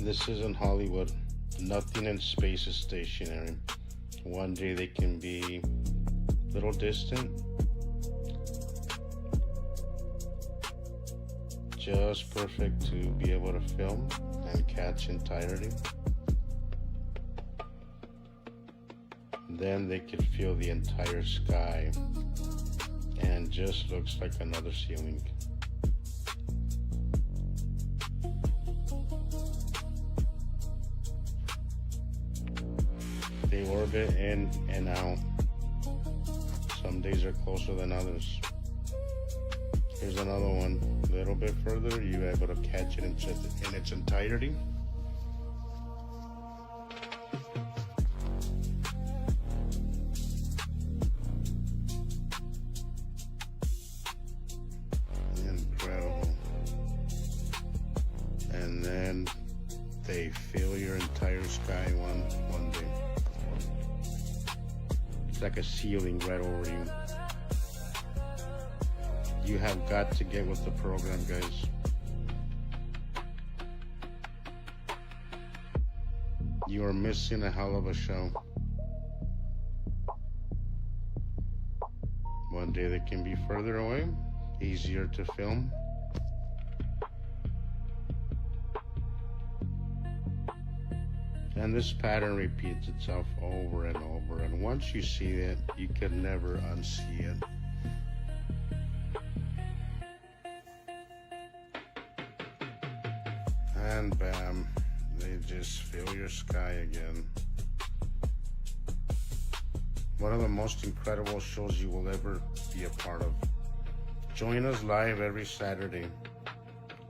This isn't Hollywood. Nothing in space is stationary. One day they can be a little distant, just perfect to be able to film and catch entirety. Then they could feel the entire sky and just looks like another ceiling. They orbit in and out. Some days are closer than others. Here's another one. A little bit further, you're able to catch it in its entirety. Incredible. And then they fill your entire sky one day. It's like a ceiling right over you. You have got to get with the program, guys. You are missing a hell of a show. One day they can be further away, easier to film. And this pattern repeats itself over and over. And once you see it, you can never unsee it. And bam, they just fill your sky again. One of the most incredible shows you will ever be a part of. Join us live every Saturday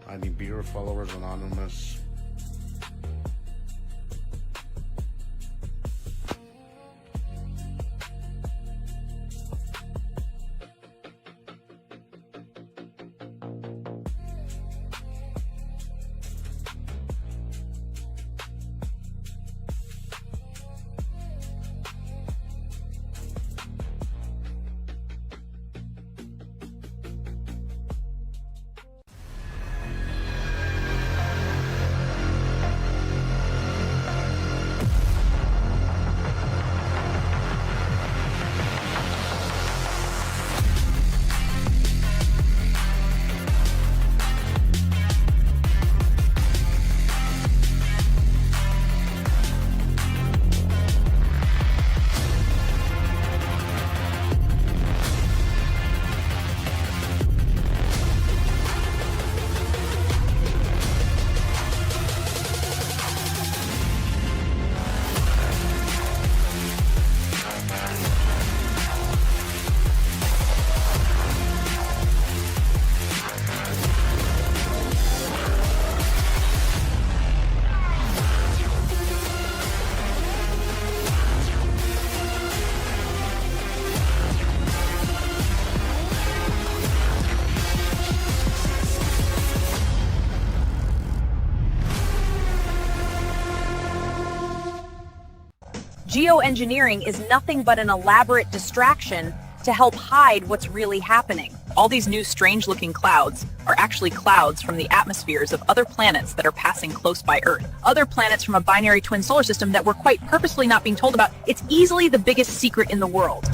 on Nibiru Followers Anonymous. Geoengineering is nothing but an elaborate distraction to help hide what's really happening. All these new strange-looking clouds are actually clouds from the atmospheres of other planets that are passing close by Earth. Other planets from a binary twin solar system that we're quite purposefully not being told about. It's easily the biggest secret in the world.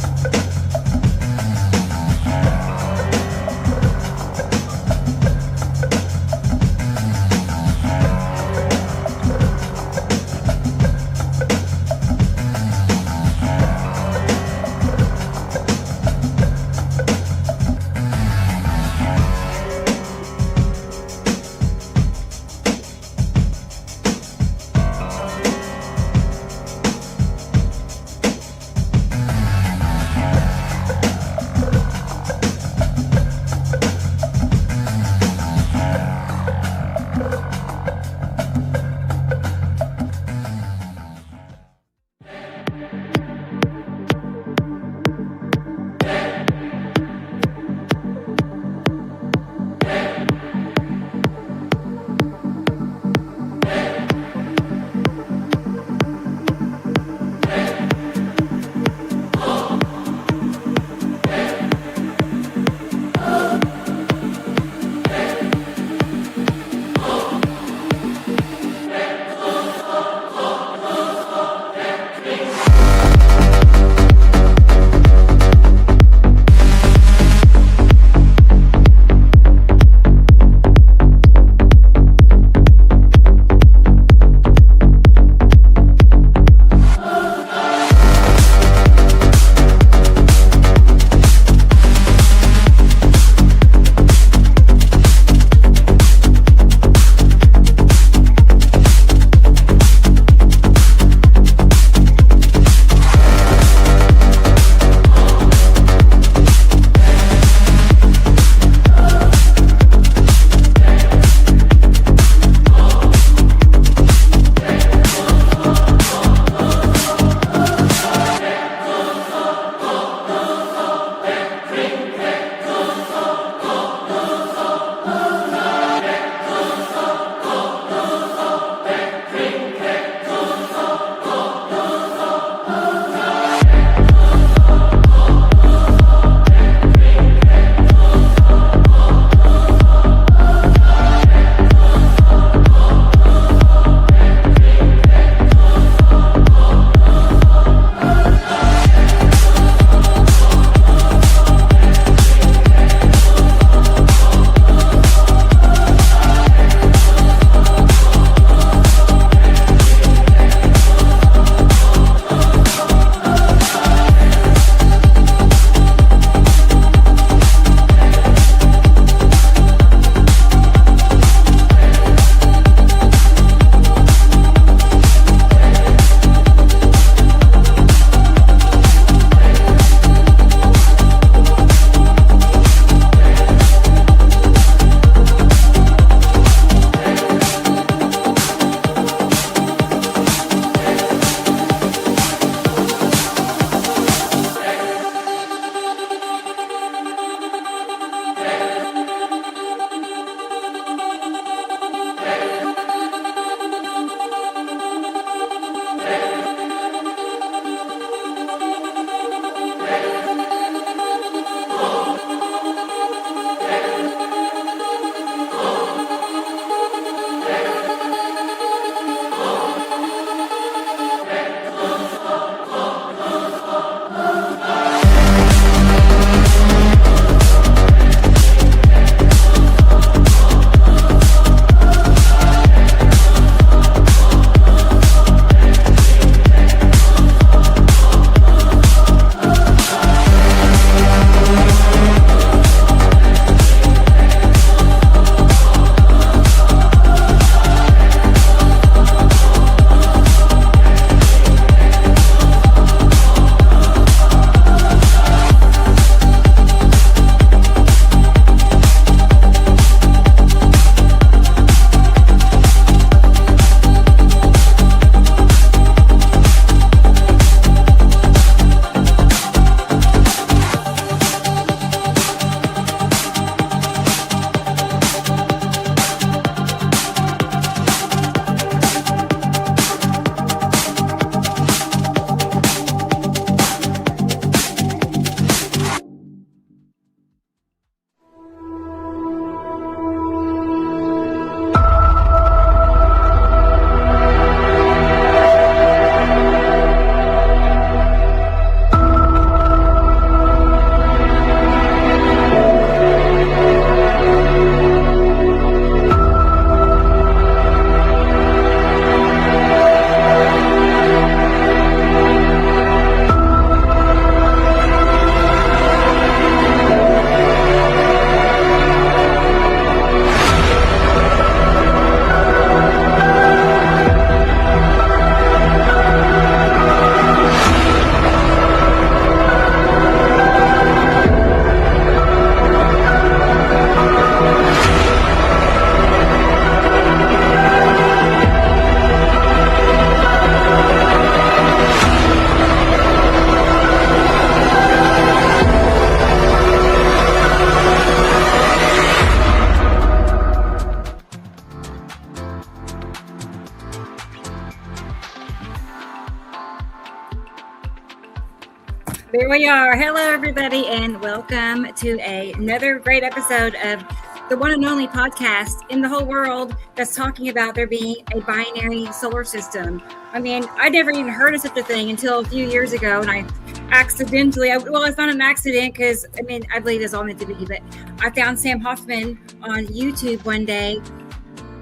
There we are. Hello, everybody, and welcome to another great episode of the one and only podcast in the whole world that's talking about there being a binary solar system. I mean, I never even heard of such a thing until a few years ago, and I accidentally, well, it's not an accident because, I mean, I believe it's all meant to be, but I found Sam Hofman on YouTube one day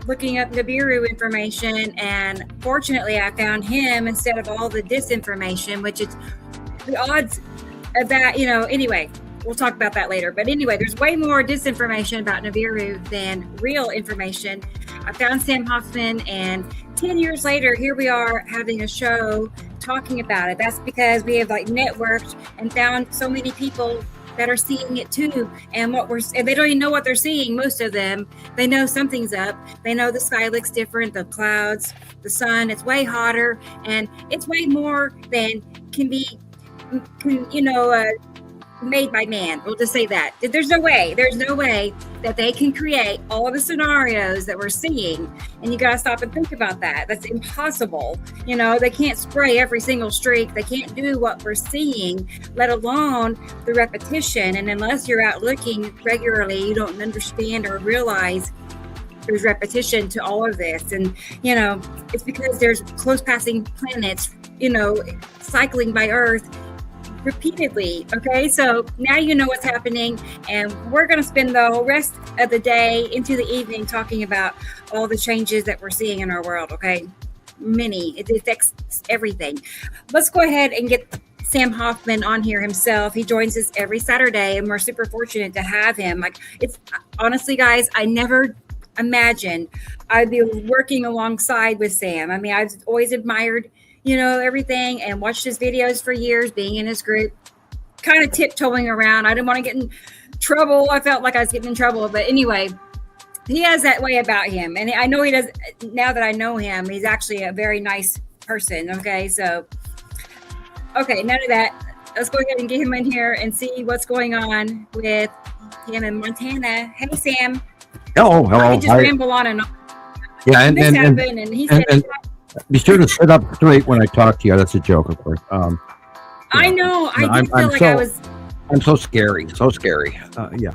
looking up Nibiru information, and fortunately I found him instead of all the disinformation, which is the odds of that, anyway, we'll talk about that later. But anyway, there's way more disinformation about Nibiru than real information. I found Sam Hofman, and 10 years later, here we are having a show talking about it. That's because we have networked and found so many people that are seeing it too, and they don't even know what they're seeing. Most of them, they know something's up. They know the sky looks different, the clouds, the sun, it's way hotter, and it's way more than can be, made by man. We'll just say that. There's no way that they can create all of the scenarios that we're seeing, and you got to stop and think about that. That's impossible. They can't spray every single streak. They can't do what we're seeing, let alone the repetition. And unless you're out looking regularly, you don't understand or realize there's repetition to all of this. And it's because there's close passing planets cycling by Earth repeatedly. Okay, so now you know what's happening, and we're going to spend the whole rest of the day into the evening talking about all the changes that we're seeing in our world. Okay, it affects everything. Let's go ahead and get Sam Hofman on here himself. He joins us every Saturday, and we're super fortunate to have him. It's honestly, guys, I never imagined I'd be working alongside with Sam. I mean, I've always admired everything and watched his videos for years, being in his group, kind of tiptoeing around. I didn't want to get in trouble. I felt like I was getting in trouble. But anyway, he has that way about him. And I know he does. Now that I know him, he's actually a very nice person. Okay, so, none of that. Let's go ahead and get him in here and see what's going on with him in Montana. Hey, Sam. Hello. I just ramble on and on. Yeah, and he said, be sure to sit up straight when I talk to you. That's a joke, of course. I know. I did feel like I was. I'm so scary. Yeah.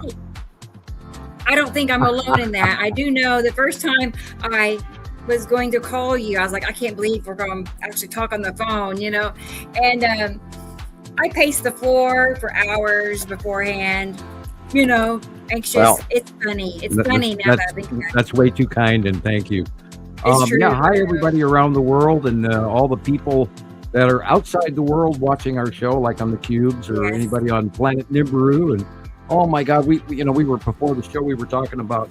I don't think I'm alone in that. I do know the first time I was going to call you, I was like, I can't believe we're going to actually talk on the phone, And I paced the floor for hours beforehand, anxious. Well, it's funny. It's funny now that I think about it. That's way too kind, and thank you. Hi everybody around the world, and all the people that are outside the world watching our show, like on the Cubes or anybody on planet Nibiru. And oh my God, we were before the show, we were talking about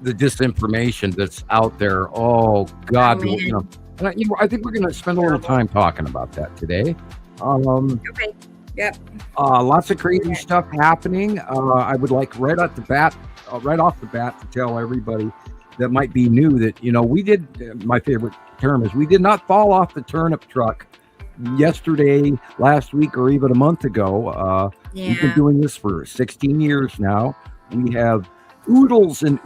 the disinformation that's out there. Oh God, and I think we're going to spend a little time talking about that today. Okay. Yep. Lots of crazy stuff happening. I would like right off the bat to tell everybody that might be new that, we did, my favorite term is, we did not fall off the turnip truck yesterday, last week, or even a month ago. We've been doing this for 16 years now. We have oodles and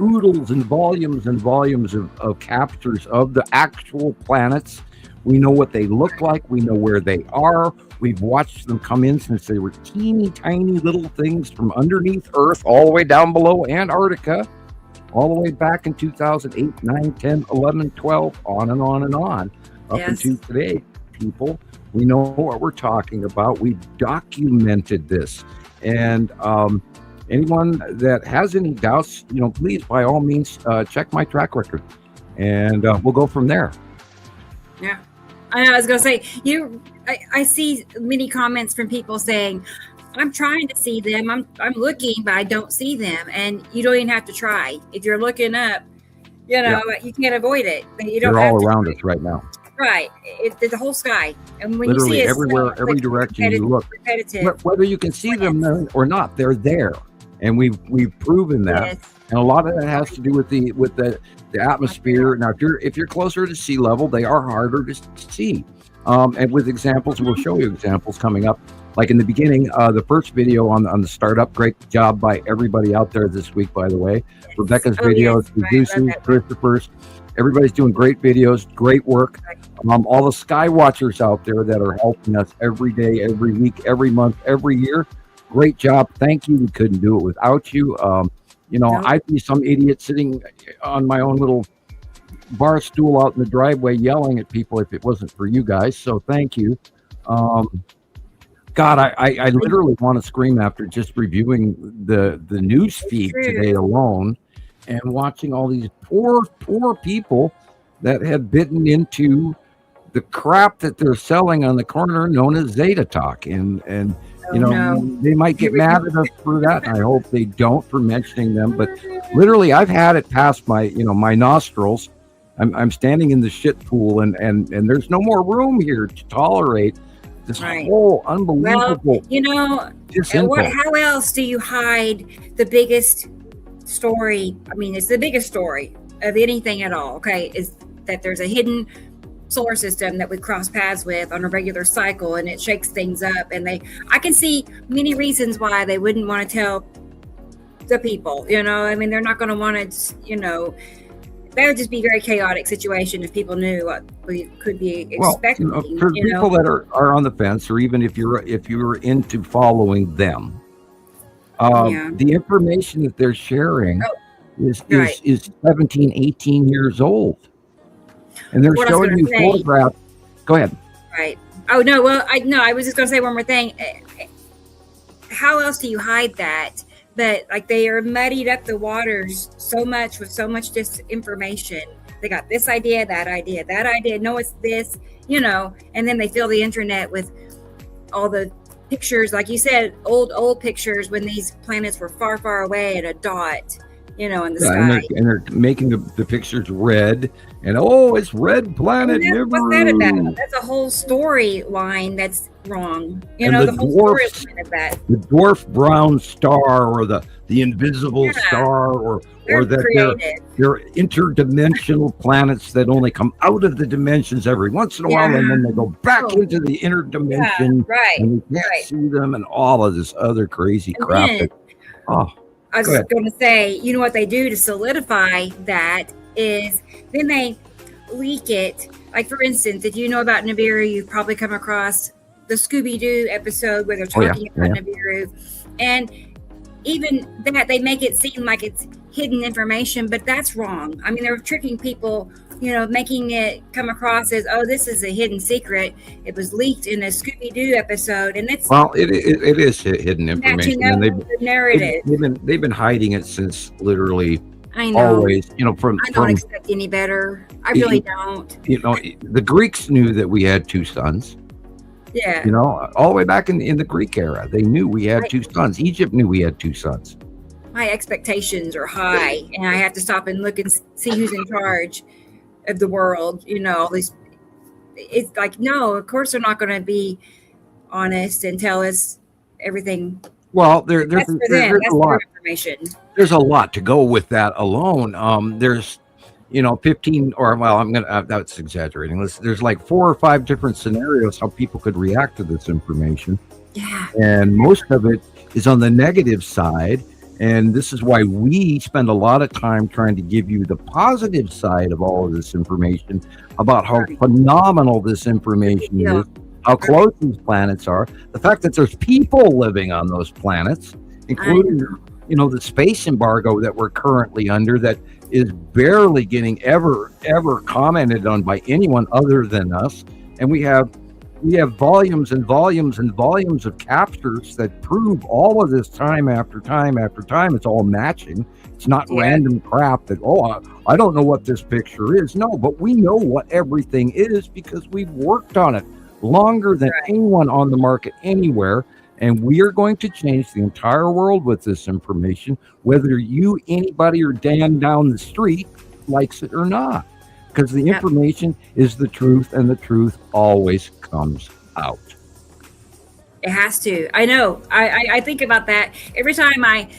volumes and volumes of captures of the actual planets. We know what they look like. We know where they are. We've watched them come in since they were teeny tiny little things from underneath Earth all the way down below Antarctica, all the way back in 2008, 9, 10, 11, 12, on and on and on, up into today. People, we know what we're talking about. We've documented this. And anyone that has any doubts, please, by all means, check my track record. And we'll go from there. Yeah. I was going to say, I see many comments from people saying, I'm trying to see them. I'm looking, but I don't see them. And you don't even have to try. If you're looking up, you can't avoid it. They're all around us right now. Right. It's the whole sky. And when literally you see it, everywhere, every direction you look, whether you can see them or not, they're there. And we've proven that. Yes. And a lot of that has to do with the atmosphere. Now, if you're closer to sea level, they are harder to see. And with examples, we'll show you examples coming up. like in the beginning, the first video on the startup, great job by everybody out there this week, by the way. Yes. Rebecca's Oh, videos, yes. I love Zeus's, that. Christopher's, everybody's doing great videos, great work. All the sky watchers out there that are helping us every day, every week, every month, every year. Great job. Thank you. We couldn't do it without you. Nope. I'd be some idiot sitting on my own little bar stool out in the driveway yelling at people if it wasn't for you guys. So thank you. God, I literally want to scream after just reviewing the news feed today alone and watching all these poor people that have bitten into the crap that they're selling on the corner known as Zeta Talk. And they might get mad at us for that. And I hope they don't for mentioning them. But literally, I've had it past my, my nostrils. I'm standing in the shit pool and there's no more room here to tolerate this whole unbelievable. Well, how else do you hide the biggest story? I mean, it's the biggest story of anything at all. Okay, is that there's a hidden solar system that we cross paths with on a regular cycle, and it shakes things up. And I can see many reasons why they wouldn't want to tell the people. I mean, they're not going to want to. That would just be a very chaotic situation if people knew what we could be expecting. For people that are on the fence, or even if you're into following them, the information that they're sharing is 17, 18 years old, and they're showing you photographs. Go ahead. Right. Oh no. Well, I was just going to say one more thing. How else do you hide that? But they are muddied up the waters so much with so much disinformation. They got this idea, that idea, that idea. No, it's this, and then they fill the internet with all the pictures, like you said, old pictures when these planets were far, far away at a dot, in the sky. And they're making the pictures red, and it's red planet. What's that about? That's a whole storyline that's wrong. The whole storyline of that. The dwarf brown star, or the invisible star, or that they're interdimensional planets that only come out of the dimensions every once in a while, and then they go back into the inner dimension, and you can't see them, and all of this other crazy crap. I was just going to say, what they do to solidify that is then they leak it. Like, for instance, if you know about Nibiru, you've probably come across the Scooby-Doo episode where they're talking about Nibiru. And even that, they make it seem like it's hidden information, but that's wrong. I mean, they're tricking people, making it come across as, this is a hidden secret. It was leaked in a Scooby-Doo episode, and it's it is hidden information, and the narrative. They've been hiding it since literally. I know. Always, I don't expect any better. I really don't. The Greeks knew that we had two suns. Yeah. All the way back in the Greek era, they knew we had two suns. Egypt knew we had two suns. My expectations are high, and I have to stop and look and see who's in charge of the world. All these. It's like, no, of course they're not going to be honest and tell us everything. Well, there's a lot. Information. There's a lot to go with that alone. There's 15, or I'm gonna that's exaggerating. There's like 4 or 5 different scenarios how people could react to this information. Yeah. And most of it is on the negative side, and this is why we spend a lot of time trying to give you the positive side of all of this information about how phenomenal this information is, how close these planets are, the fact that there's people living on those planets, including the space embargo that we're currently under, that is barely getting ever commented on by anyone other than us. And we have volumes and volumes and volumes of captures that prove all of this time after time after time. It's all matching. It's not random crap that, I don't know what this picture is. No, but we know what everything is because we've worked on it longer than anyone on the market anywhere. And we are going to change the entire world with this information, whether anybody, or Dan down the street likes it or not, because the information is the truth, and the truth always comes out. It has to. I know. I think about that every time I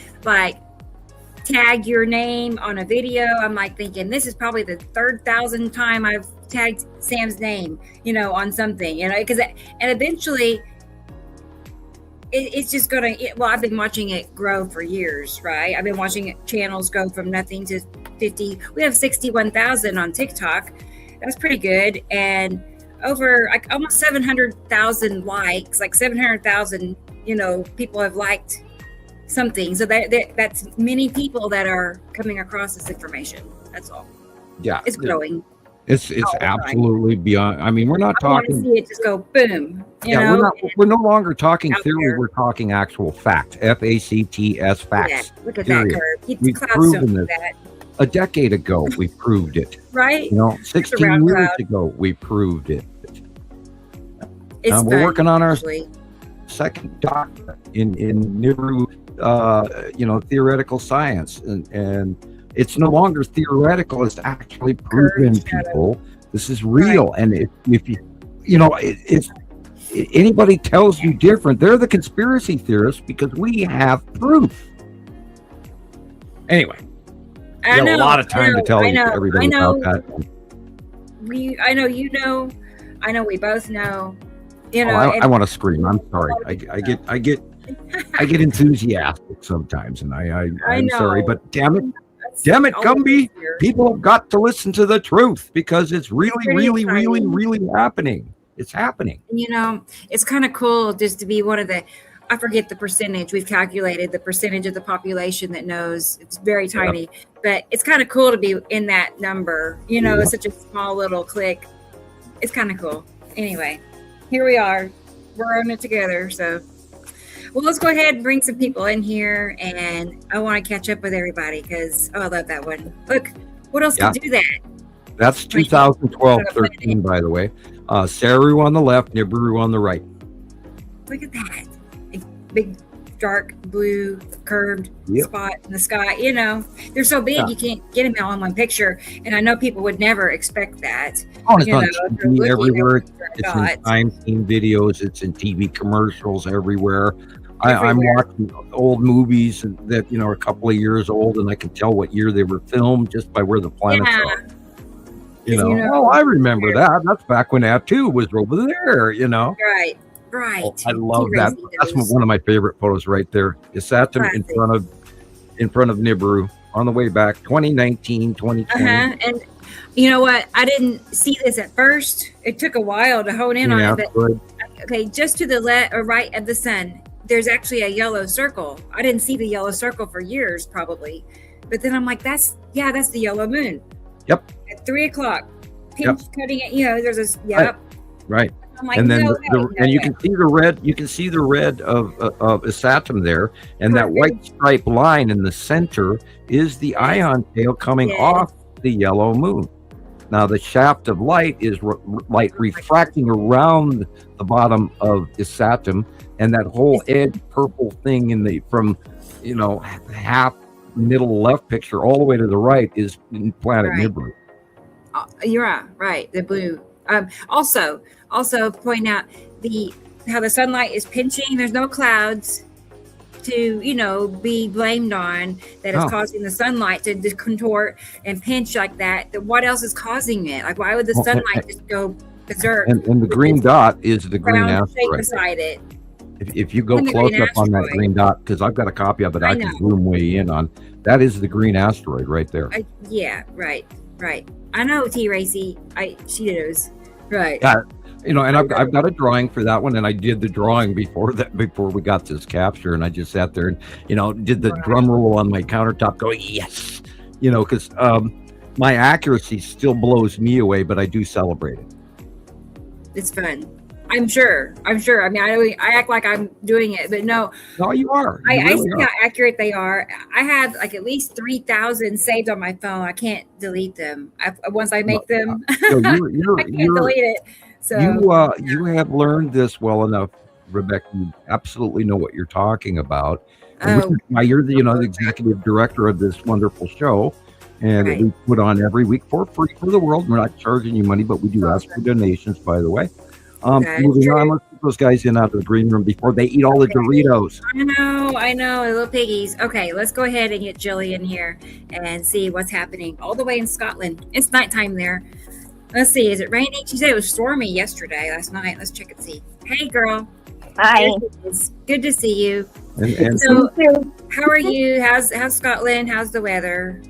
tag your name on a video. I'm thinking, this is probably the 3,000th time I've tagged Sam's name, on something, because and eventually it's just gonna. Well, I've been watching it grow for years, right? I've been watching channels go from nothing to 50. We have 61,000 on TikTok. That's pretty good, and over like almost 700,000 likes. Like 700,000, people have liked something. So that's many people that are coming across this information. That's all. Yeah, it's growing. It's absolutely beyond. I mean, we're not talking. I want to see it just go boom. We're no longer talking theory. We're talking actual fact. FACTS facts. Yeah, look at that curve. We've proven this. A decade ago, we proved it. Right. 16 years ago, we proved it. We're working on our second doctorate in Nibiru, theoretical science, and it's no longer theoretical. It's actually proven, people. This is real. Right. And if if anybody tells you different, they're the conspiracy theorists, because we have proof. Anyway, we have a lot of time to tell everybody about that. I know we both know. I want to scream. I'm sorry. I get enthusiastic sometimes, and I'm sorry, but damn it, Gumby, people have got to listen to the truth, because it's really happening. It's happening. It's kind of cool just to be one of the, I forget the percentage. We've calculated the percentage of the population that knows. It's very tiny, but it's kind of cool to be in that number. It's such a small little clique. It's kind of cool. Anyway, here we are. We're on it together. So, well, let's go ahead and bring some people in here, and I want to catch up with everybody because I love that one. Look, what else can do that? That's 2012-13, by the way. Saru on the left, Nibiru on the right. Look at that. A big, dark blue curved spot in the sky. They're so big, you can't get them all in one picture. And I know people would never expect that. Oh, it's on TV everywhere. It's in crime-scene videos. It's in TV commercials everywhere. I'm watching old movies that are a couple of years old, and I can tell what year they were filmed just by where the planets are. I remember that. That's back when Atu was over there. Right. Oh, I love that. That's one of my favorite photos right there. Isatum in front of Nibiru on the way back, 2019, 2020. And you know what? I didn't see this at first. It took a while to hone in on it. But, okay, just to the left or right of the sun, there's actually a yellow circle. I didn't see the yellow circle for years, probably. But then I'm like, that's the yellow moon. Yep. At 3:00, pinch cutting it. There's this. Right. I'm like, and then you can see the red. You can see the red of Isatum there, and that white stripe line in the center is the ion tail coming off the yellow moon. Now the shaft of light is light refracting around the bottom of Isatum, and that whole edge purple thing from half middle left picture all the way to the right is in planet Nibiru. You're right. The blue. Also point out how the sunlight is pinching. There's no clouds to be blamed on that is causing the sunlight to contort and pinch like that. What else is causing it? Like, why would the sunlight just go berserk? And the green dot is the green asteroid beside it. If you go close up on that green dot, because I've got a copy of it, I can zoom way in on. That is the green asteroid right there. Right. I know T. Racy. She knows. Right. And I've got a drawing for that one, and I did the drawing before we got this capture, and I just sat there and did the drum roll on my countertop, going yes, because my accuracy still blows me away, but I do celebrate it. It's fun. I'm sure. I mean, I act like I'm doing it, but no, you are. I see how accurate they are. I have like at least 3,000 saved on my phone. I can't delete them. Once I make them, I can't delete it. So you have learned this well enough, Rebecca. You absolutely know what you're talking about. Now you're the executive director of this wonderful show, and we put on every week for free for the world. We're not charging you money, but we do ask for donations, by the way. Moving on, let's get those guys in out of the green room before they eat all the Doritos. I know, little piggies. Okay, let's go ahead and get Gillian here and see what's happening all the way in Scotland. It's nighttime there. Let's see, is it raining? She said it was stormy last night. Let's check and see. Hey, girl. Hi. It's good to see you. And So, how are you? How's Scotland? How's the weather?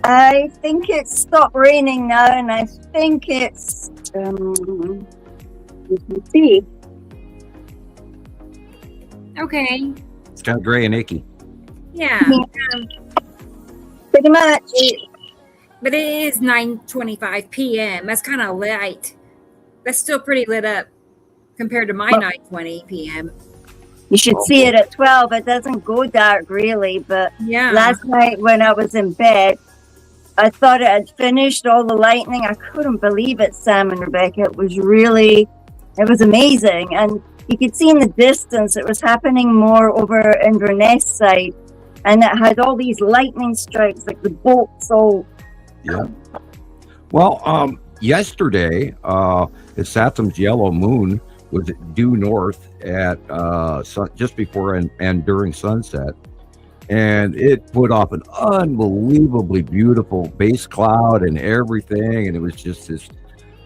I think it's stopped raining now, and I think it's you can see. Okay. it's kind of gray and icky. Yeah. Pretty much. But it is 9:25 p.m. That's kind of light. That's still pretty lit up compared to my 9:20 p.m. You should see it at 12. It doesn't go dark really, but Yeah. last night when I was in bed, I thought it had finished all the lightning. I couldn't believe it, Sam and Rebecca. It was amazing. And you could see in the distance, it was happening more over Inverness side. And it had all these lightning strikes, like the bolts all. Yeah. Well, yesterday, Saturn's yellow moon was due north at just before and during sunset. And it put off an unbelievably beautiful base cloud and everything. And it was just this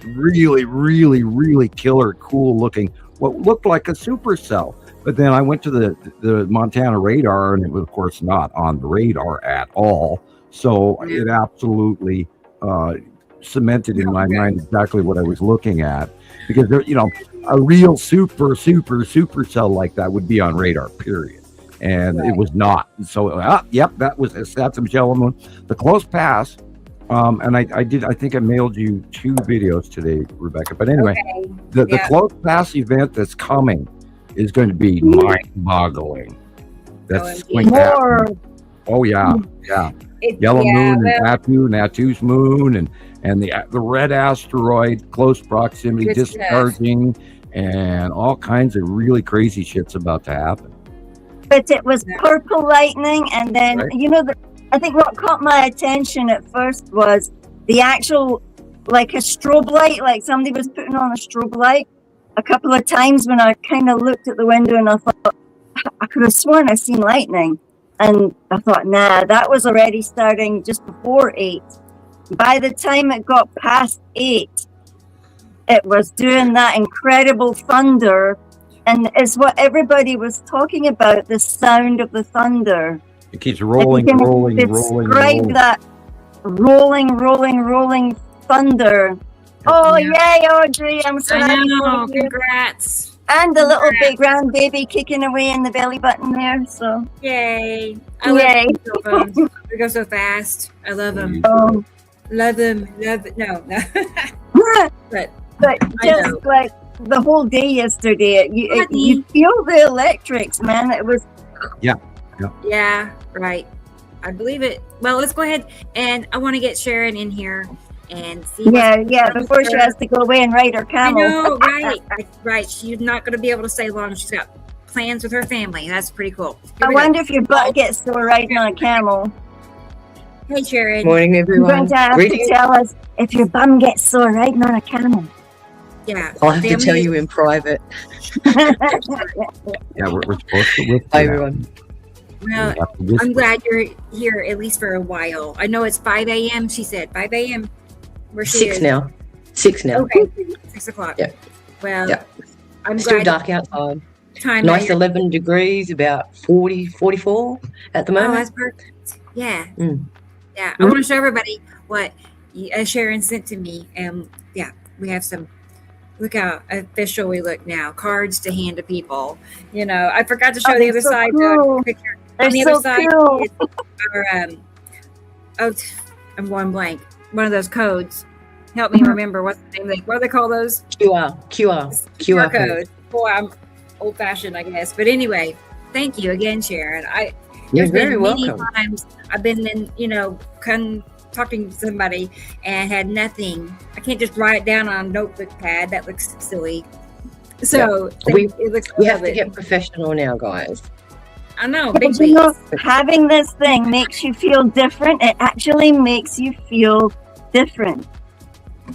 really, really, really killer, cool looking, what looked like a supercell. But then I went to the Montana radar, and it was, of course, not on the radar at all. So it absolutely cemented in my mind exactly what I was looking at. Because, there, a real supercell like that would be on radar, period. And it was not. So, that was Saturn's yellow moon. The close pass, and I think I mailed you 2 videos today, Rebecca. But anyway, the close pass event that's coming is going to be mind-boggling. That's going to happen. Oh, yeah. Yellow moon and Natu's moon, and the red asteroid, close proximity, discharging, and all kinds of really crazy shit's about to happen. But it was purple lightning, and then I think what caught my attention at first was the actual, like a strobe light, like somebody was putting on a strobe light. A couple of times when I kind of looked at the window and I thought, I could have sworn I seen lightning, and I thought, nah, that was already starting just before 8. By the time it got past 8, it was doing that incredible thunder. And it's what everybody was talking about, the sound of the thunder. It keeps rolling. Describe that rolling thunder. Oh, yay, Audrey. I'm so happy for you. Congrats. And the little big round baby kicking away in the belly button there. So Yay. Yay. They go so fast. I love them. Love them. No. But just like the whole day yesterday, you feel the electrics, man. It was. Yeah, right. I believe it. Well, let's go ahead, and I want to get Sharon in here and see. Yeah. Before she has to go away and ride her camel. I know, right. She's not going to be able to stay long. She's got plans with her family. That's pretty cool. I wonder if your butt gets sore riding on a camel. Hey, Sharon. Morning, everyone. You're going to have to tell us if your bum gets sore riding on a camel. Yeah, I'll have to tell you in private. Yeah, we're supposed to. Hi, everyone. Well, I'm glad you're here at least for a while. I know it's 5 a.m. She said 5 a.m. Where she 6 is. now. 6 now. Okay, 6 o'clock. Yeah. Well, Yeah. I'm Still glad. dark outside. Time Nice 11 degrees, about 40, 44 at the Oh, moment. that's perfect. Yeah. Mm. Yeah. I want to show everybody what Sharon sent to me. And we have some. Look how official we look now. Cards to hand to people. I forgot to show the other side. Cool. Picture. They're On the so other side cool. is our, I'm going blank. One of those codes. Help me remember what's the name. What do they call those? QR codes. Boy, I'm old-fashioned, I guess. But anyway, thank you again, Sharon. You're There's very been many welcome. times I've been in, talking to somebody and had nothing. I can't just write it down on a notebook pad. That looks silly. So it looks. We have to get professional now, guys. I know. But having this thing makes you feel different. It actually makes you feel different.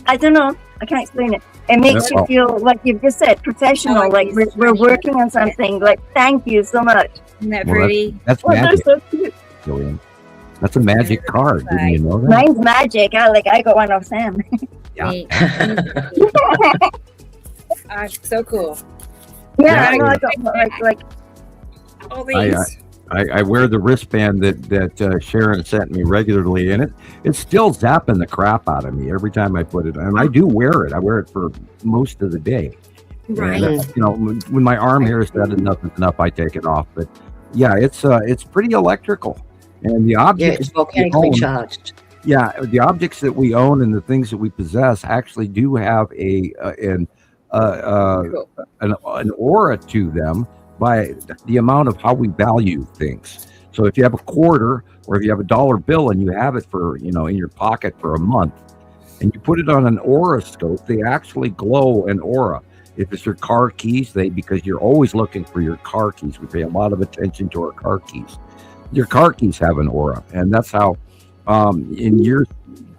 I don't know. I can't explain it. It makes you feel like you've just said professional. Like we're working on something. Like thank you so much. Isn't that pretty? That's They're magic, so cute. Gillian. That's a magic card. Didn't you know that? Mine's magic. I got one of Sam. Yeah. So cool. Yeah, I know. I got like all these. I wear the wristband that Sharon sent me regularly, and it's still zapping the crap out of me every time I put it on. And I do wear it. I wear it for most of the day. Right. And, when my arm hair said enough is enough, I take it off. But yeah, it's pretty electrical, and the objects it's volcanically charged. Yeah, the objects that we own and the things that we possess actually do have an aura to them by the amount of how we value things. So if you have a quarter or if you have a dollar bill and you have it for, in your pocket for a month and you put it on an aura scope, they actually glow an aura. If it's your car keys, because you're always looking for your car keys. We pay a lot of attention to our car keys. Your car keys have an aura. And that's how in years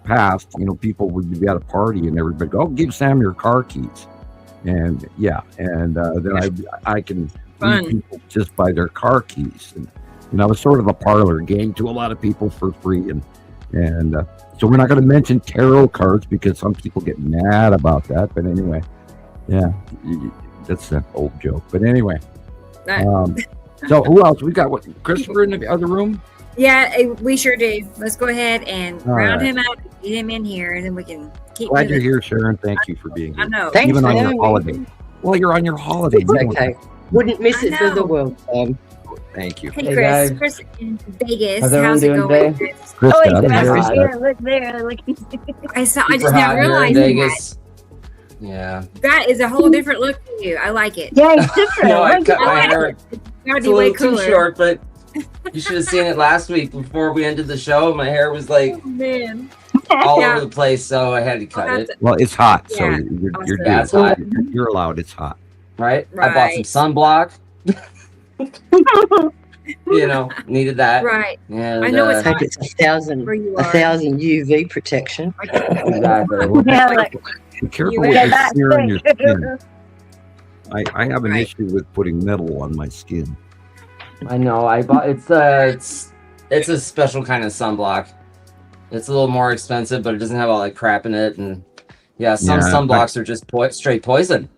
past, people would be at a party and everybody go, give Sam your car keys. And then I can meet people just by their car keys, and it's sort of a parlor game to a lot of people for free, and so we're not going to mention tarot cards because some people get mad about that. But anyway, yeah, that's an old joke. But anyway, so who else we got? What, Christopher in the other room? Yeah, we sure do. Let's go ahead and round right. him out, get him in here, and then we can keep. Glad you're here, Sharon. Thank you for being here. I know. Thanks even for on your having holiday. me. Well, you're on your holiday. It's okay. Wouldn't miss I it for the know. world, Sam. Thank you. Hey, Hey, Chris. guys. Chris in Vegas. How's everyone How's it doing going? today? Krista, oh, I it's didn't hear fast. that. Yeah, look there. Look. I Super just hot now here in realizing that. Vegas. Yeah. That is a whole different look for you. I like it. Yeah, it's different. No, I Look cut at my that. hair. Gotta It's be a way little too cooler. short, but you should have seen it last week before we ended the show. My hair was like Oh, man. all Yeah. over the place, so I had to cut it. Well, it's hot, so Yeah. you're Yeah, it's hot. You're allowed. It's hot. Right? I bought some Right. sunblock. Needed that. Right. And, I know it's Take it's where you a are. thousand UV protection. Exactly. Yeah, like, Be careful You with yeah, the that's smear on your thick. skin. I have an Right. issue with putting metal on my skin. I know. I bought it's a special kind of sunblock. It's a little more expensive, but it doesn't have all that crap in it. And yeah, some Yeah, sunblocks are just straight poison.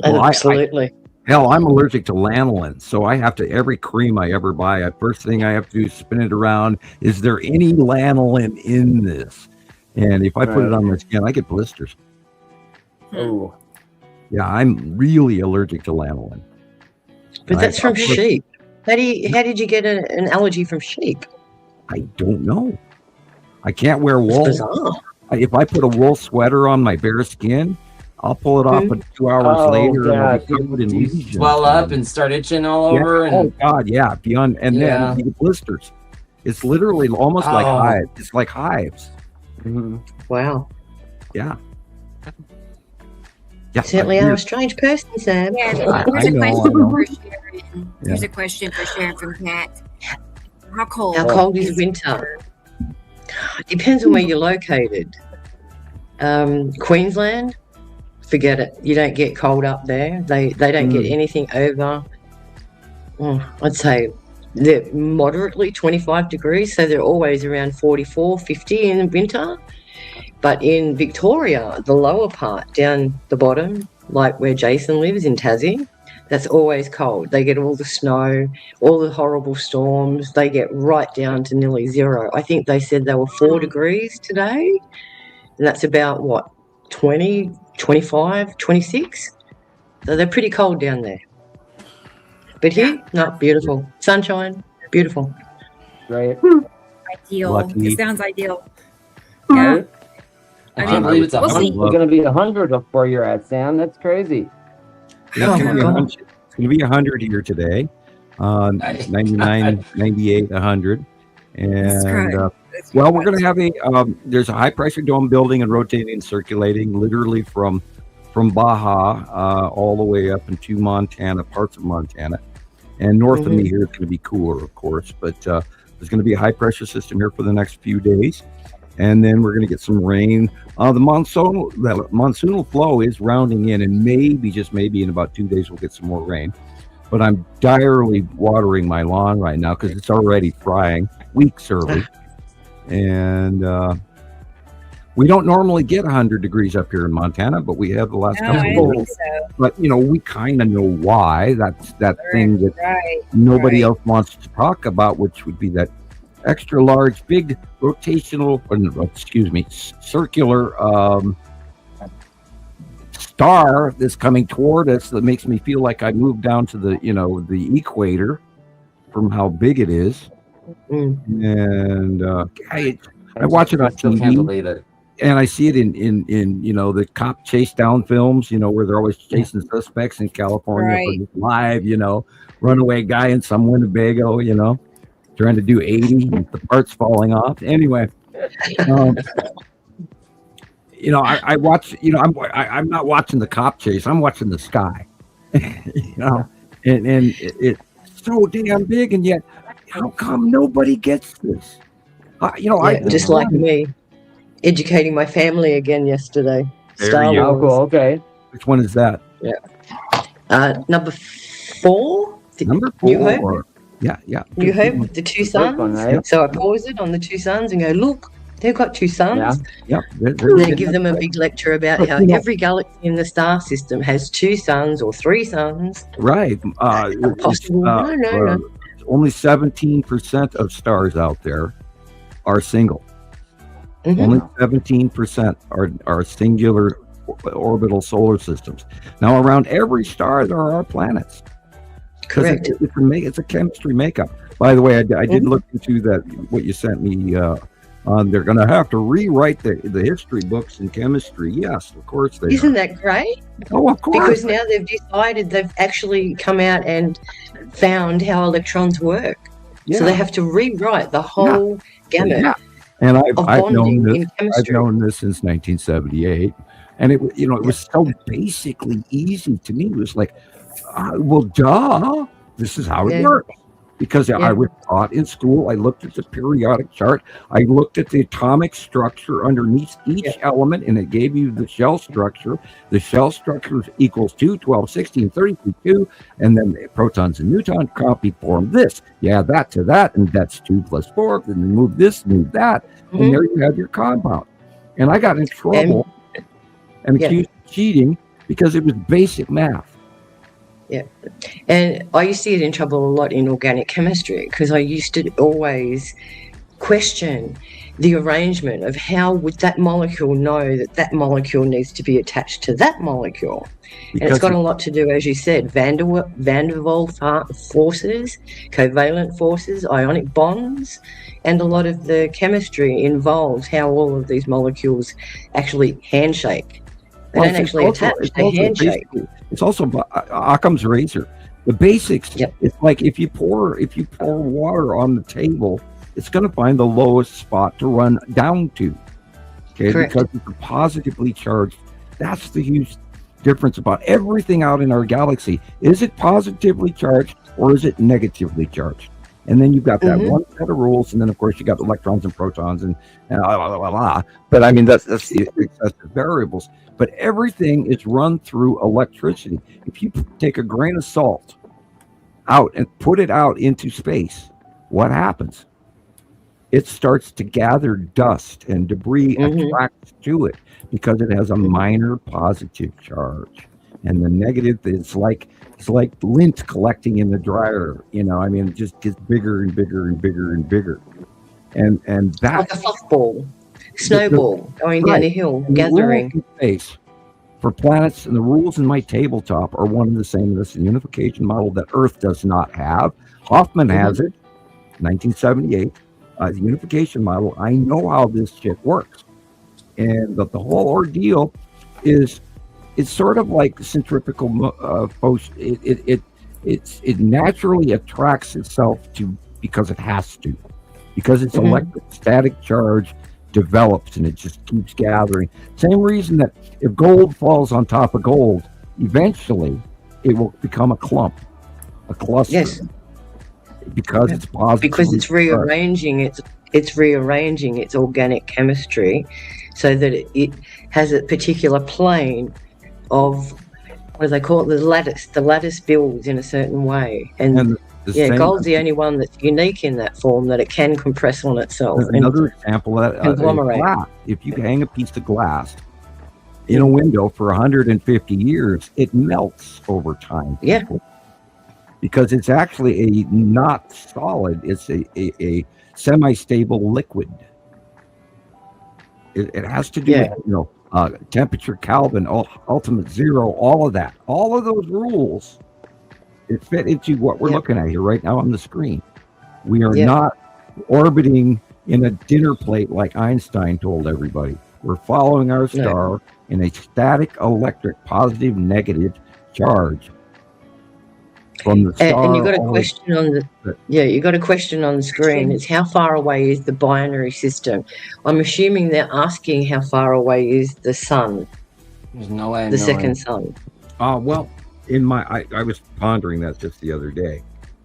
Well, Absolutely. Hell, I'm allergic to lanolin, so I have to, every cream I ever buy, first thing I have to do is spin it around. Is there any lanolin in this? And if I put it on my skin, I get blisters. Oh, Yeah, I'm really allergic to lanolin. But that's I- from sheep. How did you get an allergy from sheep? I don't know. I can't wear It's wool. bizarre. If I put a wool sweater on my bare skin, I'll pull it off, but 2 hours Oh, later, and I'll yeah. be covered in you lesions. swell up and start itching all Yeah. over. Oh And God, yeah. Beyond, and Yeah. then you get blisters. It's literally almost like Oh. hives. It's like hives. Mhm. Wow. Yeah. Yeah. Certainly are a strange person, Sam. Yeah, I here's a know, I question know. for Sharon. Here's a question for Sharon from Kat. How cold? How cold is winter? It depends on where you're located. Queensland, forget it. You don't get cold up there. They don't get anything over, I'd say they're moderately 25 degrees. So they're always around 44, 50 in winter. But in Victoria, the lower part, down the bottom, like where Jason lives in Tassie, that's always cold. They get all the snow, all the horrible storms. They get right down to nearly zero. I think they said they were 4 degrees today. And that's about, what, 20, 25, 26? So they're pretty cold down there. But here, no, beautiful. Sunshine, beautiful. Right. Ideal. Lucky. It sounds ideal. Right? I I can't mean, believe it's we'll see. It's going to be 100 up where you're at, Sam. That's crazy. Yeah, it's Oh, going my to be 100 here today. 99, 98, 100. That's And correct. well, we're going to have there's a high pressure dome building and rotating and circulating literally from Baja all the way up into Montana, parts of Montana. And north of me here, it's going to be cooler, of course. But there's going to be a high pressure system here for the next few days. And then we're going to get some rain. The monsoonal flow is rounding in, and maybe, just maybe in about 2 days, we'll get some more rain. But I'm direly watering my lawn right now because it's already frying weeks early. And We don't normally get 100 degrees up here in Montana, but we have the last No, couple I of didn't years. think so. But we kind of know why. That's that thing that Right. nobody else wants to talk about, which would be that extra large, big rotational, circular star that's coming toward us that makes me feel like I moved down to the equator from how big it is. And I watch it on still can't TV, believe it. and I see it in the cop chase down films, where they're always chasing suspects in California Right. for this live, runaway guy in some Winnebago, trying to do 80 with the parts falling off. Anyway, I watch. I'm not watching the cop chase. I'm watching the sky. and it's so damn big, and yet how come nobody gets this? Just like me, educating my family again yesterday. There Star you Oh, Wars. cool. Okay. Which one is that? Number 4. Number New 4. Hope. Yeah. New Hope, the two First one, suns. right? So I pause it on the two suns and go, look, they've got two suns. Yeah. Yep. And then I give them a big lecture about But, how you know- every galaxy in the star system has two suns or three suns. Right. Possible. No. Only 17% of stars out there are single. Mhm. Only 17% are singular orbital solar systems. Now, around every star, there are planets. 'Cause Correct. It's a chemistry makeup. By the way, I did look into that, what you sent me on. They're going to have to rewrite the history books in chemistry. Yes, of course they Isn't are. that great? Oh, of course. Because now they've decided, they've actually come out and found how electrons work. Yeah. So they have to rewrite the whole gamut Yeah. And of I've known bonding this. in I've chemistry. known this since 1978, and it was so basically easy to me. It was like, well, duh, this is how it Yeah. works. Because Yeah. I was taught in school, I looked at the periodic chart, I looked at the atomic structure underneath each element, and it gave you the shell structure. The shell structure equals 2, 12, 16, 32, 2, and then the protons and neutrons copy form this. You add that to that, and that's 2 plus 4, then you move this, move that, Mhm. and there you have your compound. And I got in trouble and Yeah. accused of cheating because it was basic math. And I used to get in trouble a lot in organic chemistry because I used to always question the arrangement of how would that molecule know that that molecule needs to be attached to that molecule. And it's got a lot to do, as you said, van der Waals forces, covalent forces, ionic bonds, and a lot of the chemistry involves how all of these molecules actually handshake. They don't actually attach, they handshake. It's also Occam's razor. The basics. Yep. It's like if you pour water on the table, it's going to find the lowest spot to run down to. Okay, Correct. because it's positively charged. That's the huge difference about everything out in our galaxy. Is it positively charged or is it negatively charged? And then you've got that one set of rules, and then of course you got electrons and protons and blah, blah, blah, blah. But I mean that's the excessive variables. But everything is run through electricity. If you take a grain of salt out and put it out into space, what happens? It starts to gather dust and debris attracts to it because it has a minor positive charge. And the negative is like lint collecting in the dryer. I mean, it just gets bigger and bigger and bigger and bigger. And that Like a fluff ball, snowball going down a hill, and the gathering. rules in space for planets, and the rules in my tabletop are one and the same. This is a unification model that Earth does not have. Hoffman has it, 1978. The unification model. I know how this shit works, and the whole ordeal is it's sort of like centrifugal motion. It naturally attracts itself to because it has to, because its electrostatic charge develops and it just keeps gathering. Same reason that if gold falls on top of gold, eventually it will become a clump, a cluster. Yes. Because it's positive. Because it's rearranging its organic chemistry so that it has a particular plane of, what do they call it, the lattice builds in a certain way, and Gold's the only one that's unique in that form, that it can compress on itself. There's another example of that, conglomerate. Glass. If you hang a piece of glass in a window for 150 years, it melts over time. Yeah. Because it's actually a not solid, it's a semi-stable liquid. It has to do with, temperature, Kelvin, ultimate zero, all of that. All of those rules, it fit into what we're looking at here right now on the screen. We are not orbiting in a dinner plate like Einstein told everybody. We're following our star in a static electric positive negative charge from the star. And you got a question on you got a question on the screen. It's how far away is the binary system? I'm assuming they're asking how far away is the sun. There's no way. The second sun. Well, I was pondering that just the other day.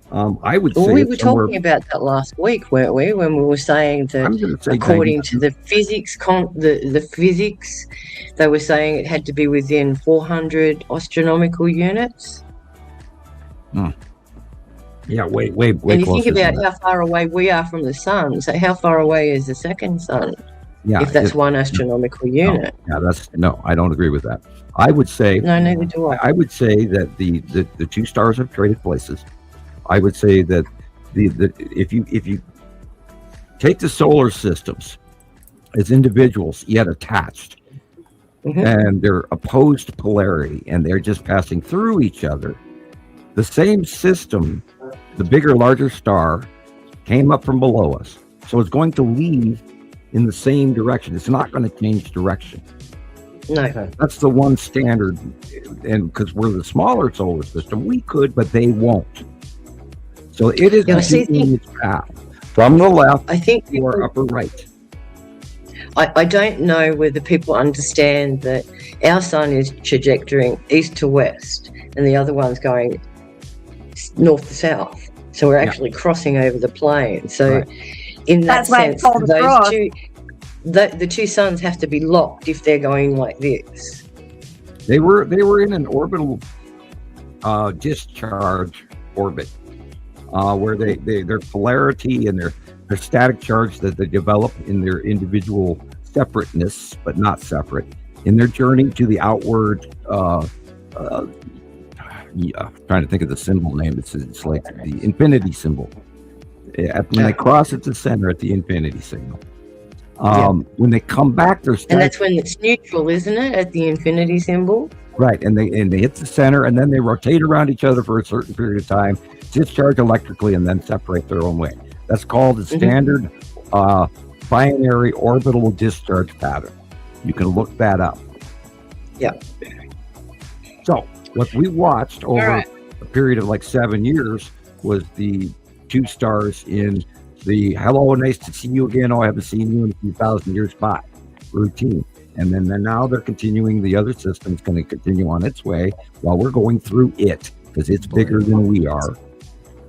I would say we were talking about that last week, weren't we? When we were saying that according to the physics, the physics, they were saying it had to be within 400 astronomical units. Yeah, way. And you think about how far away we are from the sun. So how far away is the second sun? Yeah, if that's one astronomical unit. I don't agree with that. I would say neither do I. I would say that the two stars have traded places. I would say that if you take the solar systems as individuals yet attached, and they're opposed polarity, and they're just passing through each other, the same system, the bigger, larger star, came up from below us, so it's going to leave in the same direction. It's not going to change direction. No, that's the one standard, and because we're the smaller solar system, we could, but they won't. So it is continuing its path from the left, I think, or upper right. I don't know whether people understand that our sun is trajectorying east to west, and the other one's going north to south. So we're actually crossing over the plane. So in that sense, those two, the two suns have to be locked if they're going like this. They were in an orbital discharge orbit. Where their polarity and their static charge that they develop in their individual separateness, but not separate, in their journey to the outward. Trying to think of the symbol name. It's like the infinity symbol. When they cross at the center at the infinity signal. When they come back, and that's when it's neutral, isn't it? At the infinity symbol. Right, and they hit the center, and then they rotate around each other for a certain period of time, discharge electrically, and then separate their own way. That's called the standard binary orbital discharge pattern. You can look that up. Yeah. So what we watched over a period of like 7 years was the two stars in the hello, nice to see you again. Oh, I haven't seen you in a few thousand years by routine. And then now they're continuing, the other system's going to continue on its way while we're going through it, because it's bigger than we are.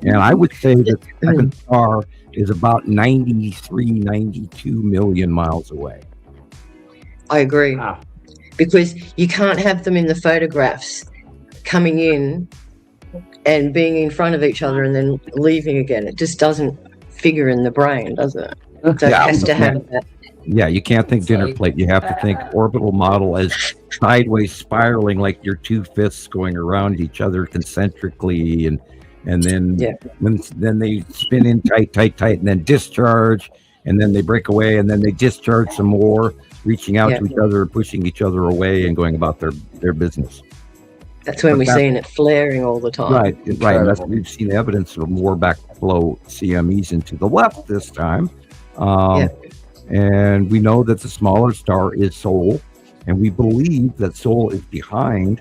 And I would say that the second star is about 93, 92 million miles away. I agree. Wow. Because you can't have them in the photographs coming in and being in front of each other and then leaving again. It just doesn't figure in the brain, does it? So it has to have that. Yeah, you can't think dinner plate. You have to think orbital model as sideways spiraling, like your two fists going around each other concentrically, and then then they spin in tight, and then discharge, and then they break away, and then they discharge some more, reaching out to each other, pushing each other away, and going about their business. That's when we're seeing it flaring all the time. Right. That's, we've seen evidence of more backflow CMEs into the left this time. And we know that the smaller star is Sol, and we believe that Sol is behind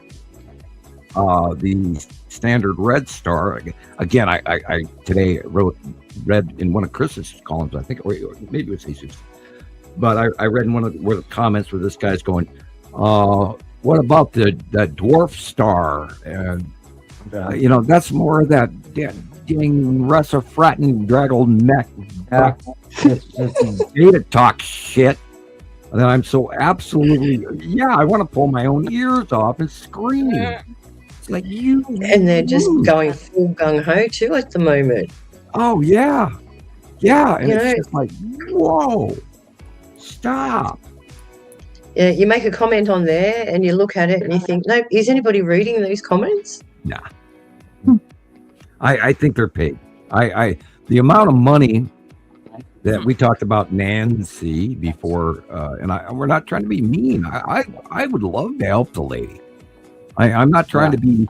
the standard red star. Again, I today read in one of Chris's columns, I think, or maybe it was Jesus, but I read in one of the comments where this guy's going, what about that dwarf star? And that's more of that dang Russifratin draggled neck data talk shit. And then I'm so absolutely I want to pull my own ears off and scream. Like you, And they're just going full gung ho too at the moment. Oh yeah, and You it's know- just like, whoa, stop. Yeah, you make a comment on there and you look at it and you think, no, is anybody reading these comments? Nah, I think they're paid. The amount of money that we talked about Nancy before, and we're not trying to be mean. I would love to help the lady. I'm not trying to be,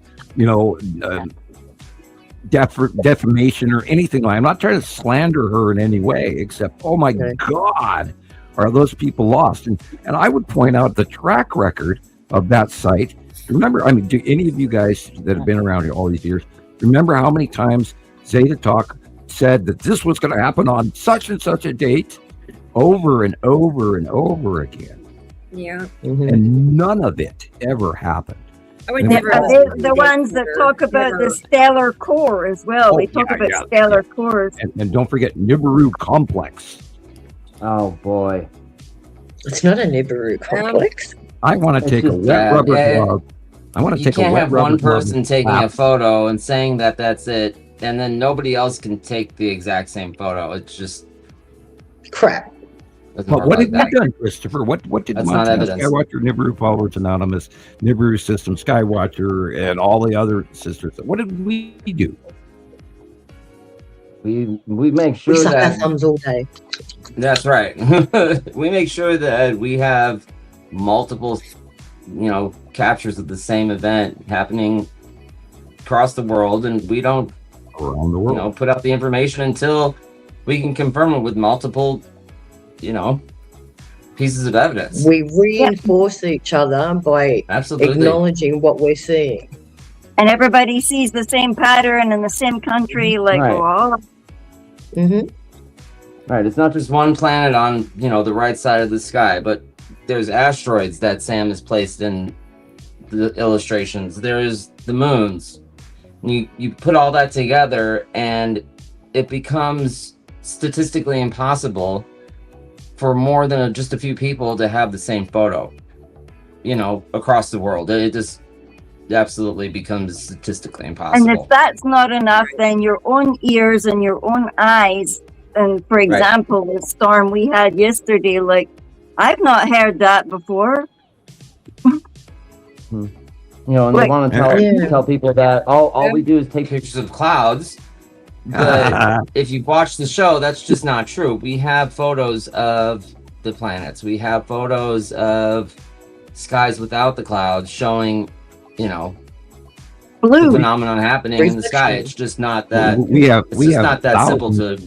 defamation or anything. I'm not trying to slander her in any way, except, oh my God, are those people lost? And I would point out the track record of that site. Remember, I mean, do any of you guys that have been around here all these years, remember how many times Zeta Talk said that this was going to happen on such and such a date over and over and over again? Yeah. And none of it ever happened. I would And never. The ones that talk about the stellar core as well. They talk about stellar cores. And don't forget Nibiru complex. Oh boy. It's not a Nibiru complex. I want to take a wet rubber glove. I want to take a wet rubber glove. You can't have one person taking a and photo and saying that that's it, and then nobody else can take the exact same photo. It's just crap. But what have you done, Christopher? What did That's not Montana evidence. Skywatcher, Nibiru Followers Anonymous, Nibiru System, Skywatcher, and all the other sisters? What did we do? We make We sure suck our that thumbs all day. that's right. We make sure that we have multiple, captures of the same event happening across the world, and we don't Around the world. put out the information until we can confirm it with multiple, pieces of evidence. We reinforce each other by Absolutely. acknowledging what we're seeing. And everybody sees the same pattern in the same country, like, Right. well, Right, it's not just one planet on, the right side of the sky, but there's asteroids that Sam has placed in the illustrations. There's the moons. You put all that together, and it becomes statistically impossible for more than just a few people to have the same photo, across the world. It just absolutely becomes statistically and impossible. if that's not enough, then your own ears and your own eyes. And for example, the storm we had yesterday, like, I've not heard that before. And they want to tell people that all we do is take pictures of clouds. But if you watch the show, that's just not true. We have photos of the planets. We have photos of skies without the clouds showing, the Blue. phenomenon happening in the sky. It's just not that. We have not that simple to.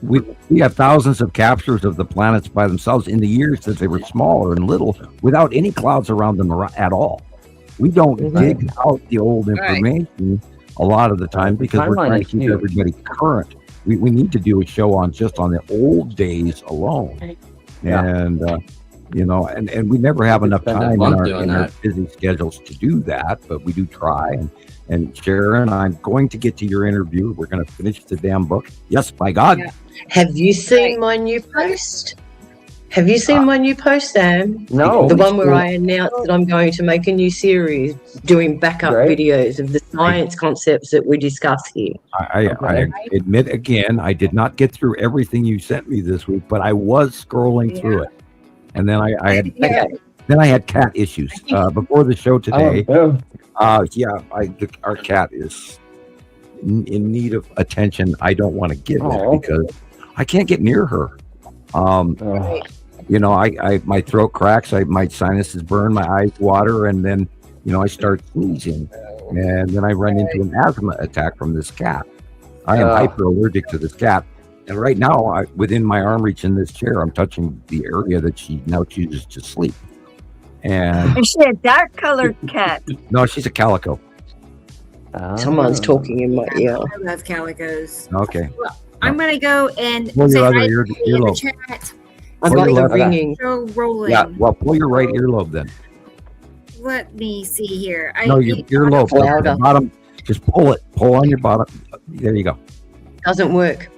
We have thousands of captures of the planets by themselves in the years that they were smaller and little, without any clouds around them at all. We don't dig out the old information a lot of the time because we're trying to keep everybody current. We need to do a show on the old days alone, and and we never have enough time in our busy schedules to do that, but we do try. And Sharon, I'm going to get to your interview. We're going to finish the damn book. Yes, by God. Yeah. Have you seen my new post? Have you seen my new post, Sam? No. The one where I announced that I'm going to make a new series doing backup videos of the science concepts that we discuss here. I admit again, I did not get through everything you sent me this week, but I was scrolling through it. And then I had cat issues before the show today. Our cat is in need of attention. I don't want to give it because I can't get near her. My throat cracks, my sinuses burn, my eyes water, and then I start sneezing, and then I run into an asthma attack from this cat. I am hyper allergic to this cat, and right now, within my arm reach in this chair, I'm touching the area that she now chooses to sleep. And is she a dark colored cat? No, she's a calico. Someone's talking in my ear. I love calicos. Okay. Well, I'm going to go and Pull say your hi other to you in the earlobe. chat. I've got the ringing. Show rolling. Yeah, well, pull your right earlobe then. Let me see here. No, your earlobe. The bottom. Just pull it. Pull on your bottom. There you go. Doesn't work.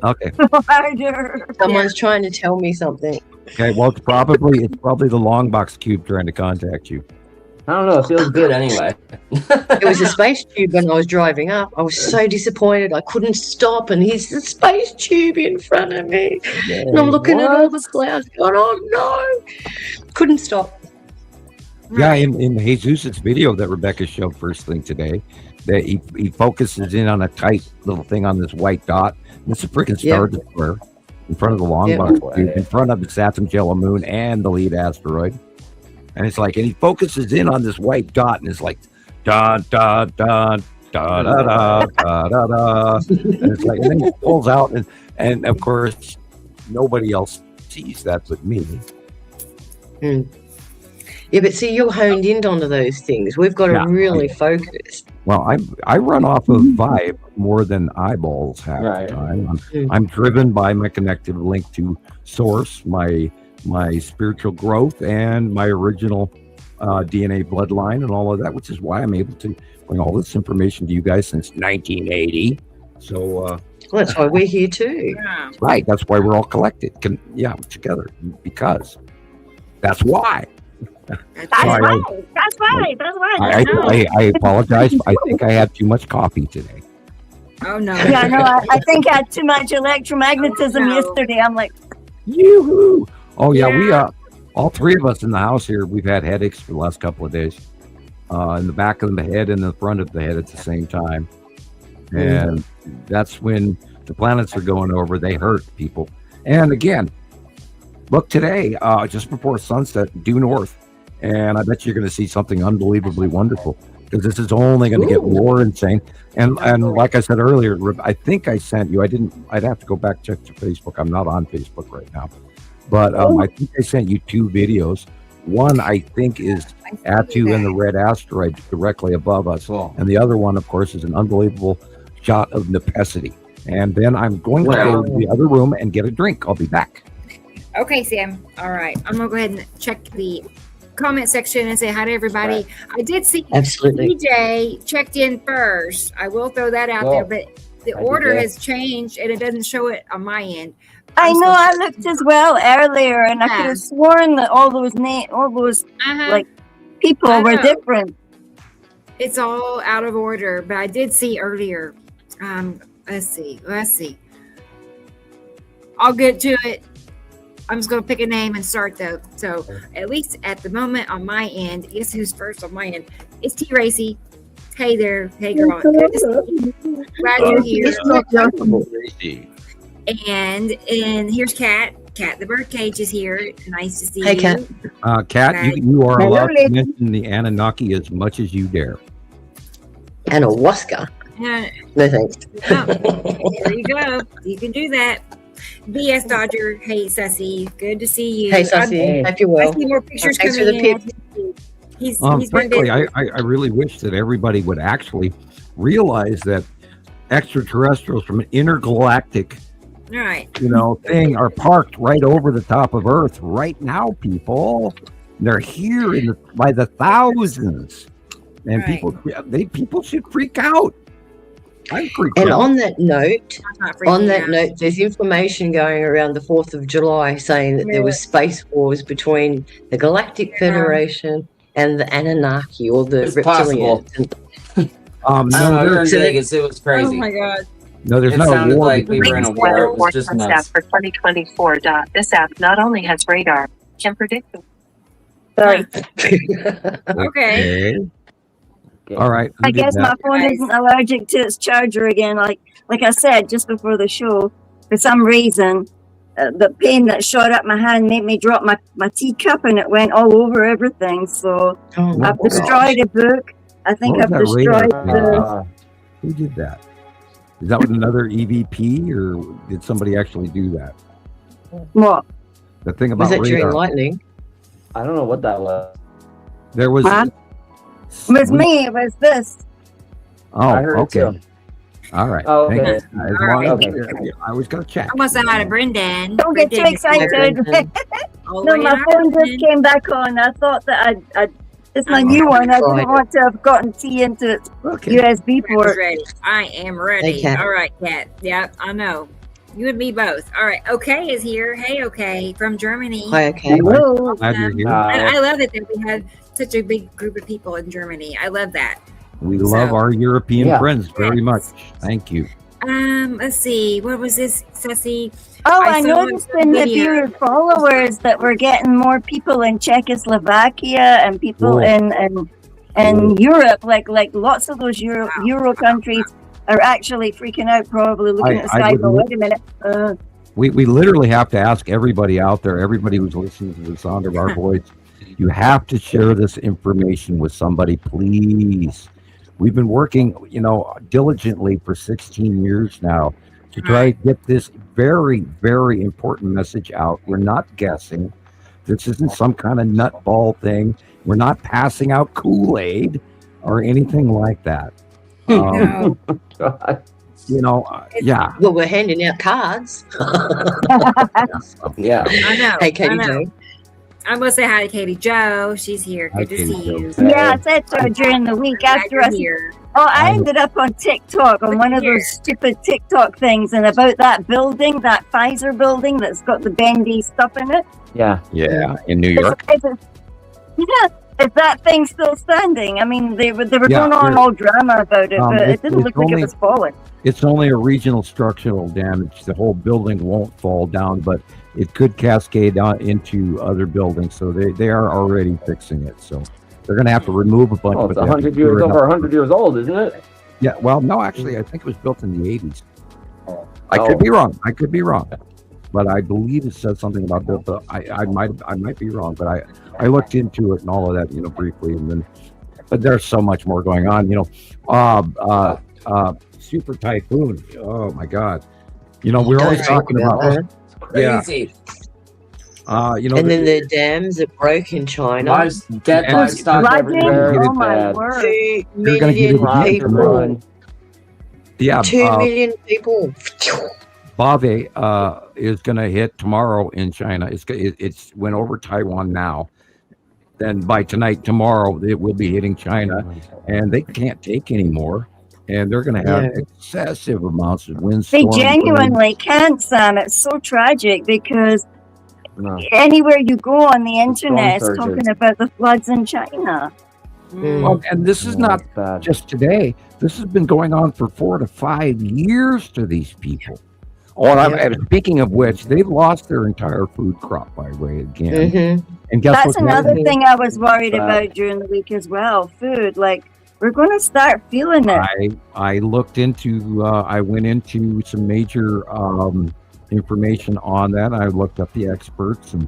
Okay. Someone's trying to tell me something. Okay. Well, it's probably the long box cube trying to contact you. I don't know. It feels good anyway. It was a space tube when I was driving up. I was so disappointed. I couldn't stop, and here's the space tube in front of me. And I'm looking at all the clouds going, oh no. Couldn't stop. Yeah, in Jesus' video that Rebecca showed first thing today, that he focuses in on a tight little thing on this white dot. And it's a freaking Star Destroyer in front of the long box, in front of the Saturn Jello Moon and the lead asteroid. And it's like, and he focuses in on this white dot, and it's like, da da da da da da da da da. And it's like, and then he pulls out, and of course, nobody else sees that but me. Yeah, but see, you're honed in onto those things. We've got to really focus. Well, I run off of vibe more than eyeballs half the time. I'm driven by my connective link to source, my spiritual growth, and my original DNA bloodline and all of that, which is why I'm able to bring all this information to you guys since 1980. So well, that's why we're here too. Right, that's why we're all collected, together, because that's why. That's why. I apologize. I think I had too much coffee today. Oh no. Yeah, no, I think I had too much electromagnetism yesterday. I'm like, yoo-hoo. Oh yeah, we all three of us in the house here, we've had headaches for the last couple of days. In the back of the head and the front of the head at the same time. And that's when the planets are going over, they hurt people. And again, look today, just before sunset, due north. And I bet you're going to see something unbelievably wonderful, because this is only going to get more insane. And like I said earlier, I think I sent you, I'd have to go back, check to Facebook. I'm not on Facebook right now. But I think I sent you 2 videos. One, I think, is Atu and the red asteroid directly above us. And the other one, of course, is an unbelievable shot of Nepesity. And then I'm going to go to the other room and get a drink. I'll be back. Okay, Sam. All right. I'm going to go ahead and check the comment section and say hi to everybody. I did see DJ checked in first. I will throw that out there, but the order has changed and it doesn't show it on my end. I know, I looked as well earlier, and I could have sworn that all those like people were different. It's all out of order, but I did see earlier. Let's see. I'll get to it. I'm just going to pick a name and start though. So at least at the moment on my end, guess who's first on my end? It's T Racy. Hey there, hey girl. Good to see you. Glad you're here. And here's Kat. Kat the birdcage is here. Nice to see you. Hey, Kat. Kat, you are allowed to mention the Anunnaki as much as you dare. Anahuasca. No thanks. There you go. You can do that. BS Dodger. Hey, Sussy. Good to see you. Hey, Sussy. Hope you're well. I see more pictures Thanks coming for the in. He's frankly, I really wish that everybody would actually realize that extraterrestrials from an intergalactic thing are parked right over the top of Earth right now, people. They're here by the thousands. And people should freak out. I'm freaked out. On that note, there's information going around the 4th of July saying that there was space wars between the Galactic Federation and the Anunnaki, or the reptilians. It was crazy. Oh my god. No, there's no sounded war. Like we were in a war. It was just nuts. For 2024. This app not only has radar, can predict the. Sorry. Okay. All right. I guess my phone isn't allergic to its charger again. Like I said just before the show, for some reason, the pain that shot up my hand made me drop my teacup, and it went all over everything. So I've destroyed a book. I think I've destroyed the. Who did that? Is that with another EVP, or did somebody actually do that? What? The thing about was it radar. during lightning? I don't know what that was. There was. It was me. It was this. Oh, I heard okay. It too. All right. Oh, okay. okay. I was going to check. I must have had a Brendan. Don't get too excited. No, my phone just came back on. I thought that it's my new one. I didn't want to have gotten T into USB port. I am ready. I am ready. Hey, all right, Kat. Yeah, I know. You and me both. All right. Okay is here. Hey, okay, from Germany. Hi, okay. Hello. Glad you're here. I love it that we had such a big group of people in Germany. I love that. We love our European friends very Yes. much. Thank you. Let's see. What was this, Ceci? Oh, I I saw noticed some in the video. Nibiru followers that we're getting more people in Czechoslovakia and people in Europe, like lots of those Euro countries are actually freaking out, probably looking at the sky. But wait a minute. We literally have to ask everybody out there, everybody who's listening to the sound of our voice, you have to share this information with somebody, please. We've been working, diligently for 16 years now to try to get this very, very important message out. We're not guessing. This isn't some kind of nutball thing. We're not passing out Kool-Aid or anything like that. No. Yeah. Well, we're handing out cards. Yeah. I know. Hey, Katie I know. Jo. I'm gonna say hi to Katie Jo. She's here. Hi, Good to Katie see Jo. you. Yeah, I said so during the week Glad after you're I. here. Oh, I ended up on TikTok on one of those stupid TikTok things, and about that building, that Pfizer building that's got the bendy stuff in it. Yeah. Yeah, in New York. Is that thing still standing? I mean, they were Yeah, going on all drama about it, but it didn't it's look like only- it was falling. It's only a regional structural damage. The whole building won't fall down, but it could cascade on into other buildings. So they are already fixing it. So they're going to have to remove a bunch Oh, of it's it. 100 years over 100 years old, isn't it? Yeah. Well, no, actually, I think it was built in the 80s. I Oh. could be wrong. But I believe it says something about the. I might be wrong, but I looked into it and all of that, briefly, and then. But there's so much more going on, super typhoon. Oh my God. We're always talking about. Yeah. Crazy. And then the dams that broke in China. Livestock Flooding, everywhere. oh my Bad. word. 2 You're gonna get million it people. Yeah. 2 million people. Bave is going to hit tomorrow in China. It's went over Taiwan now. Then by tomorrow, it will be hitting China, and they can't take anymore. And they're going to have excessive amounts of They windstorms. genuinely can't, Sam. It's so tragic because anywhere you go on the internet is surges. talking about the floods in China. Well, and this is not bad. just today. This has been going on for 4 to 5 years to these people. Oh, and speaking of which, they've lost their entire food crop, by the way, again. Mm-hmm. And guess That's what? another thing I was worried Bad. about during the week as well. Food, like we're going to start feeling it. I looked into, I went into some major information on that. I looked up the experts and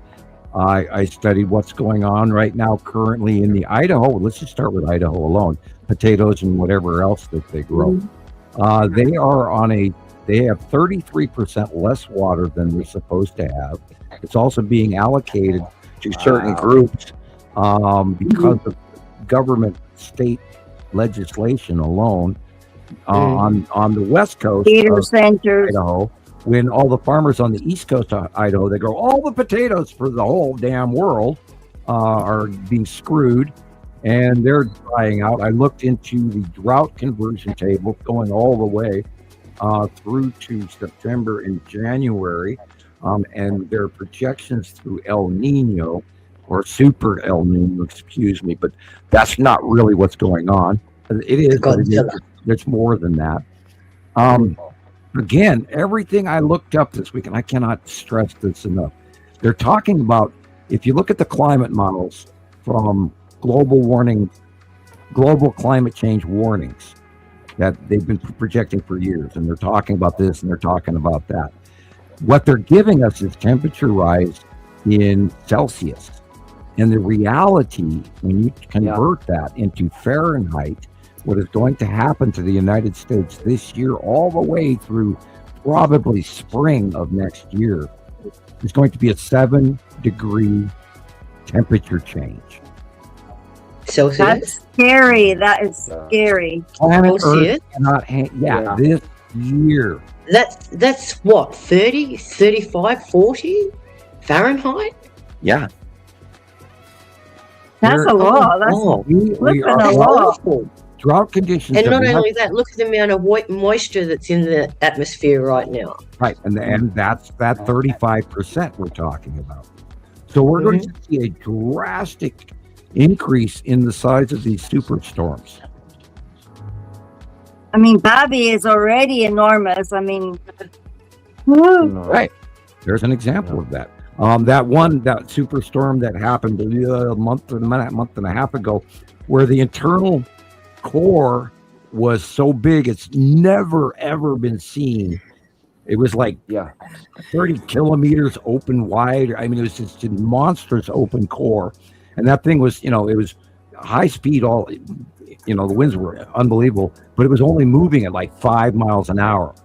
I studied what's going on right now currently in the Idaho. Let's just start with Idaho alone. Potatoes and whatever else that they grow. They have 33% less water than they're supposed to have. It's also being allocated to certain groups because of government state legislation alone on the west coast Theater of centers. Idaho. When all the farmers on the east coast of Idaho, they grow all the potatoes for the whole damn world, are being screwed, and they're drying out. I looked into the drought conversion table going all the way through to September and January, and their projections through El Nino, or super El Nino, excuse me, but that's not really what's going on. It is, but it's more than that. Again, everything I looked up this week, and I cannot stress this enough, they're talking about, if you look at the climate models from global climate change warnings that they've been projecting for years, and they're talking about this and they're talking about that. What they're giving us is temperature rise in Celsius. And the reality, when you convert that into Fahrenheit, what is going to happen to the United States this year all the way through probably spring of next year is going to be a 7-degree temperature change. Celsius? That's scary. That is scary. Planet Celsius? Earth cannot this year. That's what, 30, 35, 40 Fahrenheit? Yeah. That's a lot. That's Oh, We flipping are a lot. awful. drought conditions. And that not we have- only that, look at the amount of moisture that's in the atmosphere right now. right, and that's that 35% we're talking about. So we're going to see a drastic increase in the size of these superstorms. I mean, Bobby is already enormous. I mean, woo. Right. There's an example of that. That superstorm that happened a month and a half ago, where the internal core was so big, it's never, ever been seen. It was like 30 kilometers open wide. I mean, it was just a monstrous open core. And that thing was, it was high speed. The winds were unbelievable, but it was only moving at like 5 miles an hour.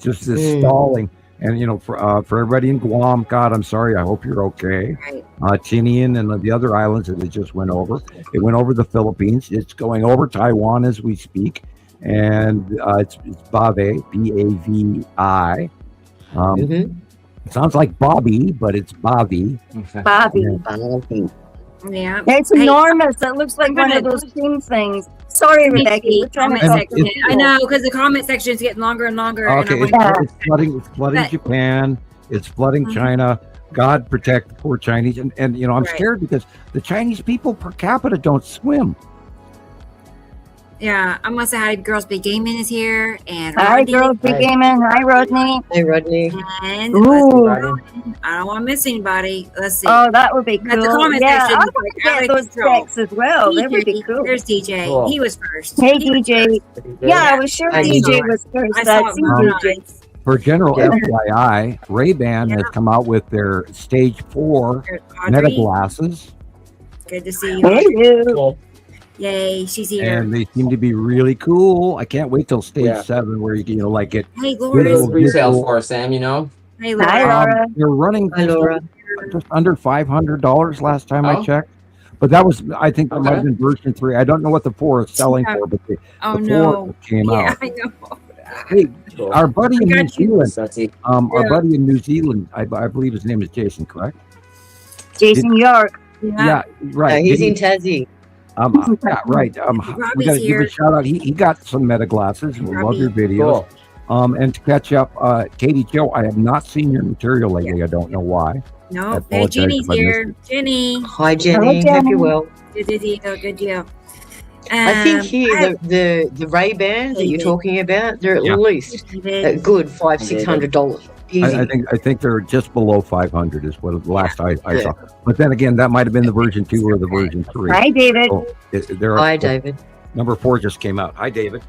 Just this stalling. And, for everybody in Guam, God, I'm sorry. I hope you're okay. Tinian and the other islands that it just went over. It went over the Philippines. It's going over Taiwan as we speak. And it's Bavi, B-A-V-I. It sounds like Bobby, but it's Bavi. Bobby. Yeah. It's enormous. That looks like one of those team things. Sorry, Rebecca. We're trying to I know, because the comment section is getting longer and longer. Okay, and I'm it's flooding Japan. It's flooding China. God protect the poor Chinese. And I'm scared because the Chinese people per capita don't swim. Yeah, I must have had Girls Big Gaming is here. And hi, Girls Big Gaming. Hi, Rodney. Hey, Rodney. And I don't want to miss anybody. Let's see. Oh, that would be cool. The comment section. I want to get those texts as well. That would be cool. There's DJ. Cool. He was first. Hey, DJ. Yeah, I was sure DJ was first. I saw DJ. For general FYI, Ray-Ban has come out with their Stage 4 meta glasses. Good to see you. Hey, you. Yay, she's here. And they seem to be really cool. I can't wait till Stage 7 where you can, like it. Hey, Laura. Retail for Sam, Hey, Laura. Hi, Laura. They're running just under $500 last time I checked. But that was, I think, that might have been version 3. I don't know what the 4 is selling for, but the 4 came out. I know. Hey, our buddy in New Zealand, our buddy in New Zealand, I believe his name is Jason, correct? Jason York. Yeah, right. He's in Tassie. Yeah, right. We got to give a shout out. He got some meta glasses. We love your videos. Cool. And to catch up, Katie Joe, I have not seen your material lately. I don't know why. No, hey, Jenny's here. Jenny. Hi, Jenny. Hope you're well. Good deal. Good deal. I think here the Ray-Bans that you're talking about, they're at least a good $500-600. Easy. I think they're just below 500 is what the last I saw. But then again, that might have been the version 2 or the version 3. Hi, David. So hi, David. Number 4 just came out. Hi, David.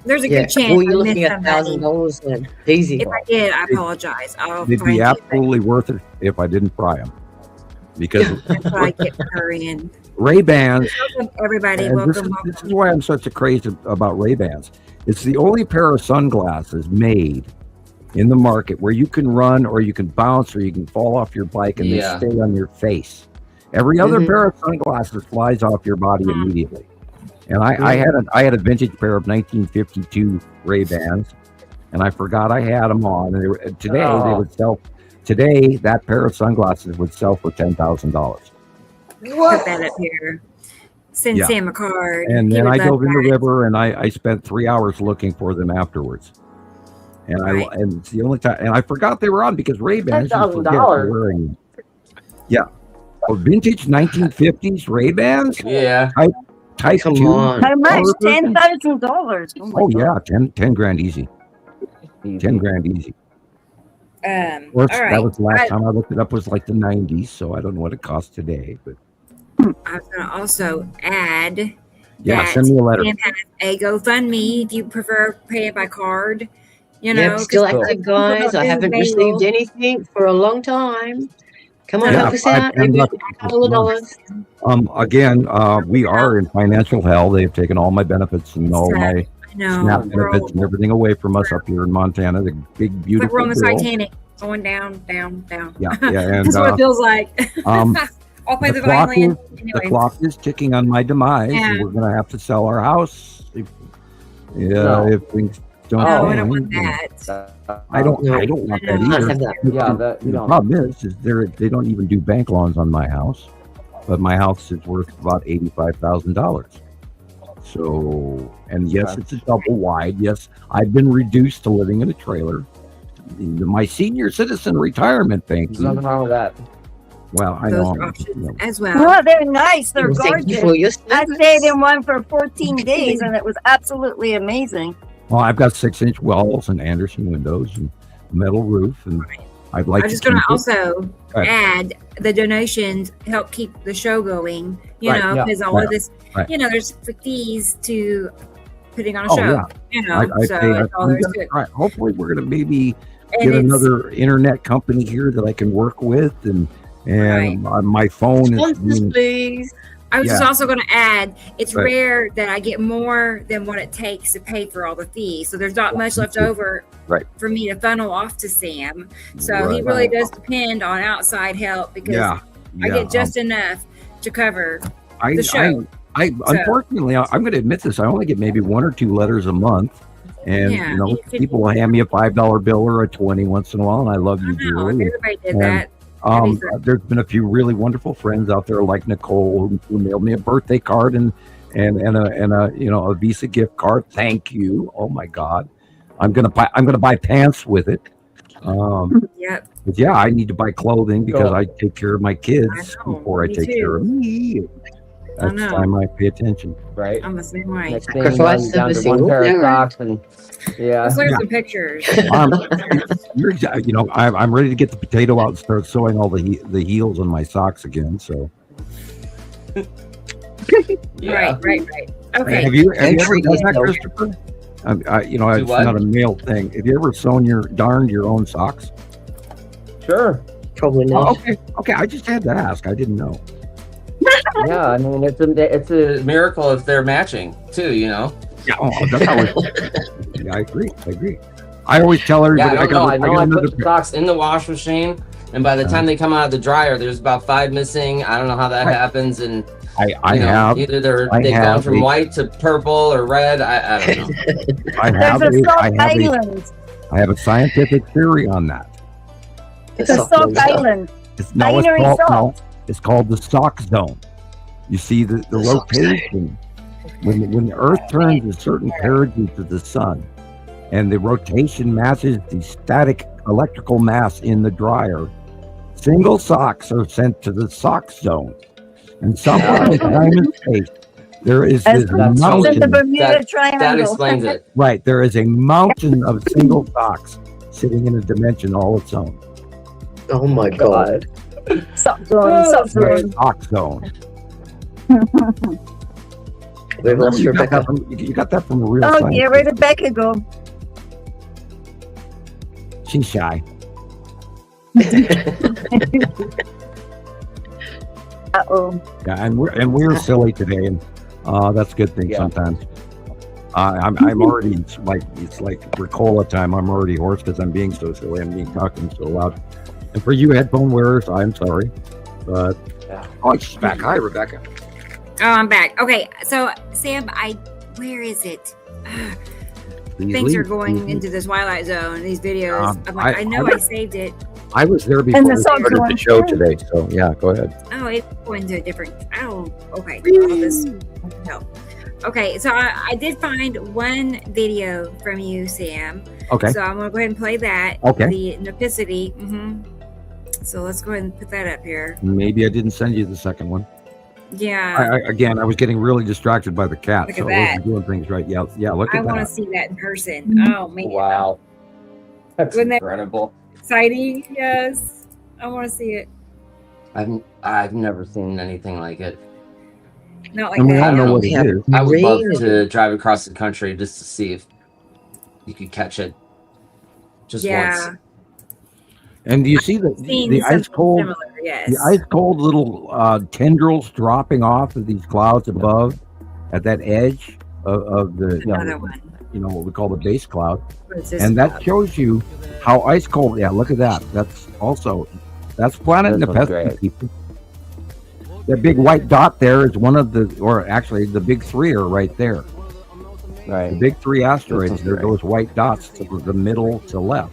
There's a good chance. Well, you're looking at $1,000 then. Easy. If I did, I apologize. They'd be absolutely worth it if I didn't fry them. Because that's why I get her in. Ray-Bans. Welcome, everybody. Welcome. This is why I'm such a craze about Ray-Bans. It's the only pair of sunglasses made in the market where you can run or you can bounce or you can fall off your bike and they stay on your face. Every other pair of sunglasses flies off your body immediately. And I had a vintage pair of 1952 Ray-Bans, and I forgot I had them on. And they would sell. Today, that pair of sunglasses would sell for $10,000. Put that up here. Send Sam a card. And then I dove in the river, and I spent 3 hours looking for them afterwards. And and it's the only time, and I forgot they were on because Ray-Bans. $10,000. Yeah, vintage 1950s Ray-Bans. Yeah. Type Come 2. on. How much? $10,000. Oh yeah, 10 grand easy. 10 grand easy. All right. That was the last time I looked it up was like the 90s, so I don't know what it costs today. But I was going to also add send me a letter. Sam has a GoFundMe if you prefer paying by card. Yep, still active, guys. I haven't received anything for a long time. Come on, help us out. Maybe a couple of dollars. Again, we are in financial hell. They've taken all my benefits and all my SNAP benefits and everything away from us up here in Montana. The big, beautiful. Like we're on the Titanic, going down. Yeah, and that's what it feels like. I'll play the violin. The clock is ticking on my demise. And we're going to have to sell our house if things don't. I don't want that. I don't want that either. The problem is they don't even do bank loans on my house, but my house is worth about $85,000. So, and yes, it's a double wide. Yes, I've been reduced to living in a trailer. My senior citizen retirement, thank There's you. nothing wrong with that. Well, I Those know. are options You know. as well. Well, they're nice. They're Well, thank you gorgeous. for your I service. stayed in one for 14 days, and it was absolutely amazing. Well, I've got 6-inch walls and Anderson windows and metal roof, and I'd like I'm to just going to keep it. also Right. add the donations help keep the show going, you Right, know, yeah, because all right, of this, right. you know, there's fees to putting on a Oh, show, yeah. you know, I so pay- that's all I'm there is gonna to it. try. Hopefully, we're going to maybe And get it's- another internet company here that I can work with, and my phone is Sponsors, being, please. I was just yeah. also going to add, it's Right. rare that I get more than what it takes to pay for all the fees. So there's not much left over Right. for me to funnel off to Sam. So he Right. really does depend on outside help because yeah. I yeah, get just enough to cover. I, the show. I unfortunately, I'm going to admit this. I only get maybe 1 or 2 letters a month, and Yeah, you know, you could- people will hand me a $5 bill or a 20 once in a while, and I love I you know, if dearly. everybody did And, that. That'd be great. There's been a few really wonderful friends out there, like Nicole, who mailed me a birthday card and a you know, a Visa gift card. Thank you. Oh my God, I'm gonna buy pants with it. Yep. But yeah, I need to buy clothing because Cool. I take care of my kids I know, before I me take too. care of me. That's know. time I pay attention. Right. I'm the same way. Next thing you know, Sacrifice you're down of to a one single pair of parent. socks, and yeah. Let's look Yeah. at some pictures. You know, I'm ready to get the potato out and start sewing all the heels on my socks again. So, Yeah. Right. Okay. have you ever treat done that, yourself. Christopher? You know, Do it's what? not a male thing. Have you ever darned your own socks? Sure. Probably Oh, not. okay. I just had to ask. I didn't know. Yeah, I mean it's a miracle if they're matching too, you know. Yeah, that's how yeah, I agree. I always tell Yeah, everybody. I know. I got put another the socks in the wash machine, and by the time they come out of the dryer, there's about 5 missing. I don't know how that Right. happens, and I you know, have. either they've I gone have from a- white to purple or red. I don't know. I have There's a soft I have island. I have a scientific theory on that. It's a Soft soft stuff. island. It's Binary called, soft. it's called the sock zone. You see the sock zone. rotation when the Earth turns a certain perigee to the sun, and the rotation matches the static electrical mass in the dryer. Single socks are sent to the sock zone, and somewhere in time and space there is As this That's in the mountain. Bermuda That Triangle. explains it. Right, there is a mountain of single socks sitting in a dimension all its own. Oh my God. Sock zone, sock The zone. sock zone. We've lost You got, Rebecca. you got that from a real Oh, scientist. yeah, where did Becca go? She's shy. Uh-oh. Yeah, and we're silly today, and that's a good thing Yeah. sometimes. I'm already it's like Ricola time. I'm already hoarse because I'm being so silly. I'm being talking so loud. And for you headphone wearers, I'm sorry, but oh, she's back. Hi, Rebecca. Oh, I'm back. Okay, so Sam, where is it? Please Things leave. are going into the Twilight Zone. These videos. I'm like, I know I saved it. I was there before And the we socks started are the on show too. today, so yeah, go ahead. Oh, it's going to a different. Oh, okay. All this. No. Okay, so I did find one video from you, Sam. Okay. So I'm gonna go ahead and play that. Okay. The Nipicity. So let's go ahead and put that up here. Maybe I didn't send you the second one. Yeah. I was getting really distracted by the cat, Look so at I that. wasn't doing things right. Yeah, look I at want to that. see that in person. Oh man. Wow, that's Wouldn't that- incredible. Exciting. Yes. I want to see it. I've never seen anything like it. Not like And we that. all know know. what it Yeah. is. I would love Really? to drive across the country just to see if you could catch it. Just Yeah. once. And do you see Seen the ice something cold? similar, yes. The ice cold little tendrils dropping off of these clouds above at that edge of the Another one. what we call the base cloud, What is this and that about? shows you how ice cold. Yeah, look at that. That's planet This one's Nipesky, great. people. That big white dot there is one of or actually the big three are right there. The Right. big three asteroids. This one's They're great. those white dots to the middle to left.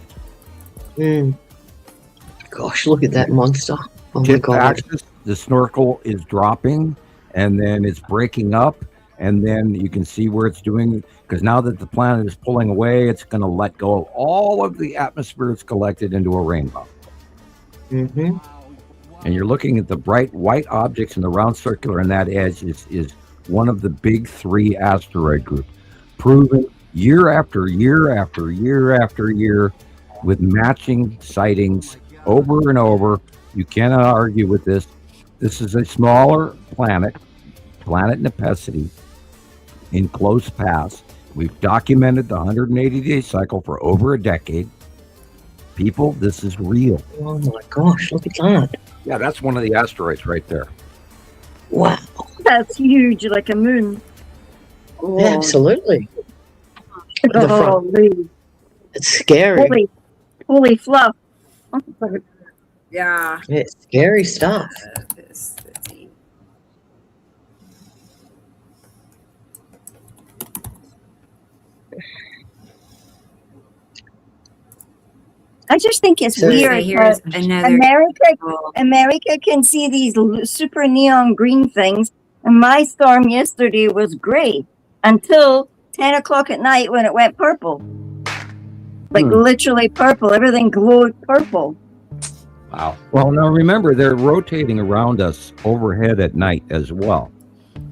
Gosh, look at that monster. Oh my Tip God. axis, the snorkel is dropping, and then it's breaking up, and then you can see where it's doing, because now that the planet is pulling away, it's going to let go of all of the atmosphere it's collected into a rainbow. Mm-hmm. And you're looking at the bright white objects in the round circular, and that edge is one of the big 3 asteroid groups, proven year after year after year after year with matching sightings over and over. You cannot argue with this. This is a smaller planet Nepacity, in close pass. We've documented the 180-day cycle for over a decade. People, this is real. Oh my gosh, look at that. Yeah, that's one of the asteroids right there. Wow. That's huge, like a moon. Yeah, absolutely. The front. Holy, It's scary. holy fluff. Yeah. It's scary stuff. Let's see. I just think it's So- weird. Here's that another. America can see these super neon green things, and my storm yesterday was gray until 10 o'clock at night when it went purple. Like literally purple. Everything glowed purple. Wow. Well, now remember, they're rotating around us overhead at night as well.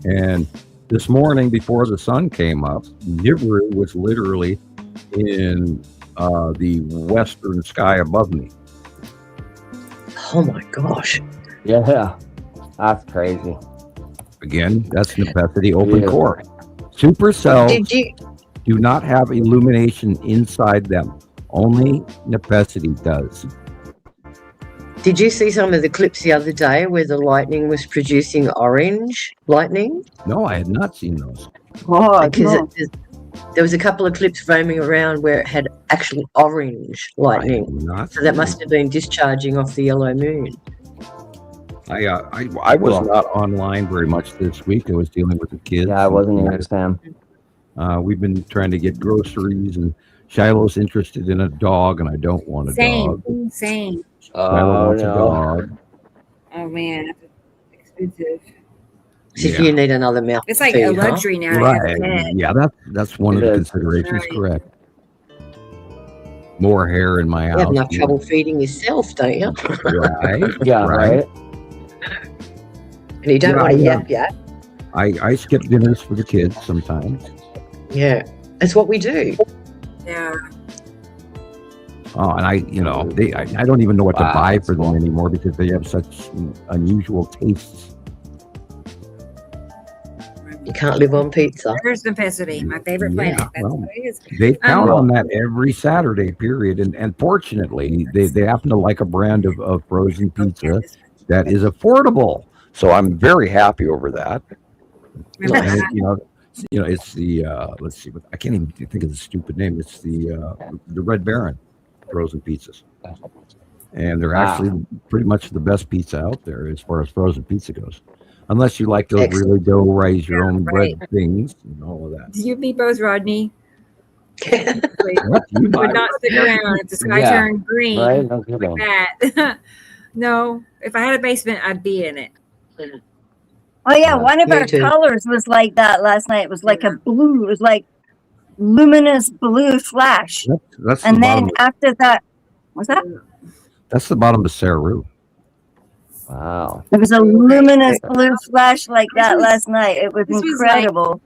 And this morning, before the sun came up, Nibiru was literally in the western sky above me. Oh my gosh. Yeah. That's crazy. Again, that's Nepacity open Yeah. core. Supercells Did you do not have illumination inside them. Only Nepacity does. Did you see some of the clips the other day where the lightning was producing orange lightning? No, I had not seen those. Oh, Because no. there was a couple of clips roaming around where it had actual orange I lightning. have not So that seen must have been discharging off the yellow moon. I was not online very much this week. I was dealing with the kids. Yeah, I wasn't either, Sam. We've been trying to get groceries, and Shiloh's interested in a dog, and I don't want a dog. Same. Shiloh wants a no. dog. Oh man, that's expensive. So Yeah. you need another mouth. It's like feed, a huh? luxury now to have Right. a pet. Yeah, that's one of It the is. considerations. Right. Correct. More hair in my You house. have enough trouble feeding yourself, don't you? Right. Yeah, right? And you don't Yeah, want to yeah. yap yet. I skip dinners for the kids sometimes. Yeah, that's what we do. Yeah. Oh, and I don't even know what to Wow, buy that's for them cool. anymore because they have such unusual tastes. You can't live on pizza. There's Nepacity, my favorite Yeah, planet. That's well, what it is. They count Um, on that every Saturday period, and fortunately, they happen to like a brand of frozen pizza that is affordable. So I'm very happy over that. Remember And that? it's the let's see, I can't even think of the stupid name. It's the Red Baron frozen pizzas, and they're Wow. actually pretty much the best pizza out there as far as frozen pizza goes. Unless you like those Excellent. really dough raise your own right. bread things and all of that. You me both, Rodney. What do you buy? Would not stick around if the sky Yeah. turned green Right? No like kidding. that. No, if I had a basement, I'd be in it. Oh yeah, Yeah, one of me our too. colors was like that last night. It was like a blue. It was like luminous blue flash. That's the And bottom. then after that, what's that? That's the bottom of Saru. Wow. There was a luminous blue flash like that last night. It was This was like- incredible.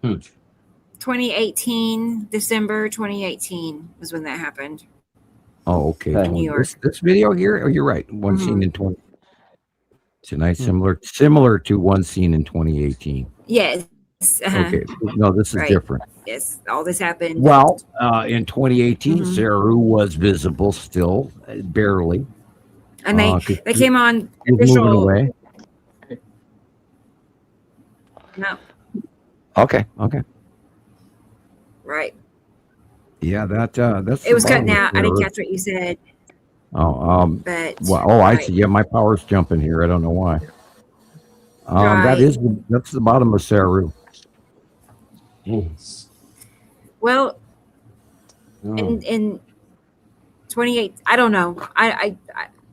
2018, December 2018 was when that happened. Oh, okay. Okay. New York. This video here. Oh, you're right. One scene in 20. Tonight, similar to one scene in 2018. Yes. Uh-huh. Okay. No, this is Right. different. Yes. All this happened. Well, in 2018, Mhm. Saru was visible still, barely. and they 'cause they came on He was moving official. away. No, Okay. right. Yeah, that's. It was the cutting bottom of out. I didn't Saru. catch what you said, Oh, but well, I right. see. Yeah, my power's jumping here. I don't know why. Right. That's the bottom of Saru. Jeez. Well, Oh. in 28, I don't know. I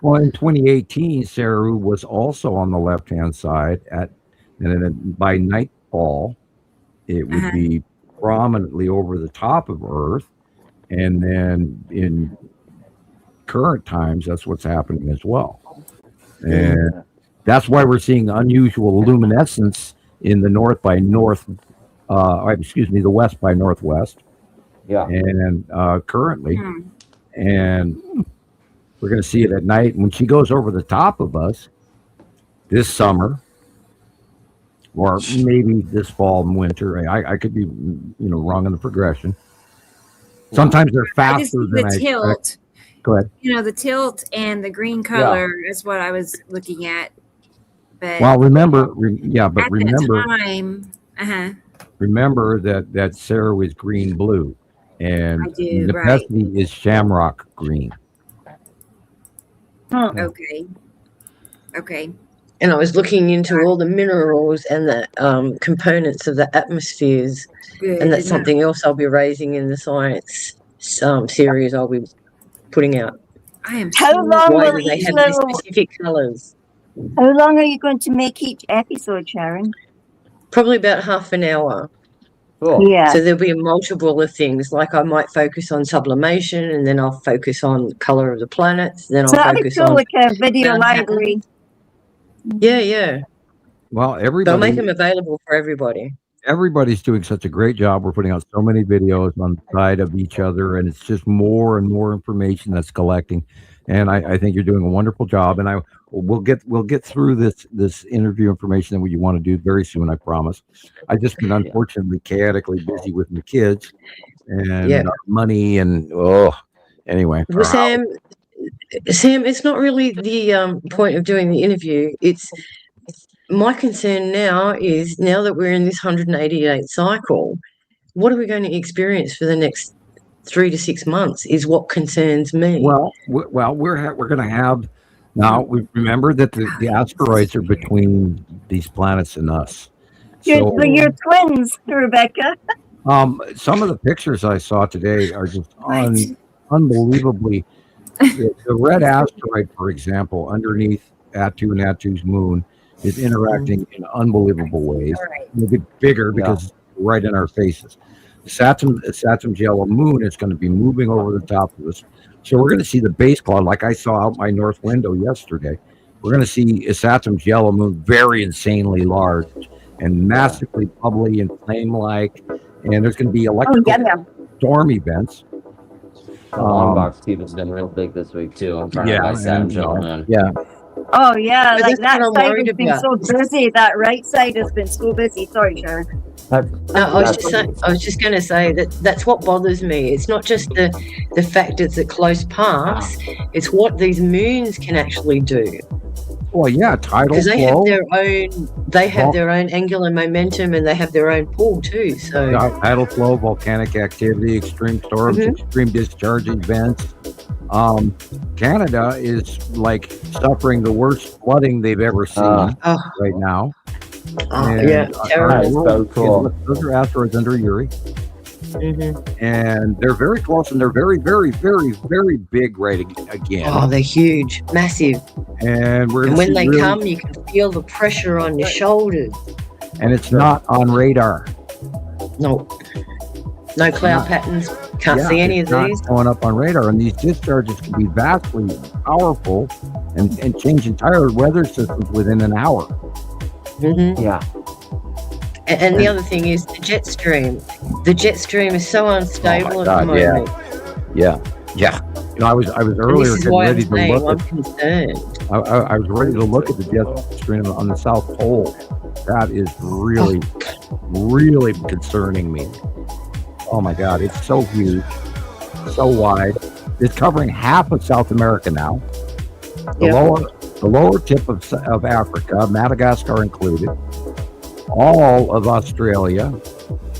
Well, in 2018, Saru was also on the left-hand side and then by nightfall, it would be prominently over the top of Earth. And then in current times, that's what's happening as well. And that's why we're seeing unusual luminescence in the the west by northwest. Yeah. And currently, and we're going to see it at night. When she goes over the top of us this summer, or maybe this fall and winter, I could be, wrong in the progression. Sometimes they're faster than the tilt. Go ahead. The tilt and the green color is what I was looking at. But remember, remember that Sarah was green blue, and necessity is shamrock green. Okay. And I was looking into all the minerals and the components of the atmospheres. Good. And that's something else I'll be raising in the science series I'll be putting out. How long Why will do they each have these little? specific colours? How long are you going to make each episode, Sharon? Probably about half an hour. Cool. Yeah. So there'll be multiple of things. Like I might focus on sublimation, and then I'll focus on colour of the planets. Then So I'll that'd be focus cool, on like a video Manhattan. library. Yeah. Well, So I'll make everybody, them available for everybody. everybody's doing such a great job. We're putting out so many videos on the side of each other, and it's just more and more information that's collecting. And I think you're doing a wonderful job. And we'll get through this interview information that you want to do very soon. I promise. I've just been unfortunately chaotically busy with my kids and money and anyway. Well, Sam, it's not really the point of doing the interview. It's my concern now is now that we're in this 188 cycle, what are we going to experience for the next 3 to 6 months is what concerns me. Well, we're going to have now. We remember that the asteroids are between these planets and us. You're twins, Rebecca. Some of the pictures I saw today are just unbelievably. The red asteroid, for example, underneath Attu and Attu's moon, is interacting in unbelievable ways. It'll get bigger because it's right in our faces. Saturn's yellow moon is going to be moving over the top of us. So we're going to see the base cloud, like I saw out my north window yesterday. We're going to see Saturn's yellow moon very insanely large and massively bubbly and flame-like. And there's going to be electrical storm events. The long box team has been real big this week too. I'm trying to buy Saturn's yellow moon. Yeah. Oh yeah, But like that's that what I'm side worried has been about. so busy. That right side has been so busy. Sorry, Sharon. No, I was just going to say that's what bothers me. It's not just the fact it's at close pass; it's what these moons can actually do. Well, yeah, tidal Because they flow. have their own angular momentum, and they have their own pull too. So Tidal flow, volcanic activity, extreme storms, extreme discharge events. Canada is like suffering the worst flooding they've ever seen right now. terrible. So cool. Those are asteroids under Uri. And they're very close, and they're very, very, very, very big again. Oh, they're huge, massive. And when they come, you can feel the pressure on your shoulders. And it's not on radar. No cloud patterns. Can't see any of these. Going up on radar, and these discharges can be vastly powerful and change entire weather systems within an hour. Yeah. And the other thing is the jet stream. The jet stream is so unstable at the moment. Yeah. I was earlier getting ready to look. I'm concerned. I was ready to look at the jet stream on the South Pole. That is really, really concerning me. Oh my God, it's so huge, so wide. It's covering half of South America now. The lower tip of Africa, Madagascar included, all of Australia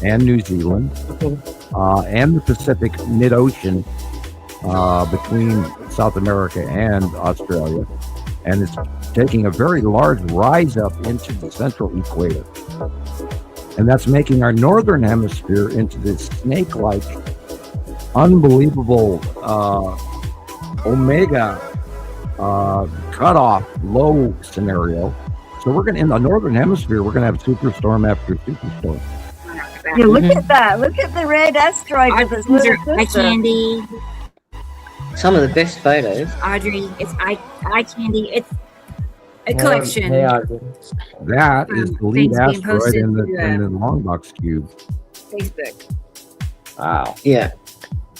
and New Zealand, and the Pacific mid-ocean between South America and Australia. And it's taking a very large rise up into the central equator. And that's making our northern hemisphere into this snake-like, unbelievable omega cutoff low scenario. So we're going to, in the northern hemisphere, we're going to have superstorm after superstorm. Yeah, look at that. Look at the red asteroid with its little Eye sister. candy. Some of the best photos. Audrey, it's eye candy. It's a collection. Hey, Audrey. That is the lead Things being asteroid posted in the to, long box cube. Facebook. Wow. Yeah.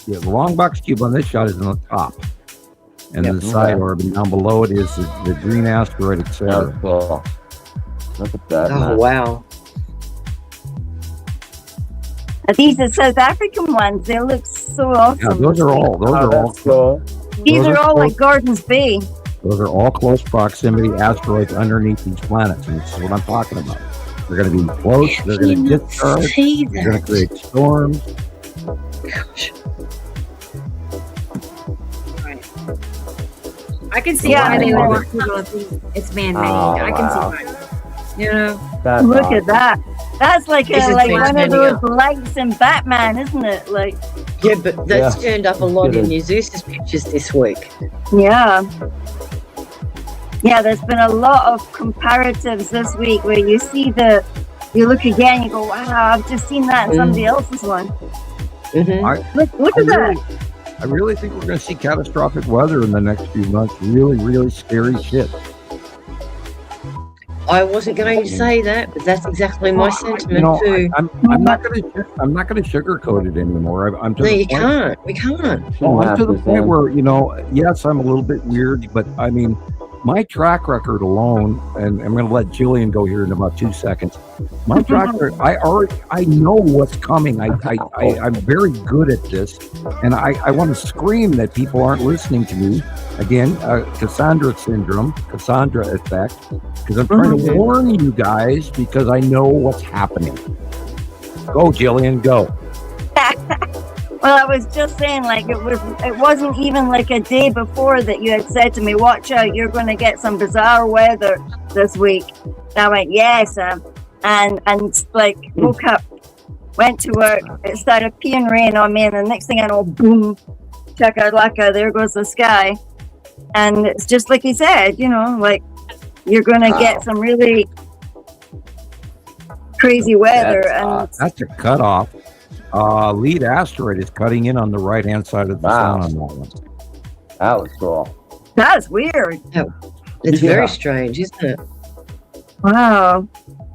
Yeah, the long box cube on this shot is on the top. And Yep. the side orbit down below it is the green asteroid, That's etc. cool. Look at that. Oh, man. wow. These are South African ones. They look so awesome. Yeah, those are all. That's cool. These those are are all close. like Gordon's Bay. Those are all close proximity asteroids underneath these planets, and this is what I'm talking about. They're going to be close. They're going to discharge. See They're going to that? create storms. I can see Yeah, why they I would know. want people to think it's man-made. Oh, I can wow. see why. You know, That's Look awesome. at that. That's like This is like things one of standing those up. lights in Batman, isn't it? Like, Yeah, but that's turned up a lot in Kidding. your Zeus's pictures this week. yeah. Yeah, there's been a lot of comparatives this week where you see you look again, you go, wow, I've just seen that in somebody else's one. Mm-hmm. Look I at that. really think we're going to see catastrophic weather in the next few months. Really, really scary shit. I wasn't going to say that, but that's exactly my sentiment You know, too. I'm not going to sugarcoat it anymore. I'm to No, the you point- can't. We can't. No, I'm to the Happens, point man. where, yes, I'm a little bit weird, but I mean, my track record alone, and I'm going to let Gillian go here in about 2 seconds. My track record, I know what's coming. I'm very good at this, and I want to scream that people aren't listening to me. Again, Cassandra syndrome, Cassandra effect, because I'm trying to warn you guys because I know what's happening. Go, Gillian, go. Well, I was just saying, like, it wasn't even like a day before that you had said to me, watch out, you're going to get some bizarre weather this week. And I went, yes, and like woke up, went to work, it started peeing rain on me, and the next thing I know, boom, chakalaka, there goes the sky. And it's just like he said, like, you're going to get some really crazy weather. That's a cutoff. Lead asteroid is cutting in on the right hand side of the sun on that one. That was cool. That's weird. It's very strange, isn't it? Wow.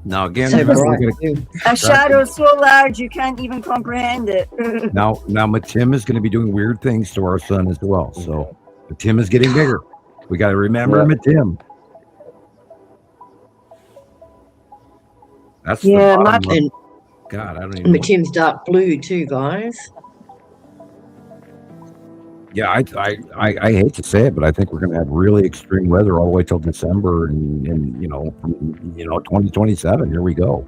Now again, So remember, bright, we're too. A shadow so large you can't even comprehend it. now Matim is going to be doing weird things to our sun as well. So Matim is getting bigger. We got to remember Matim. That's the bottom line. And God, I don't even know. Matim's dark blue too, guys. Yeah, I hate to say it, but I think we're going to have really extreme weather all the way till December and 2027. Here we go.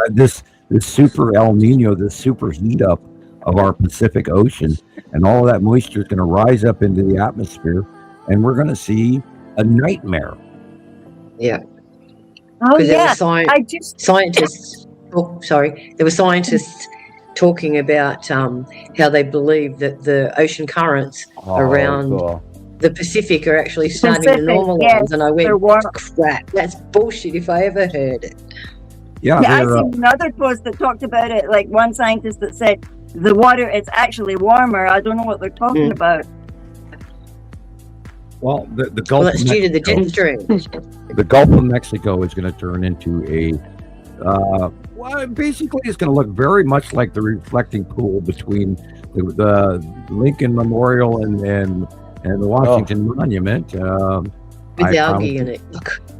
This super El Nino, this super heat up of our Pacific Ocean, and all of that moisture is going to rise up into the atmosphere, and we're going to see a nightmare. Yeah. Oh There yeah, were I just scientists. Oh, sorry. There were scientists talking about how they believe that the ocean currents around the Pacific are actually starting to Pacific, normalize. yes, And I went, they're warm. crap, that's bullshit if I ever heard it. Yeah, I they're, seen another post that talked about it. Like one scientist that said the water it's actually warmer. I don't know what they're talking about. well, the Well, Gulf that's of due to the Mexico, jet stream. the Gulf of Mexico is going to turn into a basically it's going to look very much like the reflecting pool between the Lincoln Memorial and the Washington Monument. With algae in it.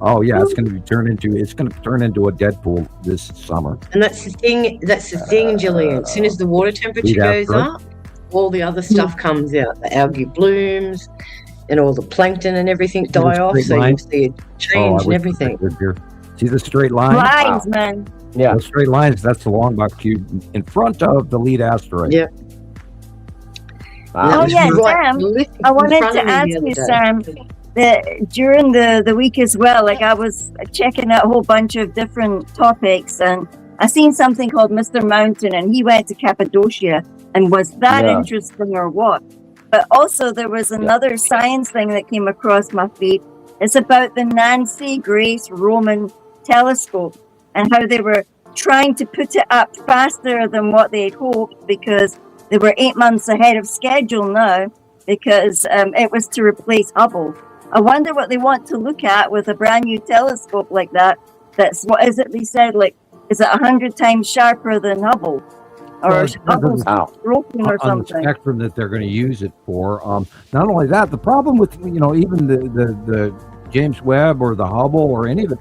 Oh yeah, it's going to turn into a Deadpool this summer. And that's the thing, Gillian. As soon as the water temperature Heat goes after. up, all the other stuff comes out. The algae blooms and all the plankton and everything See the die off. straight So line? you see a change and everything. See the straight line? Lines, man. Yeah. The straight lines. That's the long box cube in front of the lead asteroid. Yeah. Oh, was yeah, right Sam, literally I in wanted front to of me ask the other you, day. Sam, that during the week as well, like I was checking out a whole bunch of different topics, and I seen something called Mr. Mountain, and he went to Cappadocia, and was that Yeah. interesting or what? But also there was another science thing that came across my feed. It's about the Nancy Grace Roman telescope and how they were trying to put it up faster than what they'd hoped because they were 8 months ahead of schedule now because it was to replace Hubble. I wonder what they want to look at with a brand new telescope like that. That's, what is it they said, like, is it 100 times sharper than Hubble? Or Well, Hubble's broken or on the something. spectrum that they're going to use it for. Not only that, the problem with, even the James Webb or the Hubble or any of it,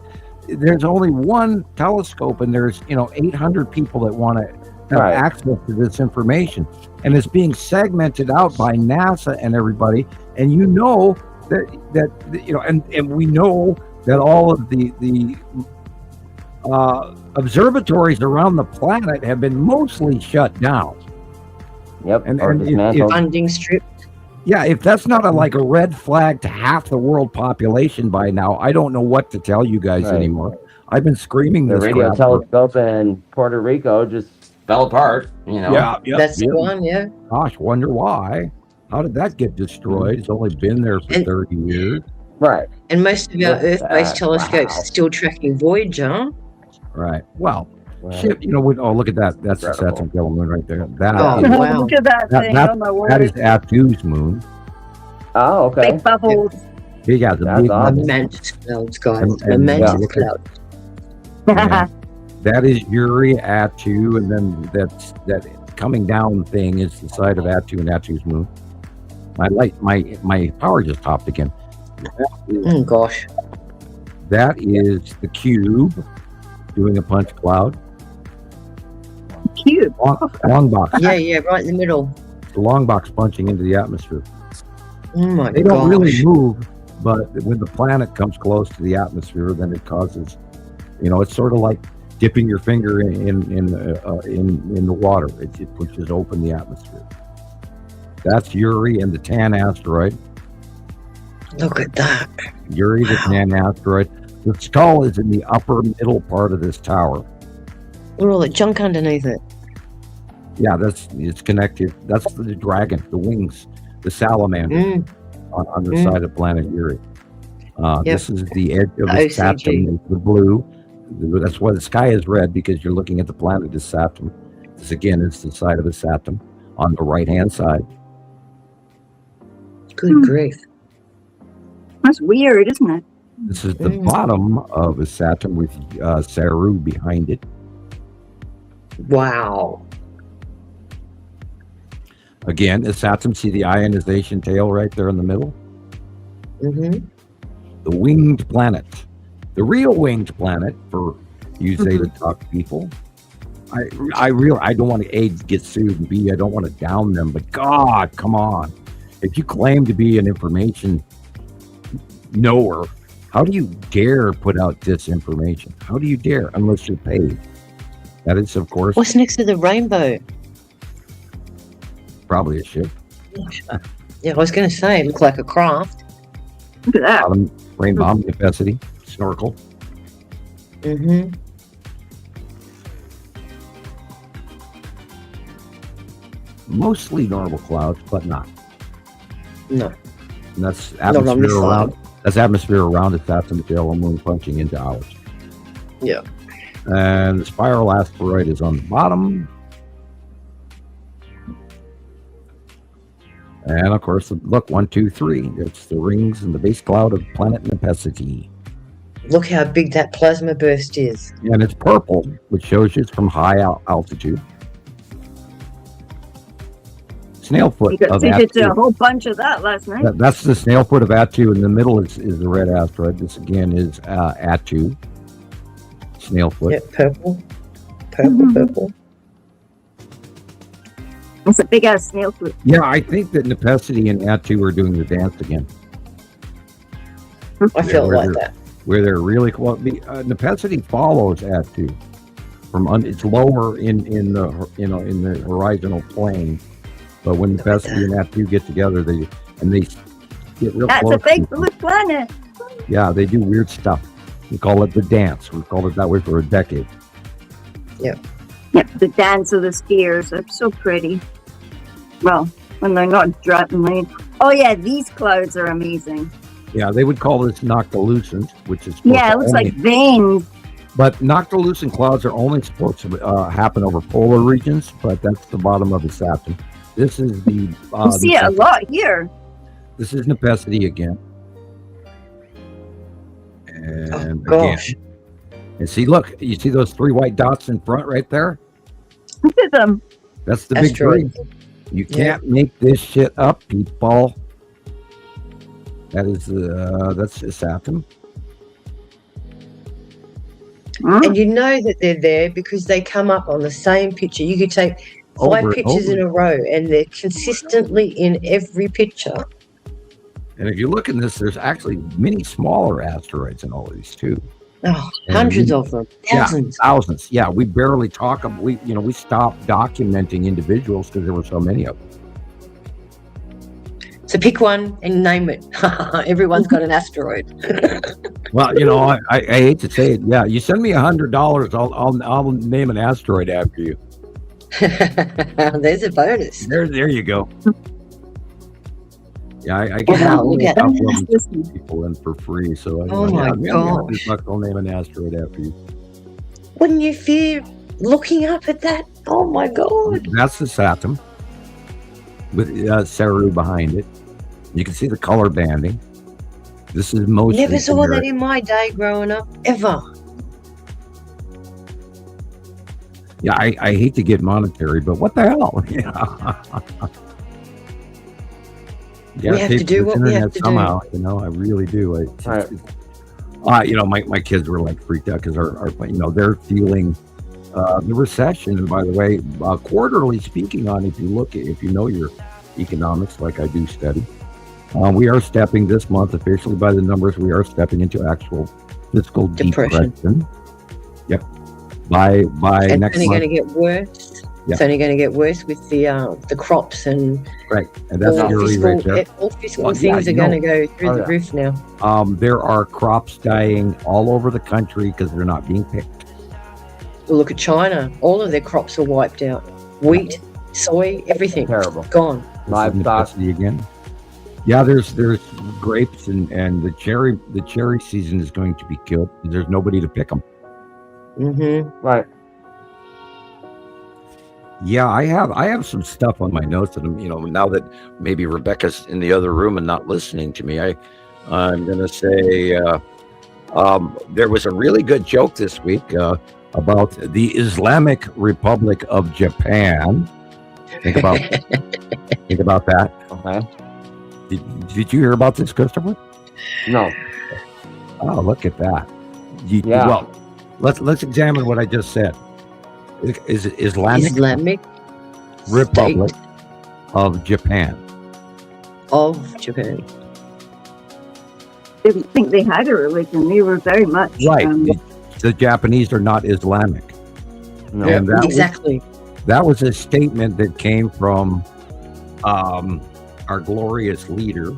there's only one telescope and there's 800 people that want to have Right. access to this information, and it's being segmented out by NASA and everybody. And and we know that all of the observatories around the planet have been mostly shut down. Yep. And or dismantled. Funding strip. Yeah, if that's not like a red flag to half the world population by now, I don't know what to tell you guys Right. anymore. I've been screaming The this radio crap. telescope in Puerto Rico just fell apart. Yeah, That's the one, yeah. Gosh, wonder why. How did that get destroyed? It's only been there for 30 years. Right. And most of our Look at Earth-based that. telescopes Wow. are still tracking Voyager. Right. Well, Right. shit, look at that. That's the Incredible. Saturn moon right there. That Oh, is, wow. Look at that that, thing. that, Oh my word. that is Atu's moon. Oh, okay. Big bubbles. Big as a That's big awesome. bubble. Mantis clouds, guys. And- Mantis yeah. clouds. Yeah. That is Uri, Atu, and then that coming down thing is the side of Atu and Atu's moon. My power just popped again. Oh, gosh. That is the cube doing a punch cloud. Cute. Long box. Yeah, right in the middle. The long box punching into the atmosphere. Oh, my They gosh. don't really move, but when the planet comes close to the atmosphere, then it causes, it's sort of like dipping your finger in the water. It pushes open the atmosphere. That's Uri and the Tan asteroid. Look at that. Uri, the Tan asteroid. The skull is in the upper middle part of this tower. Look at all the junk underneath it. Yeah, it's connected. That's the dragon, the wings, the salamander on the side of planet Uri. This is the edge of the OCG. Saturn, the blue. That's why the sky is red, because you're looking at the planet as Saturn. This again is the side of a Saturn on the right-hand side. Good grief. That's weird, isn't it? This is the bottom of a Saturn with Saru behind it. Wow. Again, a Saturn, see the ionization tail right there in the middle? Mm-hmm. The winged planet. The real winged planet, for you say to talk people. I don't want to A, get sued, and B, I don't want to down them, but God, come on. If you claim to be an information knower, how do you dare put out disinformation? How do you dare, unless you're paid? That is, of course, What's next to the rainbow? probably a ship. Yeah, I was going to say, it looked like a craft. Look at that. Bottom, rainbow, necessity, snorkel. Mm-hmm. Mostly normal clouds, but not. No. And that's Not on this atmosphere around. side. That's atmosphere around the Saturn tail and moon punching into ours. Yeah. And the spiral asteroid is on the bottom. And of course, look, 1, 2, 3. It's the rings and the base cloud of planet Nepacity. Look how big that plasma burst is. And it's purple, which shows you it's from high altitude. Snail foot You got of figured a Atu. whole bunch of that last night. That's the snail foot of Atu. In the middle is the red asteroid. This again is Atu. Snail foot. Yeah, purple. Purple. It's a big ass snail foot. Yeah, I think that Nepacity and Atu are doing the dance again. I felt where like they're- that. Where they're really close. Nepacity follows Atu from it's lower in the horizontal plane, but when Look at Nepacity and Atu get together, they get real That's close. a big blue planet. Yeah, they do weird stuff. We call it the dance. We've called it that way for a decade. Yep, the dance of the spheres. They're so pretty. Well, when they're not dropping. Oh yeah, these clouds are amazing. Yeah, they would call this noctilucent, which is Yeah, it looks like veins. But noctilucent clouds are only supposed to happen over polar regions, but that's the bottom of the Saturn. This is the. You see it a lot here. This is Nepacity again. And gosh. again. And see, look, you see those 3 white dots in front right there? Look at them. That's the big Asteroid. three. You can't make this shit up, people. That is, that's a Saturn. And you know that they're there because they come up on the same picture. You could take 5 pictures in a row and they're consistently in every picture. And if you look in this, there's actually many smaller asteroids in all of these too. Oh, hundreds of them, thousands. Yeah, thousands. Yeah, we barely talk. We stopped documenting individuals because there were so many of them. So pick one and name it. Everyone's got an asteroid. Well, I hate to say it. Yeah, you send me $100, I'll name an asteroid after you. There's a bonus. There you go. Yeah, I get people in for free. So my gosh, I'll name an asteroid after you. Wouldn't you fear looking up at that? Oh my God! That's the Saturn with Saru behind it. You can see the color banding. This is mostly. Never saw that in my day growing up, ever. Yeah, I hate to get monetary, but what the hell? Yeah, we have to do what we have to somehow, do. I really do. My kids were like freaked out because our they're feeling the recession. And by the way, quarterly speaking on, if you know your economics, like I do study, we are stepping this month officially by the numbers. We are stepping into actual fiscal depression. Yep. By and next month, it's only going to get worse. Yeah. It's only going to get worse with the crops and that's all fiscal things are going to go through the roof now. There are crops dying all over the country because they're not being picked. Well, look at China; all of their crops are wiped out. Wheat, soy, everything terrible, gone. Livestock again. Yeah, there's grapes and the cherry season is going to be killed. There's nobody to pick them. Mm-hmm. Right. Yeah, I have some stuff on my notes that now that maybe Rebecca's in the other room and not listening to me, I'm gonna say there was a really good joke this week about the Islamic Republic of Japan. Think about that. Okay. Did you hear about this, Christopher? No. Oh, look at that. Yeah. Well, let's examine what I just said. Is it Islamic Republic of Japan? Of Japan. Didn't think they had a religion. They were very much right. The Japanese are not Islamic. No, and exactly. That was a statement that came from our glorious leader.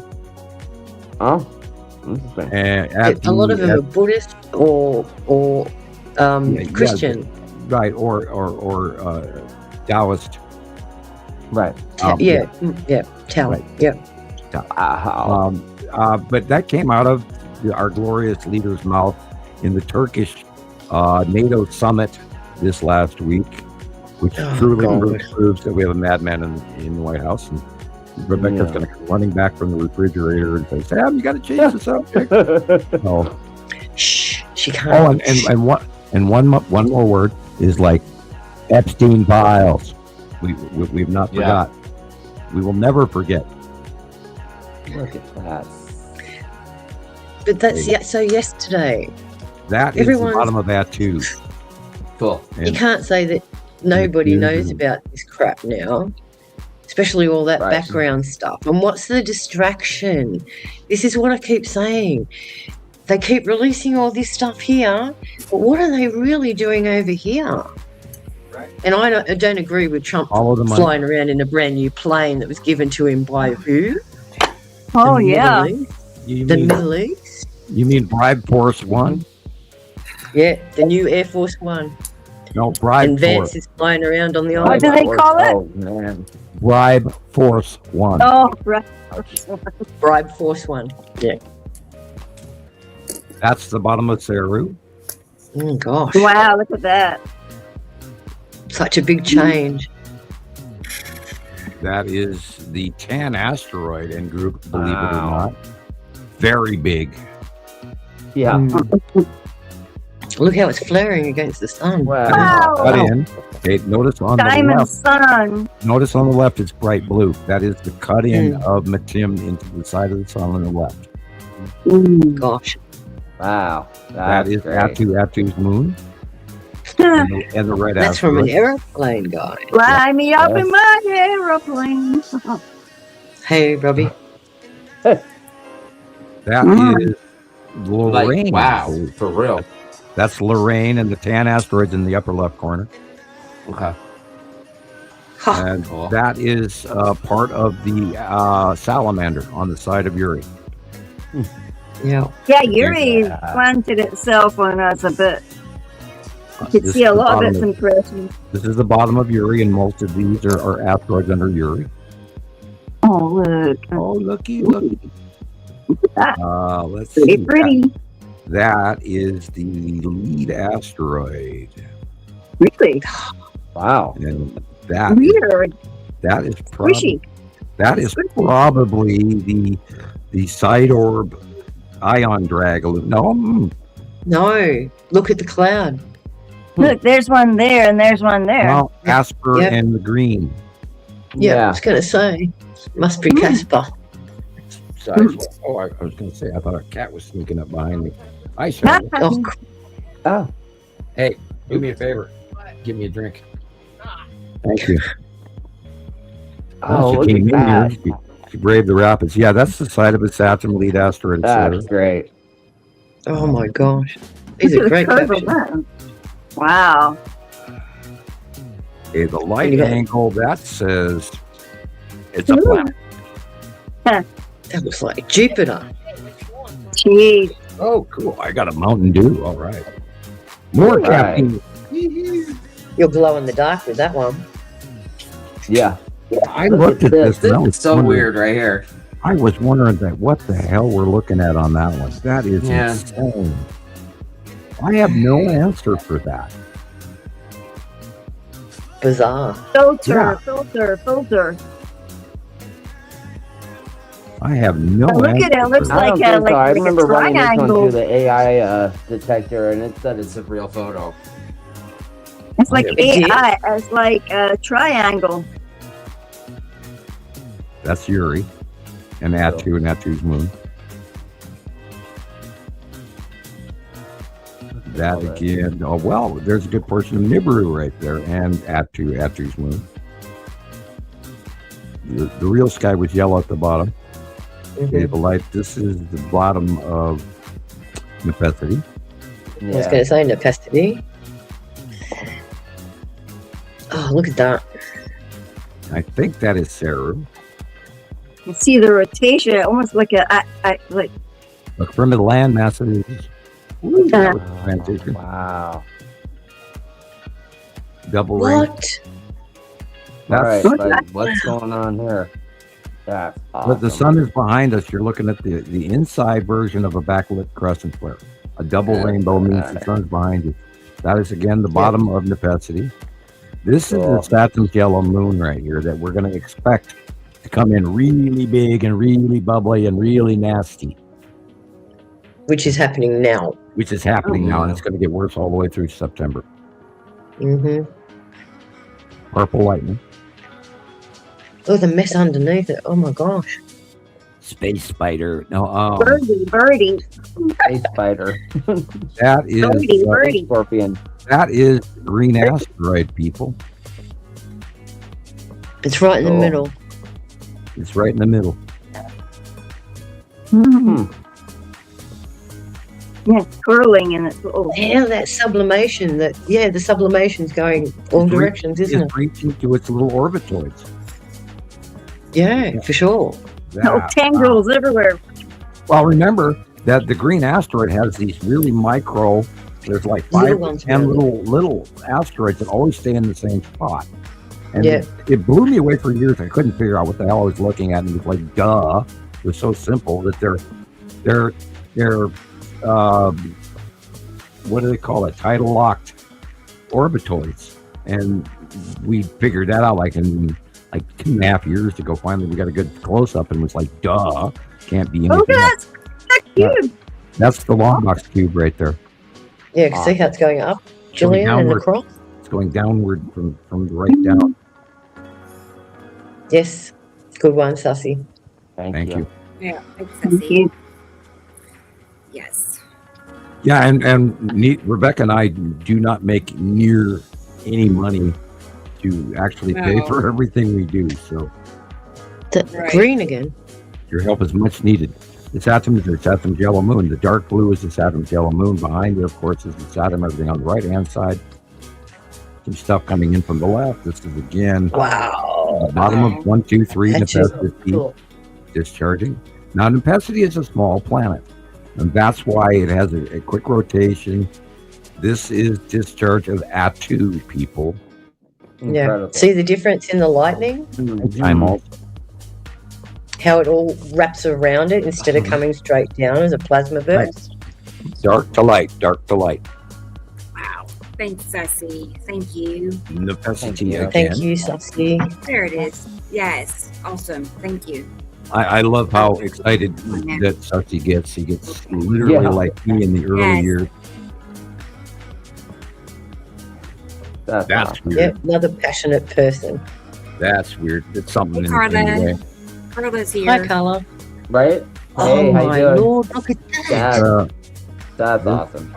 Oh, a lot of them are Buddhist or Christian. Yeah, right, or Taoist. Right. Tao. Right. Yeah. But that came out of our glorious leader's mouth in the Turkish NATO summit this last week, which truly proves that we have a madman in the White House. And Rebecca's going to come running back from the refrigerator and say, "Sam, you got to change the subject." Shh, she can't. Oh, and one more word is like Epstein files. We've not forgot. We will never forget. Look at that. But that's so yesterday. That is the bottom of that too. Cool. You can't say that nobody knows about this crap now, especially all that background stuff. And what's the distraction? This is what I keep saying. They keep releasing all this stuff here, but what are they really doing over here? Right. And I don't agree with Trump flying around in a brand new plane that was given to him by who? Oh, yeah. The Middle East? You mean Bribe Force One? Yeah, the new Air Force One. No, Bribe and Vance Force. is flying around on the island. What do they call it? Oh, man. Bribe Force One. Oh, Bribe Force One. Bribe Force One. Yeah. That's the bottom of Saru. Oh gosh. Wow, look at that. Such a big change. That is the 10 asteroid and group, believe it or Wow. not. Very big. Yeah. Look how it's flaring against the sun. Wow. Cut in. Okay, notice on the Diamond left. sun. Notice on the left it's bright blue. That is the cut in of Matim into the side of the sun on the left. Gosh. Wow. That That's is great. Atu's moon. And the red That's from an asteroid. aeroplane, guy. Fly me up in my aeroplane. Hey, Robbie. That is Lorraine. Like, wow, for real. That's Lorraine and the 10 asteroids in the upper left corner. Okay. And Cool. that is part of the salamander on the side of Uri. Yeah. Yeah, Yuri planted itself on us a bit. You could This see is a the lot of bottom its impressions. This is the bottom of Uri, and most of these are asteroids under Uri. Oh, look. Oh, looky. Let's Pretty see. pretty. That is the lead asteroid. Really? Wow. And that Weird. that is Squishy. probably the side orb ion drag. No, No. Look at the cloud. Look, there's one there and there's one there. no, Casper Yep. and the green. Yeah, I Yeah. was going to say. Must be Casper. Oh, I was going to say, I thought a cat was sneaking up behind me. Hi, Sharon. Oh, Oh. Hey, do me a favor. Give me a drink. Thank you. Oh, She look came at in that. here. She braved the rapids. Yeah, that's the side of a Saturn lead asteroid. That's great. oh my gosh. These Look are at the great curve of captions. that. Wow. Okay, the light Yeah. angle, that says it's a planet. That looks like Jupiter. Jeez. Oh, cool. I got a Mountain Dew. All right. More All right. caffeine. You'll glow in the dark with that one. Yeah. I looked at this. and I This was is so wondering- weird right here. I was wondering that what the hell we're looking at on that one. That is Yeah. insane. I have no answer for that. Bizarre. Filter, Yeah. filter. I have no Look answer. at it. It looks for I that. don't like a, think so. I like a remember running this one triangle. through the AI detector, and it said It's a real photo. It's like Yeah. AI. It's like a triangle. That's Uri and Atu and Atu's moon. That again. Oh well, there's a good portion of Nibiru right there, and Atu's moon. The real sky was yellow at the bottom. Okay, the light. This is the bottom of Nepenthe. I was going to say Nepenthe. Oh, look at that. I think that is Saru. You see the rotation, almost like like Look from the land mass. It is. Ooh, that was a transition. Wow. Double ring. What? All right, That's but what's going on here? That's awesome. But the sun is behind us. You're looking at the inside version of a backlit crescent flare. A double Yeah. rainbow means the sun's behind you. That is again the bottom of Nepenthe. This is the Saturn's yellow moon right here that we're going to expect to come in really big and really bubbly and really nasty, Which is happening now. which is happening now, and it's going to get worse all the way through September. Mm-hmm. Purple lightning, Oh, the mess underneath it. Oh my gosh. space spider. No, birdie. Space spider. that is Birdie. Scorpion. that is green asteroid, people. It's right in the Cool. middle. It's right in the middle. Yeah, it's curling and it's little. Yeah, that sublimation. The sublimation's going all It's directions, isn't it? It's reaching to its little orbitoids. Yeah, for sure. Little tendrils everywhere. Well, remember that the green asteroid has these really micro. There's like Little 5 to ones, 10 really. little asteroids that always stay in the same spot. And Yeah. it blew me away for years. I couldn't figure out what the hell I was looking at, and it was like, duh. It was so simple that they're what do they call it? Tidal locked orbitoids, and we figured that out like in like 2.5 years ago. Finally, we got a good close up, and was like, duh, can't be anything. Oh, that's cute. That's the long box cube right there. Yeah, see how it's going up, Gillian, and across? It's going downward from the right down. Yes. Good one, Sussy. Thank you. Yeah, Thank you. yes. Yeah, and Rebecca and I do not make near any money to actually pay No. for everything we do. So Right. Green again. your help is much needed. The Saturn's yellow moon. The dark blue is the Saturn's yellow moon. Behind it, of course, is the Saturn. Everything on the right-hand side. Some stuff coming in from the left. This is again Wow. the bottom of 1, 2, 3 That's just Nepenthe cool. discharging. Now, Nepenthe is a small planet, and that's why it has a quick rotation. This is discharge of Atu, people. Yeah. Incredible. See the difference in the lightning? I'm also How it all wraps around it instead of coming straight down as a plasma burst? dark to light, dark to light. Wow. Thanks, Sassy. Thank you. Nepenthe Thank you. again. Thank you, Sussy. There it is. Yes. Awesome. Thank you. I love how excited that Sussy gets. He gets literally Yeah. like me in the early Yes. years. That's That's awesome. weird. Yep, another passionate person. That's weird. It's something Hey, in Carla. the way. Carla's here. Hi, Carla. Right? Oh Hey, how my you doing? lord, look at that. That's awesome.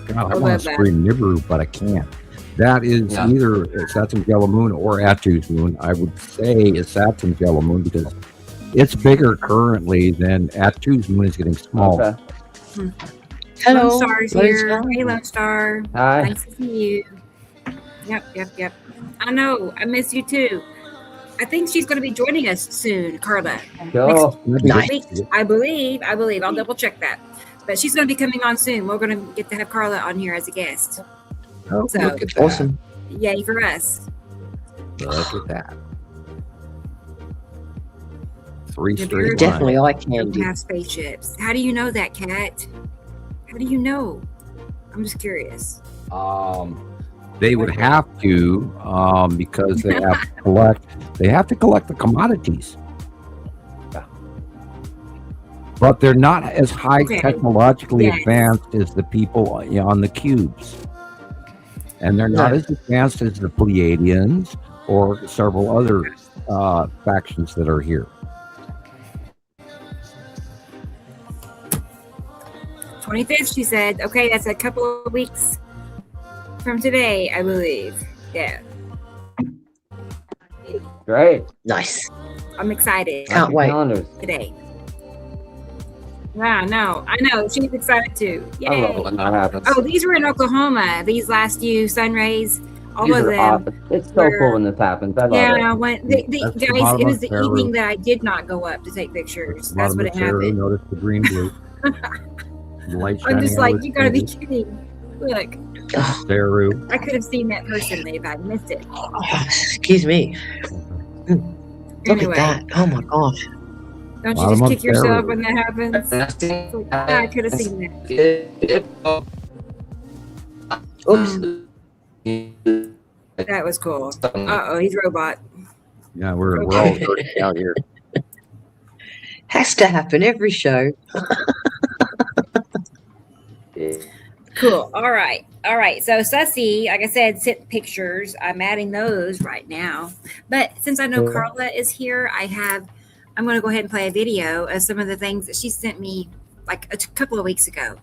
God, I I want love to that. scream Nibiru, but I can't. That is Yeah. either Saturn's yellow moon or Atu's moon. I would say it's Saturn's yellow moon because it's bigger currently than Atu's moon is getting smaller. Okay. Hello. Lone Star's Lone here. Star. Hey, Lone Star. Hi. Nice to see you. Yep. I know. I miss you too. I think she's going to be joining us soon, Carla. Cool. Nice. I believe. I'll double check that. But she's going to be coming on soon. We're going to get to have Carla on here as a guest. Oh, So- look at that. Awesome. Yay for us. Look at that. 3 Nibiru straight lines. Definitely eye Don't candy. have spaceships. How do you know that, Kat? How do you know? I'm just curious. They would have to because they have to collect the commodities. But they're not as high Okay. technologically Yes. advanced as the people on the cubes. And they're not No. as advanced as the Pleiadians or several other factions that are here. 25th, she said. Okay, that's a couple of weeks from today, I believe. Yeah, Great. Nice. I'm excited Can't wait. Calendars. today. Yeah, no, I know. She's excited too. I love Yay. when that happens. Oh, these were in Oklahoma. These last few sun rays, all These of are them. awesome. It's so were- cool when this happens. I love Yeah, it. when the That's the guys, bottom it was of the Peru. evening that I did not go up to take pictures. That's what it Bottom of Peru, happened. notice the green blue. The light I'm just shining like, out you gotta be of kidding. Look, Oh, Peru. I could have seen that person if I missed it. excuse me. Look Anyway, at that. Oh my gosh. don't you Bottom just of kick yourself Peru. when that happens? It's like, "Ah, I could have seen that. Oops. That was cool. Uh-oh, he's robot. Yeah, we're all hurting out here. Has to happen every show. Cool. All right. So Sussy, like I said, sent pictures. I'm adding those right now. But since I know Carla is here, I'm going to go ahead and play a video of some of the things that she sent me like a couple of weeks ago.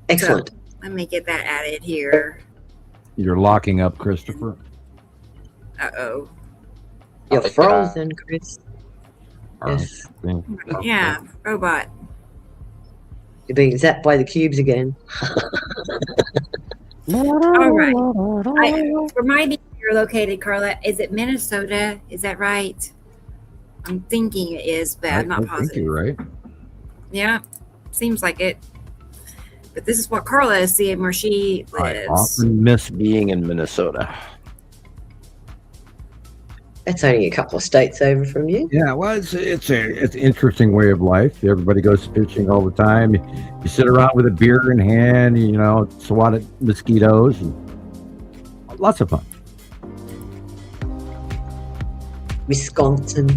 Excellent. Let me get that added here. You're locking up, Christopher. Uh-oh. You're frozen, Chris. All Yes. right. Yeah, robot. You're being zapped by the cubes again. All right. Remind me where you're located, Carla. Is it Minnesota? Is that right? I'm thinking it is, but I'm not I think positive. you're right. Yeah, seems like it. But this is what Carla is seeing where she I lives. often miss being in Minnesota. That's only a couple of states over from you. Yeah, well, it's an interesting way of life. Everybody goes fishing all the time. You sit around with a beer in hand, you know, swat at mosquitoes, and lots of fun. Wisconsin.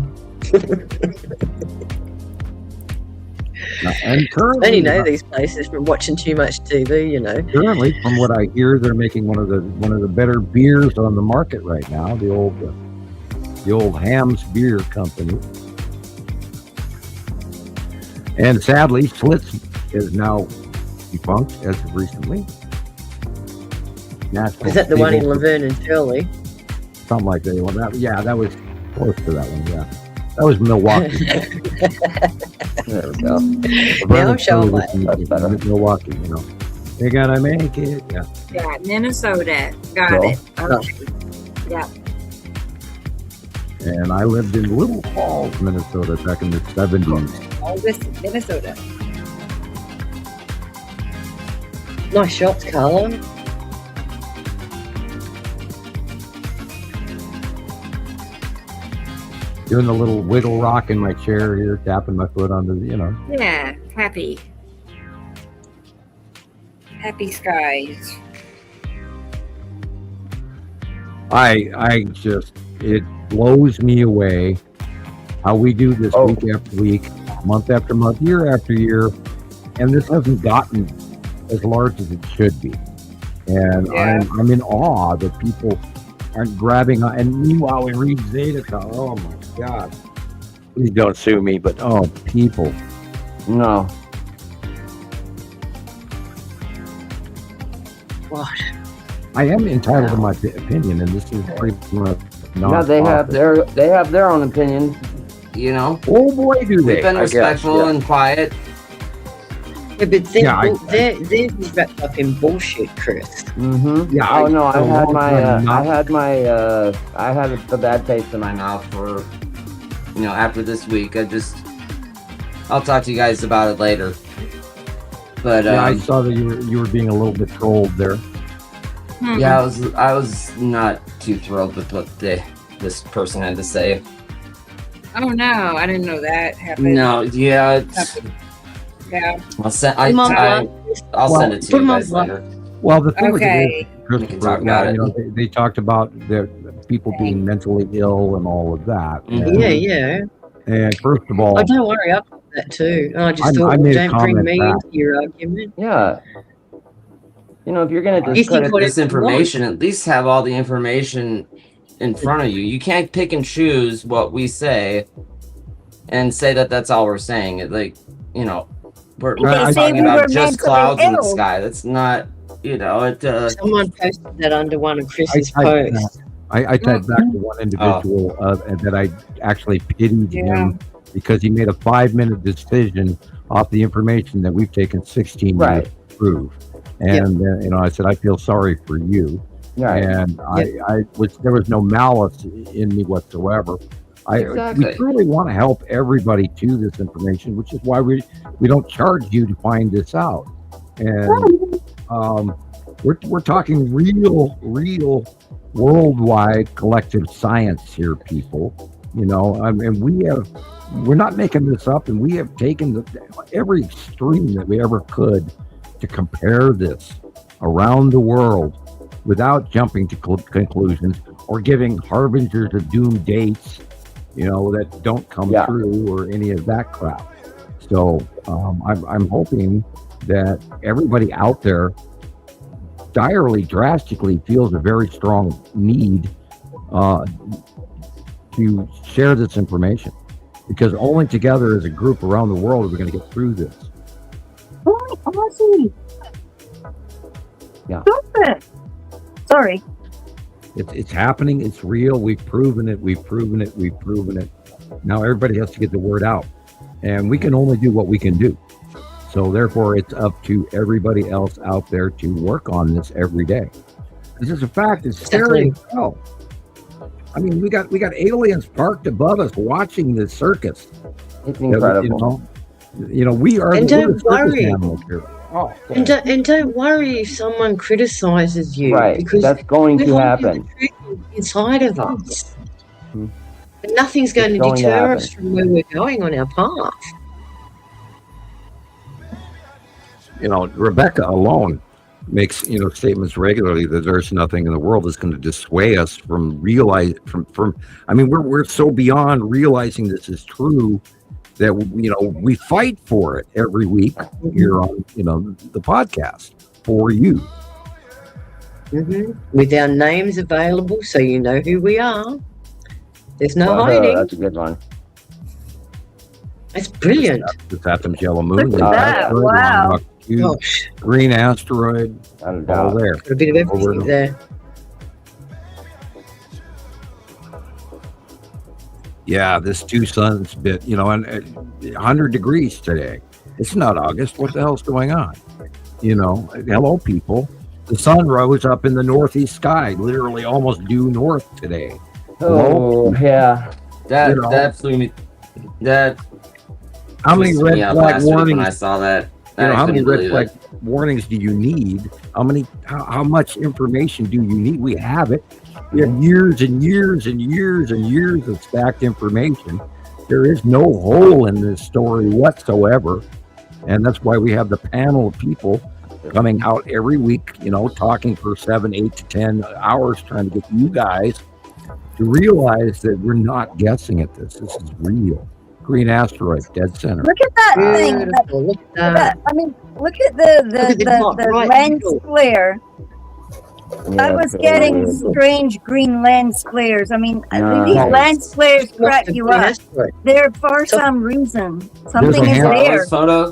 And I currently, only know these places from watching too much TV, you know. currently, from what I hear, they're making one of the better beers on the market right now. The old Hams Beer Company. And sadly, Schlitz is now defunct as of recently. National Is that the one in Stable- Laverne and Shirley? Something like that. Well, that was close to that one. Yeah, that was Milwaukee. There we go. Now show them what. That's better. Milwaukee, you know. They gotta make it. Yeah. Yeah, Minnesota. Got Cool. it. Okay. Yeah. And I lived in Little Falls, Minnesota, back in the 70s. All this Minnesota. Nice shots, Carla. Doing the little wiggle rock in my chair here, tapping my foot onto the, you know. Yeah, happy. Happy skies. I just, it blows me away how we do this week after week, month after month, year after year, and this hasn't gotten as large as it should be. And Yeah. I'm in awe that people aren't grabbing on. And meanwhile, we read Zeta. Oh my God! Please don't sue me, but oh, people. No. What? I am entitled to my opinion, and this is pretty much not. No, they have their own opinion. You know, Oh boy, do they! we've been I guess, respectful yeah. and quiet. Yeah, but they're, Yeah, they're wrapped up in bullshit, Chris. Mm-hmm. Yeah, Oh no, for a long time I had the bad taste in my mouth. For after this week, I'll talk to you guys about it later. But Yeah, I saw that you were being a little bit trolled there. yeah, I was not too thrilled with what this person had to say. Oh no, I didn't know that happened. No, yeah, it's, Yeah. I'll send Put 'em on I'll Well, send it to put you 'em on guys blast. later. Well, the thing Okay. with We can talk about it. they talked about the people being mentally ill and all of that. Mhm. And, Yeah. and first of all, Oh, don't worry, I've got that too. I just I thought, well, made a don't bring comment me back. into your argument. Yeah. You know, if you're gonna You think discredit what This it information, at least have all the information in front of you. You can't pick and choose what we say and say that that's all we're saying. We're They say talking we about were just mentally clouds in the ill. sky. That's not, Someone posted that under one of Chris's I posts. typed back to one individual and that I actually pitied him because he made a 5-minute decision off the information that we've taken 16 Right. years to prove. And I said, I feel sorry for you. Right. And there was no malice in me whatsoever. Exactly. We truly want to help everybody to this information, which is why we don't charge you to find this out. And we're talking real worldwide collective science here, people. And we're not making this up, and we have taken every extreme that we ever could to compare this around the world without jumping to conclusions or giving harbingers of doom dates, that don't come true or any of that crap. So I'm hoping that everybody out there drastically feels a very strong need to share this information, because only together as a group around the world are we going to get through this. Oh, awesome. Yeah. Stop it. Sorry. It's happening. It's real. We've proven it. Now everybody has to get the word out, and we can only do what we can do. So therefore, it's up to everybody else out there to work on this every day. This is a fact. It's scary as hell. I mean, we got aliens parked above us watching this circus. It's incredible. We are And the don't circus worry. animals here. Oh, And don't worry if someone criticizes you. Right. Because That's going we to hold happen. the truth inside of us. But nothing's going to It's going to deter happen. us from where we're going on our path. You know, Rebecca alone makes, you know, statements regularly that there's nothing in the world that's going to dissuade us from I mean, we're so beyond realizing this is true that, you know, we fight for it every week here on, you know, the podcast for you. With our names available so you know who we are. There's no Whoa, hiding. that's a good one. That's brilliant. This Atom's yellow moon. Look at that. Wow. Gosh, Green asteroid. Without a All doubt. there. got a bit of everything there. Yeah, this two suns bit, you know, and 100 degrees today. It's not August. What the hell's going on? You know, hello, people. The sun rose up in the northeast sky, literally almost due north today. Oh, yeah. That You know. that flew me. That How many twisted me red up flag last week when I warnings? saw that. You know, I how many couldn't red believe flag it. warnings do you need? How much information do you need? We have it. We have years and years and years and years of stacked information. There is no hole in this story whatsoever. And that's why we have the panel of people coming out every week, you know, talking for 7, 8 to 10 hours, trying to get you guys to realize that we're not guessing at this. This is real. Green asteroid, dead center. Look at that thing. Beautiful. Look at that. I mean, look at the top right lens middle. flare. I was getting strange green lens flares. I mean, these Nice. lens flares crack Lots of you green up. asteroid. They're for some reason. Something a is hand- there. This photo.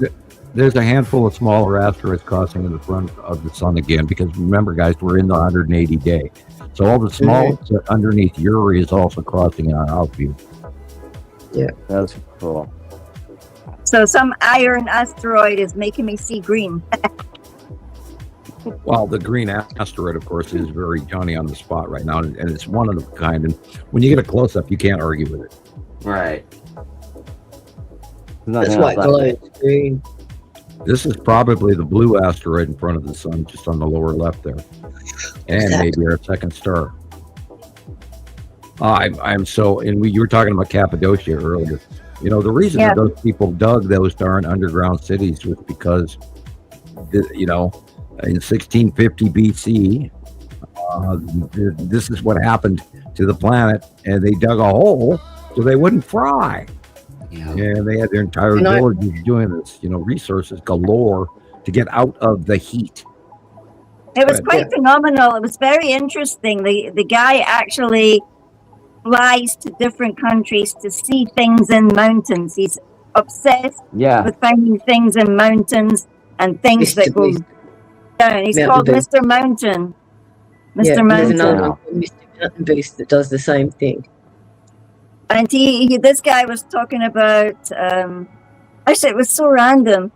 There's a handful of smaller asteroids crossing in the front of the sun again, because remember, guys, we're in the 180 day. So all the small underneath Uri is also crossing in our view. That's cool. So some iron asteroid is making me see green. Well, the green asteroid, of course, is very Johnny on the spot right now, and it's one of a kind. And when you get a close up, you can't argue with it. Right. That's why it glows green. This is probably the blue asteroid in front of the sun, just on the lower left there, and maybe our second star. I'm so, and you were talking about Cappadocia earlier. You know, the reason that those people dug those darn underground cities was because, you know, in 1650 BC, this is what happened to the planet, and they dug a hole so they wouldn't fry. Yeah. And they had their entire villages doing this, you know, resources galore to get out of the heat. It was quite phenomenal. It was very interesting. The guy actually flies to different countries to see things in mountains. He's obsessed with finding things in mountains and things that go down. He's called Mr. Mountain. Mr. There's another Mountain. one called Mr. Mountain Beast that does the same thing. And this guy was talking about, actually it was so random.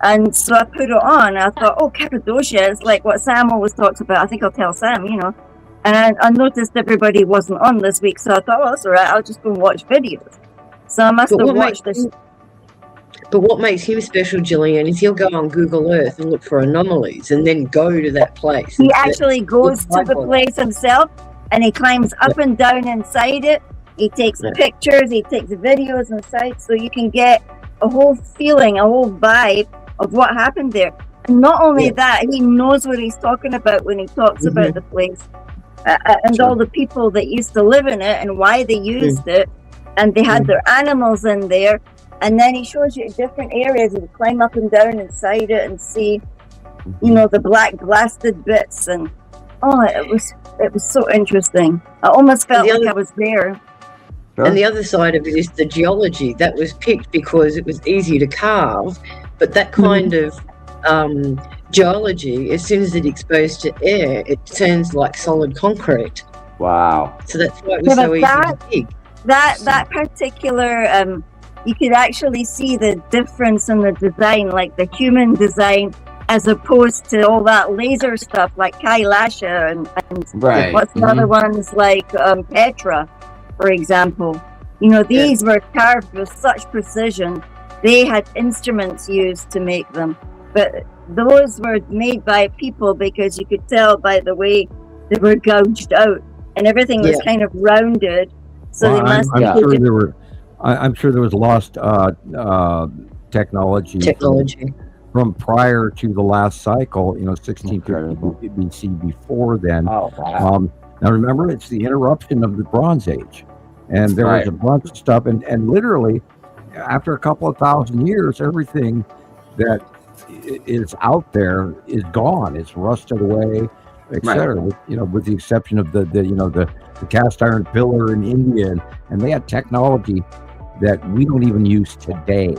And so I put it on. I thought, oh, Cappadocia is like what Samuel was talking about. I think I'll tell Sam, you know. And I noticed everybody wasn't on this week. So I thought, oh, that's all right. I'll just go and watch videos. So I must have watched this. But what makes him special, Gillian, is he'll go on Google Earth and look for anomalies and then go to that place. He actually goes to the place himself and he climbs up and down inside it. He takes pictures, he takes videos inside, so you can get a whole feeling, a whole vibe of what happened there. And not only that, he knows what he's talking about when he talks about the place and all the people that used to live in it and why they used it. And they had their animals in there. And then he shows you different areas and you climb up and down inside it and see, you know, the black blasted bits. And it was so interesting. I almost felt like I was there. And the other side of it is the geology. That was picked because it was easy to carve, but that kind of geology, as soon as it's exposed to air, it turns like solid concrete. Wow. So that's why it was so easy to dig. That particular, you could actually see the difference in the design, like the human design, as opposed to all that laser stuff like Kailasha and what's the other ones like Petra, for example. You know, these were carved with such precision. They had instruments used to make them, but those were made by people because you could tell by the way they were gouged out and everything was kind of rounded. So they must I'm have sure taken- there were. I'm sure there was lost technology from prior to the last cycle. 1650 BC. Before then. Oh, wow. Now remember, it's the interruption of the Bronze Age, and there was a bunch of stuff, and literally, after a couple of thousand years, everything that is out there is gone. It's rusted away, etc. With the exception of the cast iron pillar in India, and they had technology that we don't even use today.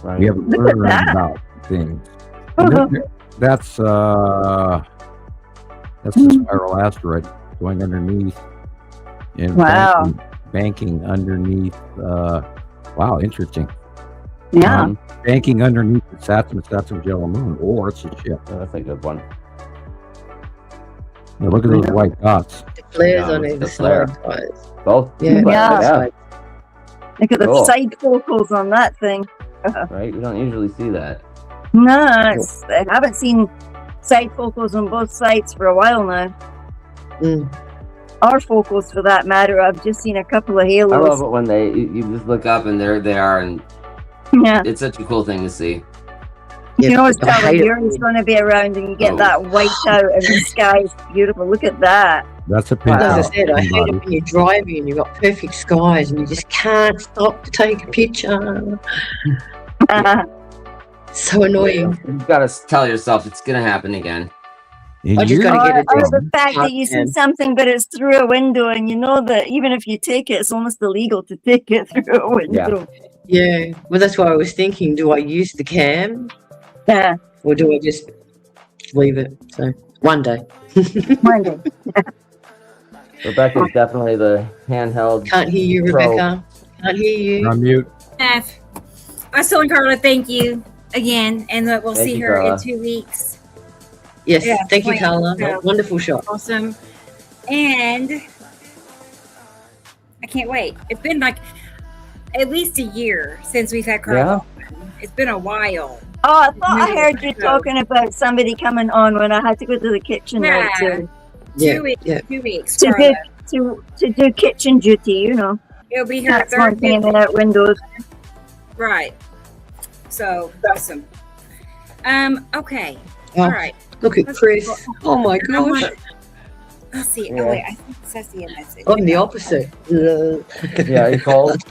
Right. We haven't learned about things. That's the spiral asteroid going underneath, and banking underneath. Wow, interesting. Yeah. Banking underneath the Saturn yellow moon, or it's a ship. Oh, that's a good one. Now look at those white dots. The flares Yeah, on it's either the flare. side. Both. Yeah. Look at the Cool. side focals on that thing. Right? You don't usually see that. No, I haven't seen side focals on both sides for a while now. Or focals, for that matter. I've just seen a couple of halos. I love it when you just look up and there they are, and Yeah. it's such a cool thing to see. You can always I tell hate the it. Uranus going to be around, and you get Oh. that white out, and the sky's beautiful. Look at that. That's a picture. As I said, I of hate it somebody. when you're driving and you've got perfect skies and you just can't stop to take a picture. So annoying. You've got to tell yourself it's gonna happen again. And I just you- gotta get it Or down. the fact that you see something, but it's through a window, and you know that even if you take it, it's almost illegal to take it through a window. Yeah. Well, that's why I was thinking, do I use the cam Yeah. or do I just leave it? So one day. Monday. Rebecca's definitely the handheld. Can't hear you, Pro. Rebecca. Can't hear you. on mute. I still and Carla, thank you again, and we'll Thank see you, her Carla. in 2 weeks. Yes. Yeah, Thank you, point. Carla. Yeah. Wonderful shot. Awesome. And I can't wait. It's been like at least a year since we've had Carla. It's been a while. Oh, I thought I heard you talking about somebody coming on when I had to go to the kitchen Yeah. to, Yeah. 2 weeks. Yeah. 2 weeks. to, Carla. do, to do kitchen duty, you know. It'll be her That's one third thing in visit. and out windows. Right. So awesome. Okay. Oh, All right. look at Chris. Oh my gosh. Let's see. Yeah. Oh wait, I think that's the message. I'm the opposite. Yeah, you cold.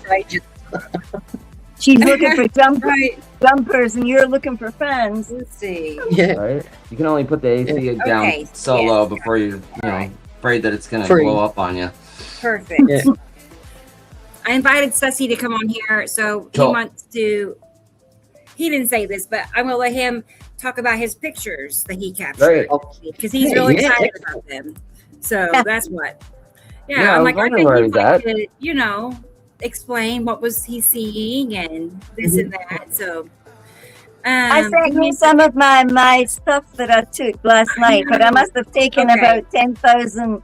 She's looking for Right. jumpers, and you're looking for fans. Let's see. Yeah. Right? You can only put the AC down Okay, So yes. low before you're afraid that it's gonna Free. blow up on you. Perfect. Yeah. I invited Sussy to come on here, so he Cool. wants to. He didn't say this, but I'm gonna let him talk about his pictures that he captured Great. because he's Yeah, really yeah. excited about them. So that's what. Yeah, Yeah, I I'm was like, I wondering think where he'd he's like at. to, explain what was he seeing and this and that. So. I sent you some of my stuff that I took last night, but I must have taken Okay. about 10,000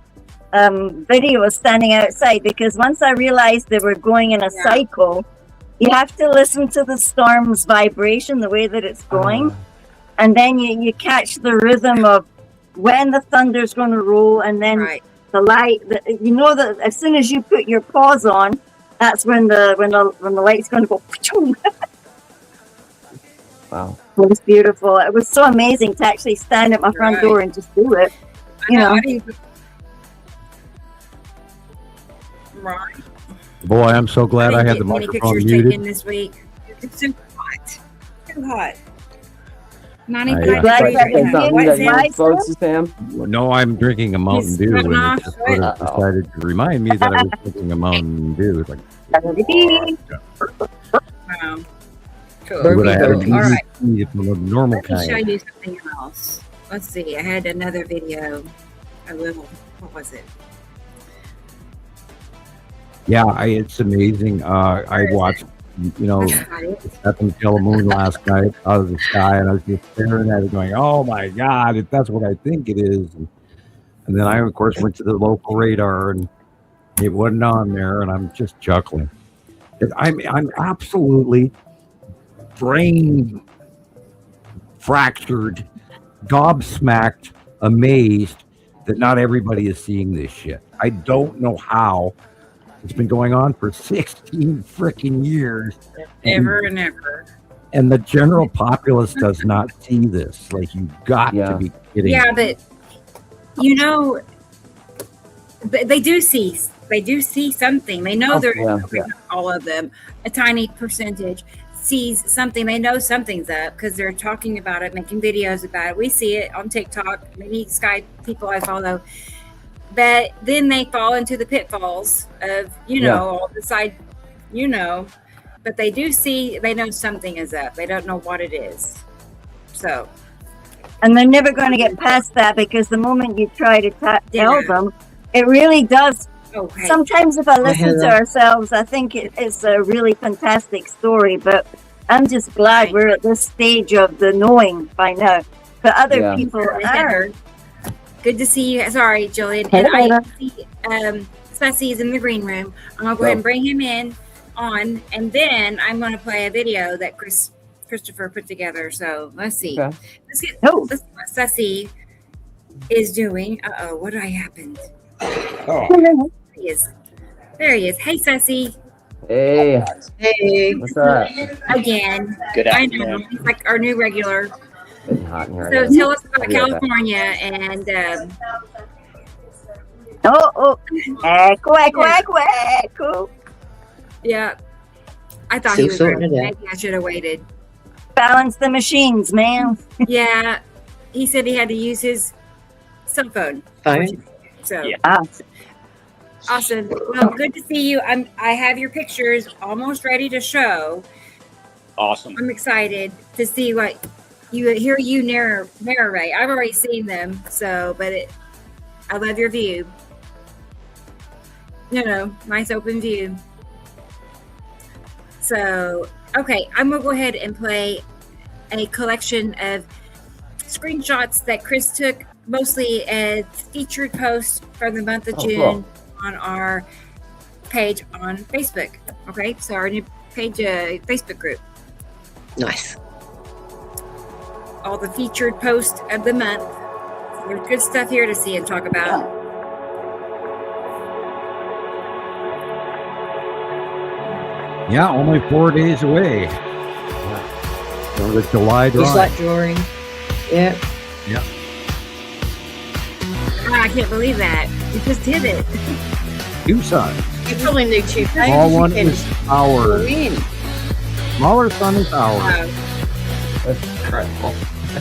videos standing outside, because once I realized they were going in a Yeah. cycle, you have to listen to the storm's vibration, the way that it's going, and then you catch the rhythm of when the thunder's going to roll, and then Right. the light. You know that as soon as you put your pause on, that's when the light's going to go. Wow. It was beautiful. It was so amazing to actually stand at my front Right. door and just do it. You know. I didn't- Right. Boy, I'm so glad I didn't had get the many microphone pictures muted. taken this week. It's too hot. Too hot. 95 yeah. Glad degrees that right you now. did. What, that Sam? you Why, exposed to Sam? No, I'm drinking a Mountain He's Dew, cutting and off it just sort of Uh-oh. decided to remind me that I was drinking a Mountain Dew. It's like, Wow. Cool. Burpee, would I have an burpee. All right. easy from the normal Let me show kind? you something else. Let's see. I had another video. What was it? Yeah, it's amazing. I watched, Got it. Saturn yellow moon last night out of the sky, and I was just staring at it, going, "Oh my God, if that's what I think it is!" And then I, of course, went to the local radar, and it wasn't on there, and I'm just chuckling. I'm absolutely brain fractured, gobsmacked, amazed that not everybody is seeing this shit. I don't know how It's been going on for 16 freaking years. Ever and ever. And the general populace does not see this. Like, you've got to be kidding. Yeah, but you know, they do see something. They know all of them, a tiny percentage sees something. They know something's up because they're talking about it, making videos about it. We see it on TikTok, many Sky people I follow. But then they fall into the pitfalls of, all the side, but they do see, they know something is up. They don't know what it is. So. And they're never going to get past that, because the moment you try to tell them, it really does. Okay. Sometimes if I listen to ourselves, I think it's a really fantastic story, but I'm just glad we're at this stage of the knowing by now. But other people are. Good to see you. Sorry, Gillian. And I see Ceci is in the green room. I'm going to go ahead and bring him on, and then I'm going to play a video that Christopher put together. So let's see. Okay. Let's see what Ceci is doing. What happened? Oh. There he is. Hey, Ceci. Hey. What's up? Again. Good afternoon. I know. He's like our new regular. It's hot in here. So tell us about California and. Quack. Yeah. I thought he was right. Maybe I should have waited. Balance the machines, man. Yeah. He said he had to use his cell phone. So. Yeah. Awesome. Well, good to see you. I have your pictures almost ready to show. Awesome. I'm excited to see what you narrate. I've already seen them, but I love your view. Nice open view. So, okay, I'm gonna go ahead and play a collection of screenshots that Chris took, mostly as featured posts from the month of June. Cool. On our page on Facebook. Okay, so our new page, Facebook group. Nice. All the featured posts of the month. So there's good stuff here to see and talk about. Yeah, only 4 days away. So the July drawing. Just like drawing. Yeah. Yeah. I can't believe that. You just did it. Two sides. You probably need 2 pages. Small one is ours. Smaller sun is ours. Wow. That's incredible.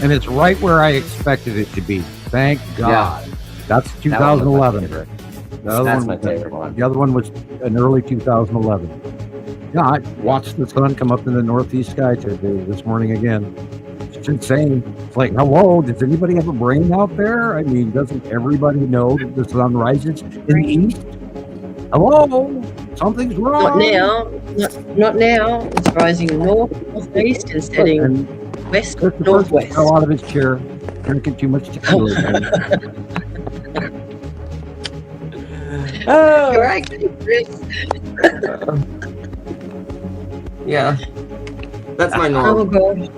And it's right where I expected it to be. Thank God. Yeah. That's 2011. That's my favorite one. The other one was in early 2011. Yeah, I watched the sun come up in the northeast sky today, this morning again. It's insane. It's like, hello, does anybody have a brain out there? I mean, doesn't everybody know that the sun rises in the east? Hello? Something's wrong. Not now. Not now. It's rising northeast and setting west, northwest. Fell out of his chair, drinking too much tequila. You're actually Chris. Yeah. That's my norm. Oh, God.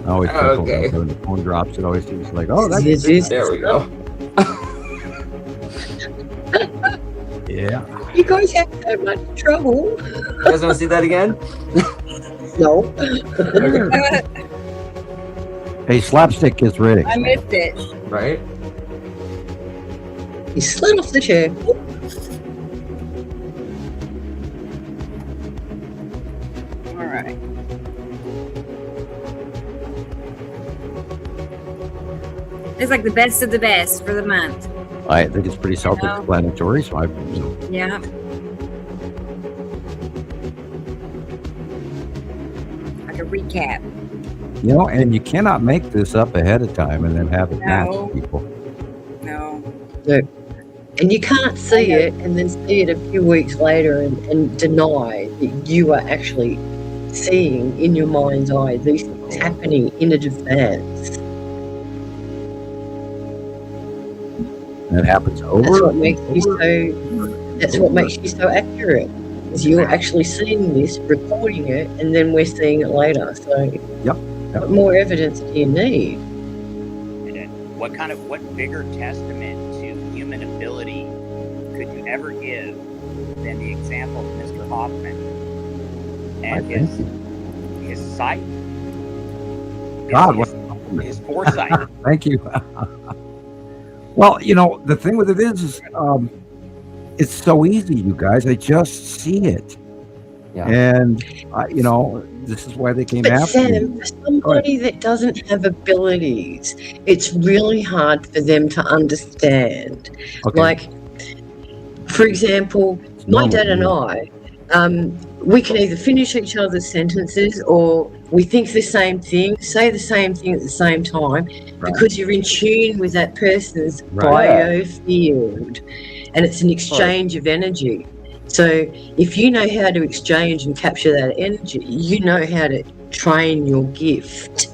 I always when the phone drops, it always seems like, oh, that's there we go. Yeah. You guys have so much trouble. You guys want to see that again? No. Hey, Slapstick is ready. I missed it. Right? He slid off the chair. All right. It's like the best of the best for the month. I think it's pretty self-explanatory, so Yeah. Like a recap. And you cannot make this up ahead of time and then have it match people. No. And you can't see it and then see it a few weeks later and deny that you are actually seeing in your mind's eye these things happening in advance. And it happens over. That's what makes you so accurate. Is you're actually seeing this, recording it, and then we're seeing it later. So what more evidence do you need? What bigger testament to human ability could you ever give than the example of Mr. Hoffman and I think his sight, God, his foresight. Thank you. Well, the thing with it is it's so easy, you guys. I just see it. Yeah. And, this is why they came But after me. Sam, for somebody that doesn't have abilities, it's really hard for them to understand. Okay. Like, for example, my dad and I, we can either finish each other's sentences or we think the same thing, say the same thing at the same time, because you're in tune with that person's biofield, and it's an exchange of energy. So if you know how to exchange and capture that energy, you know how to train your gift.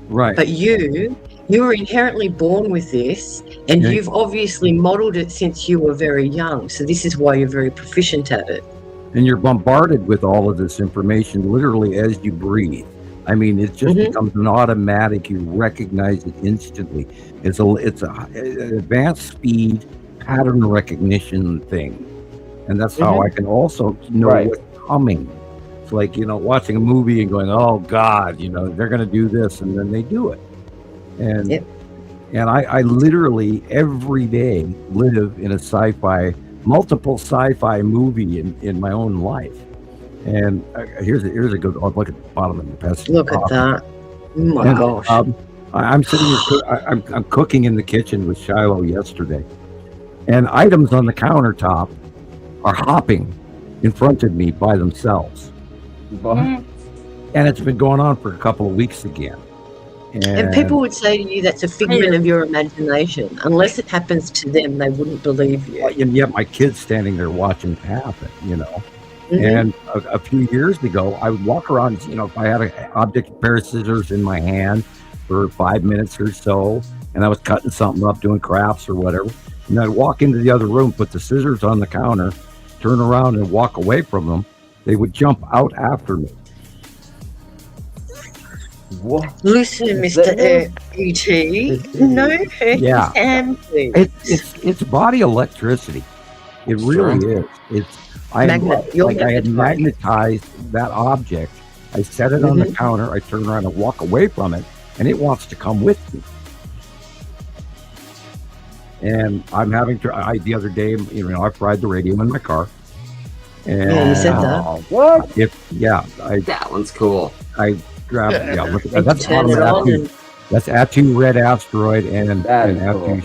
Right. But you were inherently born with this, and you've obviously modeled it since you were very young. So this is why you're very proficient at it. And you're bombarded with all of this information literally as you breathe. I mean, it just becomes an automatic. You recognize it instantly. It's an advanced speed pattern recognition thing. And that's how I can also know what's coming. It's like, watching a movie and going, oh, God, they're going to do this. And then they do it. And and I literally every day live in a multiple sci-fi movie in my own life. And here's a good one. Look at the bottom of the pestle. Look at that. Oh, my gosh. I'm sitting here, I'm cooking in the kitchen with Shiloh yesterday. And items on the countertop are hopping in front of me by themselves. And it's been going on for a couple of weeks again. And people would say to you that's a figment of your imagination. Unless it happens to them, they wouldn't believe you. And yet my kid's standing there watching it happen, And a few years ago, I would walk around, if I had an object, a pair of scissors in my hand for 5 minutes or so, and I was cutting something up, doing crafts or whatever, and I'd walk into the other room, put the scissors on the counter, turn around and walk away from them, they would jump out after me. What? Listen, Mr. E.T. No hurt his hand, please. It's body electricity. It really is. I had magnetized that object. I set it on the counter. I turn around and walk away from it, and it wants to come with me. And I'm having to. The other day, I fried the radio in my car. And you said that. What? That one's cool. I grabbed. Look at that. That's Atu. That's Atu Red Asteroid and Atu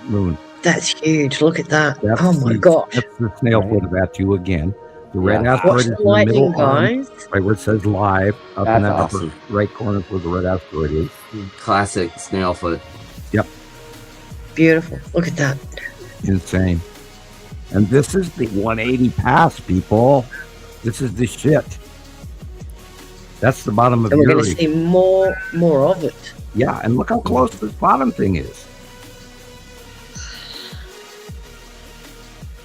Moon. That's huge. Look at that. My gosh. That's the snail foot of Atu again. The red asteroid is in the middle arm, right where it says live, up in that upper right corner where the red asteroid is. Classic snail foot. Yep. Beautiful. Look at that. Insane. And this is the 180 pass, people. This is the shit. That's the bottom of the we're going to see more of it. Yeah, and look how close this bottom thing is.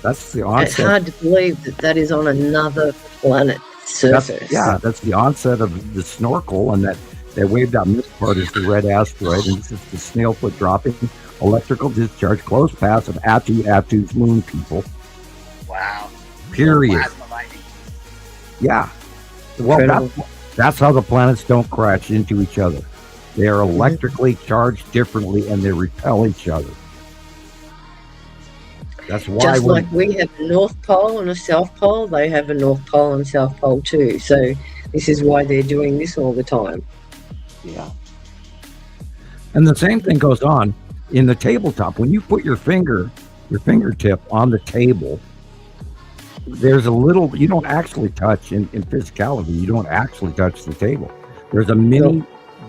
That's the onset. It's hard to believe that is on another planet surface. That's the onset of the snorkel, and that waved out mist part is the red asteroid, and this is the snail foot dropping electrical discharge, close pass of Atu's moon, people. Wow. Period. Plasma lightning. Yeah. Well, that's how the planets don't crash into each other. They are electrically charged differently, and they repel each other. That's why just like we have a North Pole and a South Pole, they have a North Pole and South Pole too. So this is why they're doing this all the time. Yeah. And the same thing goes on in the tabletop. When you put your fingertip on the table, there's a little, you don't actually touch in physicality, you don't actually touch the table. There's a mini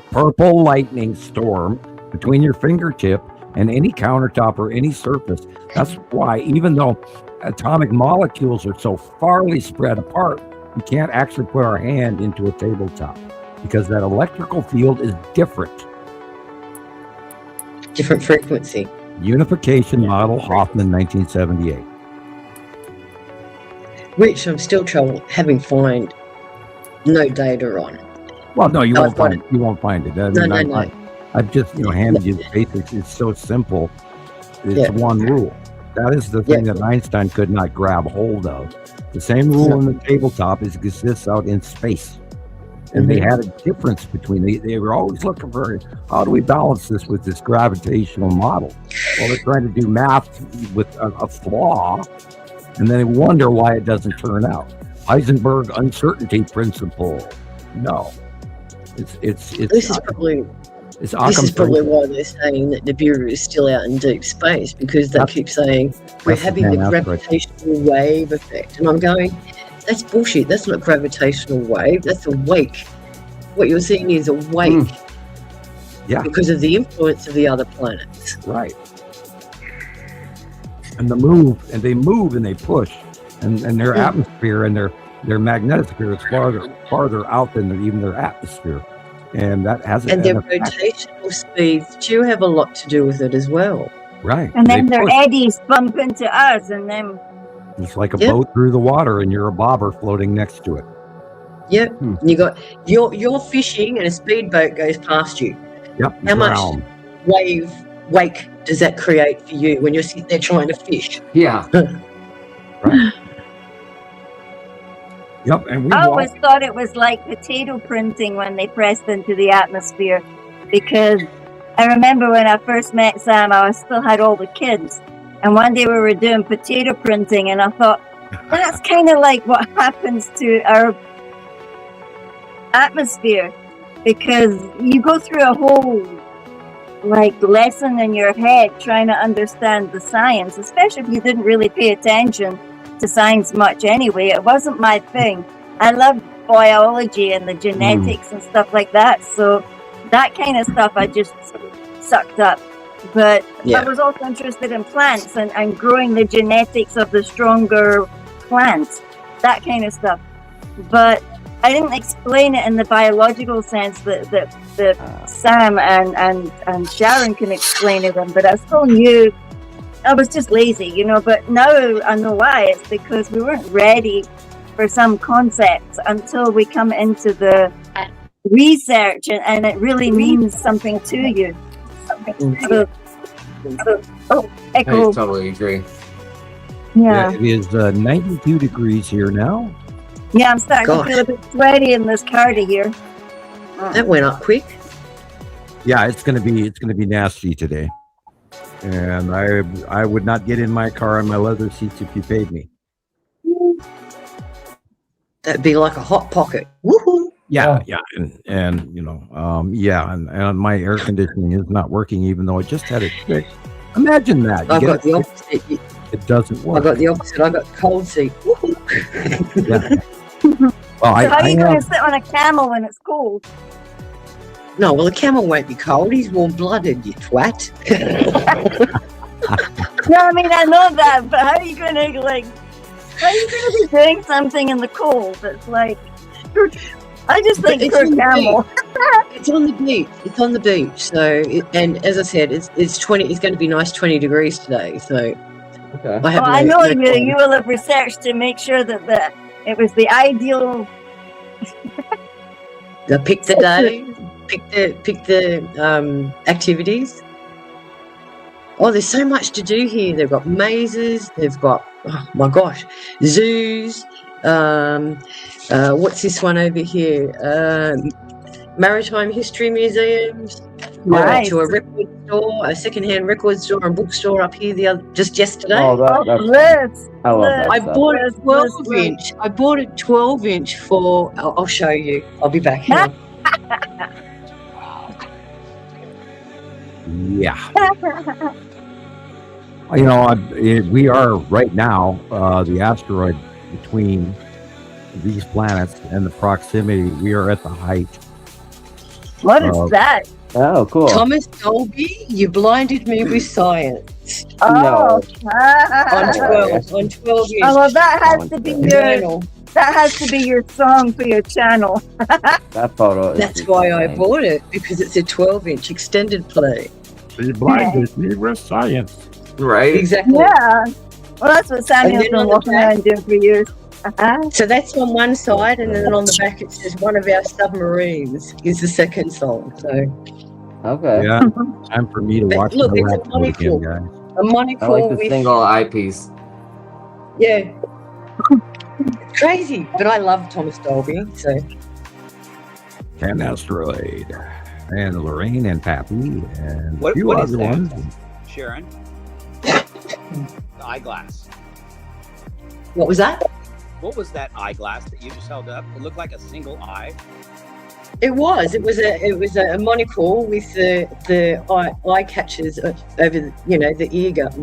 purple lightning storm between your fingertip and any countertop or any surface. That's why, even though atomic molecules are so farly spread apart, we can't actually put our hand into a tabletop because that electrical field is different. Different frequency. Unification model, Hofman, 1978. Which I'm still having find no data on. Well, no, you won't find it. You won't find it. No. I've just handed you the basics. It's so simple. It's one rule. That is the thing that Einstein could not grab hold of. The same rule in the tabletop exists out in space. And they had a difference between, they were always looking for, how do we balance this with this gravitational model? Well, they're trying to do math with a flaw, and then they wonder why it doesn't turn out. Heisenberg uncertainty principle. No. This is probably why they're saying that Nibiru is still out in deep space, because they keep saying we're having the gravitational wave effect. And I'm going, that's bullshit. That's not gravitational wave. That's a wake. What you're seeing is a wake. Because of the influence of the other planets. Right. And they move and they push. And their atmosphere and their magnetosphere is farther out than even their atmosphere. And that has and their rotational speeds do have a lot to do with it as well. Right. And then their eddies bump into us, and then it's like a boat through the water, and you're a bobber floating next to it. Yep. You got you're fishing, and a speedboat goes past you. Yep. How much wake does that create for you when you're sitting there trying to fish? Yeah. Right. Yep, and I always thought it was like potato printing when they pressed into the atmosphere, because I remember when I first met Sam, I still had all the kids, and one day we were doing potato printing, and I thought, that's kind of like what happens to our atmosphere, because you go through a whole lesson in your head trying to understand the science, especially if you didn't really pay attention to science much anyway. It wasn't my thing. I loved biology and the genetics and stuff like that, so that kind of stuff I just sucked up. But I was also interested in plants and growing the genetics of the stronger plants, that kind of stuff. But I didn't explain it in the biological sense that Sam and Sharon can explain it in, but I still knew. I was just lazy, but now I know why. It's because we weren't ready for some concepts until we come into the research and it really means something to you. Echo. I totally agree. Yeah. It is 92 degrees here now. Yeah, I'm starting to feel a bit sweaty in this cardi here. That went up quick. Yeah, it's gonna be nasty today. And I would not get in my car on my leather seats if you paid me. That'd be like a hot pocket. Woohoo! Yeah, and and my air conditioning is not working, even though I just had it fixed. Imagine that. I got the opposite. It doesn't work. I got the opposite. I got cold seat. Yeah. Well, so how are you going to sit on a camel when it's cold? No, well, the camel won't be cold. He's warm-blooded, you twat. No, I mean, I know that, but how are you going to be doing something in the cold? It's like, I just think it's a camel. It's on the beach. It's on the beach. So, and as I said, it's 20. It's going to be nice 20 degrees today. So, I know you will have researched to make sure that it was the ideal. Pick the day. Pick the activities. Oh, there's so much to do here. They've got mazes. They've got, oh my gosh, zoos. What's this one over here? Maritime history museums. Nice. To a record store, a secondhand record store and bookstore up here just yesterday. Oh, that's I love that. I bought a 12-inch. I bought a 12-inch for. I'll show you. I'll be back here. Yeah. We are right now, the asteroid between these planets and the proximity, we are at the height. What is that? Oh, cool. Thomas Dolby, you blinded me with science. Oh. No. On 12 years. Oh, well, that has to be your song for your channel. That photo. That's why I bought it, because it's a 12-inch extended play. You blinded me with science. Right? Exactly. Yeah. Well, that's what Samuel's been walking around doing for years. So that's on one side, and then on the back it says one of our submarines is the second song. So okay, yeah, time for me to watch look, the it's last one again, guys. A monocle I like the with single eyepiece. yeah. It's crazy, but I love Thomas Dolby. So An asteroid. And Lorraine and Pappy and a What few is other that? ones. Sharon? The eyeglass. what was that? What was that eyeglass that you just held up? It looked like a single eye. It was a monocle with the eye catchers over the ear gut.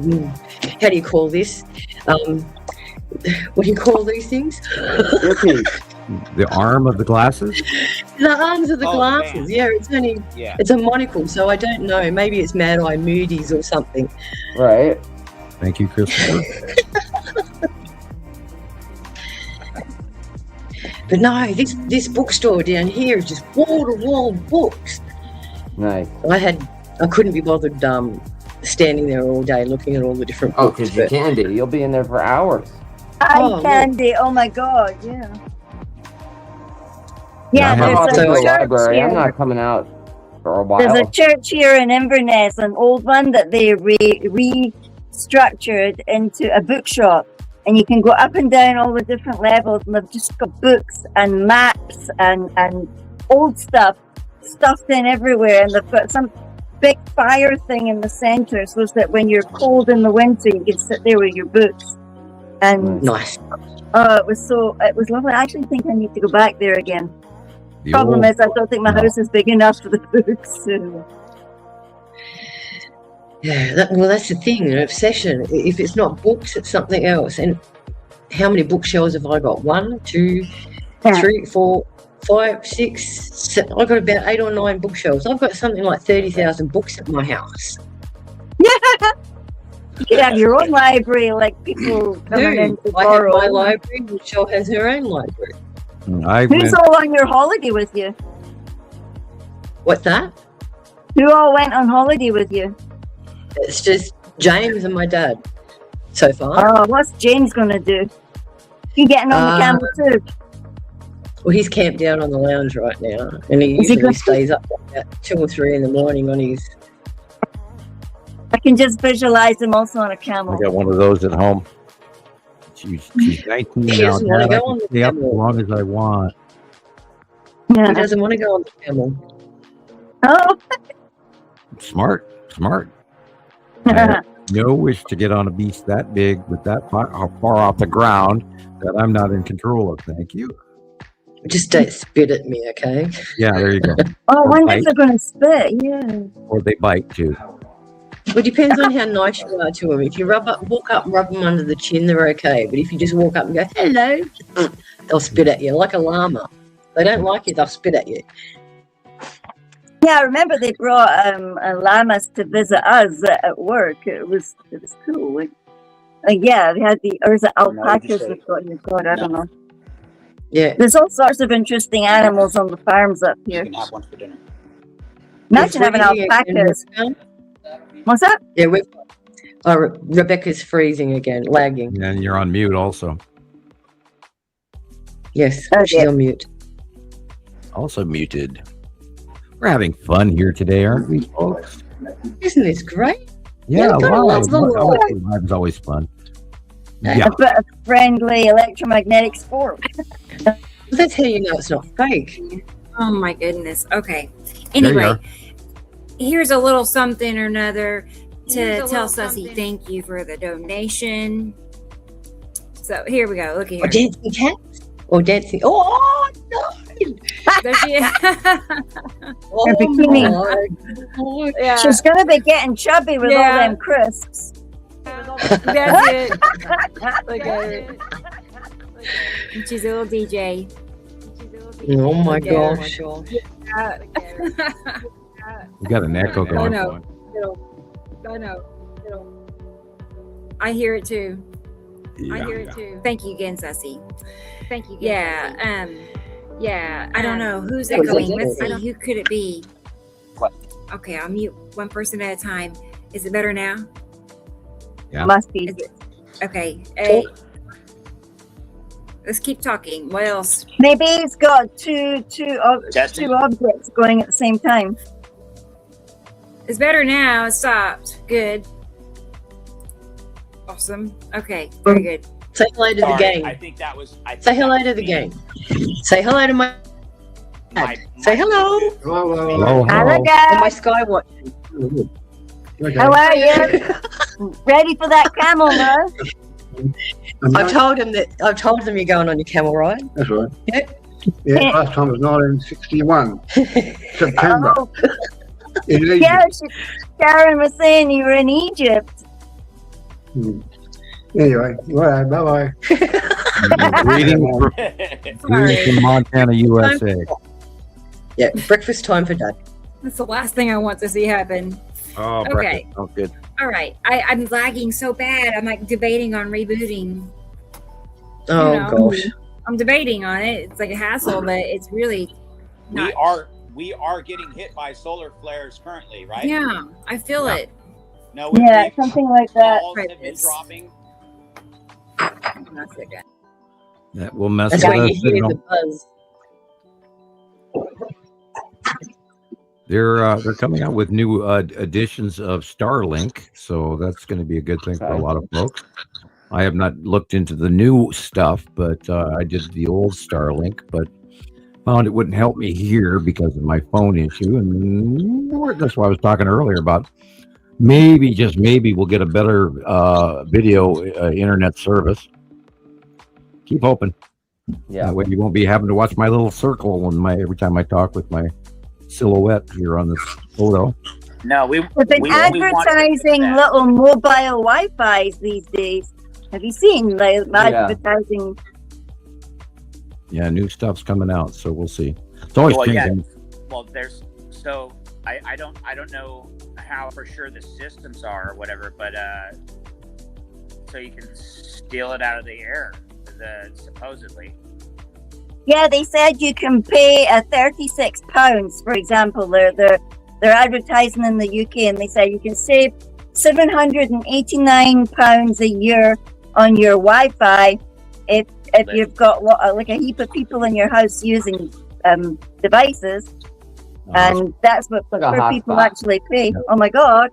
How do you call this? What do you call these things? The arm of the glasses? The arms of the Oh, glasses. man. Yeah, it's only Yeah. it's a monocle, so I don't know. Maybe it's Mad Eye Moody's or something. Right. Thank you, Christopher. But no, this bookstore down here is just wall to wall books. Nice. I couldn't be bothered standing there all day looking at all the different Oh, books. because you but- can be. You'll be in there for hours. Oh, candy. Oh my God. Yeah. Yeah, Yeah, I'm there's off there's to a the church library. I'm here. not coming out for a while. There's a church here in Inverness, an old one that they restructured into a bookshop. And you can go up and down all the different levels, and they've just got books and maps and old stuff stuffed in everywhere. And they've got some big fire thing in the center, so that when you're cold in the winter, you can sit there with your books. And Nice. it was lovely. I actually think I need to go back there again. The Problem old- is, I don't think my No. house is big enough for the books. So. Yeah, that's the thing, an obsession. If it's not books, it's something else. And how many bookshelves have I got? 1, 2, 3, 4, 5, 6, 7. I've got about 8 or 9 bookshelves. I've got something like 30,000 books at my house. You could have your own library, like people coming in to I have borrow. my library, Michelle has her own library. I Who's went, all on your holiday with you? What's that? Who all went on holiday with you? It's just James and my dad so far. Oh, what's James going to do? You getting on the camel too? Well, he's camped down on the lounge right now, and he Is he usually good? stays up at 2 or 3 in the morning on his. I can just visualize him also on a I camel. got one of those at home. She's 19 He now. doesn't wanna Dad, I go on can the stay up as camel. long as I want. He Yeah. doesn't want to go on the camel. Oh, Smart. I have no wish to get on a beast that big with that far off the ground that I'm not in control of. Thank you. Just don't spit at me, okay? Yeah, there you go. I Or wonder bite. if they're going to spit. Yeah. Or they bite too. Well, it depends on how nice you are to them. If you walk up and rub them under the chin, they're okay. But if you just walk up and go, hello, they'll spit at you like a llama. They don't like it, they'll spit at you. Yeah, I remember they brought llamas to visit us at work. It was cool. Yeah, they had or is it alpacas? say- They've got here. God, I don't know. Yeah. There's all sorts of interesting animals on the farms up You here. can have one for dinner. Imagine having alpacas. What's that? Yeah, Rebecca's freezing again, lagging. And you're on mute also. Yes, Oh, she's dear. on mute. Also muted. We're having fun here today, aren't we, folks? Isn't this great? Yeah, Yeah, gotta love the live. live is always fun. Yeah. Yeah. A bit of friendly electromagnetic sport. That's how you know it's not fake. Oh my goodness. Okay. There you Anyway, are. here's a little something or another to tell Sussy thank you for the donation. So here we go. Look Or here. dancing cats. Or dancing. Oh, no. There she is. Oh, bikini. my God. Yeah, She's gonna be getting chubby with all Yeah. them crisps. that's it. Look at her. She's a little DJ. Oh, my Look at her. gosh. We got an echo going. know. I know. I hear it too. I hear it too. Thank you again, Sussy. Thank you. Yeah. Yeah. I don't know who's That was echoing. it. Let's see. Who could it be? What? Okay, I'll mute one person at a time. Is it better now? Yeah. Must be. Is it? Okay. Hey. Let's keep talking. What else? Maybe he's got two Testing. objects going at the same time. It's better now. It stopped. Good. awesome. Okay, very good. Say hello to the Sorry, gang. I think that was. Say hello to the gang. Say hello to my dad. Say hello. Hello, Hello, And guys. my Skywatch. How are you? Ready for that camel ride? I've told them you're going on your camel ride. That's right. Yep. Yeah, last time was 1961, September. Oh, In Egypt. yeah, Sharon was saying you were in Egypt. Anyway, well, bye-bye. Greetings from Montana, USA. Yeah, breakfast time for Dad. That's the last thing I want to see happen. Oh, Okay. breakfast. Oh, good. All right. I'm lagging so bad. I'm like debating on rebooting. Oh gosh. I'm debating on it. It's like a hassle, but it's really not. We are getting hit by solar flares currently, right? Yeah, I feel it. No, Yeah, something like that. calls have been dropping. That's it, guys. That will mess That's with why us. you hear the buzz. They're coming out with new editions of Starlink, so that's going to be a good thing for a lot of folks. I have not looked into the new stuff, but I did the old Starlink, but found it wouldn't help me here because of my phone issue, and that's why I was talking earlier about maybe, just maybe, we'll get a better video internet service. Keep hoping. Yeah. That way you won't be having to watch my little circle every time I talk with my silhouette here on this photo. No, They've been advertising little mobile Wi-Fi's these days. Have you seen advertising? Yeah, new stuff's coming out, so we'll see. It's always changing. Well, there's I don't know how for sure the systems are or whatever, but so you can steal it out of the air, supposedly. Yeah, they said you can pay £36, for example. They're advertising in the UK, and they said you can save £789 a year on your Wi-Fi if you've got like a heap of people in your house using devices, and that's what people actually pay. Oh my God!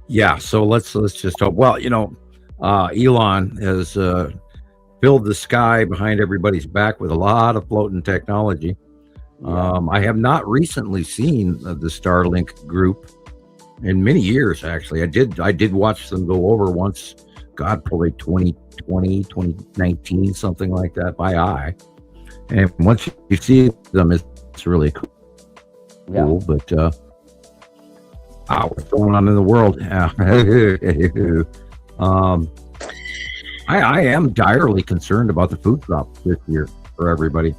Yeah, so let's just hope. Well, Elon has filled the sky behind everybody's back with a lot of floating technology. I have not recently seen the Starlink group in many years. Actually, I did watch them go over once. God, probably 2020, 2019, something like that by eye. And once you see them, it's really cool. Yeah. But what's going on in the world? I am direly concerned about the food crop this year for everybody.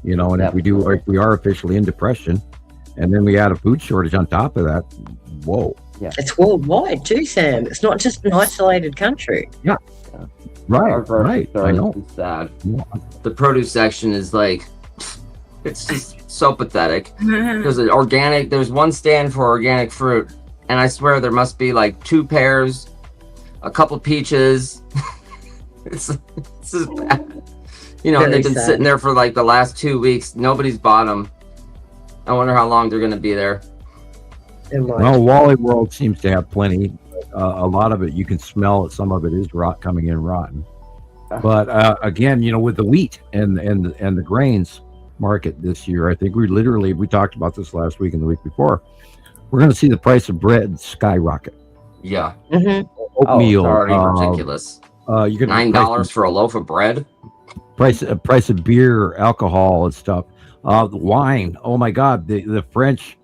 And if we are officially in depression, and then we add a food shortage on top of that, whoa. Yeah. It's worldwide too, Sam. It's not just an isolated country. Yeah. Right. I know. Sad. Yeah. The produce section is like, it's just so pathetic. There's one stand for organic fruit, and I swear there must be like 2 pears, a couple peaches. It's just bad. And they've been sitting there for like the last 2 weeks. Nobody's bought them. I wonder how long they're going to be there. Well, Wally World seems to have plenty. A lot of it you can smell it. Some of it is coming in rotten. But again, with the wheat and the grains market this year, I think we talked about this last week and the week before. We're going to see the price of bread skyrocket. Yeah. Mm-hmm. Oatmeal. It's already ridiculous. You're going $9 for a loaf of bread. Price of beer, alcohol, and stuff. Wine. Oh my God, the French.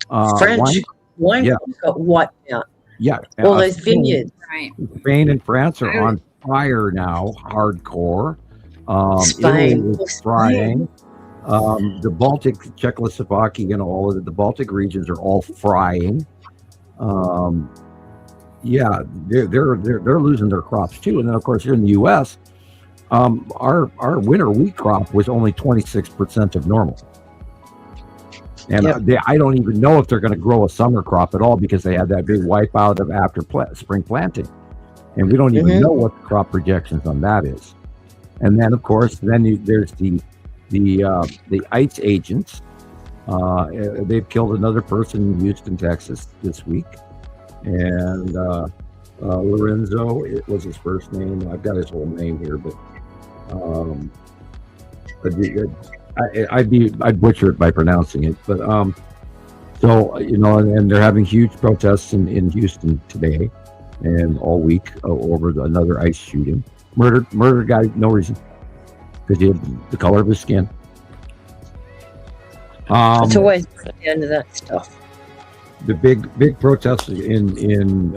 Wine got wiped out. Yeah. All those vineyards. Right. Spain and France are on fire now, hardcore. Spain is frying. The Baltic, Czechoslovakia, all of the Baltic regions are all frying. Yeah, they're losing their crops too. And then of course here in the U.S., our winter wheat crop was only 26% of normal. And I don't even know if they're going to grow a summer crop at all because they had that big wipeout of after spring planting. And we don't even know what the crop projections on that is. And then, of course, there's the ICE agents. They've killed another person in Houston, Texas this week. And Lorenzo, it was his first name. I've got his whole name here, but I'd butcher it by pronouncing it. But so and they're having huge protests in Houston today and all week over another ICE shooting. Murdered guy, no reason, because he had the color of his skin. It's always the end of that stuff. The big protests in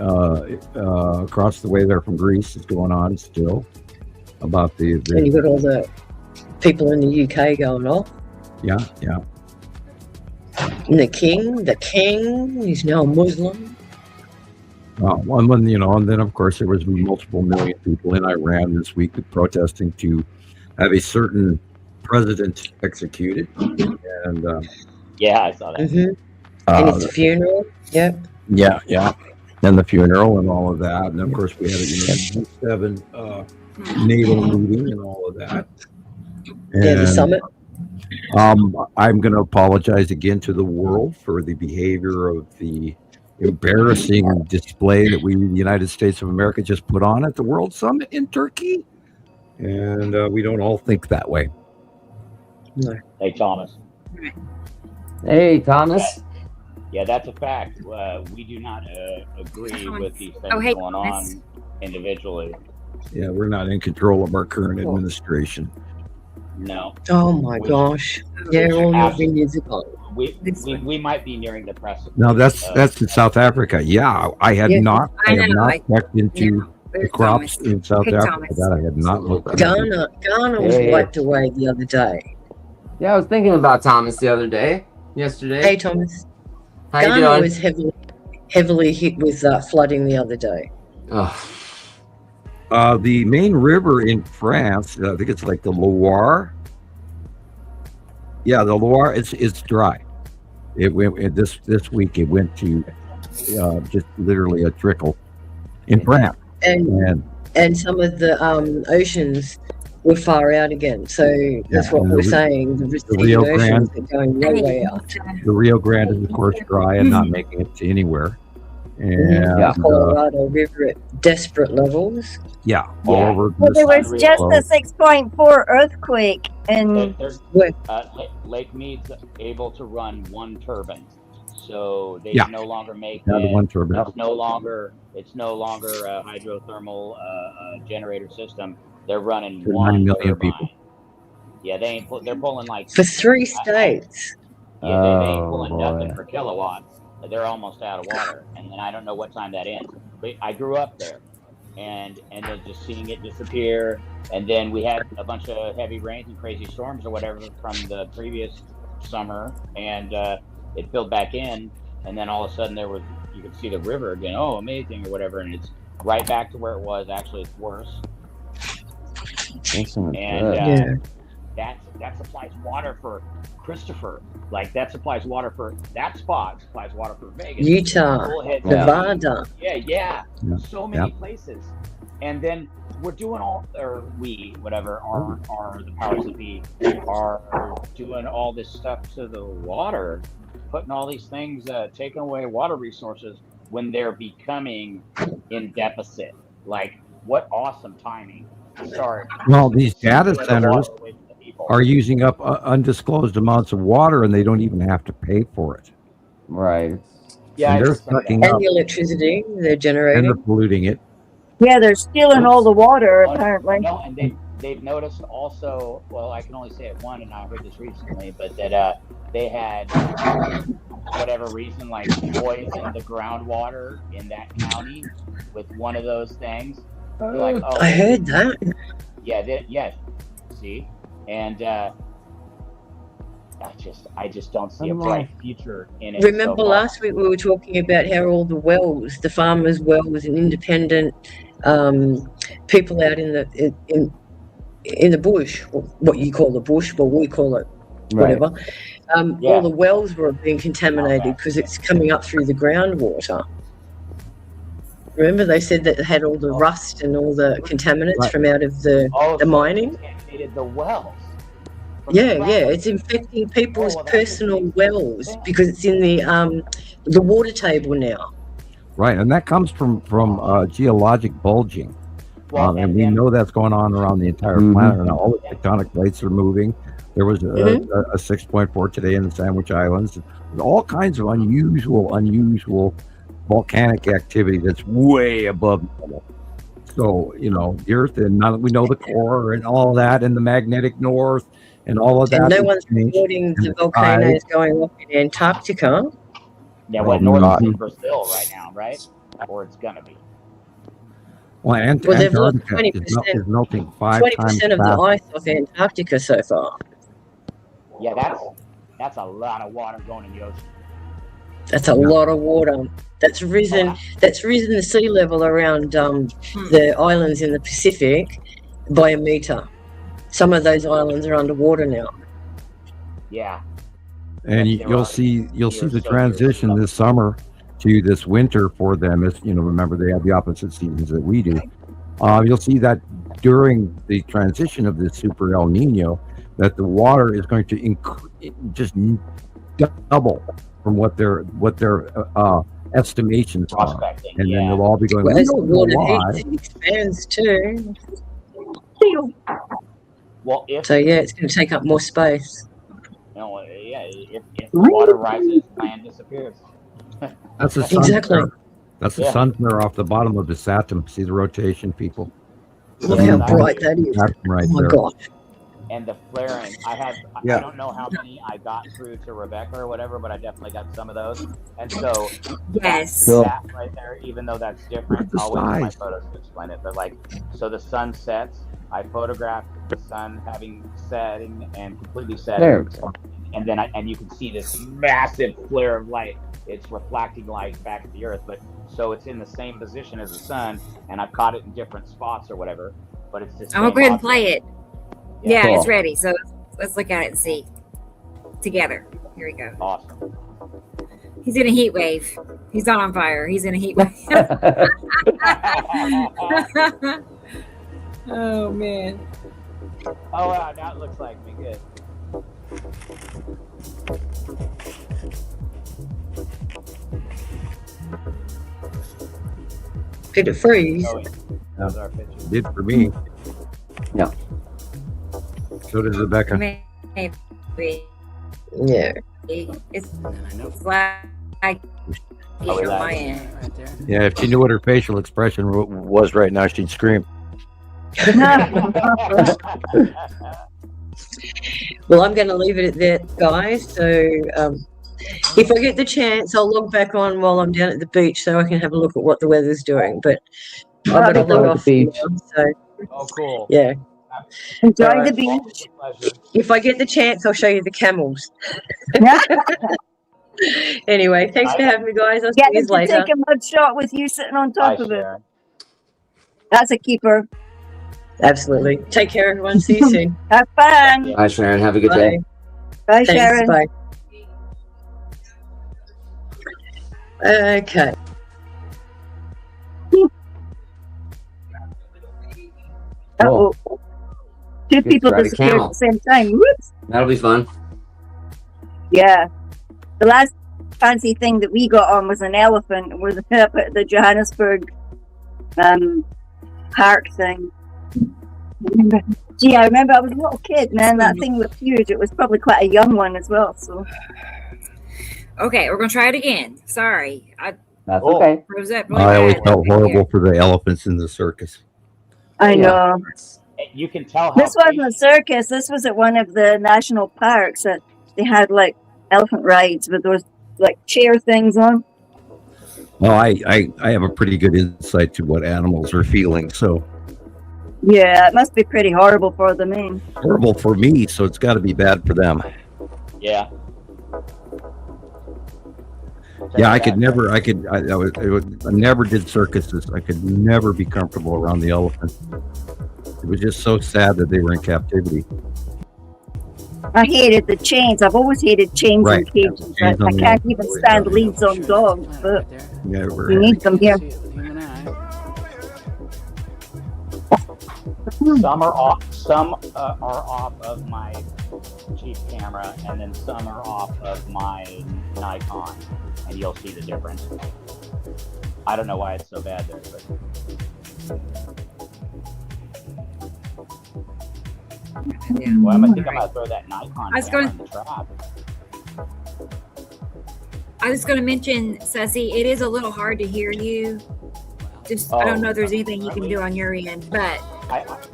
across the way there from Greece is going on still about the and you've got all the people in the UK going off. Yeah. And the king, he's now Muslim. And then of course there was multiple million people in Iran this week protesting to have a certain president executed, and yeah, I saw that. Mm-hmm. And his funeral. Yep. Yeah. And the funeral and all of that, and of course we had a G7 NATO meeting and all of that. And, the summit. I'm going to apologize again to the world for the behavior of the embarrassing display that the United States of America just put on at the World Summit in Turkey, and we don't all think that way. No. Hey, Thomas. Hey, Thomas. Yeah, that's a fact. We do not agree with these things going on individually. Yeah, we're not in control of our current administration. No. Oh my gosh. Yeah, all moving years ago. We might be nearing the precipice. No, that's in South Africa. Yeah, I have not checked into the crops in South Africa. That I had not looked at. Ghana was wiped away the other day. Yeah, I was thinking about Thomas yesterday. Hey, Thomas. How you Ghana doing? was heavily hit with flooding the other day. The main river in France, I think it's like the Loire. Yeah, the Loire. It's dry. It went this week. It went to just literally a trickle in France, and some of the oceans were far out again. So that's what we're saying. The Rio Grande are going way out. The Rio Grande is of course dry and not making it to anywhere. And Colorado River at desperate levels. All over. Well, there was just a 6.4 earthquake in Lake Mead's able to run one turbine, so they no longer make the one turbine. It's no longer a hydrothermal generator system. They're running for 1 9 million turbine. people. Yeah, they're pulling like for 3 states. Yeah, they ain't pulling nothing for kilowatts. They're almost out of water, and then I don't know what time that ends. But I grew up there, and then just seeing it disappear, and then we had a bunch of heavy rains and crazy storms or whatever from the previous summer, and it filled back in, and then all of a sudden you could see the river again. Oh, amazing or whatever, and it's right back to where it was. Actually, it's worse. And that supplies water for Christopher. Like that supplies water for that spot. Supplies water for Vegas, Utah, Nevada. Yeah. So many places. And then we're doing are the powers that be are doing all this stuff to the water, putting all these things, taking away water resources when they're becoming in deficit. Like what awesome timing. Well, these data centers are using up undisclosed amounts of water, and they don't even have to pay for it. Right. Yeah, and they're sucking and up, the electricity they're generating. and they're polluting it. Yeah, they're stealing all the water apparently. No, and they've noticed also. Well, I can only say it one, and I heard this recently, but that they had whatever reason like poisoned the groundwater in that county with one of those things. Like, oh, I heard that. Yeah. See, and I just don't see a bright future in it. Remember last week we were talking about how all the wells, the farmers' wells, and independent people out in the bush, what you call the bush, but we call it whatever. All the wells were being contaminated because it's coming up through the groundwater. Remember they said that it had all the rust and all the contaminants from out of the mining? Contaminated the wells. Yeah, it's infecting people's personal wells because it's in the water table now. Right, and that comes from geologic bulging. Well, And we know that's going on around the entire planet now. All the tectonic plates are moving. There was a 6.4 today in the Sandwich Islands. There's all kinds of unusual volcanic activity that's way above normal. So, the Earth, and now that we know the core and all that, and the magnetic north, and all of that. And no one's reporting the volcanoes going off in Antarctica. Yeah, well, northern Brazil right now, right? Or it's gonna be. Well, they've lost Antarctica 20%. is melting 5 times 20% of the ice off Antarctica so far. Yeah, that's a lot of water going in the ocean. That's a lot of water. That's risen the sea level around the islands in the Pacific by a meter. Some of those islands are underwater now. Yeah. And you'll see the transition this summer to this winter for them. As remember, they have the opposite seasons that we do. You'll see that during the transition of this super El Nino, that the water is going to just double from what their estimations are, and then they'll all be going. Well, We as the don't know water why. heats, it expands too. Well, So it's going to take up more space. If the water rises, land disappears. That's the sun Exactly. flare. That's the sun flare off the bottom of the Saturn. See the rotation, people. Look how bright that is. That's right Oh my there. gosh. And the flaring, I don't know how many I got through to Rebecca or whatever, but I definitely got some of those. And so Yes. that right there, even though that's different, the I'll wait for my size. photos to explain it. But so the sun sets, I photographed the sun having setting and completely setting. There. And then you can see this massive flare of light. It's reflecting light back at the Earth, but so it's in the same position as the sun, and I've caught it in different spots or whatever. But it's just. I'm gonna go ahead and play it. Yeah, Cool. it's ready. So let's look at it and see together. Here we go. Awesome. He's in a heat wave. He's not on fire. He's in a heat wave. Oh man. Oh wow, now it looks like me. Good. Did it freeze? Oh, those are our pictures. Did for me. Yeah. So did Rebecca. Maybe. Yeah. It's like Oh, on that. my end. Yeah, if she knew what her facial expression was right now, she'd scream. Well, I'm going to leave it at that, guys. So if I get the chance, I'll log back on while I'm down at the beach so I can have a look at what the weather's doing. But I'm going to log off beach. now, so Oh, cool. yeah. Enjoy All the right. beach. Pleasure. If I get the chance, I'll show you the camels. Anyway, thanks for having me, guys. I'll see Get you them to later. take a mud shot with you sitting on Bye, top of it. Sharon. That's a keeper. Absolutely. Take care, everyone. See you soon. Have fun. Bye, Sharon. Have a good day. Bye, Thanks. Sharon. Bye. Okay. Uh-oh. Two people ride a disappeared camel. at the same time. Whoops. That'll be fun. Yeah. The last fancy thing that we got on was an elephant. Was up at the Johannesburg park thing. Gee, I remember I was a little kid, man. That thing was huge. It was probably quite a young one as well. So Okay, we're gonna try it again. Sorry, I That's Oh. okay. froze up really I always bad. felt horrible for the elephants in the circus. I Yeah. know. You can tell how This wasn't a circus. This was at one of the national parks that they had like elephant rides with those like chair things on. Well, I have a pretty good insight to what animals are feeling. So Yeah, it must be pretty horrible for them. Eh? horrible for me, so it's got to be bad for them. Yeah. Yeah, I never did circuses. I could never be comfortable around the elephant. It was just so sad that they were in captivity. I hated the chains. I've always hated chains Right. and cages. I Chains on the can't wall. even stand leads on dogs, but Yeah, we need them here. Some are off. Some are off of my cheap camera, and then some are off of my Nikon, and you'll see the difference. I don't know why it's so bad there, but well, I think I'm gonna throw that Nikon camera in the trap. I was going to mention, Sussy, it is a little hard to hear you. Just I don't know if there's anything you can do on your end, but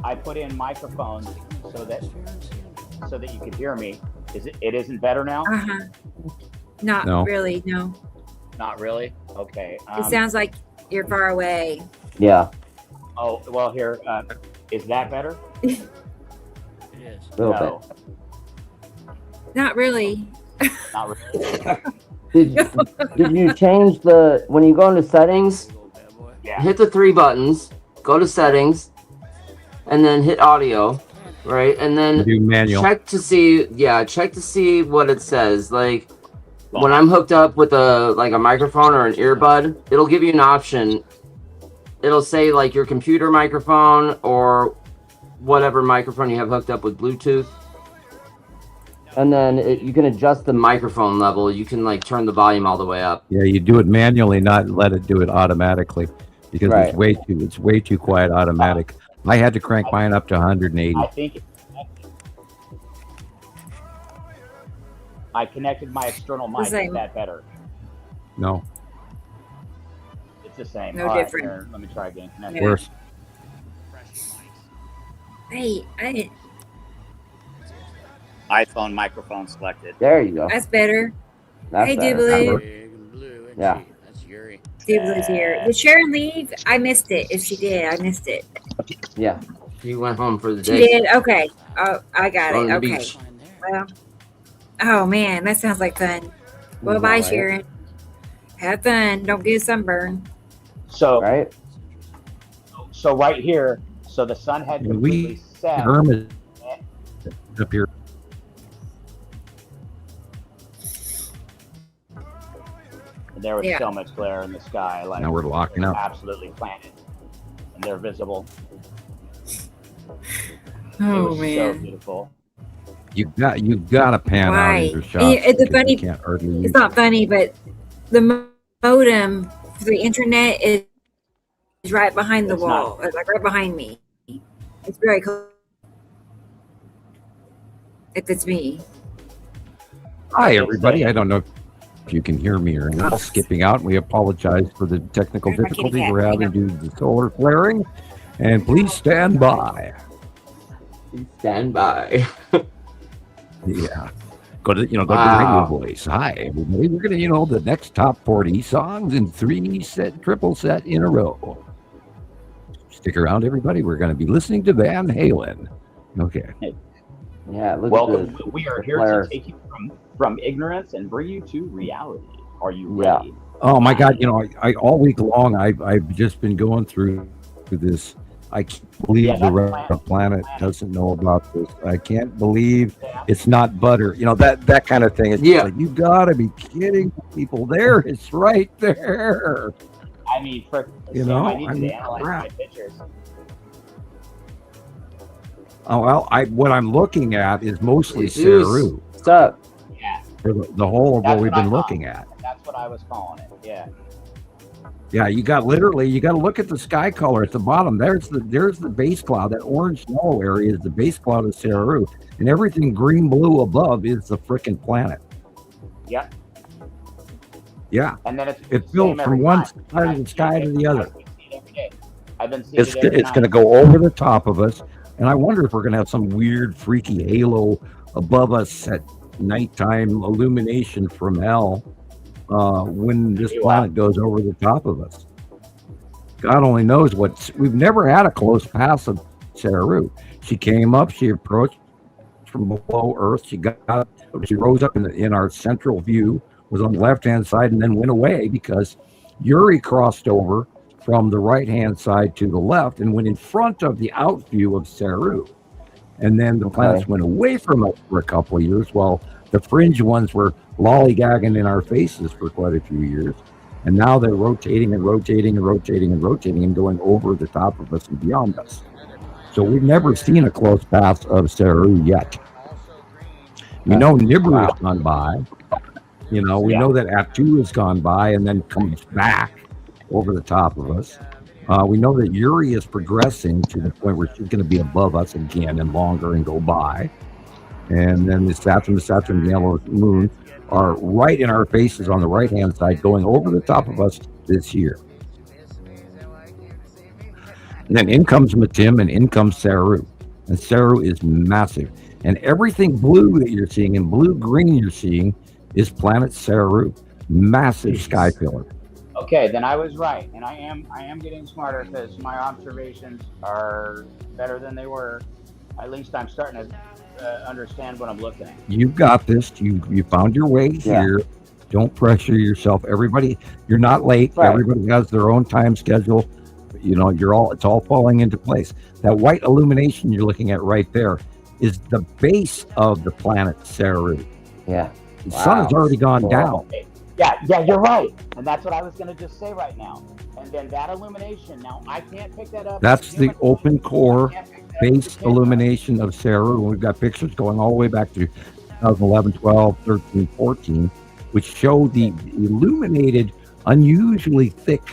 I put in microphones so that you could hear me. It isn't better now? Not really, no. Not really? Okay. It sounds like you're far away. Yeah. Oh, well, here, is that better? It is. A little bit. Not really. Not really. Did you change when you go into settings? Yeah. Hit the 3 buttons, go to settings, and then hit audio, right? And then Do manual. check to see what it says. Like when I'm hooked up with a microphone or an earbud, it'll give you an option. It'll say like your computer microphone or whatever microphone you have hooked up with Bluetooth. And then you can adjust the microphone level. You can like turn the volume all the way up. Yeah, you do it manually, not let it do it automatically, because it's way too quiet automatic. I had to crank mine up to 180. I think I connected my external mic. Is that better? No. It's the same. No All different. Right, here, let me try again. Connect. Worse. Hey, I didn't. iPhone microphone selected. There you go. That's better. That's Hey, better. Doobly. Yeah. That's Yuri. Doobly's here. Did Sharon leave? I missed it. If she did, I missed it. Yeah. She went home for the She day. did? Okay. Oh, I got Going it. to the Okay. beach. Well, oh man, that sounds like fun. Well, bye, Right. Sharon. Have fun. Don't get a sunburn. So Right. So right here, so the sun had And completely set. Herman up here. There was so much glare in the sky, like Now we're locking up. absolutely planted, and they're visible. Oh it was man. so beautiful. You got to pan out Why? your shots. It's because funny. you can't hardly use It's not funny, but the modem for the internet is right behind the It's wall. It's like right behind me. It's very close. If it's me. Hi, everybody. I don't know if you can hear me or not. Skipping out. We apologize for the technical There's my kitty difficulties cat. we're having due to the solar flaring. And please stand by. Stand by. Yeah. Go to the Wow. radio voice. Hi, everybody. We're going to, the next top 40 songs in triple set in a row. Stick around, everybody. We're going to be listening to Van Halen. Okay. Yeah. Look Welcome. at this. We are here glare. to take you from ignorance and bring you to reality. Are you Yeah. ready? Oh my God! I all week long I've just been going through this. I can't believe Yeah, the that's rest of the planet doesn't know about this. I can't believe it's not butter. That kind of thing. It's just like, you gotta be kidding people. There, it's right there. I mean, I need you to analyze my pictures. Oh well, what I'm looking at is mostly Jesus. Saru. What's up? Yeah. For the whole of That's what we've what I been thought. looking at. That's what I was calling it. Yeah. Yeah, you got to look at the sky color at the bottom. There's the base cloud. That orange yellow area is the base cloud of Saru, and everything green blue above is the frickin' planet. Yep. Yeah, And then it's built same from every one time. side of the sky to the other. I've been seeing It's it every going to night. go over the top of us, and I wonder if we're going to have some weird, freaky halo above us at nighttime illumination from hell when this planet goes over the top of us. God only knows we've never had a close pass of Saru. She came up, she approached from below Earth. She rose up in our central view, was on the left-hand side, and then went away because Yuri crossed over from the right-hand side to the left and went in front of the out view of Saru. And then the planets went away from us for a couple of years while the fringe ones were lollygagging in our faces for quite a few years. And now they're rotating and rotating and rotating and rotating and going over the top of us and beyond us. So we've never seen a close pass of Saru yet. We know Nibiru has gone by. We know that Atu has gone by and then comes back over the top of us. We know that Uri is progressing to the point where she's going to be above us again and longer and go by. And then the Saturn, and the yellow moon are right in our faces on the right-hand side, going over the top of us this year. And then in comes Matim, and in comes Saru. And Saru is massive. And everything blue that you're seeing and blue-green you're seeing is planet Saru. Massive sky pillar. Okay, then I was right, and I am getting smarter because my observations are better than they were. At least I'm starting to understand what I'm looking at. You've got this. You found your way here. Don't pressure yourself. Everybody, you're not late. Right. Everybody has their own time schedule. You know, it's all falling into place. That white illumination you're looking at right there is the base of the planet Saru. Yeah. The sun has already gone down. Yeah, you're right. And that's what I was going to just say right now. And then that illumination, now I can't pick that up. That's the open core base illumination of Saru. We've got pictures going all the way back to 2011, 12, 13, 14, which show the illuminated, unusually thick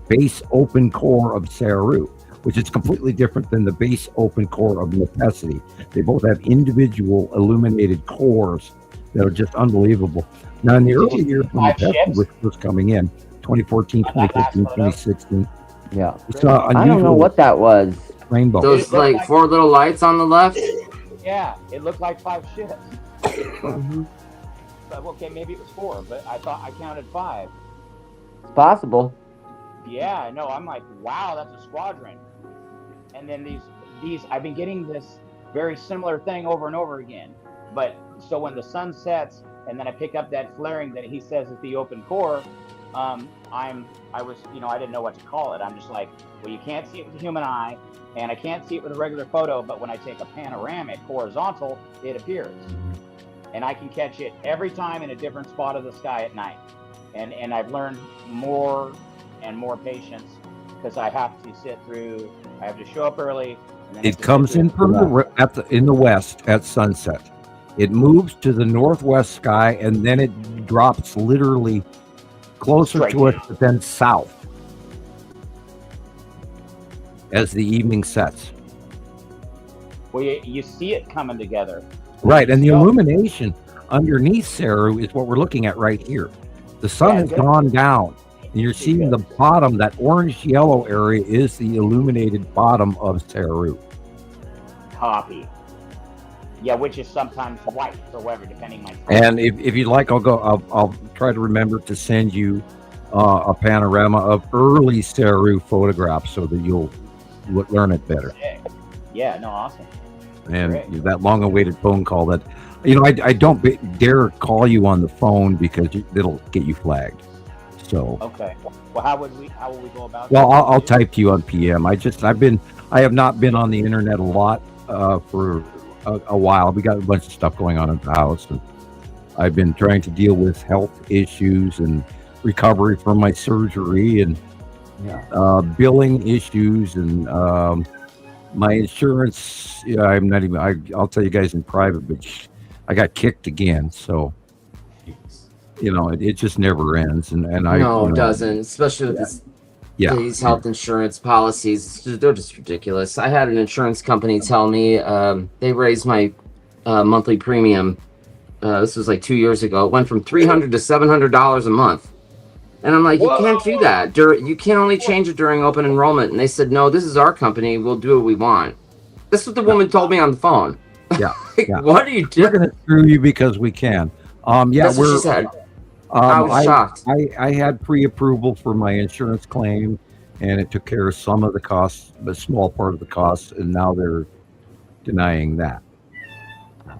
base open core of Saru, which is completely different than the base open core of Necessity. They both have individual illuminated cores that are just unbelievable. Now, in the early years when Necessity was first coming in, 2014, 2015, 2016, yeah, it's unusual. I don't know what that was. Rainbow. Those like 4 little lights on the left. Yeah, it looked like 5 ships. But, okay, maybe it was 4, but I thought I counted 5. It's possible. Yeah, no, I'm like, wow, that's a squadron. And then these I've been getting this very similar thing over and over again. But so when the sun sets and then I pick up that flaring that he says is the open core, I didn't know what to call it. I'm just like, well, you can't see it with the human eye, and I can't see it with a regular photo, but when I take a panoramic horizontal, it appears. And I can catch it every time in a different spot of the sky at night. And I've learned more and more patience because I have to show up early. And then It comes in from in the west at sunset. It moves to the northwest sky, and then it drops literally closer to us, but then south as the evening sets. Well, you see it coming together. Right, and the illumination underneath Saru is what we're looking at right here. The sun has gone down, and you're seeing the bottom, that orange-yellow area is the illuminated bottom of Saru. Copy. Yeah, which is sometimes white or whatever, depending on. And if you'd like, I'll try to remember to send you a panorama of early Saru photographs so that you'll learn it better. Yeah, no, awesome. And that long-awaited phone call that, I don't dare call you on the phone because it'll get you flagged. So. Okay. Well, how will we go about? Well, I'll type to you on PM. I have not been on the internet a lot for a while. We got a bunch of stuff going on at the house, and I've been trying to deal with health issues and recovery from my surgery and billing issues and my insurance. I'm not even. I'll tell you guys in private, but I got kicked again. So it just never ends. And it doesn't, especially with these health insurance policies. They're just ridiculous. I had an insurance company tell me they raised my monthly premium. This was like 2 years ago. It went from $300 to $700 a month. And I'm like, you can't do that. You can only change it during open enrollment. And they said, no, this is our company. We'll do what we want. That's what the woman told me on the phone. Yeah. What are you doing? We're going to screw you because we can. That's what she said. I was shocked. I had pre-approval for my insurance claim, and it took care of some of the costs, a small part of the costs, and now they're denying that.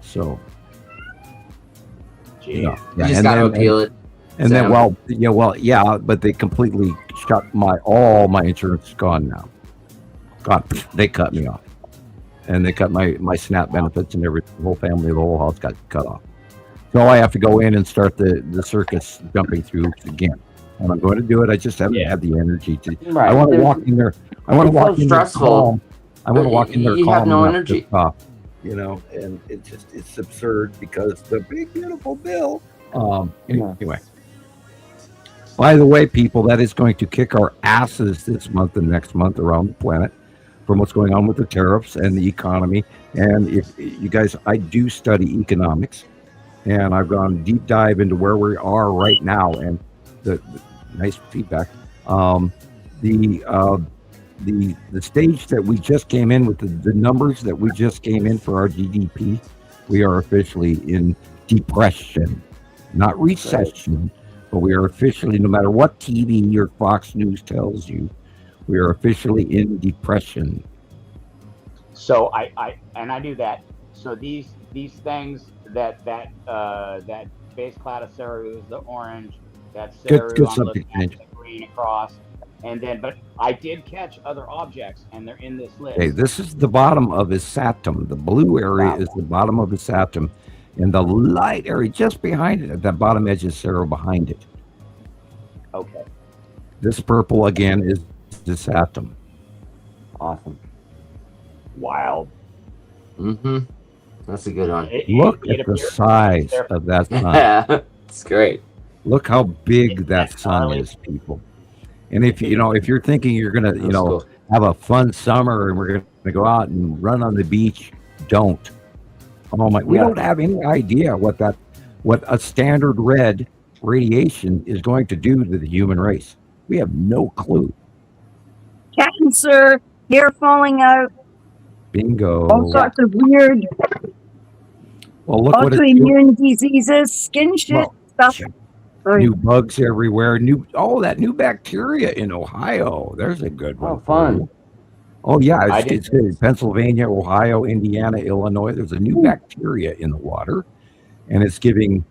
So, you just got to appeal it. And then, but they completely shut all my insurance is gone now. God, they cut me off, and they cut my SNAP benefits and everything. The whole family, the whole house got cut off. So I have to go in and start the circus jumping through hoops again. And I'm going to do it. I just haven't had the energy to. Right. I want to walk in there. I want to walk in there calm. I want to walk in there calm. You have no energy. And it's absurd because the big beautiful bill. Anyway. By the way, people, that is going to kick our asses this month and next month around the planet from what's going on with the tariffs and the economy. And if you guys, I do study economics, and I've gone deep dive into where we are right now, and the nice feedback. The stage that we just came in with, the numbers that we just came in for our GDP, we are officially in depression, not recession, but we are officially, no matter what TV or Fox News tells you, we are officially in depression. So I knew that. So these things that base cloud of Saru, the orange, that Saru Good on subject, the green across, and then but I did catch other objects, and they're in this list. Okay, this is the bottom of his satum. The blue area is the bottom of his satum, and the light area just behind it, at that bottom edge is Saru behind it. Okay. This purple again is the satum. Awesome. Wild. Mm-hmm. That's a good one. Look at the size of that sun. Yeah, it's great. Look how big that sun is, people. And if you're thinking you're gonna, cool. have a fun summer and we're gonna go out and run on the beach, don't. Oh my! We don't have any idea what a standard red radiation is going to do to the human race. We have no clue. Cancer, hair falling out, Bingo. all sorts of weird Well, look what it's autoimmune diseases, skin shit stuff. New bugs everywhere. New bacteria in Ohio. There's a good one. Oh, fun. Oh yeah, it's good. Pennsylvania, Ohio, Indiana, Illinois. There's a new bacteria in the water, and it's giving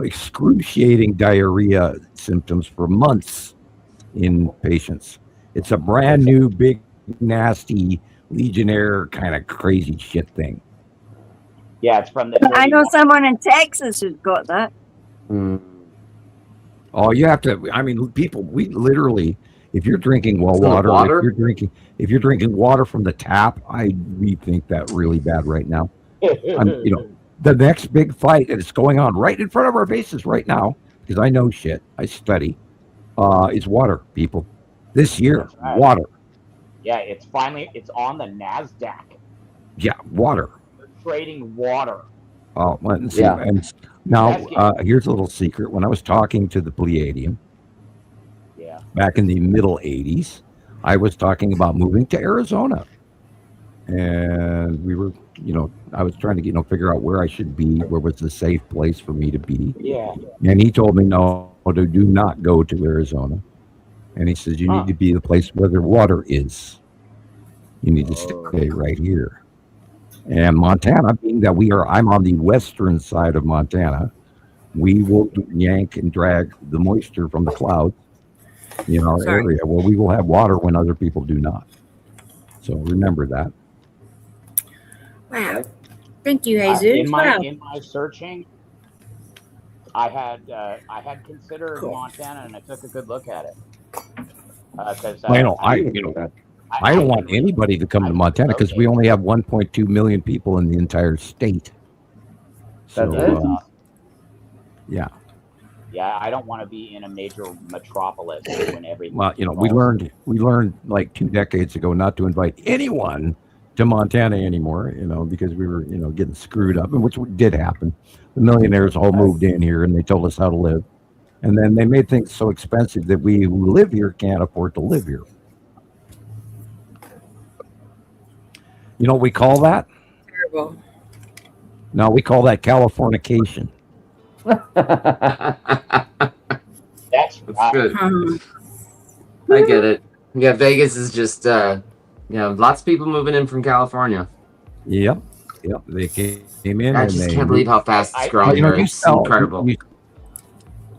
excruciating diarrhea symptoms for months in patients. It's a brand new, big, nasty Legionnaire kind of crazy shit thing. Yeah, it's from the. I know someone in Texas who's got that. Oh, you have to. I mean, people. We literally, if you're drinking water, if you're drinking water from the tap, we think that really bad right now. The next big fight that is going on right in front of our faces right now, because I know shit, I study, is water, people. This year, right. Water. Yeah, it's on the NASDAQ. Yeah, water. They're trading water. Oh, let's see. And now, here's a little secret. When I was talking to the Pleiadium, back in the middle 80s, I was talking about moving to Arizona. And we were, I was trying to figure out where I should be, where was the safe place for me to be. Yeah. And he told me, no, do not go to Arizona. And he says, you need to be the place where the water is. You need to stay right here. And Montana, being that I'm on the western side of Montana, we will yank and drag the moisture from the clouds in our area where we will have water when other people do not. So remember that. Wow. Thank you, Jesus. In my searching, I had considered Montana, and I took a good look at it. I don't want anybody to come to Montana because we only have 1.2 million people in the entire state. So, yeah. Yeah, I don't want to be in a major metropolis when everything. Well, we learned like 2 decades ago not to invite anyone to Montana anymore, because we were, getting screwed up, and which did happen. The millionaires all moved in here and they told us how to live. And then they made things so expensive that we who live here can't afford to live here. You know what we call that? Terrible. No, we call that Californication. That's good. I get it. Yeah, Vegas is just, lots of people moving in from California. Yep. They came in. I just can't believe how fast it's growing here. It's incredible.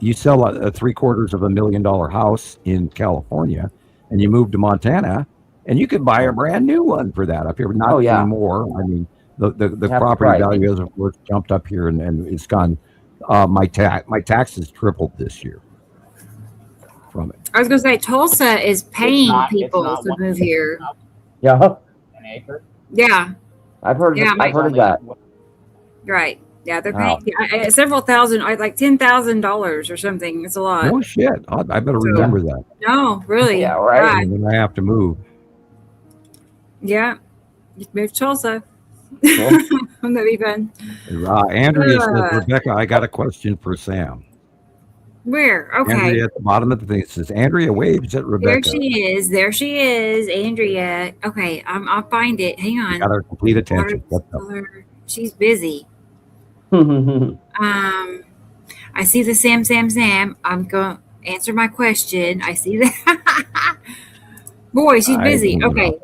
You sell a $750,000 house in California, and you move to Montana, and you could buy a brand new one for that up here. Not anymore. I mean, the property value has, of course, jumped up here, and it's gone. My taxes tripled this year from it. I was going to say Tulsa is paying people to move here. Yeah. An acre. Yeah. I've heard of that. Right. Yeah, they're Wow. paying several thousand, like $10,000 or something. It's a lot. No shit. I better remember that. No, really. Yeah, right. God. When I have to move. Yeah. You move to Tulsa. Cool. That'd be fun. Andrea says, Rebecca, I got a question for Sam. Where? Okay. Andrea at the bottom of the thing says, Andrea waves at Rebecca. There she is. There she is, Andrea. Okay, I'll find it. Hang on. You got her complete attention. She's busy. I see the Sam. I'm going to answer my question. I see that. Boy, she's busy. Okay.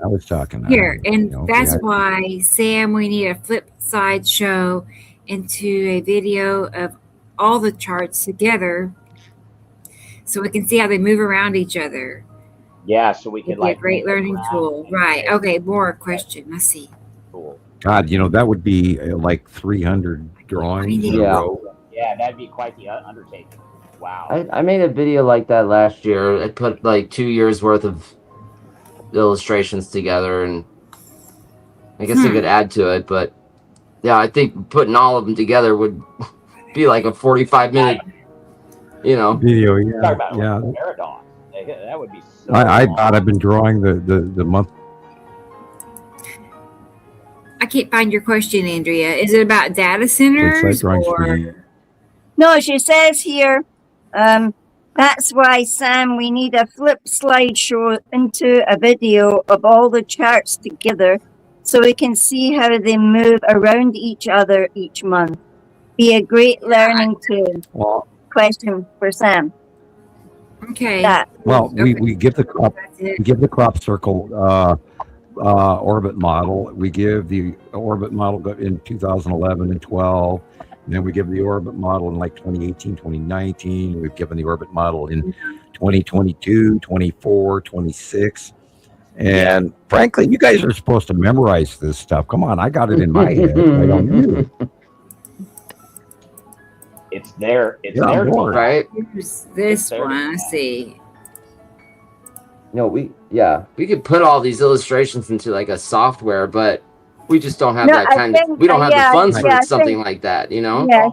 I was talking Here, and that's why, Sam, we need a flip side show into a video of all the charts together so we can see how they move around each other. Yeah, so we could It'd be a great learning tool. Right. Okay, more question. Let's see. Cool. God, that would be like 300 drawings in a row. Yeah, that'd be quite the undertaking. Wow. I made a video like that last year. I put like 2 years worth of illustrations together, and I guess I could add to it, but yeah, I think putting all of them together would be like a 45-minute, video. Yeah, Marathon. That would be so I thought I've been drawing the month. I can't find your question, Andrea. Is it about data centers or? No, she says here, that's why, Sam, we need a flip slideshow into a video of all the charts together so we can see how they move around each other each month. Be a great learning tool. Well, question for Sam. Okay. Well, we give the crop circle orbit model. We give the orbit model in 2011 and 12. And then we give the orbit model in like 2018, 2019. We've given the orbit model in 2022, 24, 26. And frankly, you guys are supposed to memorize this stuff. Come on, I got it in my head. I don't need it. It's there. It's there, right? Here's this one. Let's see. We could put all these illustrations into like a software, but we just don't have that kind of. We don't have the funds for something like that, Yeah,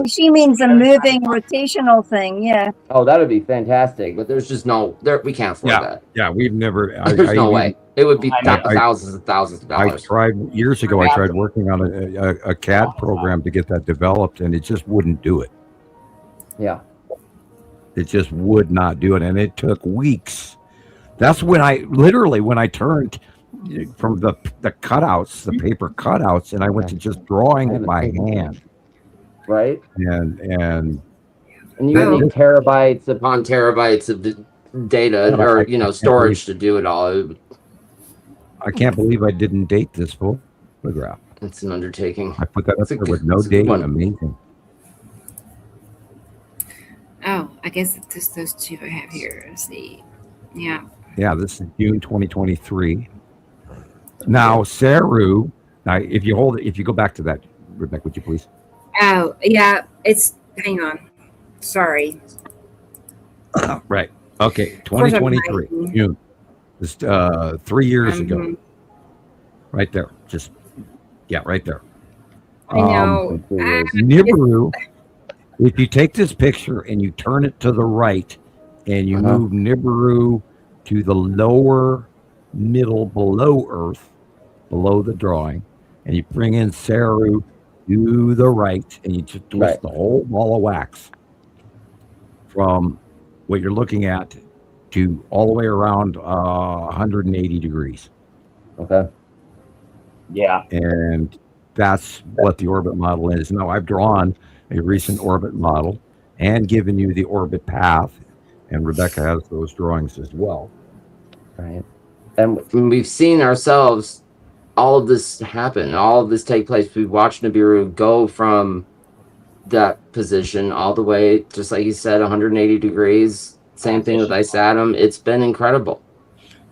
she means a moving rotational thing. Yeah. Oh, that would be fantastic, but there's just we can't afford that. Yeah, we've never. There's no way. It would be thousands and thousands of dollars. I tried years ago. I tried working on a CAD program to get that developed, and it just wouldn't do it. Yeah, it just would not do it, and it took weeks. That's when I turned from the cutouts, the paper cutouts, and I went to just drawing it by hand. Right. And you need terabytes upon terabytes of the data or storage to do it all. I can't believe I didn't date this photograph. It's an undertaking. I put that up there with no date. Amazing. Oh, I guess it's just those two I have here. Let's see. Yeah. Yeah, this is June 2023. Now, Saru, if you go back to that, Rebecca, would you please? Oh, yeah. Hang on. Sorry. Right. Okay. 2023, June. This 3 years ago. Right there. Right there. I know. Nibiru. If you take this picture and you turn it to the right and you move Nibiru to the lower middle below Earth, below the drawing, and you bring in Saru to the right and you just twist the whole ball of wax from what you're looking at to all the way around 180 degrees. Okay. Yeah. And that's what the orbit model is. Now, I've drawn a recent orbit model and given you the orbit path, and Rebecca has those drawings as well. Right. And we've seen ourselves all of this happen, all of this take place. We've watched Nibiru go from that position all the way, just like you said, 180 degrees. Same thing with Ice Atom. It's been incredible.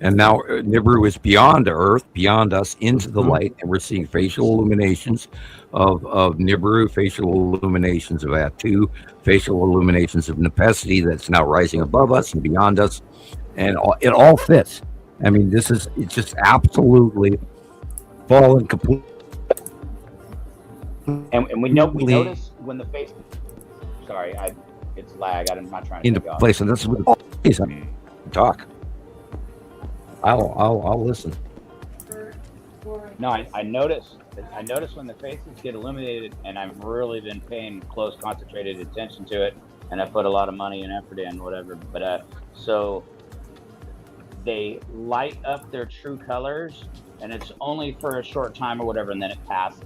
And now Nibiru is beyond Earth, beyond us, into the light, and we're seeing facial illuminations of Nibiru, facial illuminations of Atu, facial illuminations of Nepesity that's now rising above us and beyond us, and it all fits. I mean, it's just absolutely fallen complete. And we notice when the face. Sorry, it's lag. I'm not trying to into place, and that's what I mean. Talk. I'll listen. No, I notice when the faces get illuminated, and I've really been paying close, concentrated attention to it, and I put a lot of money and effort in, whatever. But so they light up their true colors, and it's only for a short time or whatever, and then it passes.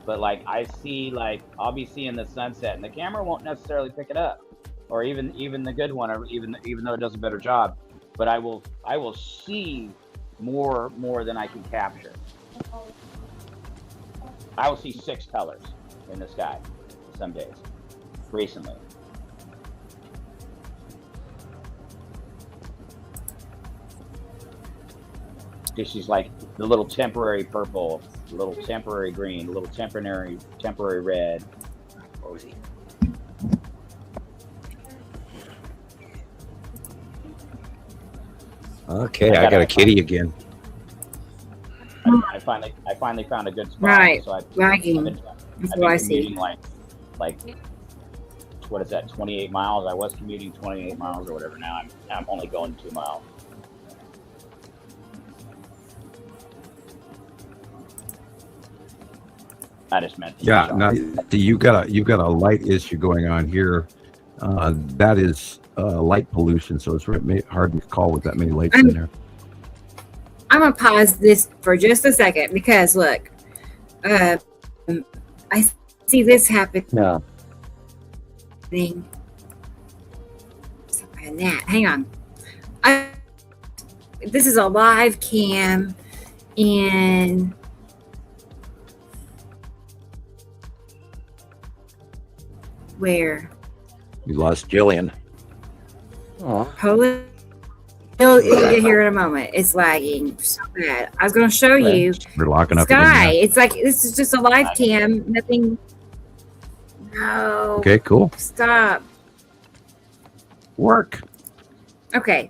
But like I'll be seeing the sunset, and the camera won't necessarily pick it up, or even the good one, or even though it does a better job. But I will see more than I can capture. I will see 6 colors in the sky some days recently. This is like the little temporary purple, the little temporary green, the little temporary red. What was he? Okay, I got a kitty again. I finally found a good spot. Right, So lagging. That's what I see. Like what is that? 28 miles. I was commuting 28 miles or whatever. Now I'm only going 2 miles. I just meant. Yeah, now you got a light issue going on here. That is light pollution, so it's hard to call with that many lights in there. I'm gonna pause this for just a second because look, I see this happening. No. And that. Hang on. This is a live cam, and where? You lost Gillian. Hold it. You'll get here in a moment. It's lagging so bad. I was going to show you We're locking up sky. again. It's like this is just a live cam. Nothing. No. Okay, cool. Stop. Work. Okay.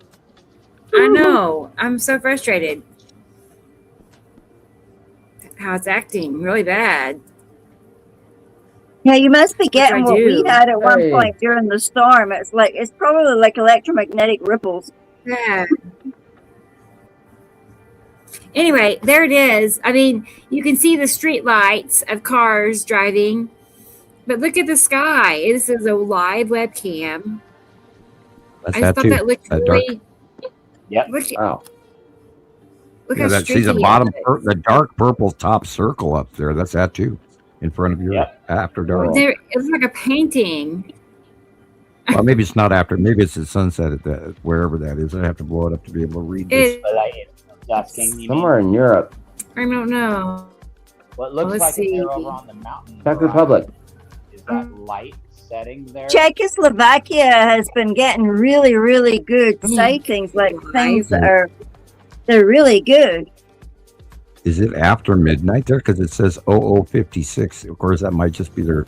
I know. I'm so frustrated. How it's acting really bad. Yeah, you must be getting what we had at one Hey. point during the storm. It's probably like electromagnetic ripples. Yeah. Anyway, there it is. I mean, you can see the street lights of cars driving, but look at the sky. This is a live webcam. That's I just that thought too. that looked That really. Yep. Wow. Look Yeah, how that sees the streaky bottom, it is. the dark purple top circle up there. That's that too, in front of your after dark. There, it was like a painting. Well, maybe it's not after. Maybe it's the sunset at that wherever that is. I have to blow it up to be able to read this. It, But it's dusking. You mean? Somewhere in Europe. I don't know. What looks Let's like see. they're over on the mountain. Czech Republic. Is that light setting there? Czechoslovakia has been getting really, really good sightings, like things that they're really good. Is it after midnight there? Because it says 0056. Of course, that might just be their.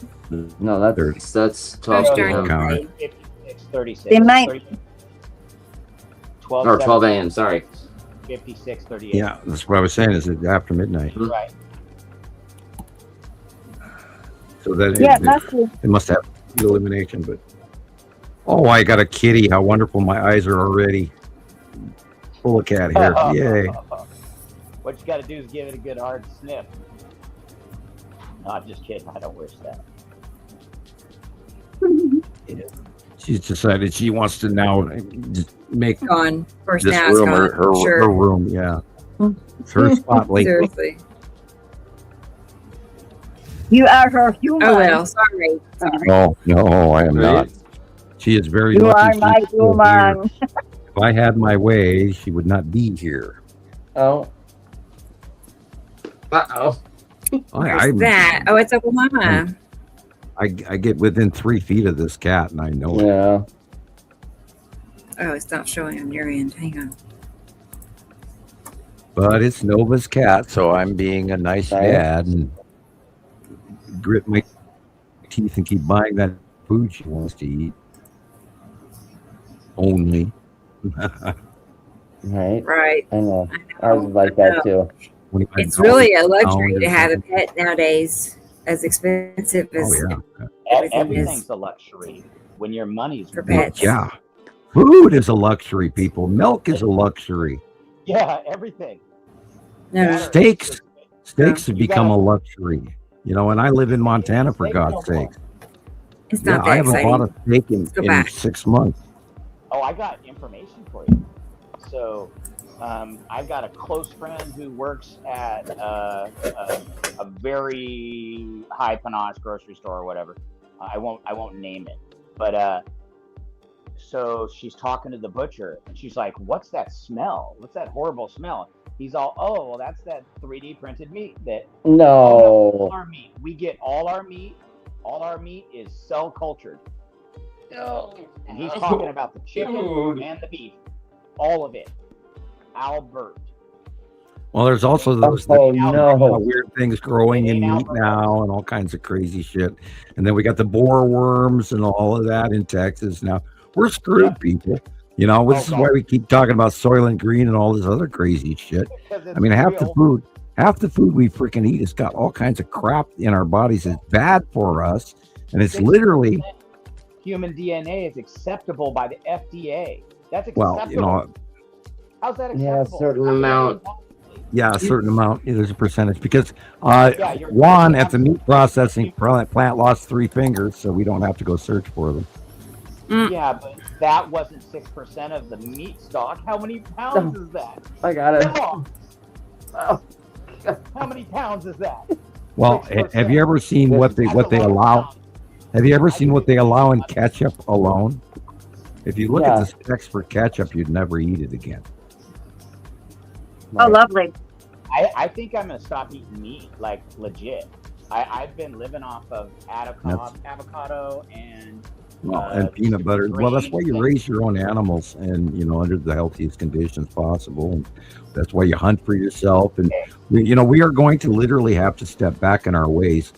No, That's 12 That's p.m. during- It's 36. They might- 12, Or 12 a.m. Sorry. 56, 38. Yeah, that's what I was saying. Is it after midnight? Right. So that Yeah, it must be. it must have illumination. But oh, I got a kitty. How wonderful! My eyes are already full of cat hair. Yay! What you got to do is give it a good hard sniff. No, I'm just kidding. I don't wish that. She's decided she wants to now just make Gone. First this now it's room gone. her room. Yeah, it's her spotlight. Seriously. You are her human. Oh well. Sorry. Oh no, I am not. She is very You lucky. are she's my still here. human. If I had my way, she would not be here. Oh. Uh-oh. Where's that? Oh, it's Oklahoma. I get within 3 feet of this cat, and I know it. Yeah. Oh, it's not showing on your end. Hang on. But it's Nova's cat, so I'm being a nice Right. dad and grit my teeth and keep buying that food she wants to eat. Only. Right. Right. I know. Ours is like that too. It's really a luxury to have a pet nowadays. as expensive as Everything's a luxury when your money's for pets. Yeah. Food is a luxury, people. Milk is a luxury. Yeah, everything. No. Steaks have become a luxury. You know, and I live in Montana, for God's sake. It's not that I haven't exciting. bought a steak in 6 months. Oh, I got information for you. So, I've got a close friend who works at a very high panache grocery store or whatever. I won't name it, but so she's talking to the butcher, and she's like, "What's that smell? What's that horrible smell?" He's all, "Oh, well, that's that 3D printed meat that all our meat. We get all our meat. All our meat is cell cultured." And he's talking about the chicken and the beef, all of it. Albert. Well, there's also those weird things growing in meat now and all kinds of crazy shit. And then we got the boar worms and all of that in Texas now. We're screwed, people. You know, this is why we keep talking about Soylent Green and all this other crazy shit. I mean, half the food we freaking eat has got all kinds of crap in our bodies. It's bad for us. And it's literally human DNA is acceptable by the FDA. That's acceptable. Well, you know, how's that acceptable? Yeah, a certain amount. Yeah, a certain amount. There's a percentage because Juan at the meat processing plant lost 3 fingers, so we don't have to go search for them. Yeah, but that wasn't 6% of the meat stock. How many pounds is that? I got it. Come on. How many pounds is that? Well, 6%. Have you ever seen what they allow? Have you ever seen what they allow in ketchup alone? If you look at the specs for ketchup, you'd never eat it again. Oh, lovely. I think I'm gonna stop eating meat, like legit. I've been living off of avocado and peanut butter. Well, that's why you raise your own animals, and you know, under the healthiest conditions possible. And that's why you hunt for yourself. And we are going to literally have to step back in our ways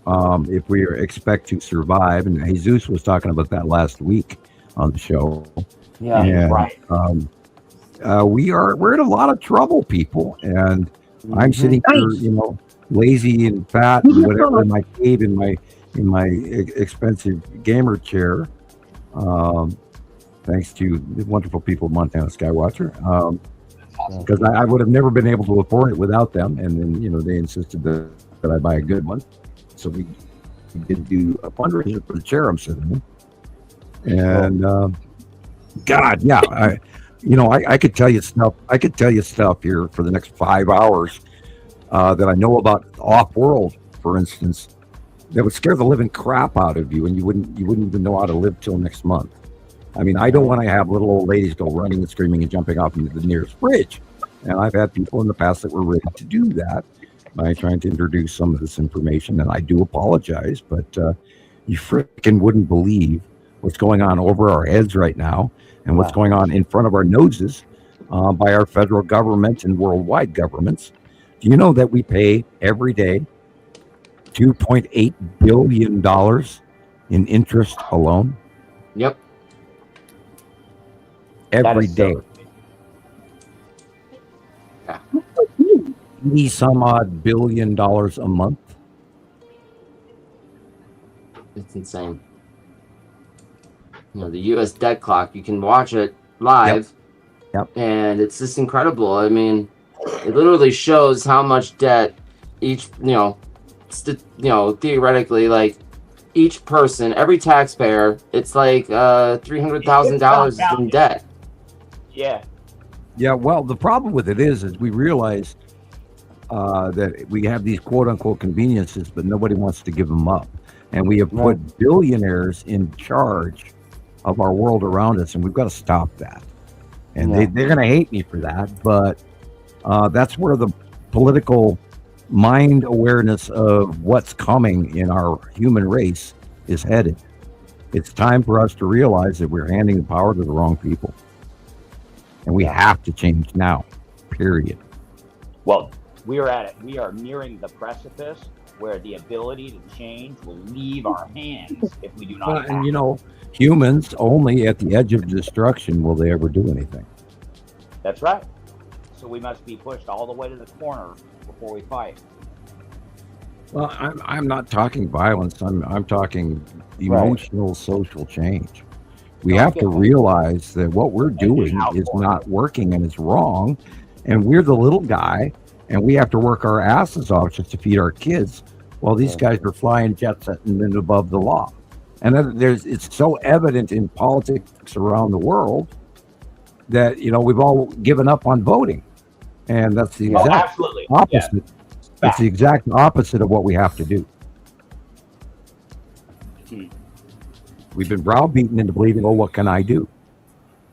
if we expect to survive. And Jesus was talking about that last week on the show. Yeah, and, right. We're in a lot of trouble, people, and I'm sitting here, lazy and fat and whatever in my cave in my expensive gamer chair, thanks to the wonderful people of Montana Skywatcher, because I would have never been able to afford it without them. And then they insisted that I buy a good one, so we did do a fundraiser for the chair I'm sitting in. And God, yeah, I could tell you stuff. I could tell you stuff here for the next 5 hours that I know about off-world, for instance, that would scare the living crap out of you, and you wouldn't even know how to live till next month. I mean, I don't want to have little old ladies go running and screaming and jumping off into the nearest bridge. And I've had people in the past that were ready to do that by trying to introduce some of this information, and I do apologize, but you freaking wouldn't believe what's going on over our heads right now and what's going on in front of our noses by our federal government and worldwide governments. Do you know that we pay every day $2.8 billion in interest alone? Yep. Every day. Yeah. 80 some odd $1 billion a month. It's insane. The U.S. debt clock, you can watch it live. Yep. And it's just incredible. I mean, it literally shows how much debt each, theoretically, like each person, every taxpayer, it's like $300,000 in debt. Yeah. Yeah. Well, the problem with it is we realize that we have these quote unquote conveniences, but nobody wants to give them up. And we have put billionaires in charge of our world around us, and we've got to stop that. And they're going to hate me for that, but that's where the political mind awareness of what's coming in our human race is headed. It's time for us to realize that we're handing the power to the wrong people. And we have to change now, period. Well, we are at it. We are nearing the precipice where the ability to change will leave our hands if we do not. And humans only at the edge of destruction will they ever do anything. That's right. So we must be pushed all the way to the corner before we fight. Well, I'm not talking violence. I'm talking emotional social change. We have to realize that what we're doing is not working and it's wrong, and we're the little guy, and we have to work our asses off just to feed our kids, while these guys are flying jet setting and above the law. And then it's so evident in politics around the world that we've all given up on voting, and that's the exact opposite. Yeah. It's the exact opposite of what we have to do. We've been browbeaten into believing, oh, what can I do?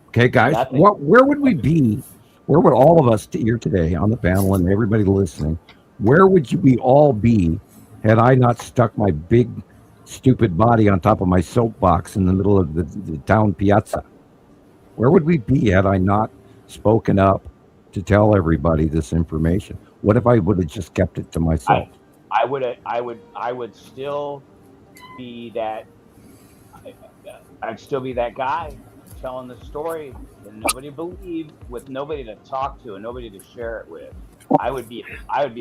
Okay, guys, where would we be? Where would all of us here today on the panel and everybody listening, where would we all be had I not stuck my big, stupid body on top of my soapbox in the middle of the town piazza? Where would we be had I not spoken up to tell everybody this information? What if I would have just kept it to myself? I would still be that. I'd still be that guy telling the story that nobody believed, with nobody to talk to and nobody to share it with. I would be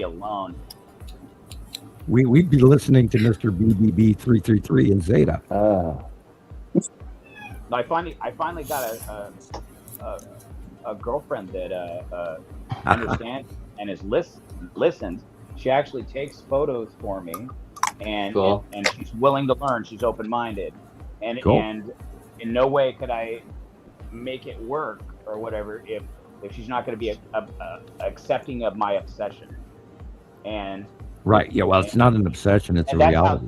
alone. We'd be listening to Mr. BBB 333 and Zeta. I finally got a girlfriend that understands and is listens. She actually takes photos for me, and she's willing to learn. She's open-minded, and in no way could I make it work or whatever if she's not going to be accepting of my obsession. And right, yeah. Well, it's not an obsession; it's a reality.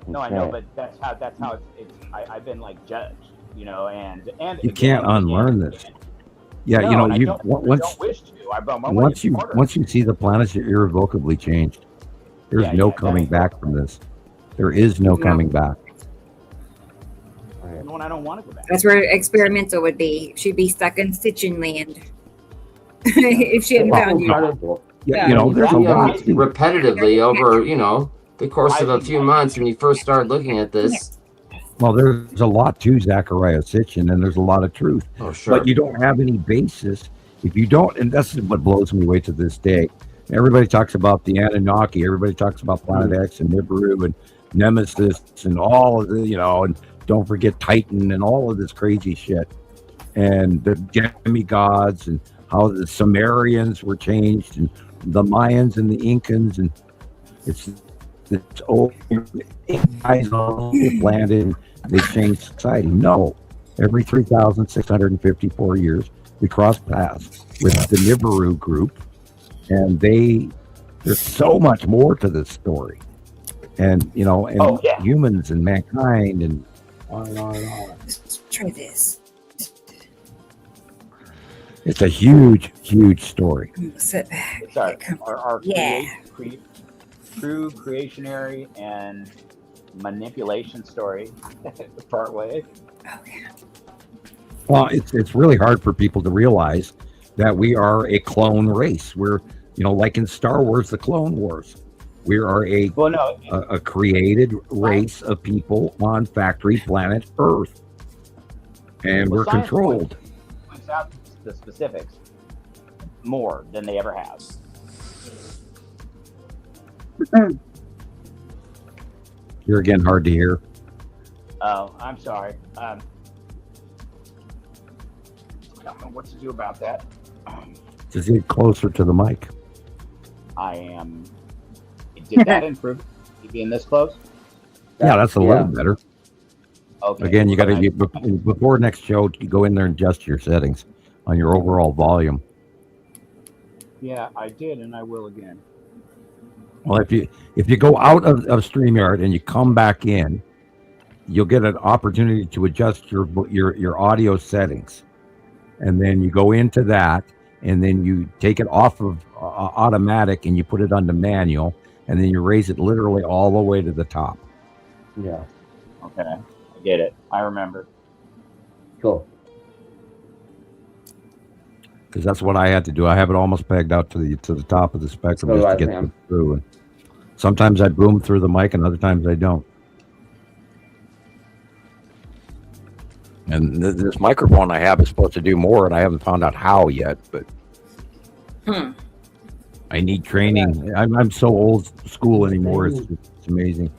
No, I know, but that's how it's. I've been like judged, and you can't unlearn this. Yeah, no, you don't wish to. Once you see the planets, you're irrevocably changed. There's no coming back from this. There is no coming back. No, I don't want to go back. That's where experimental would be. She'd be stuck in stitching land if she hadn't found you. Yeah, there's a lot repetitively over the course of a few months when you first start looking at this. Well, there's a lot to Zachariah Sitchin, and there's a lot of truth. Oh, sure. But you don't have any basis if you don't, and that's what blows me away to this day. Everybody talks about the Anunnaki. Everybody talks about Planet X and Nibiru and Nemesis and all of the, and don't forget Titan and all of this crazy shit. And the demigods and how the Sumerians were changed and the Mayans and the Incans, and it's old guys all over the planet, and they changed society. No, every 3,654 years we cross paths with the Nibiru group, and there's so much more to this story, and humans and mankind and on and on and on. Let's try this. It's a huge story. Sit back. It's our true creationary and manipulation story, part way. Okay. Well, it's really hard for people to realize that we are a clone race. We're, like in Star Wars, the Clone Wars. We are a created race of people on factory planet Earth, and we're controlled. Points out the specifics more than they ever have. You're again hard to hear. Oh, I'm sorry. I don't know what to do about that. Just get closer to the mic. I am. Did that improve? You being this close? Yeah, that's a little better. Okay. Again, you got to before next show. You go in there and adjust your settings on your overall volume. Yeah, I did, and I will again. Well, if you go out of StreamYard and you come back in, you'll get an opportunity to adjust your audio settings, and then you go into that, and then you take it off of automatic and you put it onto manual, and then you raise it literally all the way to the top. Yeah. Okay, I get it. I remember. Cool. Because that's what I had to do. I have it almost pegged out to the top of the spectrum just to get it through. And sometimes I boom through the mic, and other times I don't. And this microphone I have is supposed to do more, and I haven't found out how yet. But I need training. I'm so old school anymore. It's amazing.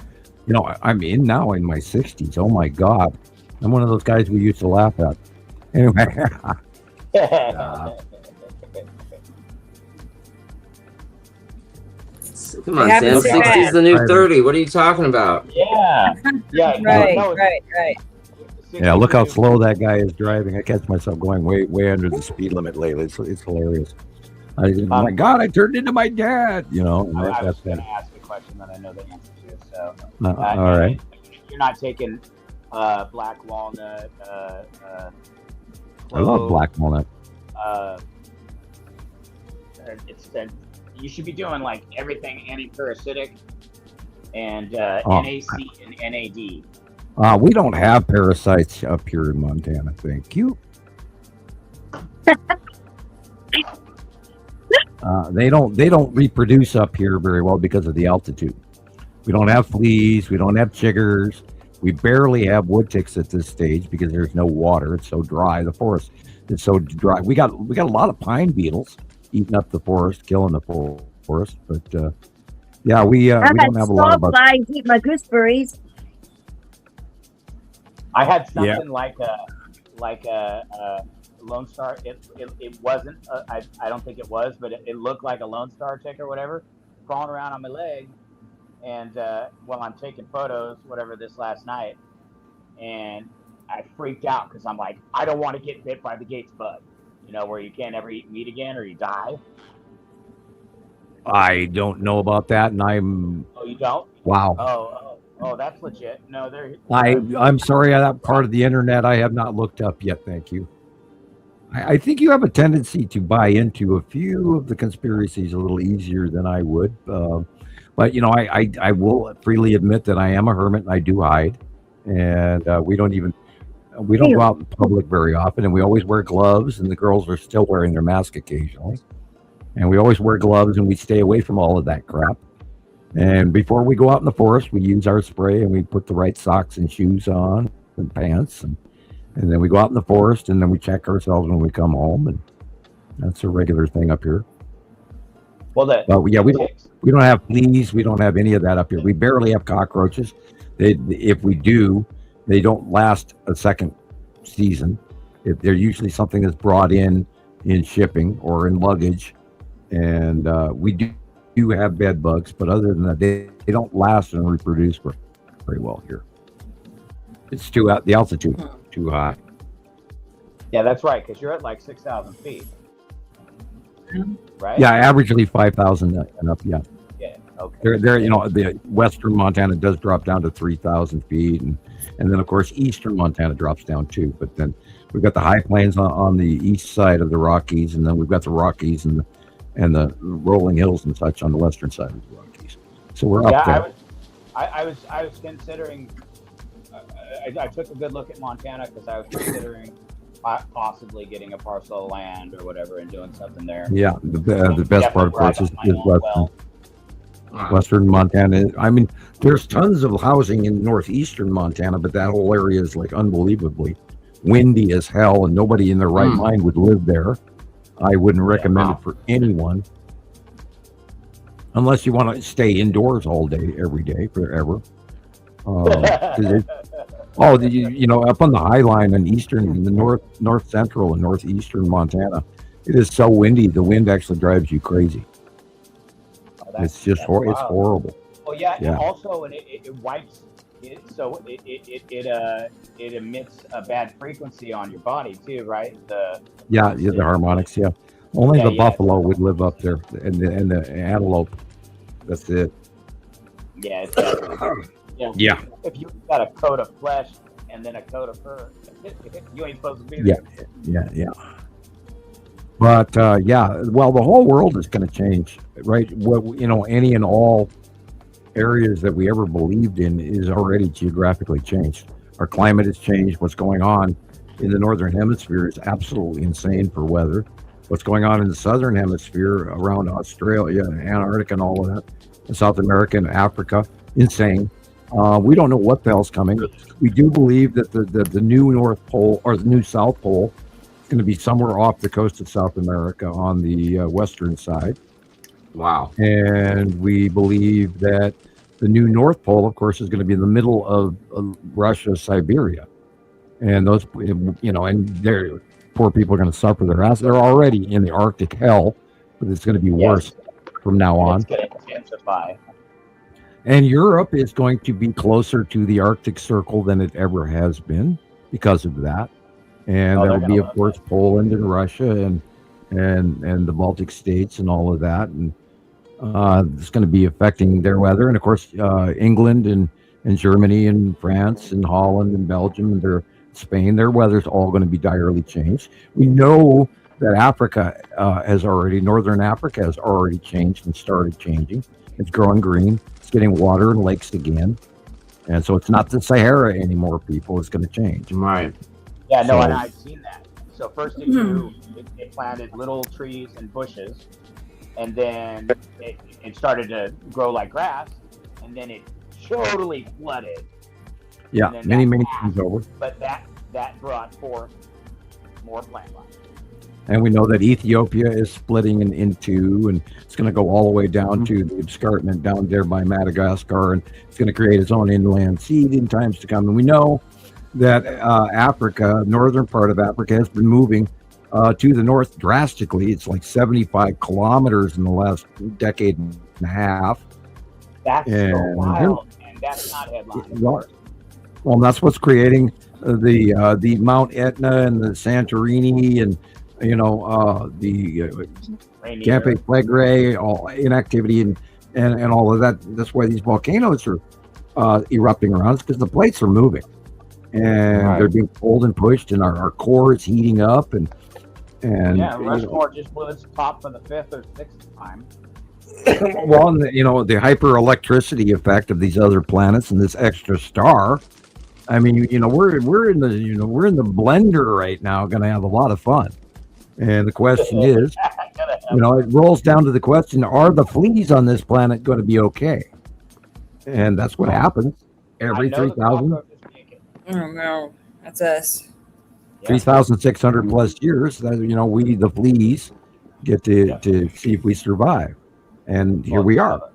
You know, I'm now in my 60s. Oh my God, I'm one of those guys we used to laugh at. Anyway. Come on, Sam. 60 is the new 30. What are you talking about? Yeah. Right. Yeah, look how slow that guy is driving. I catch myself going way under the speed limit lately. It's hilarious. My God, I turned into my dad. You know, I was going to ask a question that I know the answer to. So, all right. You're not taking black walnut. I love black walnut. You should be doing like everything anti-parasitic and NAC and NAD. We don't have parasites up here in Montana. Thank you. They don't reproduce up here very well because of the altitude. We don't have fleas. We don't have chiggers. We barely have wood ticks at this stage because there's no water. It's so dry. The forest is so dry. We got a lot of pine beetles eating up the forest, killing the forest. But yeah, we don't have a lot of bugs. I eat my gooseberries. I had something like a Lone Star. It wasn't. I don't think it was, but it looked like a Lone Star tick or whatever, crawling around on my leg. And while I'm taking photos, whatever, this last night, and I freaked out because I'm like, I don't want to get bit by the Gates bug, you know, where you can't ever eat meat again or you die. I don't know about that, and I'm. Oh, you don't? Wow. Oh, that's legit. No, I'm sorry, that part of the internet I have not looked up yet. Thank you. I think you have a tendency to buy into a few of the conspiracies a little easier than I would. But, you know, I will freely admit that I am a hermit and I do hide. And we don't go out in public very often. And we always wear gloves, and the girls are still wearing their mask occasionally. And we always wear gloves, and we stay away from all of that crap. And before we go out in the forest, we use our spray, and we put the right socks and shoes on and pants. And then we go out in the forest, and then we check ourselves when we come home. And that's a regular thing up here. Well, we don't have fleas. We don't have any of that up here. We barely have cockroaches. If we do, they don't last a second season. They're usually something that's brought in shipping or in luggage. And we do have bed bugs, but other than that, they don't last and reproduce very well here. It's the altitude too high. Yeah, that's right, because you're at like 6,000 feet. Right? Yeah, averagely 5,000 and up. Yeah. Yeah. Okay. There, you know, the western Montana does drop down to 3,000 feet, and then of course eastern Montana drops down too. But then we've got the high plains on the east side of the Rockies, and then we've got the Rockies and the rolling hills and such on the western side of the Rockies. So we're up there. I was considering. I took a good look at Montana because I was considering possibly getting a parcel of land or whatever and doing something there. Yeah, the best part of course is western Montana. I mean, there's tons of housing in northeastern Montana, but that whole area is like unbelievably windy as hell, and nobody in their right mind would live there. I wouldn't recommend it for anyone, unless you want to stay indoors all day, every day, forever. You know, up on the High Line in the north central and northeastern Montana, it is so windy. The wind actually drives you crazy. It's just it's horrible. Well, yeah. And also, it wipes. So it emits a bad frequency on your body too, right? The harmonics. Yeah, only the buffalo would live up there, and the antelope. That's it. Yeah. Yeah. If you got a coat of flesh and then a coat of fur, you ain't supposed to be there. Yeah. But well, the whole world is going to change, right? What, you know, any and all areas that we ever believed in is already geographically changed. Our climate has changed. What's going on in the northern hemisphere is absolutely insane for weather. What's going on in the southern hemisphere around Australia and Antarctica and all of that, and South America and Africa, insane. We don't know what the hell's coming. We do believe that the new North Pole or the new South Pole is going to be somewhere off the coast of South America on the western side. Wow. And we believe that the new North Pole, of course, is going to be in the middle of Russia, Siberia. And those, and they're, poor people are going to suffer their ass. They're already in the Arctic hell, but it's going to be worse from now on. It's going to intensify. And Europe is going to be closer to the Arctic Circle than it ever has been because of that. And there will be, of course, Poland and Russia and the Baltic states and all of that. And it's going to be affecting their weather. And, of course, England and Germany and France and Holland and Belgium and Spain, their weather's all going to be direly changed. We know that Africa Northern Africa has already changed and started changing. It's growing green. It's getting water and lakes again. And so it's not the Sahara anymore, people. It's going to change. Right. Yeah, no, and I've seen that. So first it grew, it planted little trees and bushes, and then it started to grow like grass, and then it totally flooded. Yeah, many times over. But that brought forth more plant life. And we know that Ethiopia is splitting in two, and it's going to go all the way down to the escarpment down there by Madagascar, and it's going to create its own inland sea in times to come. And we know that Africa, northern part of Africa, has been moving to the north drastically. It's like 75 kilometers in the last decade and a half. That's so wild, and that's not headline. Well, that's what's creating the Mount Etna and the Santorini and the Campe Flegrei, all inactivity and all of that. That's why these volcanoes are erupting around us, because the plates are moving and they're being pulled and pushed, and our core is heating up and Rushmore just blew its top for the 5th or 6th time. Well, the hyper-electricity effect of these other planets and this extra star. I mean, we're in the blender right now, going to have a lot of fun. And the question is, it rolls down to the question: are the fleas on this planet going to be okay? And that's what happens every 3,000. Oh no, that's us. 3,600 plus years. That we the fleas get to see if we survive. And here we are.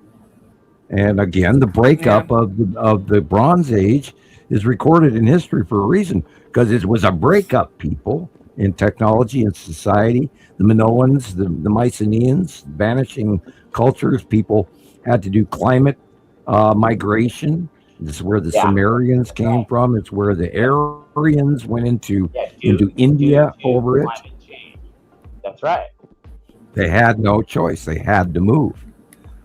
And again, the breakup of the Bronze Age is recorded in history for a reason, because it was a breakup, people, in technology and society. The Minoans, the Mycenaeans, vanishing cultures. People had to do climate migration. This is where the Sumerians came from. It's where the Aryans went into India over it. That's right. They had no choice. They had to move.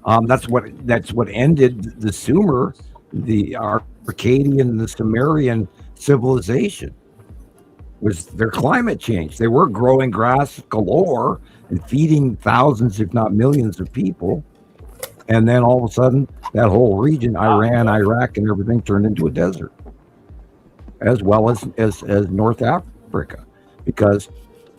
That's what ended the Sumer, the Akkadian, the Sumerian civilization, was their climate change. They were growing grass galore and feeding thousands, if not millions, of people. And then all of a sudden, that whole region, Iran, Iraq, and everything turned into a desert, as well as North Africa, because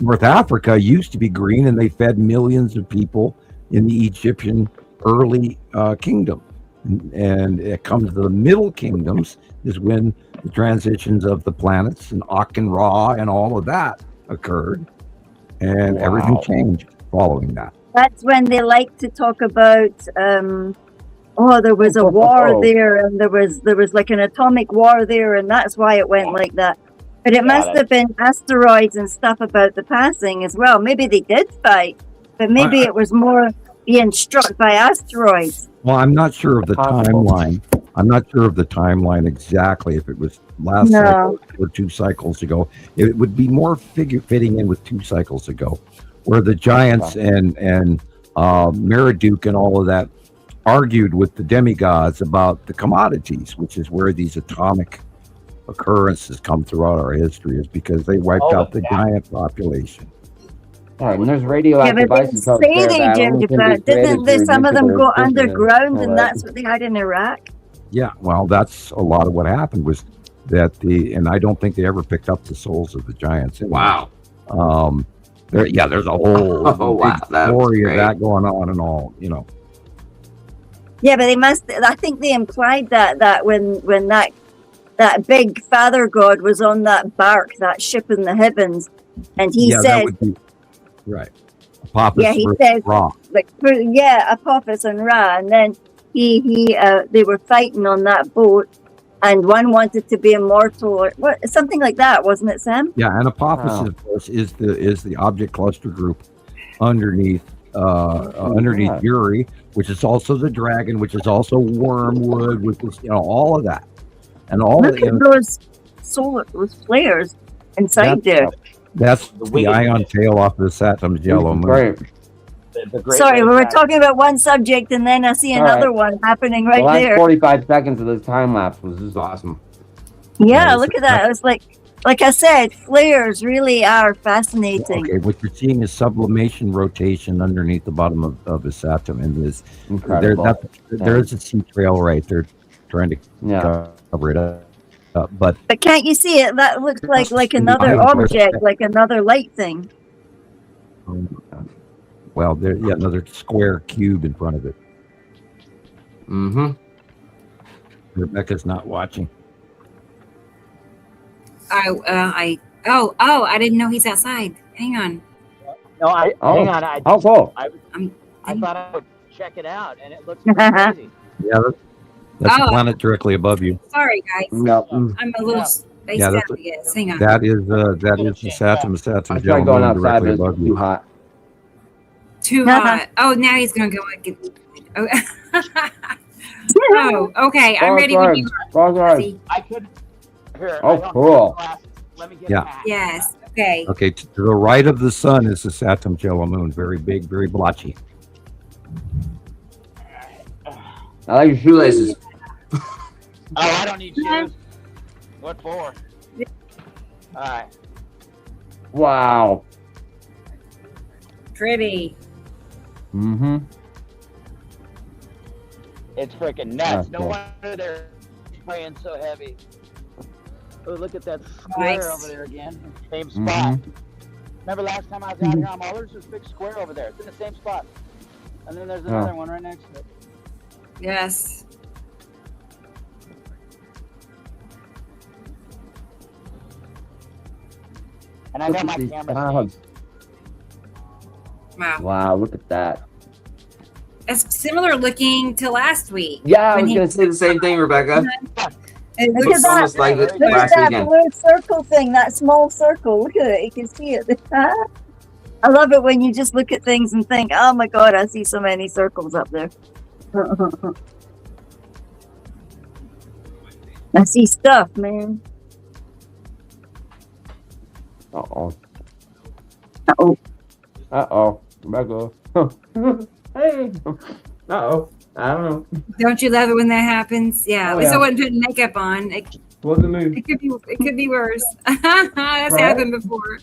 North Africa used to be green, and they fed millions of people in the Egyptian early kingdom. And it comes to the middle kingdoms is when the transitions of the planets and Ak and Ra and all of that occurred, and everything changed following that. That's when they like to talk about there was a war there, and there was like an atomic war there, and that's why it went like that. But it must have been asteroids and stuff about the passing as well. Maybe they did fight, but maybe it was more being struck by asteroids. Well, I'm not sure of the timeline. I'm not sure of the timeline exactly, if it was last cycle or 2 cycles ago. It would be more fitting in with 2 cycles ago, where the giants and Meriduc and all of that argued with the demigods about the commodities, which is where these atomic occurrences come throughout our history, is because they wiped out the giant population. All right, and there's radioactive isotopes there that only can be didn't created some of them through go nuclear underground, fission. and that's what they had in Iraq? Yeah, well, that's a lot of what happened, was that and I don't think they ever picked up the souls of the giants. Wow. There's a whole big story of that going on and all, Yeah, but they must. I think they implied that when that big father god was on that bark, that ship in the heavens, and he said, that would be, right. Apophis he said, Ra. Apophis and Ra, and then they were fighting on that boat, and one wanted to be immortal or something like that, wasn't it, Sam? Yeah, and Apophis, of course, is the object cluster group underneath Yuri, which is also the dragon, which is also Wormwood, which is all of that, and all look at those flares inside there. That's the ion tail off of the Saturn's yellow moon. Great. Sorry, we were talking about one subject, and then I see another one happening right the last there. 45 seconds of this time lapse was just awesome. Yeah, look at that. It was like I said, flares really are fascinating. Okay, what you're seeing is sublimation rotation underneath the bottom of the Saturn, and there's a sea trail right there, trying to cover it up. But can't you see it? That looks like another object, like another light thing. Well, there's another square cube in front of it. Mm-hmm. Rebecca's not watching. I didn't know he's outside. Hang on. No, hang on. I thought I would check it out, and it looks crazy. Yeah, that's a planet directly above you. Sorry, guys. No. I'm a little spaced out, I guess. Hang on. That is the Saturn. I tried going outside, but it's too hot. Too hot. Oh, now he's going to go and get... Oh, okay. I'm ready when you are. I couldn't... Here, cool. Let me get Yes. Okay. Okay, to the right of the sun is the Saturn yellow moon. Very big, very blotchy. I like your shoelaces. I don't need shoes. What for? All right. Wow. Pretty. Mm-hmm. It's freaking nuts. No wonder they're playing so heavy. Oh, look at that square over there again. Same spot. Remember last time I was out here on Mullers? There's a big square over there. It's in the same spot. And then there's another one right next to it. Yes. And I know my camera's Wow, look at that. It's similar looking to last week. Yeah, I was going to say the same thing, Rebecca. And look Looks at almost that, like look last at that weekend. blue circle thing, that small circle. Look at it, you can see it. I love it when you just look at things and think, oh my God, I see so many circles up there. I see stuff, man. Uh-oh. Uh-oh. Uh-oh. Rebecca. Hey. Uh-oh. I don't know. Don't you love it when that happens? Yeah. At least I wasn't putting makeup on. It could be worse. That's happened before.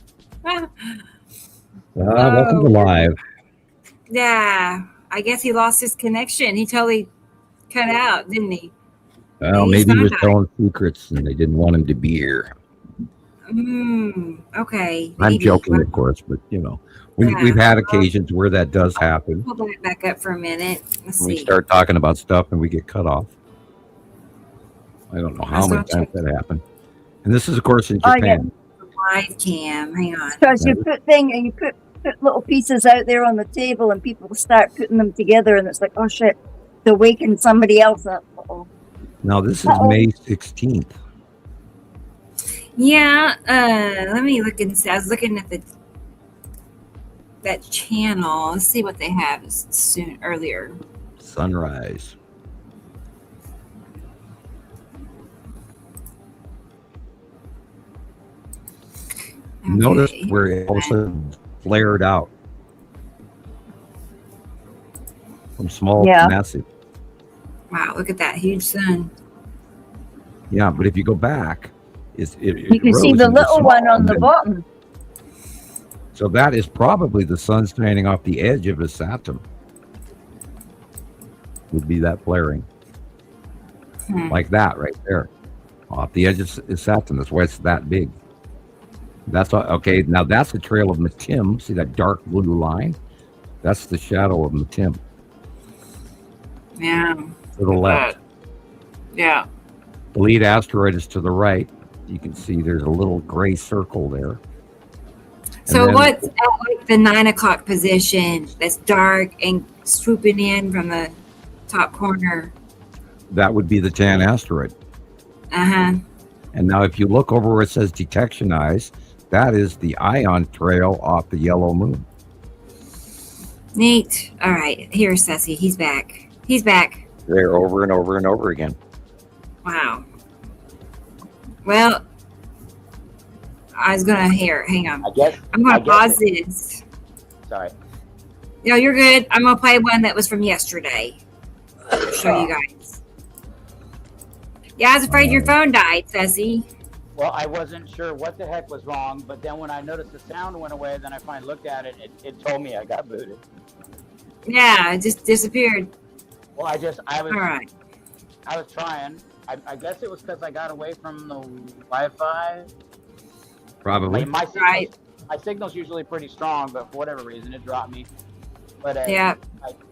Welcome to live. Yeah. I guess he lost his connection. He totally cut out, didn't he? Well, maybe he was telling secrets and they didn't want him to be here. Okay. I'm joking, of course, but we've had occasions where that does happen. Hold that back up for a minute. Let's We see. start talking about stuff and we get cut off. I don't know how many times that happened. And this is, of course, in Japan. Live cam. Hang on. Because you put little pieces out there on the table and people start putting them together and it's like, oh shit, to waken somebody else up. Uh-oh. Now, this is May 16th. Yeah. Let me look and see. I was looking at that channel. Let's see what they have earlier. Sunrise. Okay. Notice where it also flared out from small to massive. Wow, look at that huge sun. Yeah, but if you go back, you can see the little one on the bottom. So that is probably the sun standing off the edge of a Saturn. Would be that flaring. Like that right there. Off the edge of Saturn. That's why it's that big. That's okay. Now that's the trail of Matim. See that dark blue line? That's the shadow of Matim. Yeah. To the left. Yeah. The lead asteroid is to the right. You can see there's a little gray circle there. So then- what's at like the 9 o'clock position that's dark and swooping in from the top corner? That would be the tan asteroid. Uh-huh. And now if you look over where it says detection eyes, that is the ion trail off the yellow moon. Neat. All right. Here's Ceci. He's back. He's back. There over and over and over again. Wow. Well, I was gonna hang on. I'm gonna pause this. Sorry. No, you're good. I'm gonna play one that was from yesterday. I'll show you guys. Yeah, I was afraid your phone died, Ceci. Well, I wasn't sure what the heck was wrong, but then when I noticed the sound went away, then I finally looked at it. It told me I got booted. Yeah, it just disappeared. Well, I was All right. I was trying. I guess it was because I got away from the Wi-Fi. Probably. My signal's usually pretty strong, but for whatever reason, it dropped me. But Yeah.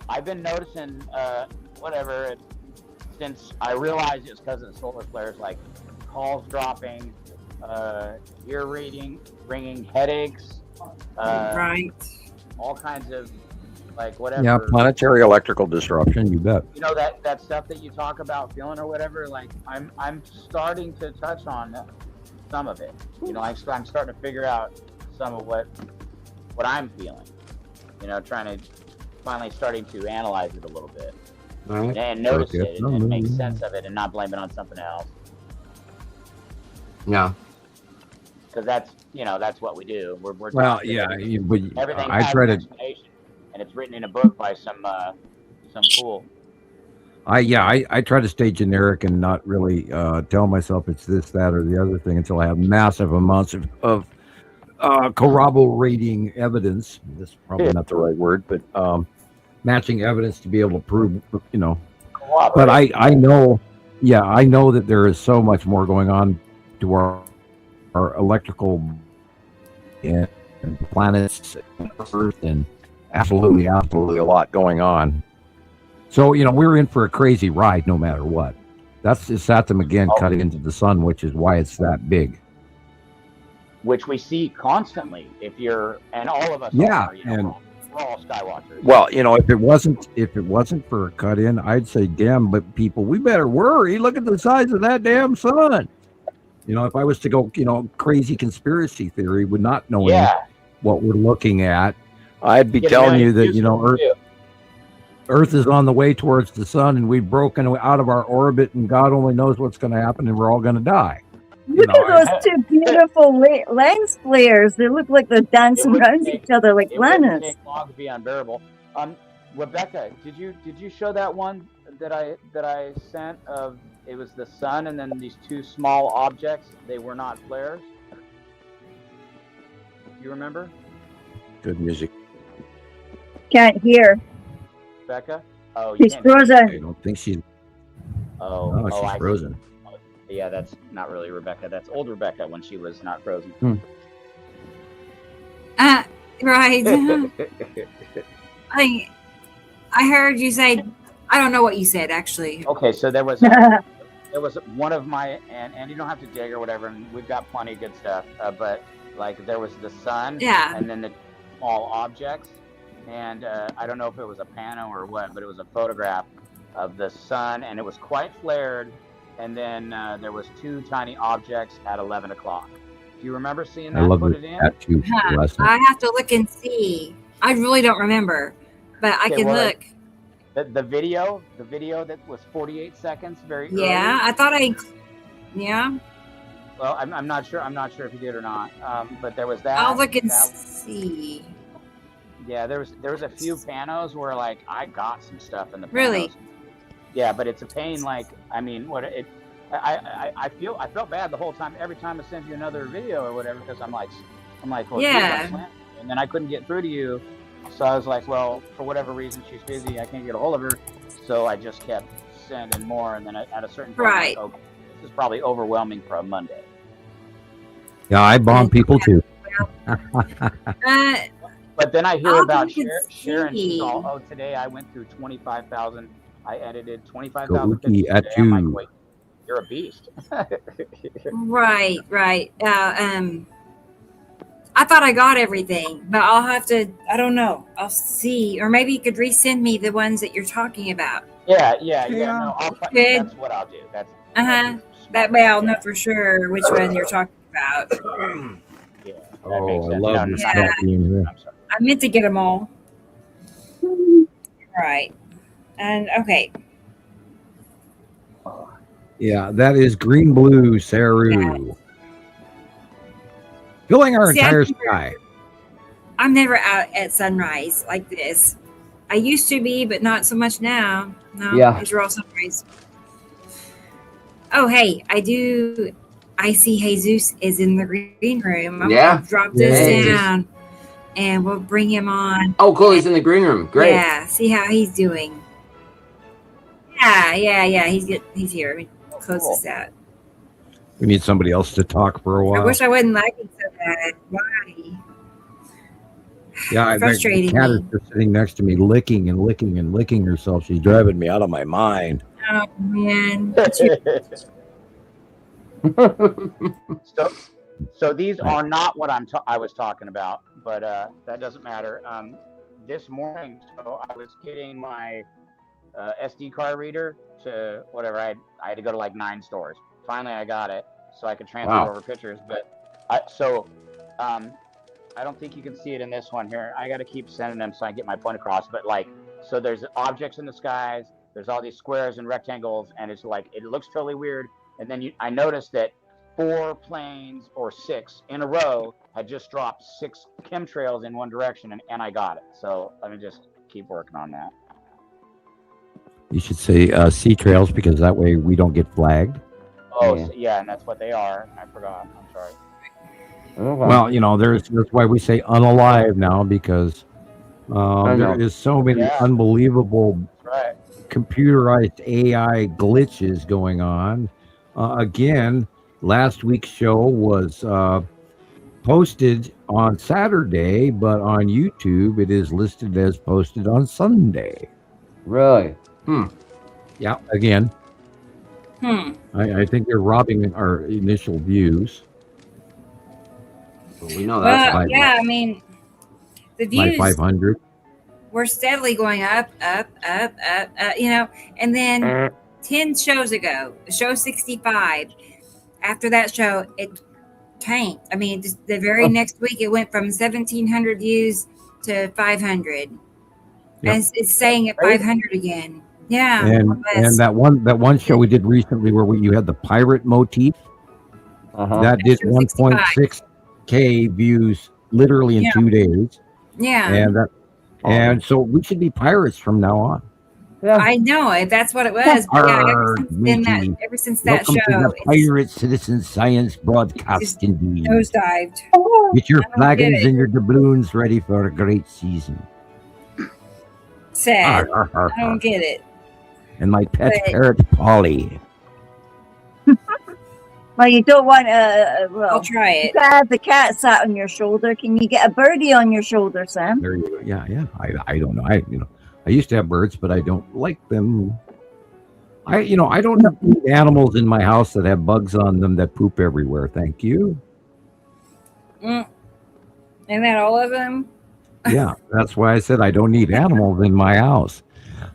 I've been noticing since I realized it's because of the solar flares, like calls dropping, ear ringing, headaches, Right. all kinds of like whatever. Yeah, planetary electrical disruption, you bet. You know that stuff that you talk about feeling or whatever. Like I'm starting to touch on some of it. You know, I'm starting to figure out some of what I'm feeling. You know, finally starting to analyze it a little bit and notice it and make sense of it and not blame it on something else. Yeah. Because that's what we do. We're Well, talking- yeah, everything I has try an to. explanation, and it's written in a book by some fool. I try to stay generic and not really tell myself it's this, that, or the other thing until I have massive amounts of corroborating evidence. This is probably not the right word, but matching evidence to be able to prove, you know. But I know that there is so much more going on to our electrical and planets and Earth, and absolutely a lot going on. So, you know, we're in for a crazy ride no matter what. That's Saturn again cutting into the sun, which is why it's that big. Which we see constantly. And all of us Yeah, are, you know, and we're all skywatchers. well, you know, if it wasn't for a cut in, I'd say, damn, but people, we better worry. Look at the size of that damn sun. You know, if I was to go, you know, crazy conspiracy theory with not knowing what we're looking at, I'd be telling you that, you know, Earth is on the way towards the sun, and we've broken out of our orbit, and God only knows what's going to happen, and we're all going to die. Look at those two beautiful lens flares. They look like they're dancing around each other like It wouldn't planets. take long to be unbearable. Rebecca, did you show that one that I sent of it was the sun and then these two small objects? They were not flares. Do you remember? Good music. Can't hear. Rebecca? Oh, you She's can't hear me. frozen. I don't think she's. Oh, she's I see. frozen. Yeah, that's not really Rebecca. That's old Rebecca when she was not frozen. Right. I heard you say, I don't know what you said actually. Okay, so there was one of my and you don't have to dig or whatever, and we've got plenty of good stuff. But like there was the sun, and then the small objects, and I don't know if it was a pano or what, but it was a photograph of the sun, and it was quite flared, and then there was two tiny objects at 11 o'clock. Do you remember seeing that? I love Put it. it in. That too. I have to look and see. I really don't remember, but I can look. The video that was 48 seconds, very early. Yeah, I thought yeah. Well, I'm not sure. I'm not sure if you did or not. But there was that. I'll look and see. Yeah, there was a few panos where like I got some stuff in the panos. Really? Yeah, but it's a pain. Like I mean, I felt bad the whole time. Every time I sent you another video or whatever, because I'm like, well, yeah. And then I couldn't get through to you, so I was like, well, for whatever reason, she's busy. I can't get a hold of her, so I just kept sending more. And then at a certain point, right. I'm like, okay, this is probably overwhelming for a Monday. Yeah, I bomb people too. But then I hear I'll about look and Sharon. She's see. all, oh, today I went through 25,000. I edited 25,000 Go pictures at today. I'm like, you. wait, you're a beast. Right. I I thought I got everything, but I'll have to. I don't know. I'll see, or maybe you could resend me the ones that you're talking about. Yeah. No, Good. that's what I'll do. That's That way I'll know for sure which one you're talking about. Yeah. Oh, I love this stuff being here. I meant to get them all. Right. And okay. Yeah, that is green blue Saru. Filling our entire sky. I'm never out at sunrise like this. I used to be, but not so much now. No, Yeah. these are all sunrise. Oh, hey, I see Jesus is in the green room. I'm Yeah. gonna drop this down and we'll bring him on. Oh, cool. He's in the green room. Great. Yeah, see how he's doing. Yeah. He's good. He's here. Let me close this out. We need somebody else to talk for a while. I wish I wasn't lagging so bad. Why? Yeah, Frustrating the cat me. is just sitting next to me, licking and licking and licking herself. She's driving me out of my mind. Oh man. So these are not what I was talking about, but that doesn't matter. This morning, so I was getting my SD card reader to whatever. I had to go to like 9 stores. Finally, I got it, so I could transfer over pictures. But I don't think you can see it in this one here. I got to keep sending them so I get my point across. But like, so there's objects in the skies. There's all these squares and rectangles, and it's like it looks totally weird. And then I noticed that 4 planes or 6 in a row had just dropped 6 chemtrails in one direction, and I got it. So let me just keep working on that. You should say sea trails because that way we don't get flagged. Oh, yeah, and that's what they are. I forgot. I'm sorry. Well, that's why we say unalive now because there is so many unbelievable computerized AI glitches going on. Again, last week's show was posted on Saturday, but on YouTube it is listed as posted on Sunday. Really? Yeah, again. I think they're robbing our initial views. Well, we know that's Well, yeah, I mean, the my views 500. were steadily going up, and then 10 shows ago, show 65, after that show, it tanked. I mean, just the very next week, it went from 1,700 views to 500. Yep. And it's saying at 500 again. Yeah. And that one show we did recently where you had the pirate motif, that did 1.6K views literally in 2 days. Yeah. And so we should be pirates from now on. Yeah. I know it. That's what it was. But ever since that Welcome show, to the Pirate Citizen Science Broadcast indeed. nosedived. Get your I don't flagons get it. and your doubloons ready for a great season. Sad. I don't get it. And my pet But- parrot, Polly. Well, you don't want I'll try it. You have the cat sat on your shoulder. Can you get a birdie on your shoulder, Sam? There you go. Yeah. I don't know. I used to have birds, but I don't like them. I don't need animals in my house that have bugs on them that poop everywhere. Thank you. Isn't that all of them? Yeah, that's why I said I don't need animals in my house.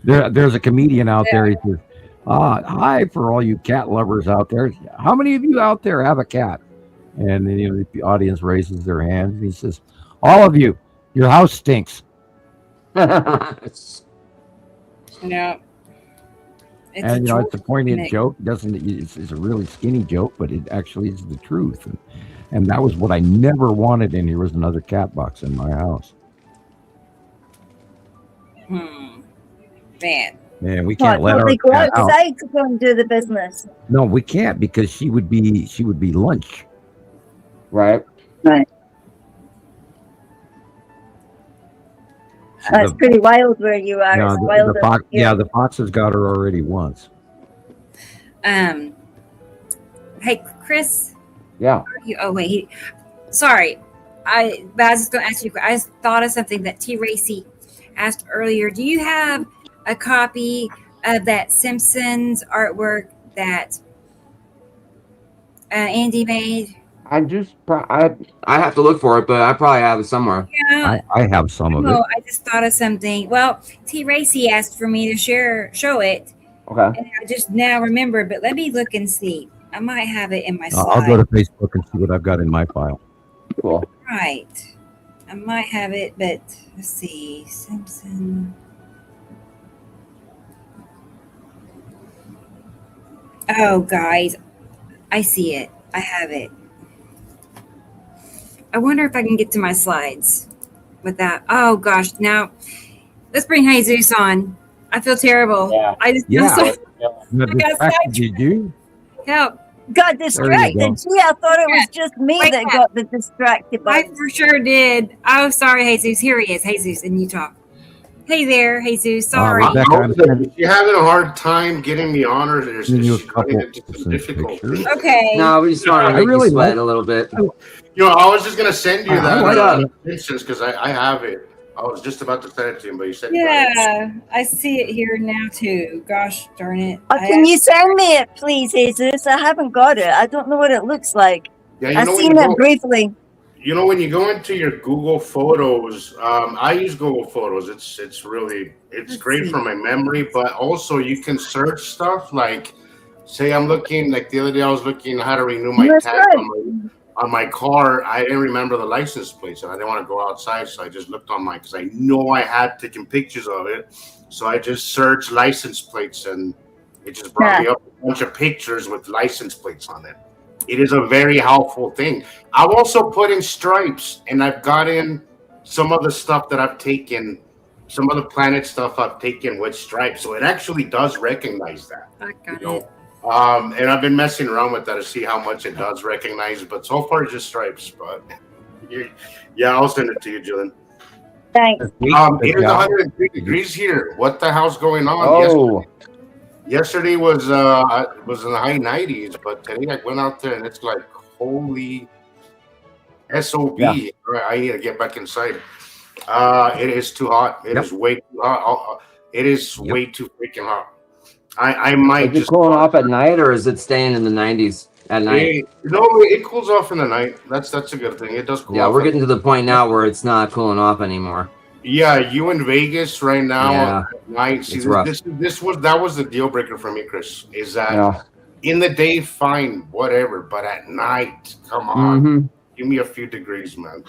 There's a comedian out there. He says, hi for all you cat lovers out there. How many of you out there have a cat? And then the audience raises their hands and he says, all of you, your house stinks. No. And it's a poignant joke. It's a really skinny joke, but it actually is the truth. And that was what I never wanted. And here was another cat box in my house. Man. Man, we can't let her They go cat out. outside to go and do the business. No, we can't because she would be lunch. Right. Right. That's pretty wild where you are. No, It's the wilder fox, here. the fox has got her already once. Hey, Chris. Yeah. Sorry. I was just going to ask you. I just thought of something that T. Racy asked earlier. Do you have a copy of that Simpsons artwork that Andy made? I have to look for it, but I probably have it somewhere. Yeah. I have some of it. Oh, I just thought of something. Well, T. Racy asked for me to show it. Okay. And I just now remember, but let me look and see. I might have it in my I'll slide. go to Facebook and see what I've got in my file. Cool. Right. I might have it, but let's see. Simpson. Oh, guys. I see it. I have it. I wonder if I can get to my slides with that. Oh, gosh. Now, let's bring Jesus on. I feel terrible. Yeah. I just Yeah. I got Distracted you, do? help. Got distracted. go. Gee, I thought it was just me Wait, that Pat. got the distracted. I for sure did. Oh, sorry, Jesus. Here he is. Jesus in Utah. Hey there, Jesus. Sorry. Rebecca, I'm If you're having a hard time getting me on, or there's sending you a just couple some difficulty. Okay. No, we just want to I make really you sweat like- a little bit. You know, I was just gonna send you I that like instance because I have it. I was just about to send it to him, but you said Yeah, I see it here now too. Gosh darn it. Can you send me it, please, Jesus? I haven't got it. I don't know what it looks like. Yeah, you I've know when seen you it go- briefly. You know, when you go into your Google Photos, I use Google Photos. It's really great for my memory, but also you can search stuff like, say, I'm looking like the other day I was looking how to renew my That's tag right. on my car. I didn't remember the license plates, and I didn't want to go outside, so I just looked on mine because I know I had taken pictures of it. So I just searched license plates, and it just brought me up a bunch of pictures with license plates on it. It is a very helpful thing. I've also put in stripes, and I've got in some of the stuff that I've taken, some of the planet stuff I've taken with stripes. So it actually does recognize that. I got You it. know? And I've been messing around with that to see how much it does recognize, but so far it's just stripes. But yeah, I'll send it to you, Julian. Thanks. It is 103 degrees here. What the hell's going on? Oh. Yesterday was in the high 90s, but today I went out there and it's like holy SOB. Yeah. I need to get back inside. It is too hot. It is way too hot. It is way too freaking hot. I might Is it just cooling off at night? Or is it staying in the 90s at night? No, it cools off in the night. That's a good thing. It does cool Yeah, off. we're getting to the point now where it's not cooling off anymore. Yeah, you in Vegas right now Yeah. at night. See, It's rough. that was the deal breaker for me, Chris. Is that in the day, fine, whatever, but at night, come on, give me a few degrees, man.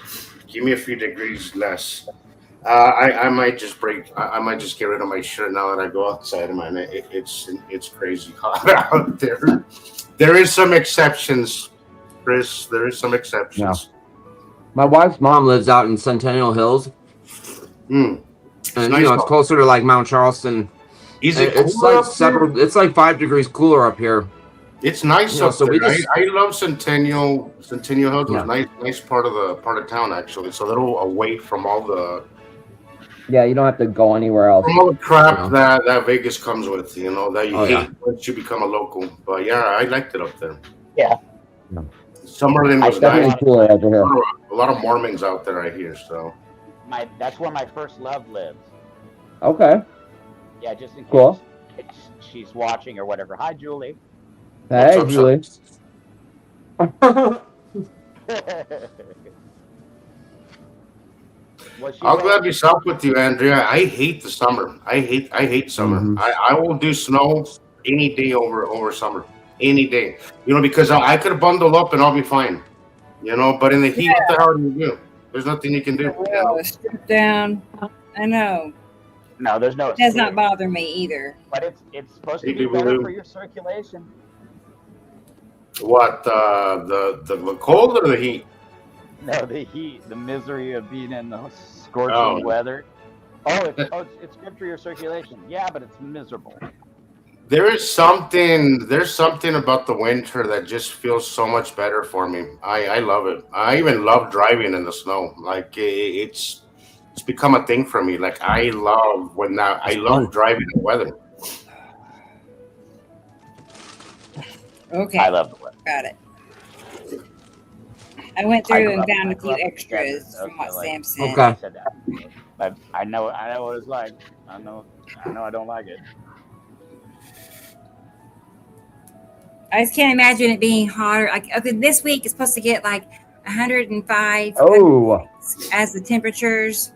Give me a few degrees less. I might just I might just get rid of my shirt now that I go outside, man. It's crazy hot out there. There is some exceptions, Chris. There is some exceptions. My wife's mom lives out in Centennial Hills. And nice it's out. closer to like Mount Charleston. Is it It's cooler like up there? it's like 5 degrees cooler up here. It's nice You know, up so there. we just- I love Centennial. Centennial Hills Yeah. was nice part of town actually. It's a little away from all the Yeah, you don't have to go anywhere else. crap that Vegas comes with. You know that you Oh, hate yeah. once you become a local. But yeah, I liked it up there. Yeah. Summerlin was definitely nice. cooler over here. A lot of Mormons out there, I hear. So That's where my first love lives. Okay. Yeah, just in case Cool. she's watching or whatever. Hi, Julie. Hey, up, Julie. I'll gladly stop with you, Andrea. I hate the summer. I hate summer. I will do snow any day over summer. Any day. You know, because I could bundle up and I'll be fine. You know, but in the heat, what the hell do you do? There's nothing you can do. You know? Strip down. I know. No, there's no. It does not bother me either. But it's supposed to Hey, be Boo better Boo. for your circulation. What the cold or the heat? No, the heat, the misery of being in the scorching Oh. weather. It's good for your circulation. Yeah, but it's miserable. There's something about the winter that just feels so much better for me. I love it. I even love driving in the snow. Like it's become a thing for me. Like I love driving in weather. Okay. I love the weather. Got it. I went through and found a I few grew up in extras Texas, from what okay, Sam said. Okay. I said that. I know what it's like. I know I don't like it. I just can't imagine it being hotter. Like, okay, this week it's supposed to get like 105 Oh, as the temperatures,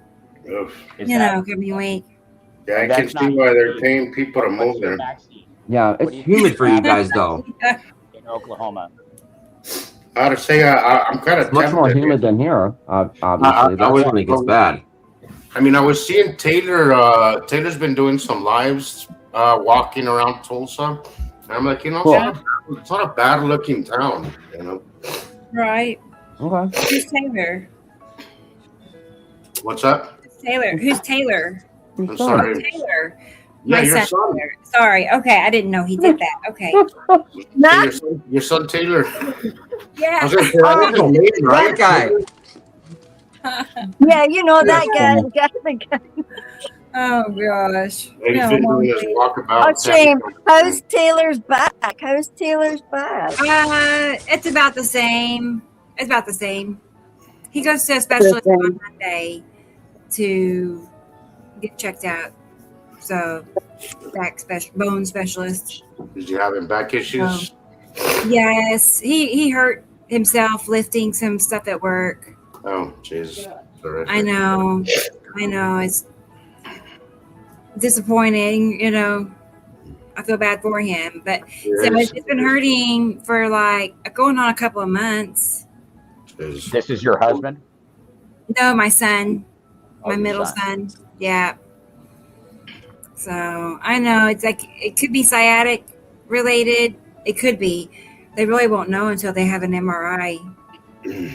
Ugh. coming week. Yeah, I can see why they're paying people to move there. yeah, It's humid for you guys, though. In Oklahoma. I gotta say, I'm kind of it's much more humid than here. Obviously, That's was- when it gets bad. I mean, I was seeing Taylor. Taylor's been doing some lives, walking around Tulsa. And I'm like, Cool. it's not a bad looking town, Right. Okay. Who's Taylor? What's up? Who's Taylor? I'm sorry. Taylor. Yeah, My your son. son. Taylor. Sorry. Okay, I didn't know he did that. Okay. Your son Taylor. Yeah. I was gonna say, that is a name, right? That guy. Yeah, that guy. Oh gosh. He's No, been doing this walkabout. Oh, shame. How's Taylor's back? It's about the same. He goes to a specialist on Monday to get checked out. So, bone specialist. Is he having back issues? Yes, he hurt himself lifting some stuff at work. Oh, jeez. I know. It's disappointing. I feel bad for him, but it's been hurting for going on a couple of months. This is your husband? No, my son, my your middle son. son. Yeah. So I know it's it could be sciatic related. It could be. They really won't know until they have an MRI.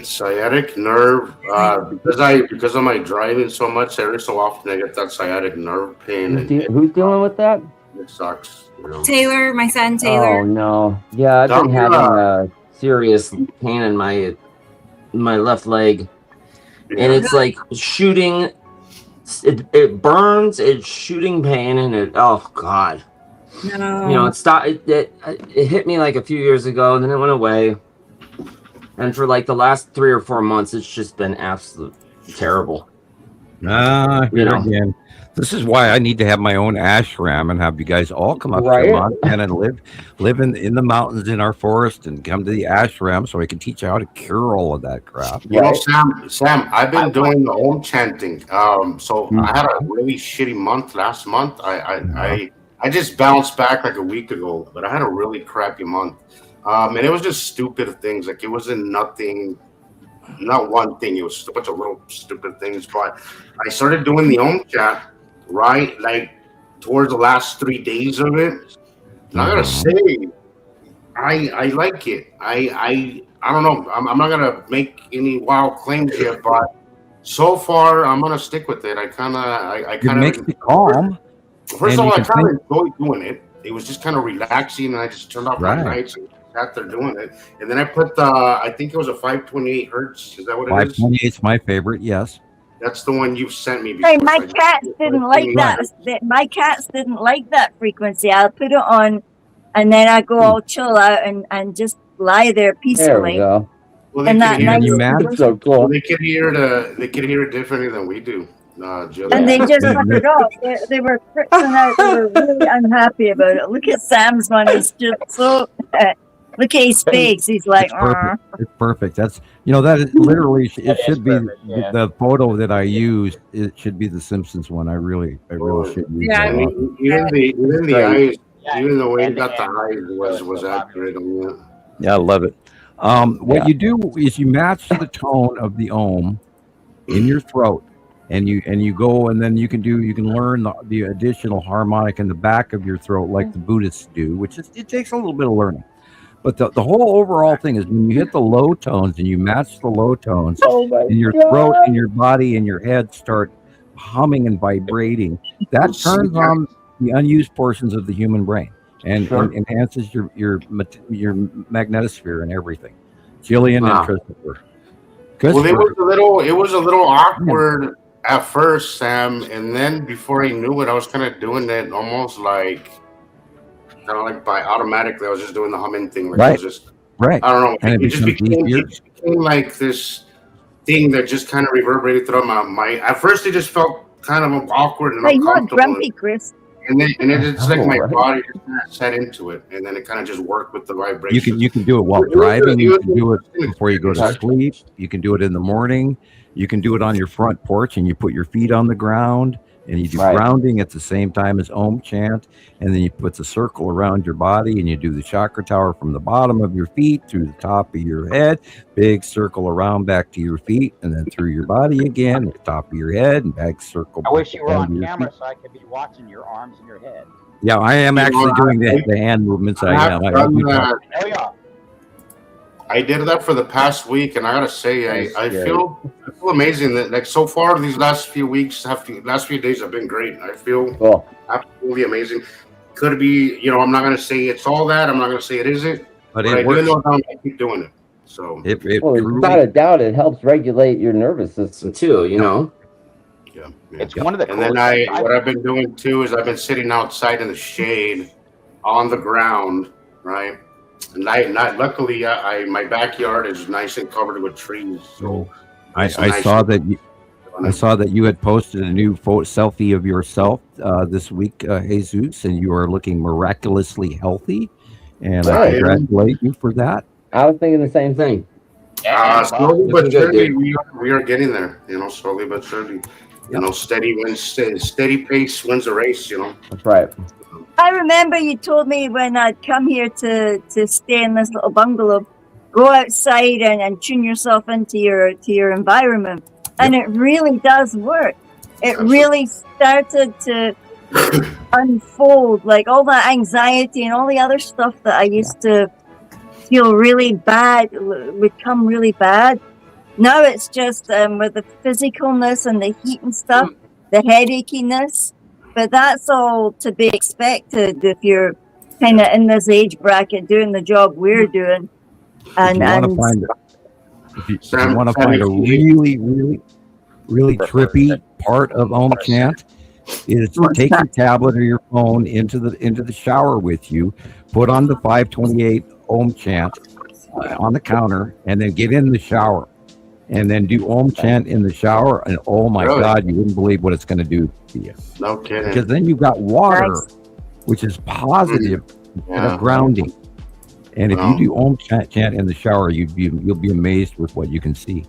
Sciatic nerve. Because of my driving so much, every so often I get that sciatic nerve pain. Who's dealing with that? It sucks. Taylor, my son Taylor. Oh no. Yeah, I've been having Serious pain in my left leg, and it's like shooting. It burns. It's shooting pain, and oh god. No. It stopped. It hit me like a few years ago, and then it went away. And for like the last 3 or 4 months, it's just been absolute terrible. Again. This is why I need to have my own ashram and have you guys all come up to Montana and live in the mountains in our forest and come to the ashram so I can teach you how to cure all of that crap. Sam, I've been doing the Om chanting. So I had a really shitty month last month. I just bounced back like a week ago, but I had a really crappy month. And it was just stupid things. Like it wasn't nothing, not one thing. It was just a bunch of little stupid things. But I started doing the Om chant, right? Like towards the last 3 days of it. And I gotta say, I like it. I don't know. I'm not gonna make any wild claims yet, but so far I'm gonna stick with it. I kind of makes me calm. First of all, I kind of enjoyed doing it. It was just kind of relaxing, and I just turned off my lights and sat there doing it. And then I put I think it was a 528 hertz. Is that what it is? 528 is my favorite. Yes. That's the one you sent me before. Hey, my cats didn't like that. My cats didn't like that frequency. I'll put it on, and then I go all chill out and just lie there peacefully. There we go. Well, they so cool. They could hear it differently than we do. Jill. And they just left it off. They were freaking out. They were really unhappy about it. Look at Sam's one. He's just so. Look at his face. He's like, it's perfect. That's that is literally it should be the photo that I use. It should be the Simpsons one. I really should use that. Even the eyes, even the way you got the eyes was accurate on that. Yeah, I love it. What you do is you match the tone of the Om in your throat, and you go, and then you can learn the additional harmonic in the back of your throat like the Buddhists do, which it takes a little bit of learning. But the whole overall thing is when you hit the low tones and you match the low tones, and your throat and your body and your head start humming and vibrating, that turns on the unused portions of the human brain and enhances your magnetosphere and everything. Gillian and Christopher. Well, it was a little awkward at first, Sam, and then before I knew it, I was kind of doing it almost like by automatically. I was just doing the humming thing. Like it was just, I don't know. And it just became like this thing that just kind of reverberated throughout my. At first, it just felt kind of awkward and uncomfortable. Grumpy, Chris. and it's like my right. body just kind of set into it, and then it kind of just worked with the vibration. You can do it while driving. You can do it before you go to sleep. You can do it in the morning. You can do it on your front porch, and you put your feet on the ground, and you do grounding at the same time as Om chant, and then you put the circle around your body, and you do the chakra tower from the bottom of your feet through the top of your head, big circle around back to your feet, and then through your body again, at the top of your head, and back circle. I wish you were down on to your camera feet. so I could be watching your arms and your head. Yeah, I am actually doing the hand movements. I am. Oh yeah. I did that for the past week, and I gotta say, I feel amazing. That like so far these last few weeks, last few days have been great. I feel absolutely amazing. Could be, I'm not gonna say it's all that. I'm not gonna say it isn't, but I do know how I keep doing it. So without a doubt, it helps regulate your nervous system too. Yeah. It's one of the. And then what I've been doing too is I've been sitting outside in the shade, on the ground, right. And luckily, my backyard is nice and covered with trees. So I saw that you had posted a new selfie of yourself this week, Jesus, and you are looking miraculously healthy. And I congratulate you for that. I was thinking the same thing. Slowly but surely, we are getting there. Slowly but surely. Steady pace wins the race. That's right. I remember you told me when I'd come here to stay in this little bungalow, go outside and tune yourself into your environment, and it really does work. It really started to unfold, like all that anxiety and all the other stuff that I used to feel really bad would come really bad. Now it's just with the physicalness and the heat and stuff, the headachiness. But that's all to be expected if you're kind of in this age bracket doing the job we're doing. And if you want to find a really, really, really trippy part of Om chant, is take your tablet or your phone into the shower with you, put on the 528 Om chant on the counter, and then get in the shower. And then do Om chant in the shower, and oh my God, you wouldn't believe what it's going to do to you. No kidding. Because then you've got water, which is positive grounding. And if you do Om chant in the shower, you'll be amazed with what you can see.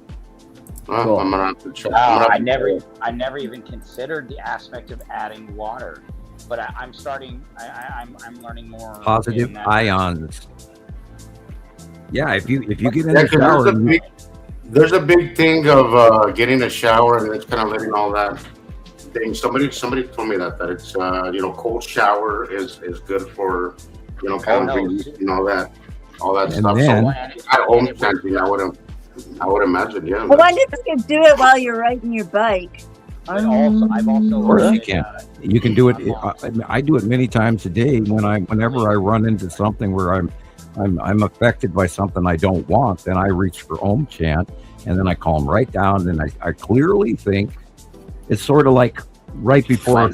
Well, I'm gonna have to check. I never even considered the aspect of adding water, but I'm learning more. Positive ions. Yeah, if you get in the shower. There's a big thing of getting a shower and it's kind of letting all that thing. Somebody told me that it's cold shower is good for kind of releasing all that stuff. Then, at home chanting, I would imagine, yeah. Well, I wonder if you could do it while you're riding your bike. I've also of course you can. You can do it. I do it many times a day whenever I run into something where I'm affected by something I don't want, then I reach for Om chant, and then I calm right down, and I clearly think it's sort of like right before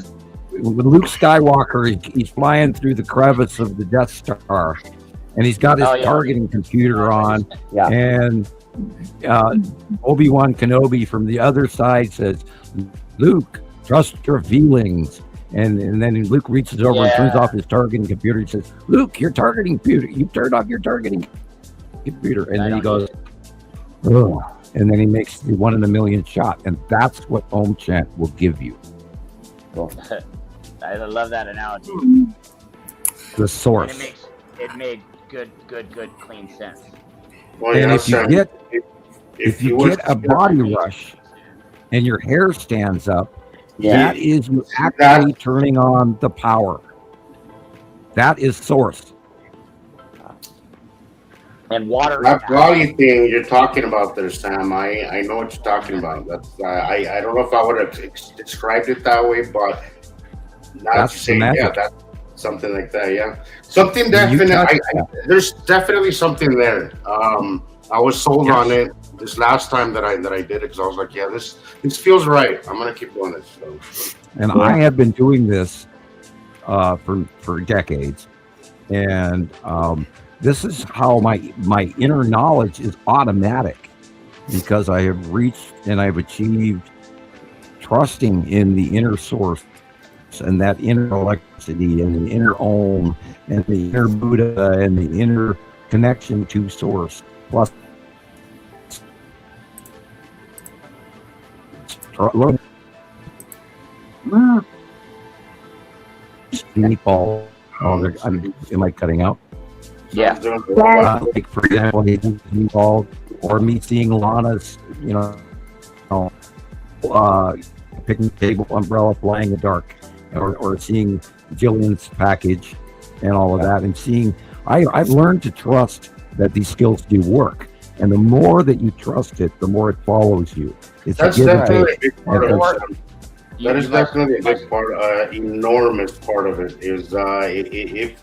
when Luke Skywalker, he's flying through the crevice of the Death Star, and he's got his targeting computer on, and Obi-Wan Kenobi from the other side says, Luke, trust your feelings. And then Luke reaches over and turns off his targeting computer. He says, Luke, your targeting computer, you turned off your targeting computer. And then he goes, oh. And then he makes the 1 in a million shot. And that's what Om chant will give you. Cool. I love that analogy. The source. And it made good, clean sense. Well, and if you get a body rush and your hair stands up, that is you actually turning on the power. That is source. And water. That volume thing you're talking about there, Sam. I know what you're talking about. That's I don't know if I would have described it that way, but that's saying that's something like that. Yeah, something definitely. There's definitely something there. I was sold on it this last time that I did it because I was like, this feels right. I'm gonna keep doing this. So. And I have been doing this for decades, and this is how my inner knowledge is automatic, because I have reached and I've achieved trusting in the inner source and that inner electricity and the inner Om and the inner Buddha and the inner connection to source plus Nepal. Am I cutting out? Yeah. Like for example, Nepal, or me seeing Lana's, picnic table umbrella flying in the dark, or seeing Gillian's package and all of that, and seeing I've learned to trust that these skills do work, and the more that you trust it, the more it follows you. That's definitely a big part of it. That is definitely a big part, enormous part of it. Is when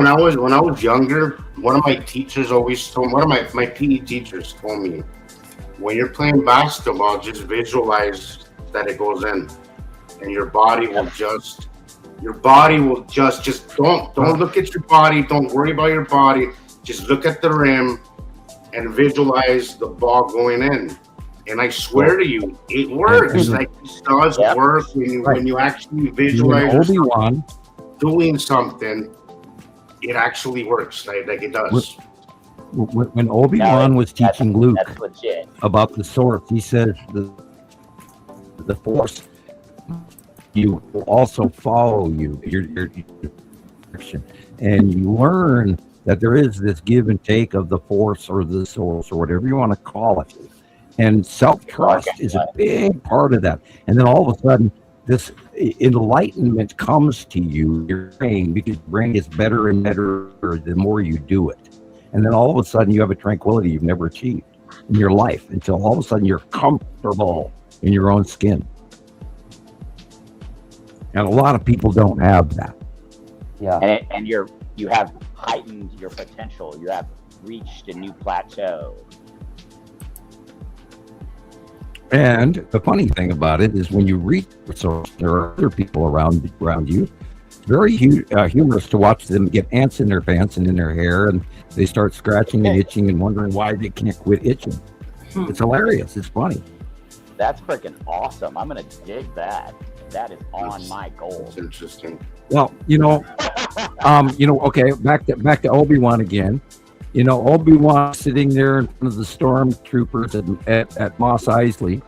I was younger, one of my teachers always told, one of my PE teachers told me, when you're playing basketball, just visualize that it goes in, and your body will just don't look at your body, don't worry about your body, just look at the rim and visualize the ball going in. And I swear to you, it works. Like, it does work when you actually visualize Obi-Wan doing something. It actually works. Like it does. When Obi-Wan was teaching Luke about the source, he said the Force you will also follow you, your direction, and you learn that there is this give and take of the Force or the source or whatever you want to call it. And self-trust is a big part of that. And then all of a sudden, this enlightenment comes to you, your brain, because your brain gets better and better the more you do it. And then all of a sudden, you have a tranquility you've never achieved in your life until all of a sudden you're comfortable in your own skin. And a lot of people don't have that. Yeah. And you have heightened your potential. You have reached a new plateau. And the funny thing about it is when you reach the source, there are other people around you. It's very humorous to watch them get ants in their pants and in their hair, and they start scratching and itching and wondering why they can't quit itching. It's hilarious. It's funny. That's freaking awesome. I'm going to dig that. That is on my goal. It's interesting. Well, okay, back to Obi-Wan again. Obi-Wan sitting there in front of the stormtroopers at Mos Eisley,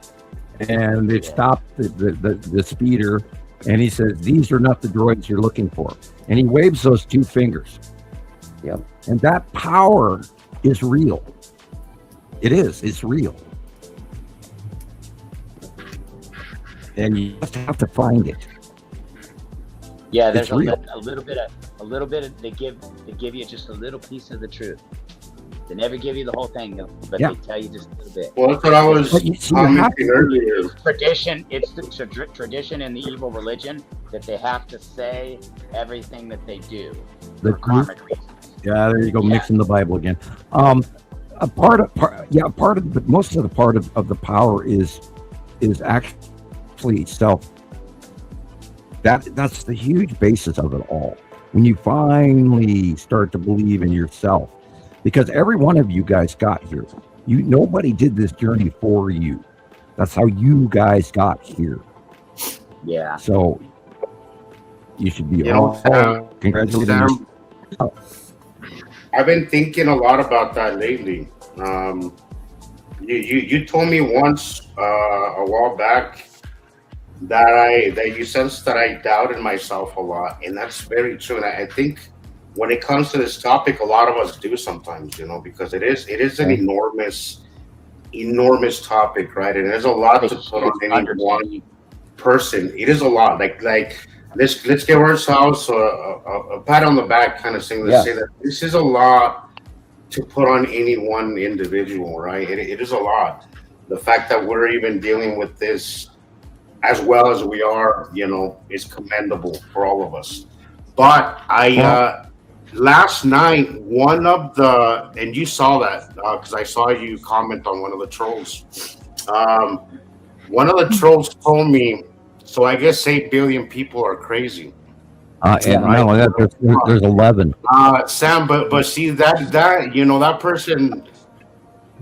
and they've stopped the speeder, and he says, "These are not the droids you're looking for." And he waves those two fingers. Yep. And that power is real. It is. It's real. And you just have to find it. Yeah, there's a little bit of they give you just a little piece of the truth. They never give you the whole thing, but they tell you just a little bit. Well, that's what I was commenting earlier. Tradition, it's the tradition in the evil religion that they have to say everything that they do for karmic reasons. Yeah, there you go, mixing the Bible again. Most of the part of the power is actually self. That's the huge basis of it all. When you finally start to believe in yourself, because every one of you guys got here. Nobody did this journey for you. That's how you guys got here. Yeah. So you should be congratulations. I've been thinking a lot about that lately. You told me once a while back that you sensed that I doubted myself a lot, and that's very true. And I think when it comes to this topic, a lot of us do sometimes, because it is an enormous topic, right? And there's a lot to put on any one person. It is a lot. Like let's give ourselves a pat on the back kind of thing to say that this is a lot to put on any one individual, right? It is a lot. The fact that we're even dealing with this as well as we are, is commendable for all of us. But last night, and you saw that because I saw you comment on one of the trolls. One of the trolls told me, so I guess 8 billion people are crazy. There's 11. Sam, but see that person,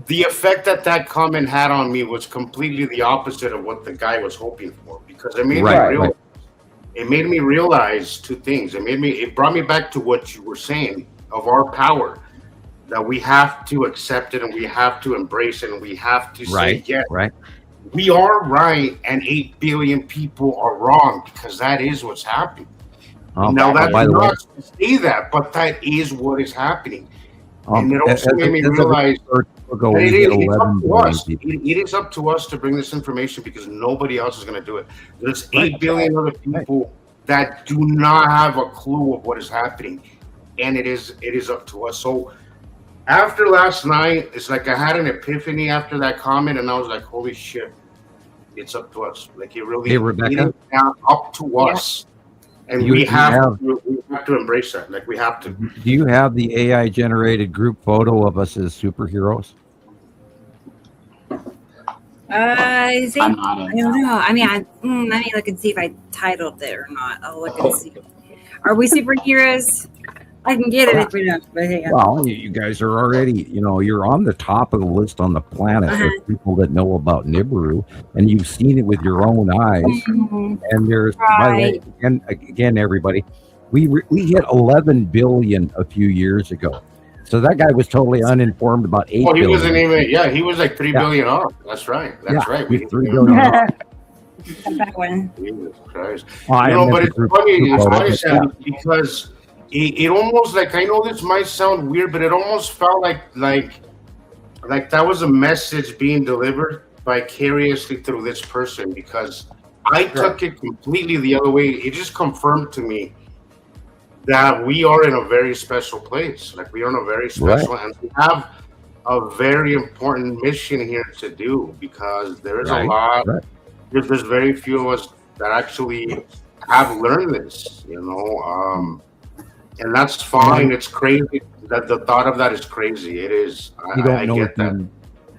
the effect that comment had on me was completely the opposite of what the guy was hoping for, because it made me realize it made me realize two things. It brought me back to what you were saying of our power, that we have to accept it and we have to embrace it and we have to say, yes, we are right and 8 billion people are wrong, because that is what's happening. Now, that's not to say that, but that is what is happening. And it also made me realize that it's up to us. It is up to us to bring this information, because nobody else is going to do it. There's 8 billion other people that do not have a clue of what is happening, and it is up to us. So after last night, it's like I had an epiphany after that comment, and I was like, holy shit, it's up to us. Like, it really is up to us. And we have to embrace that. Like, we have to. Do you have the AI generated group photo of us as superheroes? I don't know. I mean, let me look and see if I titled it or not. I'll look and see. Are we superheroes? I can get it if we don't. But yeah. Well, you guys are already, you're on the top of the list on the planet of people that know about Nibiru, and you've seen it with your own eyes. And there's, by the way, and again, everybody, we hit 11 billion a few years ago. So that guy was totally uninformed about 8 billion. Wasn't even, he was like 3 billion off. That's right. That's right. We 3 billion off. That one. Jesus Christ. But it's funny. It's funny, Sam, because it almost, like, I know this might sound weird, but it almost felt like that was a message being delivered vicariously through this person, because I took it completely the other way. It just confirmed to me that we are in a very special place. Like, we are in a very special, and we have a very important mission here to do, because there is a lot. There's very few of us that actually have learned this, and that's fine. It's crazy. That the thought of that is crazy. It is. I get that.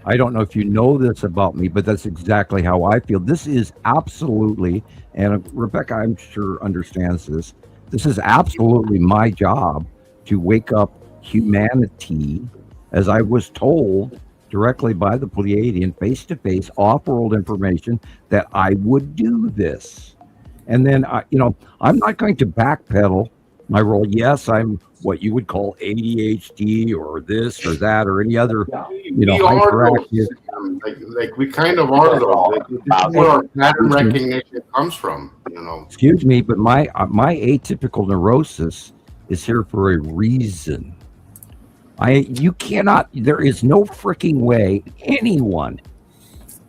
I don't know if you know this about me, but that's exactly how I feel. This is absolutely, and Rebecca, I'm sure, understands this. This is absolutely my job to wake up humanity, as I was told directly by the Pleiadian, face-to-face, off-world information, that I would do this. And then, I'm not going to backpedal my role. Yes, I'm what you would call ADHD or this or that or any other, hyperactive. Like we kind of are though. This is where our pattern recognition comes from. Excuse me, but my atypical neurosis is here for a reason. You cannot. There is no freaking way anyone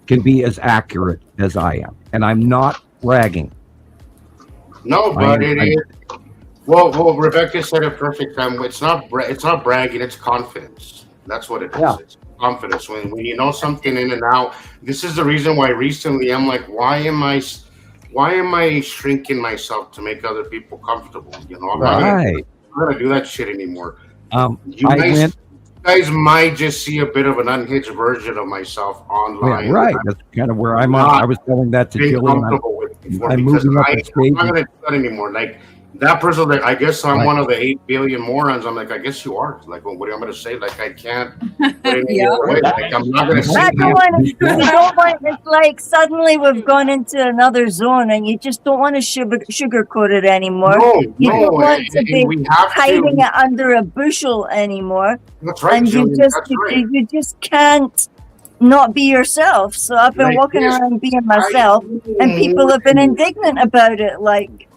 can be as accurate as I am, and I'm not bragging. No, but it is. Well, Rebecca said it perfect time. It's not bragging. It's confidence. That's what it is. It's confidence. When you know something in and out. This is the reason why recently I'm like, why am I shrinking myself to make other people comfortable? I'm not gonna do that shit anymore. You guys might just see a bit of an unhinged version of myself online. Yeah, right. That's kind of where I'm on. I was telling that to Gillian. I'm moving up in stage. I'm not gonna do that anymore. Like, that person, like, I guess I'm one of the 8 billion morons. I'm like, I guess you are. Like, well, what am I going to say? Like, I can't. Like, I'm not going to say. It's like suddenly we've gone into another zone, and you just don't want to sugarcoat it anymore. You don't want to be hiding it under a bushel anymore. That's right, and you just can't not be yourself. So I've been walking around being myself, and people have been indignant about it. Like,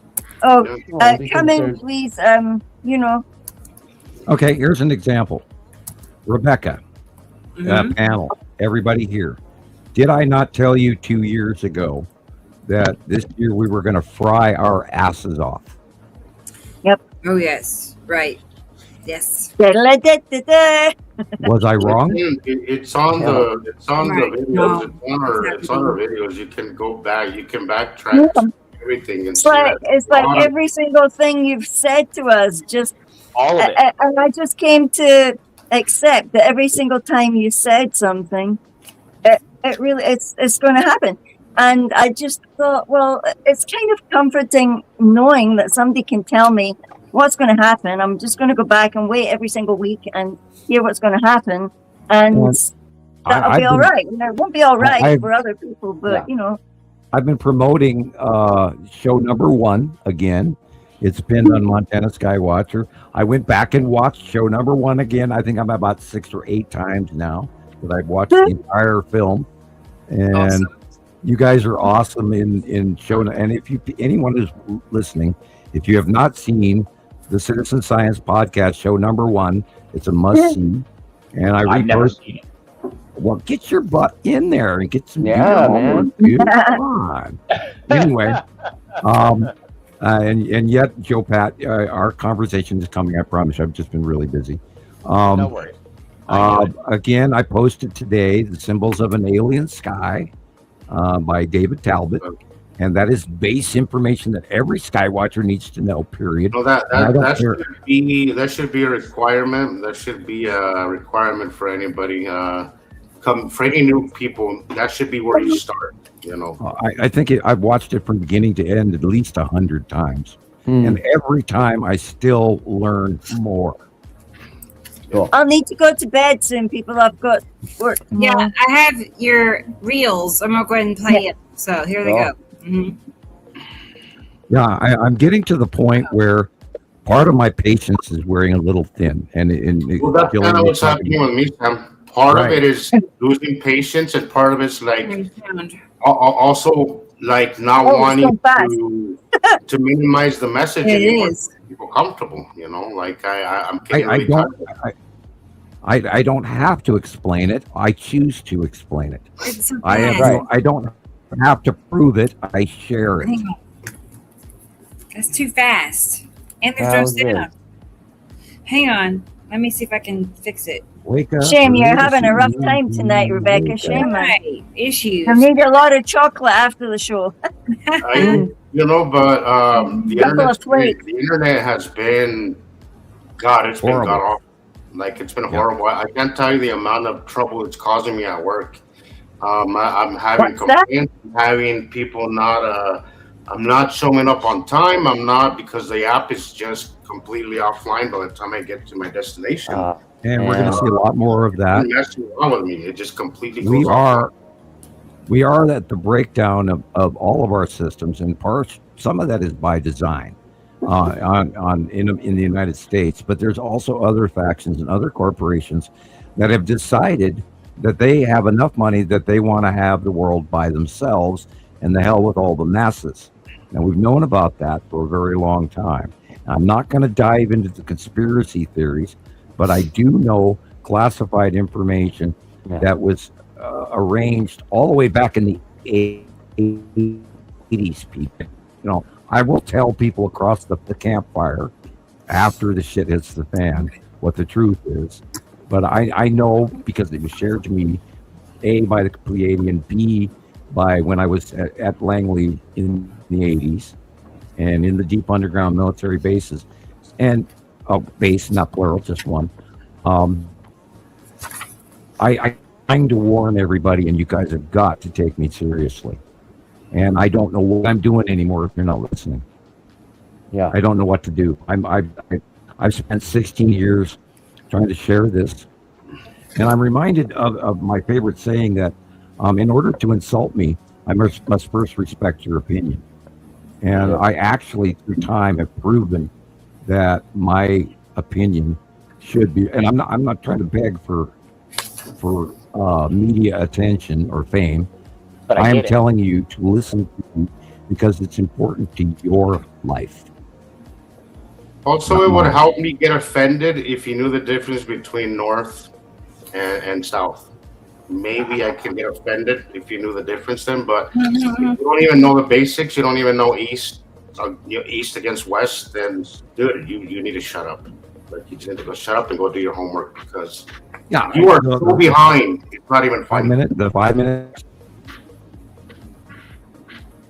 come in, please. Okay, here's an example. Rebecca, panel, everybody here. Did I not tell you 2 years ago that this year we were going to fry our asses off? Yep. Oh, yes. Right. Yes. Was I wrong? It's on the videos. It's on our videos. You can go back. You can backtrack. Yeah. Everything. It's like every single thing you've said to us, just all of it. And I just came to accept that every single time you said something, it's going to happen. And I just thought, well, it's kind of comforting knowing that somebody can tell me what's going to happen. I'm just going to go back and wait every single week and hear what's going to happen, and that'll be all right. It won't be all right for other people, but I've been promoting show number 1 again. It's been on Montana Skywatcher. I went back and watched show number 1 again. I think I'm about 6 or 8 times now that I've watched the entire film. And Awesome. you guys are awesome in showing. And if anyone who's listening, if you have not seen the Citizen Science podcast show number 1, it's a must see. And I've never seen it. Well, get your butt in there and get some man. dude. Come on. Anyway, and yet, Joe Pat, our conversation is coming. I promise you, I've just been really busy. No worries. Again, I posted today The Symbols of an Alien Sky by David Talbot. And that is base information that every Skywatcher needs to know, period. No, that should be a requirement. That should be a requirement for anybody. For any new people, that should be where you start. You know, I think I've watched it from beginning to end at least 100 times, and every time I still learn more. Cool. I'll need to go to bed soon, people. I've got work. Yeah, I have your reels. I'm gonna go ahead and play it. So here they go. Mm-hmm. Yeah, I'm getting to the point where part of my patience is wearing a little thin, and that's kind of what's happening with me, Sam. Part of it is losing patience, and part of it's like also like not wanting to minimize the message anymore. People comfortable, you know. Like I'm getting really tired. I don't have to explain it. I choose to explain it. It's so I don't have to prove it. I share it. That's too fast, and there's no sound. Hang on, let me see if I can fix it. Wake up. Shame you're having a rough time tonight, Rebecca. Shame. Right. Issues. I need a lot of chocolate after the show. The internet has been, God, it's horrible. been god awful. Like it's been horrible. I can't tell you the amount of trouble it's causing me at work. I'm having complaints, having people not. I'm not showing up on time. I'm not, because the app is just completely offline by the time I get to my destination. And we're going to see a lot more of that. That's wrong with me. It just completely goes We are at the breakdown of all of our systems, and some of that is by design in the United States. But there's also other factions and other corporations that have decided that they have enough money that they want to have the world by themselves, and the hell with all the masses. Now, we've known about that for a very long time. I'm not going to dive into the conspiracy theories, but I do know classified information that was arranged all the way back in the 80s, people. You know, I will tell people across the campfire after the shit hits the fan what the truth is. But I know, because it was shared to me, A, by the Pleiadian, B, by when I was at Langley in the 80s and in the deep underground military bases. And base, not plural, just one. I'm trying to warn everybody, and you guys have got to take me seriously. And I don't know what I'm doing anymore if you're not listening. Yeah, I don't know what to do. I've spent 16 years trying to share this, and I'm reminded of my favorite saying that in order to insult me, I must first respect your opinion. And I actually, through time, have proven that my opinion should be, and I'm not trying to beg for media attention or fame. But I am telling you to listen to me because it's important to your life. Also, it would help me get offended if you knew the difference between North and South. Maybe I can get offended if you knew the difference then, but if you don't even know the basics, you don't even know East against West, then dude, you need to shut up. Like, you just need to go shut up and go do your homework, because you are so behind. It's not even funny. 5 minutes.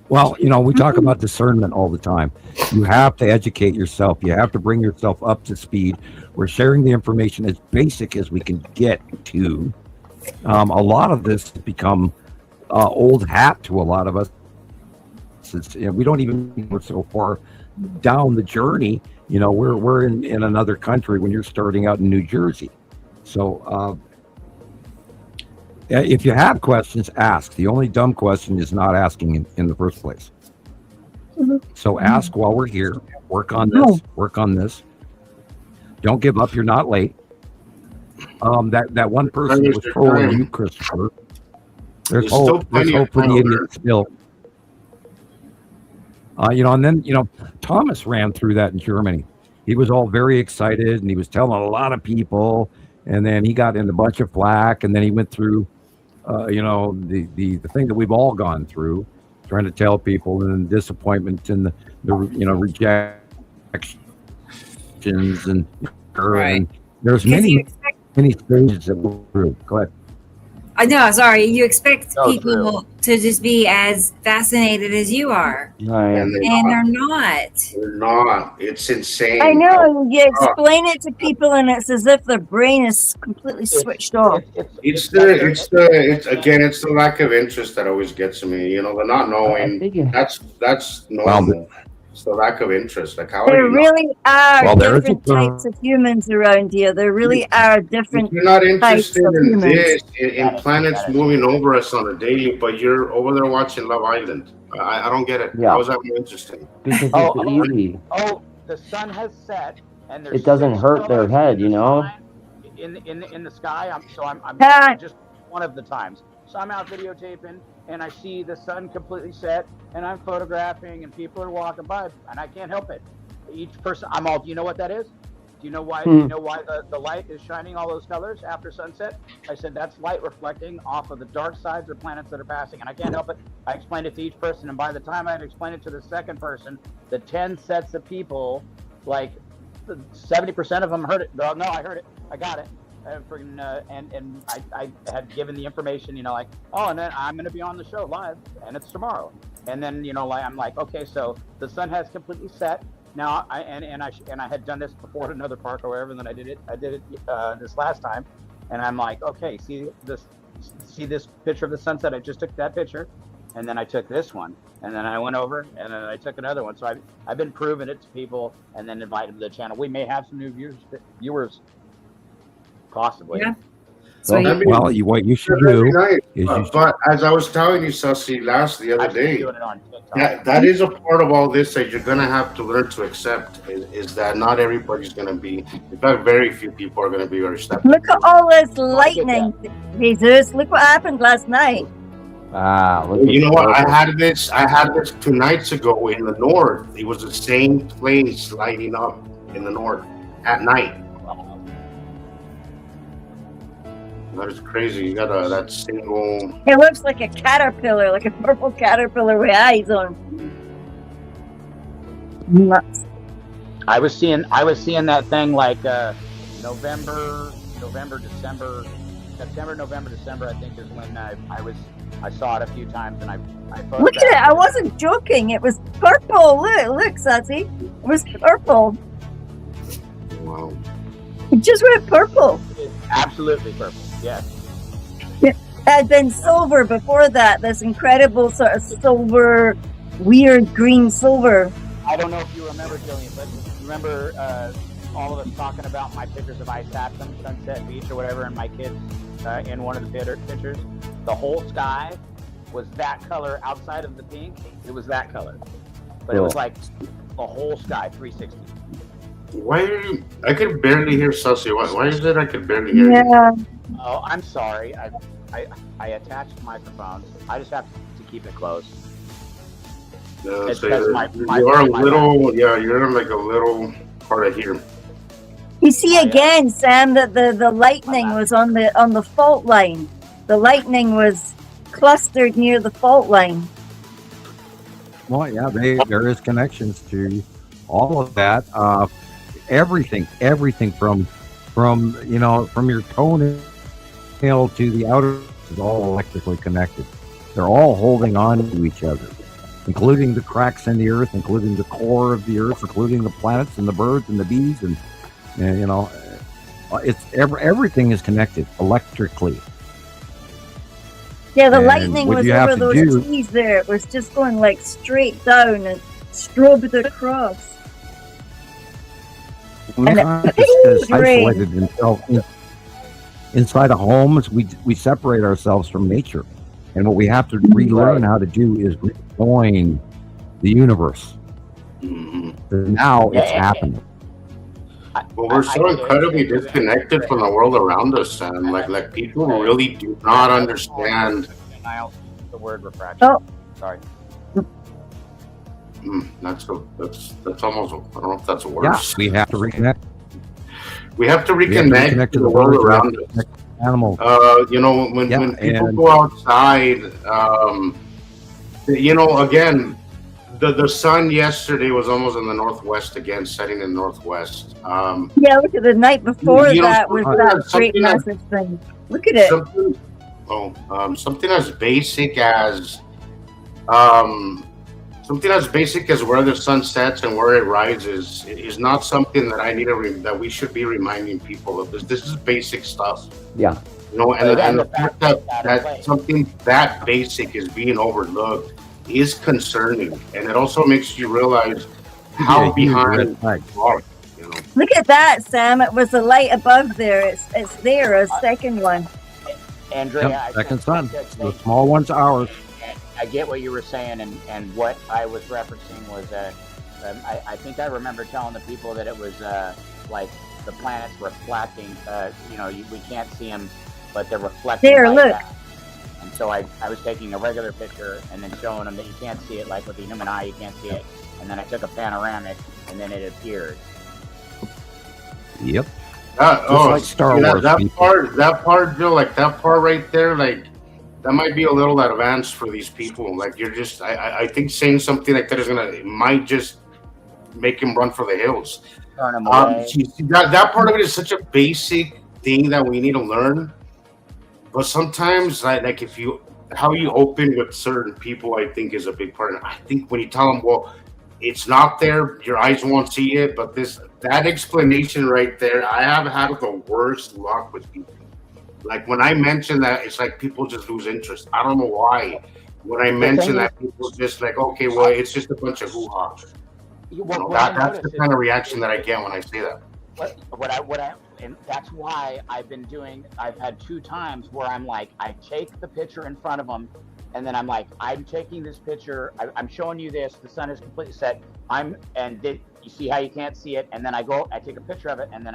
Well, you know, we talk about discernment all the time. You have to educate yourself. You have to bring yourself up to speed. We're sharing the information as basic as we can get to. A lot of this has become old hat to a lot of us. We don't even go so far down the journey. You know, we're in another country when you're starting out in New Jersey. So If you have questions, ask. The only dumb question is not asking in the first place. So ask while we're here. Work on this. Work on this. Don't give up. You're not late. That one person that was trolling you, Christopher. There's hope. There's hope for the idiot still. And then Thomas ran through that in Germany. He was all very excited, and he was telling a lot of people. And then he got in a bunch of flack, and then he went through, the thing that we've all gone through, trying to tell people, and the disappointment and the rejections and there's many stages that we're through. Go ahead. I know. Sorry, you expect So people to just be as fascinated as you are, and they're not. They're not. It's insane. I know. You explain it to people, and it's as if their brain is completely switched off. It's the lack of interest that always gets to me. The not knowing. That's normal. It's the lack of interest. Like how there really are different types of humans around here. There really are different. You're not interested in humans. this, in planets moving over us on a daily, but you're over there watching Love Island. I don't get it. Yeah. How is that more interesting? Because it's easy. The sun has set, and It doesn't hurt their head, in the sky. I'm just one of the times. So I'm out videotaping, and I see the sun completely set, and I'm photographing, and people are walking by, and I can't help it. Each person, I'm all, do you know what that is? Do you know why? Do you know why the light is shining all those colors after sunset? I said that's light reflecting off of the dark sides of planets that are passing, and I can't help it. I explained it to each person, and by the time I had explained it to the second person, the 10 sets of people, like 70% of them heard it. No, I heard it. I got it. And I had given the information, and then I'm going to be on the show live, and it's tomorrow. And then, I'm like, okay, so the sun has completely set. Now, I had done this before at another park or wherever, and then I did it this last time, and I'm like, okay, see this picture of the sunset? I just took that picture, and then I took this one, and then I went over, and then I took another one. So I've been proving it to people, and then invited them to the channel. We may have some new viewers. Possibly. Yeah. What you should do is but as I was telling you, Sussy, the other day, that is a part of all this that you're gonna have to learn to accept. Is that not everybody's gonna be? In fact, very few people are gonna be very receptive. Look at all this lightning, Jesus! Look what happened last night. You know what? I had this 2 nights ago in the north. It was the same place lighting up in the north at night. That is crazy. You got that single. It looks like a caterpillar, like a purple caterpillar with eyes on. Nuts. I was seeing that thing like September, November, December. I think is when I saw it a few times, and I look at it. I wasn't joking. It was purple. Look, Sassy. It was purple. Wow. It just went purple. Absolutely purple. Yes. It had been silver before that. This incredible sort of silver, weird green silver. I don't know if you remember, Gillian, but remember all of us talking about my pictures of Ice Saxon, Sunset Beach, or whatever, and my kids in one of the pictures. The whole sky was that color outside of the pink. It was that color, but it was like the whole sky, 360. Why are you? I could barely hear Sussy. Why is it I could barely hear you? Oh, I'm sorry. I attached microphones. I just have to keep it close. No, so you're like a little hard of hear. You see again, Sam, that the lightning was on the fault line. The lightning was clustered near the fault line. Well, yeah, there is connections to all of that. Everything from your toenail to the outer is all electrically connected. They're all holding on to each other, including the cracks in the earth, including the core of the earth, including the planets and the birds and the bees, and it's everything is connected electrically. Yeah, the lightning was over those trees there. It was just going like straight down and strobed across. Isolated himself. inside of homes, we separate ourselves from nature, and what we have to relearn how to do is rejoin the universe. Now it's happening. Well, we're so incredibly disconnected from the world around us, Sam. Like people really do not understand. I also use the word refraction. Oh. Sorry. That's almost, I don't know if that's worse. Yeah, we have to reconnect. We have to reconnect to the world around us. Animals. You know, when people go outside, you know, again, the sun yesterday was almost in the northwest again, setting in the northwest. Yeah, look at the night before that was that great massive thing. Look at it. Something as basic as where the sun sets and where it rises is not something that I need that we should be reminding people of. This is basic stuff. Yeah. You know, and the fact that something that basic is being overlooked is concerning, and it also makes you realize how behind you are. You know? Look at that, Sam. It was a light above there. It's there, a second one. Andrea, second sun. The small one's ours. I get what you were saying, and what I was referencing was I think I remember telling the people that it was like the planets reflecting. You know, we can't see them, but they're reflecting. There, look. And so I was taking a regular picture and then showing them that you can't see it, like with the human eye, you can't see it. And then I took a panoramic, and then it appeared. Yep. Like Star Wars. That part, Joe, like that part right there, like that might be a little advanced for these people. Like you're just, I think saying something like that might just make him run for the hills. Turn him away. That part of it is such a basic thing that we need to learn. But sometimes, like how you open with certain people, I think is a big part. And I think when you tell them, well, it's not there, your eyes won't see it. But that explanation right there, I have had the worst luck with people. Like when I mention that, it's like people just lose interest. I don't know why. When I mention that, people just like, okay, well, it's just a bunch of hoo-ha. That's the kind of reaction that I get when I say that. And that's why I've had 2 times where I'm like, I take the picture in front of them, and then I'm like, I'm taking this picture, I'm showing you this, the sun is completely set, you see how you can't see it, and then I take a picture of it, and then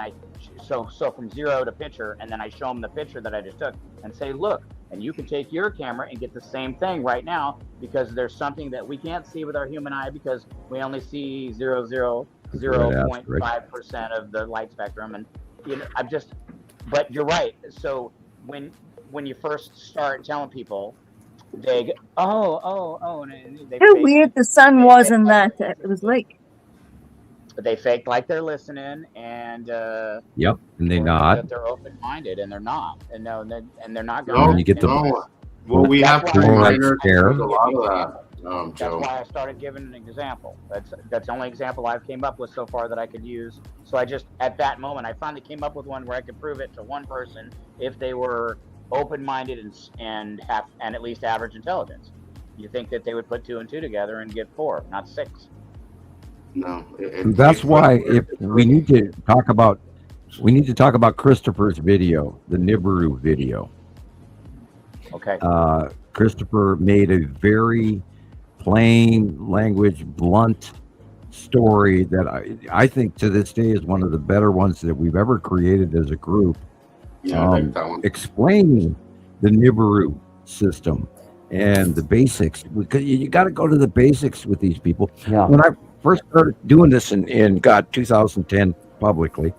so from 0 to picture, and then I show them the picture that I just took, and say, look, and you can take your camera and get the same thing right now, because there's something that we can't see with our human eye, because we only see 0.5% of the light spectrum, and you know, but you're right. So when you first start telling people, they go, oh, and they how weird the sun was in that. It was like. But they fake like they're listening, and yep, and they nod. That they're open-minded, and they're not, and they're not going. No, you get the. Well, we have to remind a lot of that. That's why I started giving an example. That's the only example I've came up with so far that I could use. So I just, at that moment, I finally came up with one where I could prove it to one person if they were open-minded and at least average intelligence. You think that they would put 2 and 2 together and get 4, not 6? No. That's why we need to talk about Christopher's video, the Nibiru video. Okay. Christopher made a very plain language, blunt story that I think to this day is one of the better ones that we've ever created as a group. Yeah, I like that one. Explaining the Nibiru system and the basics, because you got to go to the basics with these people. Yeah. When I first started doing this in 2010 publicly,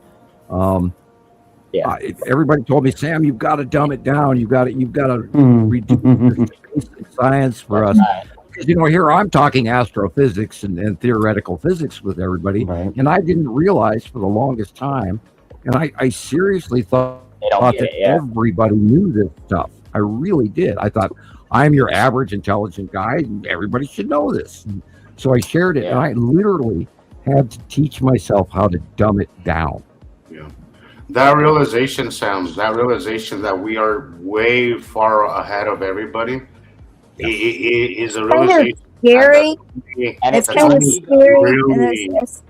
everybody told me, Sam, you've got to dumb it down. You've got to reduce the basic science for us. Because, you know, here I'm talking astrophysics and theoretical physics with everybody, and I didn't realize for the longest time, and I seriously thought that everybody knew this stuff. I really did. I thought, I'm your average intelligent guy, and everybody should know this. And so I shared it, and I literally had to teach myself how to dumb it down. Yeah. That realization, Sam, that we are way far ahead of everybody, is a realization. Scary. And it's kind of scary.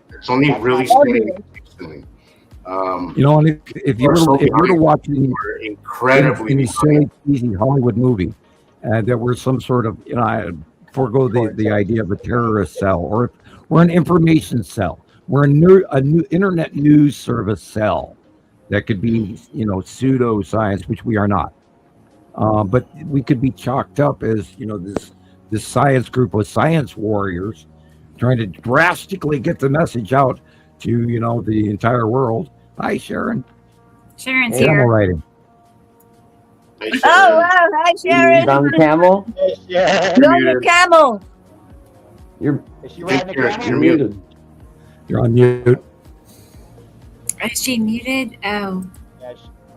It's only really scary. You know, and if you were to watch incredibly any silly, cheesy Hollywood movie, that were some sort of, you know, I forego the idea of a terrorist cell or an information cell. We're a new internet news service cell that could be, you know, pseudoscience, which we are not. But we could be chalked up as, you know, this science group of science warriors trying to drastically get the message out to, you know, the entire world. Hi, Sharon. Sharon's Camel here. riding. Hey, Oh, wow. Hi, Sharon. You on the camel? You're on the camel. Is she riding the camel? You're muted. You're on mute. Is she muted? Oh. Yeah,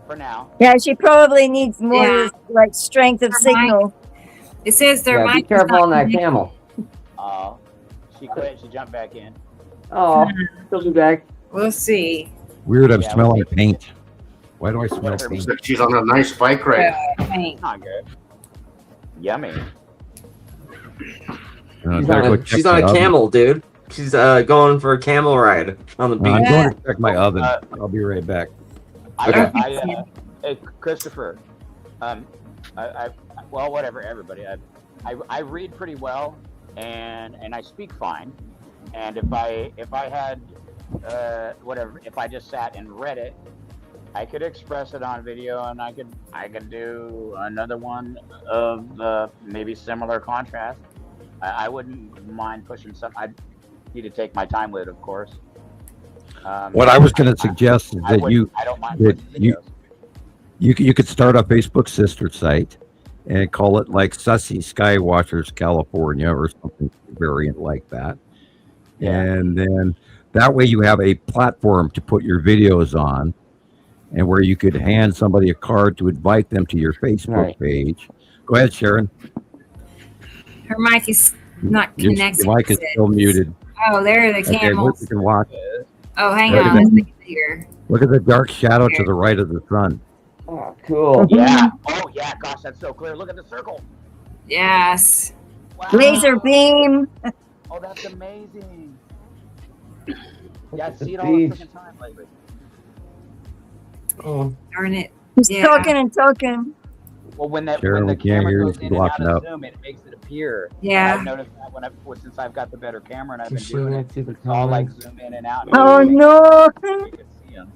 for now. Yeah, she probably needs more Yeah. like strength of signal. It says their Yeah, be mic is careful not on that connected. camel. Oh, she quit. She jumped back in. Oh, she'll be back. We'll see. Weird, I'm Yeah, smelling paint. Why do I smell Whatever. paint? She's on a nice bike ride. Not good. Yummy. She's on a camel, dude. She's going for a camel ride on the beach. I'm going to check my oven. I'll be right back. Hey, Christopher. Well, whatever, everybody. I read pretty well, and I speak fine. And if I had if I just sat and read it, I could express it on video, and I could do another one of maybe similar contrast. I wouldn't mind pushing some. I need to take my time with it, of course. What I was going to suggest is I that don't mind that pushing videos. you could start a Facebook sister site and call it like Sussy Skywatchers California or something variant like that. Yeah. And then that way you have a platform to put your videos on, and where you could hand somebody a card to invite them to your Facebook page. Go ahead, Sharon. Her mic is not connected. Your mic is still muted. Oh, there are the Okay, camels. you can watch. Oh, hang Look at on. that. Let's make it bigger. Look at the dark shadow to the right of the sun. Oh, cool. Yeah. Oh, yeah. Gosh, that's so clear. Look at the circle. Yes. Wow. Laser beam. Oh, that's amazing. Yeah, I see it all the freaking time lately. Oh. Darn it. He's Yeah. talking and talking. Well, when the Sharon, we can't camera hear you. goes It's in and blocking out up. of Zoom, it makes it appear. Yeah. And I've noticed that since I've got the better camera and I've been Just show doing that it, to the it's all like comments. zoom in and out. Oh, no. You can see 'em.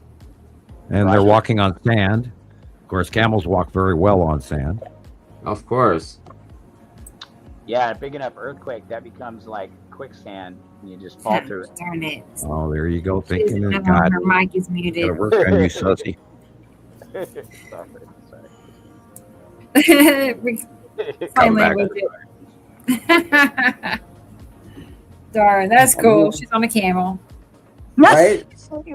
And they're walking on sand. Of course, camels walk very well on sand. Of course. Yeah, a big enough earthquake that becomes like quicksand, and you just fall through it. Darn it. Oh, there you go. Thinking Oh, of God. her mic is Gotta muted. work on you, Sussy. Sorry. We Come finally back. with it. Darn, that's cool. She's on a camel. Right?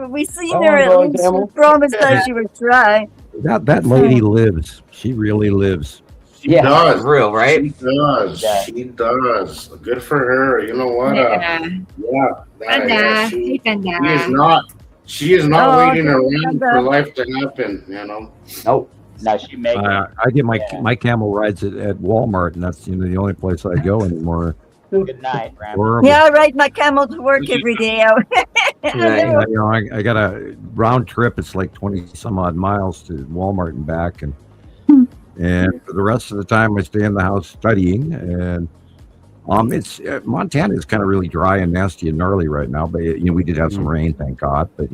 We seen I her wanna at go on least. camel. She promised us she would try. That lady lives. She really lives. She Yeah. does. Real, right? She does. Yeah. She does. Good for her. You know what? Yeah. Yeah, Hey, Thunder. she is not Oh, waiting around Thunder. for life to happen, you know. Nope. No, she makes it. I get my camel rides at Walmart, and that's the only place I go anymore. Good night, Grandma. Horrible. Yeah, I ride my camel to work every day. Yeah, You know, I got a round trip. It's like 20 some odd miles to Walmart and back, and for the rest of the time I stay in the house studying. And it's Montana is kind of really dry and nasty and gnarly right now, but we did have some rain, thank God. But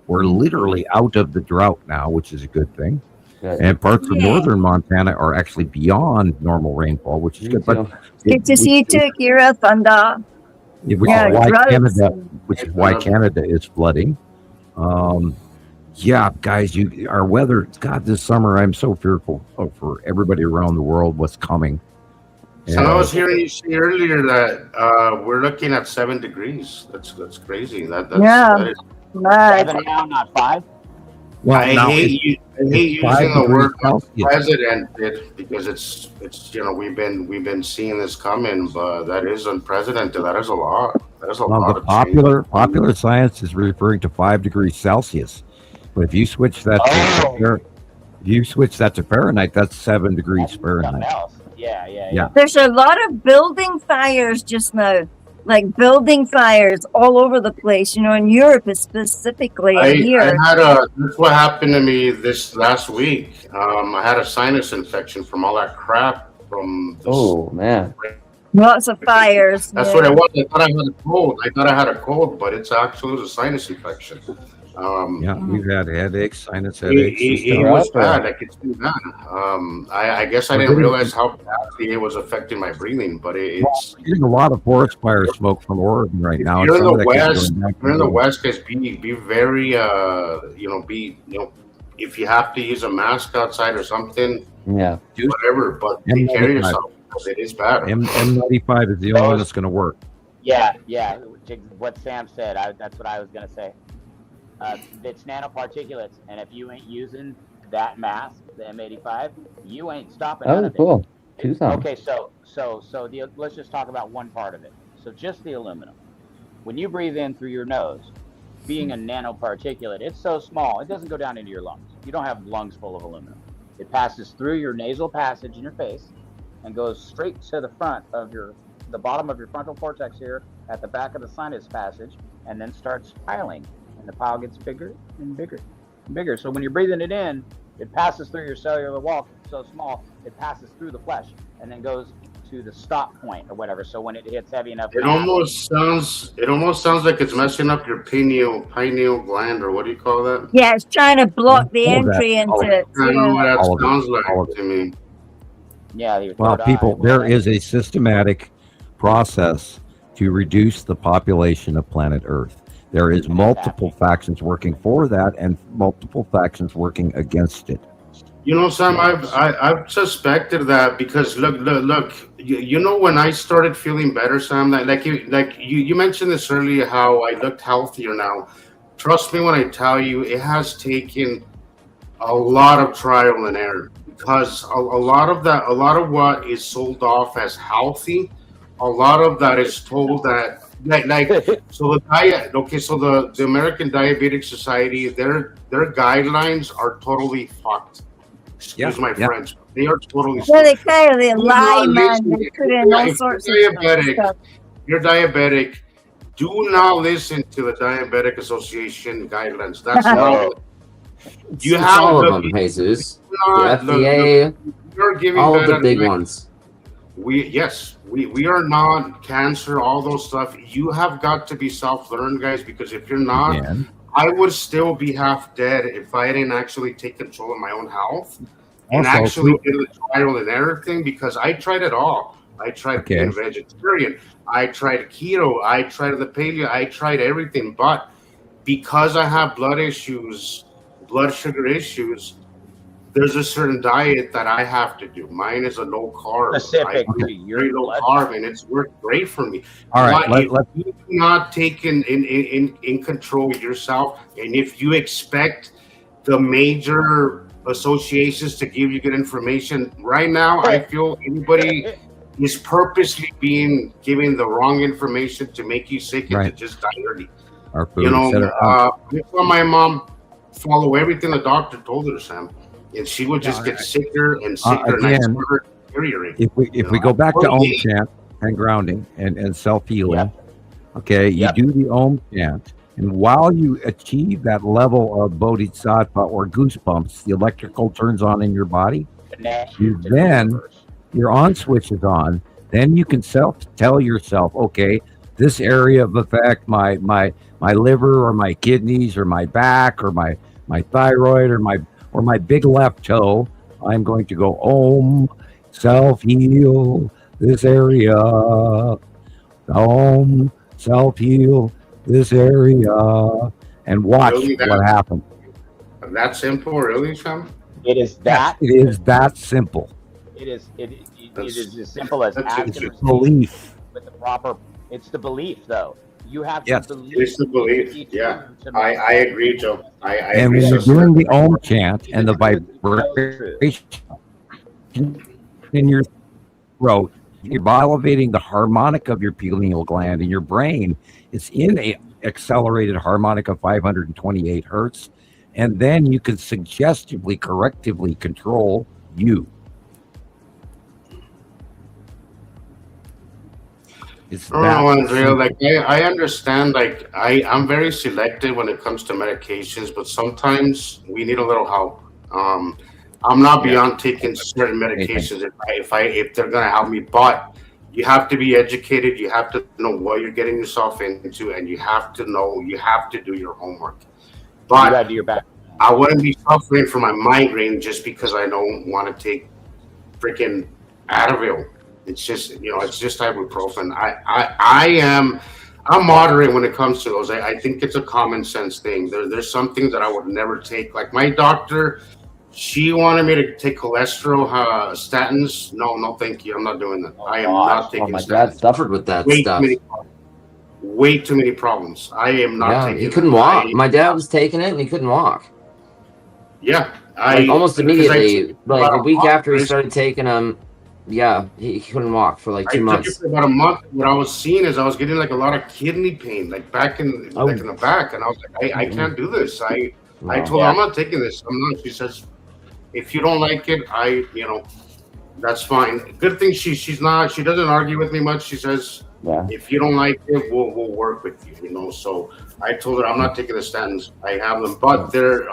we're literally out of the drought now, which is a good thing. Good. And parts of northern Montana are actually beyond normal rainfall, which is good. But Good to see you too, Kira. Thunder. which Yeah, is why droughts. Canada is flooding. Yeah, guys, our weather. God, this summer I'm so fearful for everybody around the world. What's coming? So I was hearing you say earlier that we're looking at 7 degrees. That's crazy. That is, Right. 7 now, not 5. Well, I now hate using 5 the word degrees Celsius. president because it's we've been seeing this coming, but that is unprecedented. That is a lot. That is a Well, lot the of change. popular science is referring to 5 degrees Celsius, but if you switch that to Fahrenheit, that's 7 degrees Something Fahrenheit. else. Yeah. Yeah. There's a lot of building fires just now. like building fires all over the place, you know, in Europe specifically, and I here. that's what happened to me this last week. I had a sinus infection from all that crap from the Oh man. Lots of fires. That's yeah. what it was. I thought I had a cold. But it's actually a sinus infection. Yeah, we've had headaches, sinus It, headaches. and it, stuff. it was bad. I could see that. I guess I didn't realize how badly it was affecting my breathing, but it's. We're getting a lot of forest fire smoke from Oregon right now. You're in Some the of that gets west. going back You're in the to- west, guys. Be very. If you have to use a mask outside or something, Yeah. whatever. But take care of M95. yourself because it is bad. M95 is the only one that's going to work. Yeah. What Sam said, that's what I was gonna say. It's nanoparticulates, and if you ain't using that mask, the M85, you ain't stopping none Oh, of it. cool. Tucson. Okay, so let's just talk about one part of it. So just the aluminum. When you breathe in through your nose, being a nanoparticulate, it's so small, it doesn't go down into your lungs. You don't have lungs full of aluminum. It passes through your nasal passage in your face and goes straight to the front of the bottom of your frontal cortex here at the back of the sinus passage, and then starts piling. And the pile gets bigger and bigger and bigger. So when you're breathing it in, it passes through your cellular wall so small, it passes through the flesh and then goes to the stop point or whatever. So when it hits heavy enough, It almost sounds like it's messing up your pineal gland, or what do you call that? Yeah, it's trying to block the All of that. entry into it. I know what that All of it. sounds All of like to me. yeah, your Well, third people, eye, there is a systematic process to reduce the population of planet Earth. There is multiple factions working for that and multiple factions working against it. You know, Sam, I've suspected that because look. You know, when I started feeling better, Sam, like you mentioned this earlier, how I looked healthier now. Trust me when I tell you, it has taken a lot of trial and error because a lot of what is sold off as healthy, a lot of that is told that. So the diet, okay, so the American Diabetic Society, their guidelines are totally fucked. Excuse my French. They are totally Well, they stupid. kind of they lie, man. They If put in all you're sorts of diabetic, stuff. you're diabetic, do not listen to the Diabetic Association guidelines. That's not. You It's have all to of them, Jesus. The not- FDA, you're giving all of bad the big advice. ones. We are not cancer, all those stuff. You have got to be self-learned, guys, because if you're not, And I would still be half dead if I didn't actually take control of my own health and Also, actually do the trial and error thing, because I tried it all. I tried being vegetarian. I tried keto. I tried the paleo. I tried everything. But because I have blood issues, blood sugar issues, there's a certain diet that I have to do. Mine is a low carb. Specific to very your low blood carb, and it's worked great for me. all right, But let's if you do not take in control yourself, and if you expect the major associations to give you good information, right now I feel anybody is purposely given the wrong information to make you sick and to just die early. our food, You know, etc. I saw my mom follow everything the doctor told her, Sam, and she would just get sicker and sicker, and I again, saw her deteriorate. If we go back to Om chant and grounding and self healing, okay, you do the Om chant, and while you achieve that level of bodhisattva or goosebumps, the electrical turns on in your body. Your on switch is on. Then you can tell yourself, okay, this area of effect, my liver or my kidneys or my back or my thyroid or my big left toe, I'm going to go Om, self heal this area. Om, self heal this area, and watch Really, what happens. That simple, really, Sam? It is that. It is that simple. It is as simple as That's asking it's belief. with the proper. It's the belief, though. You have Yes. to believe. It's the belief. Yeah, I agree, Joe. I And agree. when you're so doing the Om chant and the vibration in your throat, you're elevating the harmonic of your pineal gland in your brain. It's in a accelerated harmonic of 528 hertz, and then you can suggestively, correctively control you. It's I don't that know, Andrea. simple. Like I understand. Like I'm very selective when it comes to medications, but sometimes we need a little help. I'm not beyond taking certain medications if they're gonna help me, but you have to be educated. You have to know what you're getting yourself into, and you have to do your homework. You But gotta do your back. I wouldn't be suffering from my migraine just because I don't want to take freaking Advil. It's just, it's just ibuprofen. I'm moderate when it comes to those. I think it's a common sense thing. There's some things that I would never take. Like my doctor, she wanted me to take cholesterol statins. No, thank you. I'm not doing that. I am not taking my statins. dad suffered with that stuff. Way too many problems. I am not taking. He couldn't walk. My dad was taking it and he couldn't walk. Yeah, almost immediately, like a week after he started taking them. Yeah, he couldn't walk for like 2 months. I took it for about a month. What I was seeing is I was getting like a lot of kidney pain, like back in the back, and I was like, I can't do this. I told her I'm not taking this. I'm not. She says, if you don't like it, that's fine. Good thing she's not. She doesn't argue with me much. She says, if you don't like it, we'll work with you. So I told her I'm not taking the statins. I have them, but they're.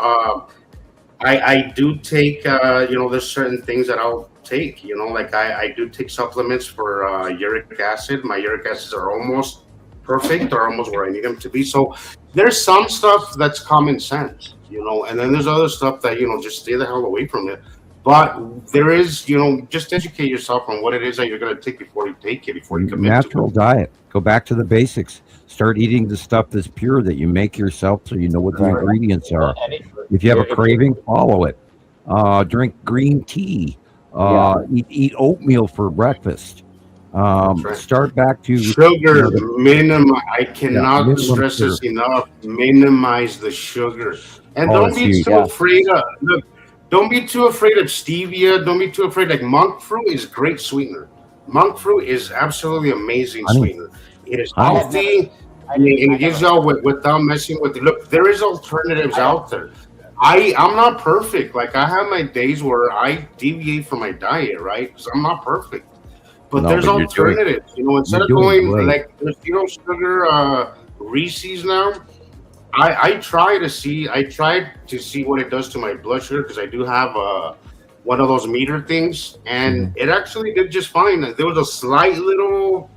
I do take. There's certain things that I'll take. Like I do take supplements for uric acid. My uric acids are almost perfect, or almost where I need them to be. So there's some stuff that's common sense, and then there's other stuff that just stay the hell away from it. But there is, just educate yourself on what it is that you're going to take before you take it, before you commit Natural diet. Go back to the basics. Start eating the stuff that's pure that you make yourself, so you know what the ingredients are. If you have a craving, follow it. Drink green tea. Eat oatmeal for breakfast. Start back to sugar. Minimize. I cannot stress this enough. Minimize the sugar, and don't be too afraid of. Look, don't be too afraid of stevia. Don't be too afraid. Like monk fruit is great sweetener. Monk fruit is absolutely amazing sweetener. It is healthy. It gives y'all without messing with it. Look, there is alternatives out there. I'm not perfect. Like I have my days where I deviate from my diet, right? Because I'm not perfect. But there's alternatives. Instead of going like there's zero sugar Reese's now. I tried to see what it does to my blood sugar, because I do have one of those meter things, and it actually did just fine. There was a slight little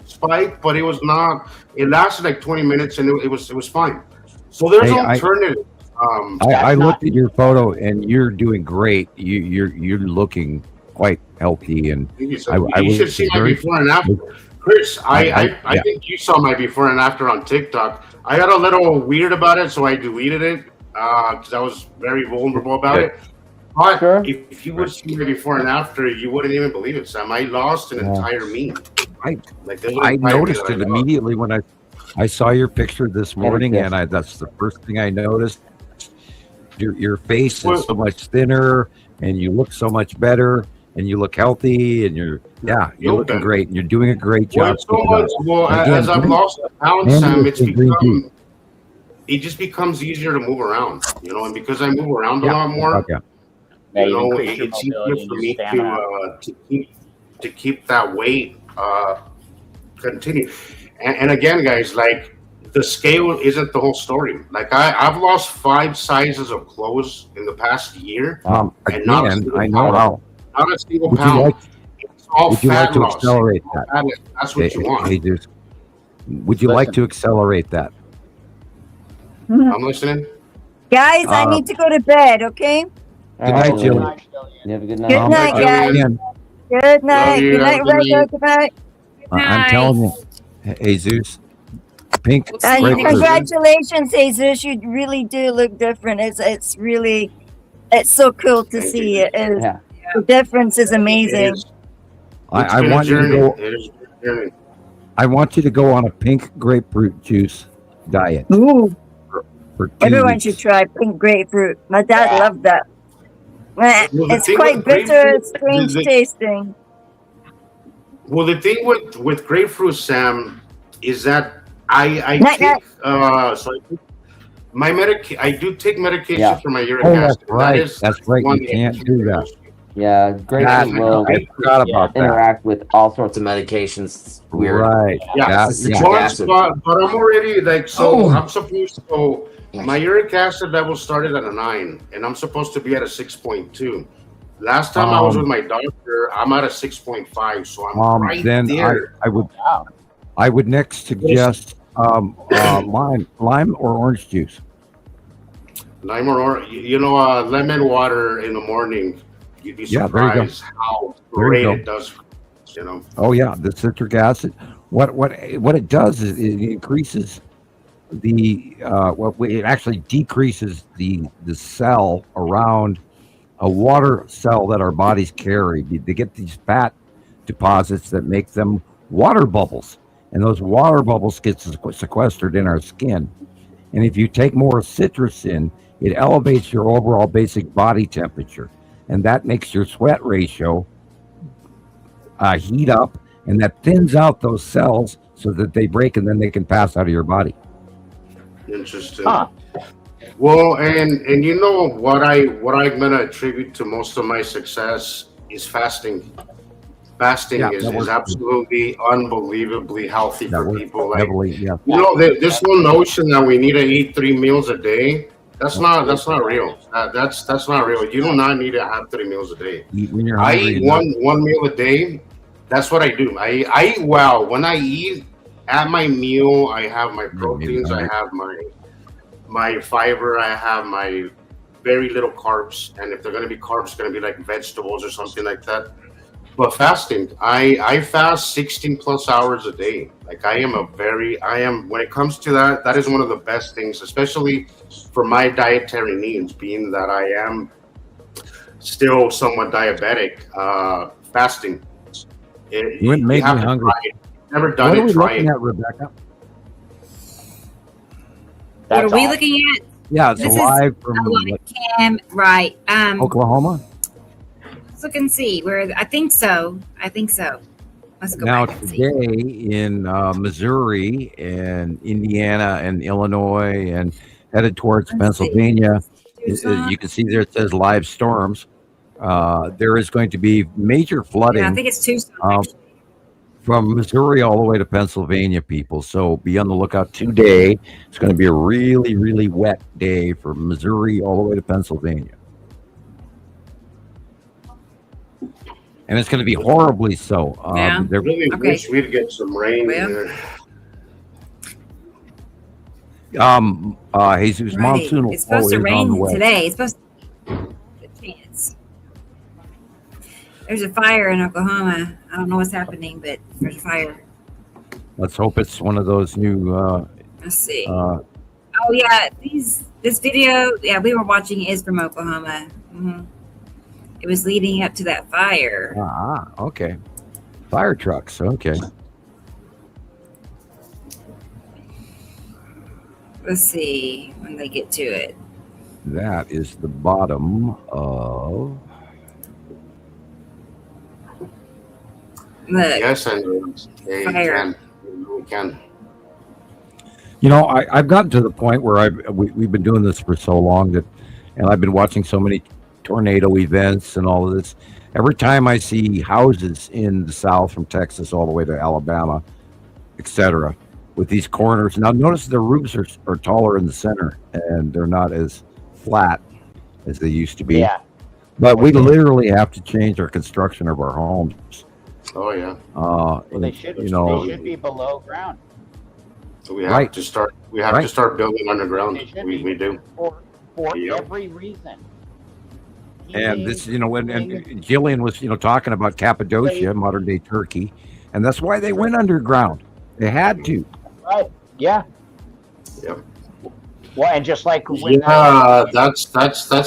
spike, but it was not. It lasted like 20 minutes, and it was fine. So there's alternatives. I looked at your photo, and you're doing great. You're looking quite healthy, and you should see my before and after. Chris, I think you saw my before and after on TikTok. I got a little weird about it, so I deleted it because I was very vulnerable about it. But if you would see me before and after, you wouldn't even believe it, Sam. I lost an entire meat. I noticed it immediately when I saw your picture this morning, and that's the first thing I noticed. Your face is so much thinner, and you look so much better, and you look healthy, and you're looking great, and you're doing a great job. As I've lost a pound, Sam, it just becomes easier to move around, and because I move around a lot more, it's easier for me to keep that weight continue. And again, guys, like the scale isn't the whole story. Like I've lost 5 sizes of clothes in the past year, and not a single pound. Would you like to accelerate that? That's what you want. Would you like to accelerate that? I'm listening. Guys, I need to go to bed, okay? Good night, Jillian. You have a good night. Good night, guys. Good night. Good night, Rachel. Good night. I'm telling you, Jesus, pink. Congratulations, Jesus. You really do look different. It's really, it's so cool to see it. The difference is amazing. I want you to go. I want you to go on a pink grapefruit juice diet. Ooh. For 2 Everyone weeks. should try pink grapefruit. My dad loved that. It's quite bitter, strange tasting. Well, the thing with grapefruit, Sam, is that I do take medication for my uric acid. That's right. You can't do that. Yeah, grapefruit will I forgot about that. interact with all sorts of medications. It's weird. Right. Yeah. It's citric acid. But I'm already like, so I'm supposed to, my uric acid level started at a 9, and I'm supposed to be at a 6.2. Last time I was with my doctor, I'm at a 6.5, so I'm right then there. I would next suggest lime or orange juice. Lime or lemon water in the morning. You'd be Yeah, there you go. surprised how There you great go. it does. Oh yeah, the citric acid. What it does is it increases it actually decreases the cell around a water cell that our bodies carry. They get these fat deposits that make them water bubbles, and those water bubbles get sequestered in our skin. And if you take more citrus in, it elevates your overall basic body temperature, and that makes your sweat ratio heat up, and that thins out those cells so that they break and then they can pass out of your body. Interesting. Well, and you know what I'm gonna attribute to most of my success is fasting. Fasting is absolutely unbelievably healthy for people. Like, this whole notion that we need to eat 3 meals a day, that's not real. That's not real. You do not need to have 3 meals a day. When you're I hungry, eat one meal a day. That's what I do. I eat well. When I eat at my meal, I have my proteins, I have my fiber, I have my very little carbs, and if they're going to be carbs, it's going to be like vegetables or something like that. But fasting, I fast 16 plus hours a day. Like I am when it comes to that is one of the best things, especially for my dietary needs, being that I am still somewhat diabetic. Fasting. You wouldn't make me hungry. Never done it. Try it. At, Rebecca? What are we looking at? Yeah, it's live from cam, right? Oklahoma. Let's look and see where. I think so. Let's go Now back and see. today in Missouri and Indiana and Illinois and headed towards Pennsylvania, you can see there it says live storms. There is going to be major flooding. Yeah, I think it's Tucson. From Missouri all the way to Pennsylvania, people. So be on the lookout today. It's going to be a really, really wet day from Missouri all the way to Pennsylvania. And it's going to be horribly so. I really wish we'd get some rain here. Jesus, monsoon. It's supposed to rain today. It's supposed to be a chance. There's a fire in Oklahoma. I don't know what's happening, but there's a fire. Let's hope it's one of those new. Let's see. Oh yeah, this video. Yeah, we were watching is from Oklahoma. Mm-hmm. It was leading up to that fire. Okay. Fire trucks. Okay. Let's see when they get to it. That is the bottom of. Look, yes, and fire. We can. You know, I've gotten to the point where we've been doing this for so long and I've been watching so many tornado events and all of this. Every time I see houses in the South, from Texas all the way to Alabama, etc., with these corners. Now, notice the roofs are taller in the center and they're not as flat as they used to be. Yeah. But we literally have to change our construction of our homes. Oh yeah. Well, they should be below ground. We have to start. We have to start building underground. We do for every reason. And this, when Gillian was, talking about Cappadocia, modern day Turkey, and that's why they went underground. They had to. Right. Yeah. Yep. Well, and just like when that's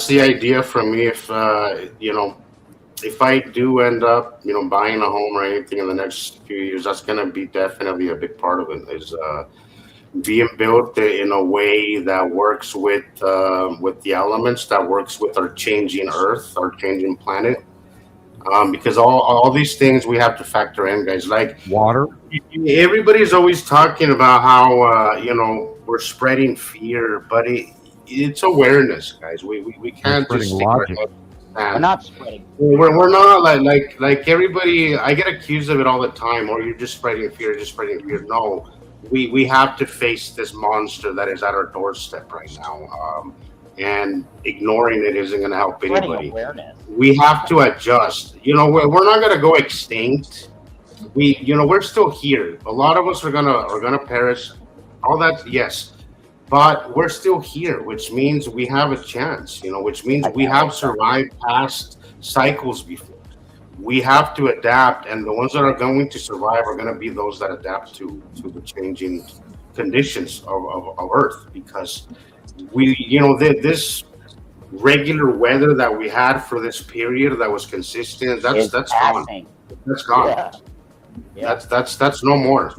the idea for me. If I do end up, buying a home or anything in the next few years, that's going to be definitely a big part of it. Is being built in a way that works with the elements, that works with our changing Earth, our changing planet. Because all these things we have to factor in, guys. Like water. Everybody's always talking about how we're spreading fear, but it's awareness, guys. We can't just stick our head in the We're not spreading. We're not like everybody. I get accused of it all the time. Or you're just spreading fear, just spreading fear. No, we have to face this monster that is at our doorstep right now. And ignoring it isn't going to help anybody. We have to adjust. You know, we're not going to go extinct. We're still here. A lot of us are gonna perish. All that, yes, but we're still here, which means we have a chance. Which means we have survived past cycles before. We have to adapt, and the ones that are going to survive are going to be those that adapt to the changing conditions of Earth, because this regular weather that we had for this period that was consistent, that's gone. That's gone. Yeah. That's no more.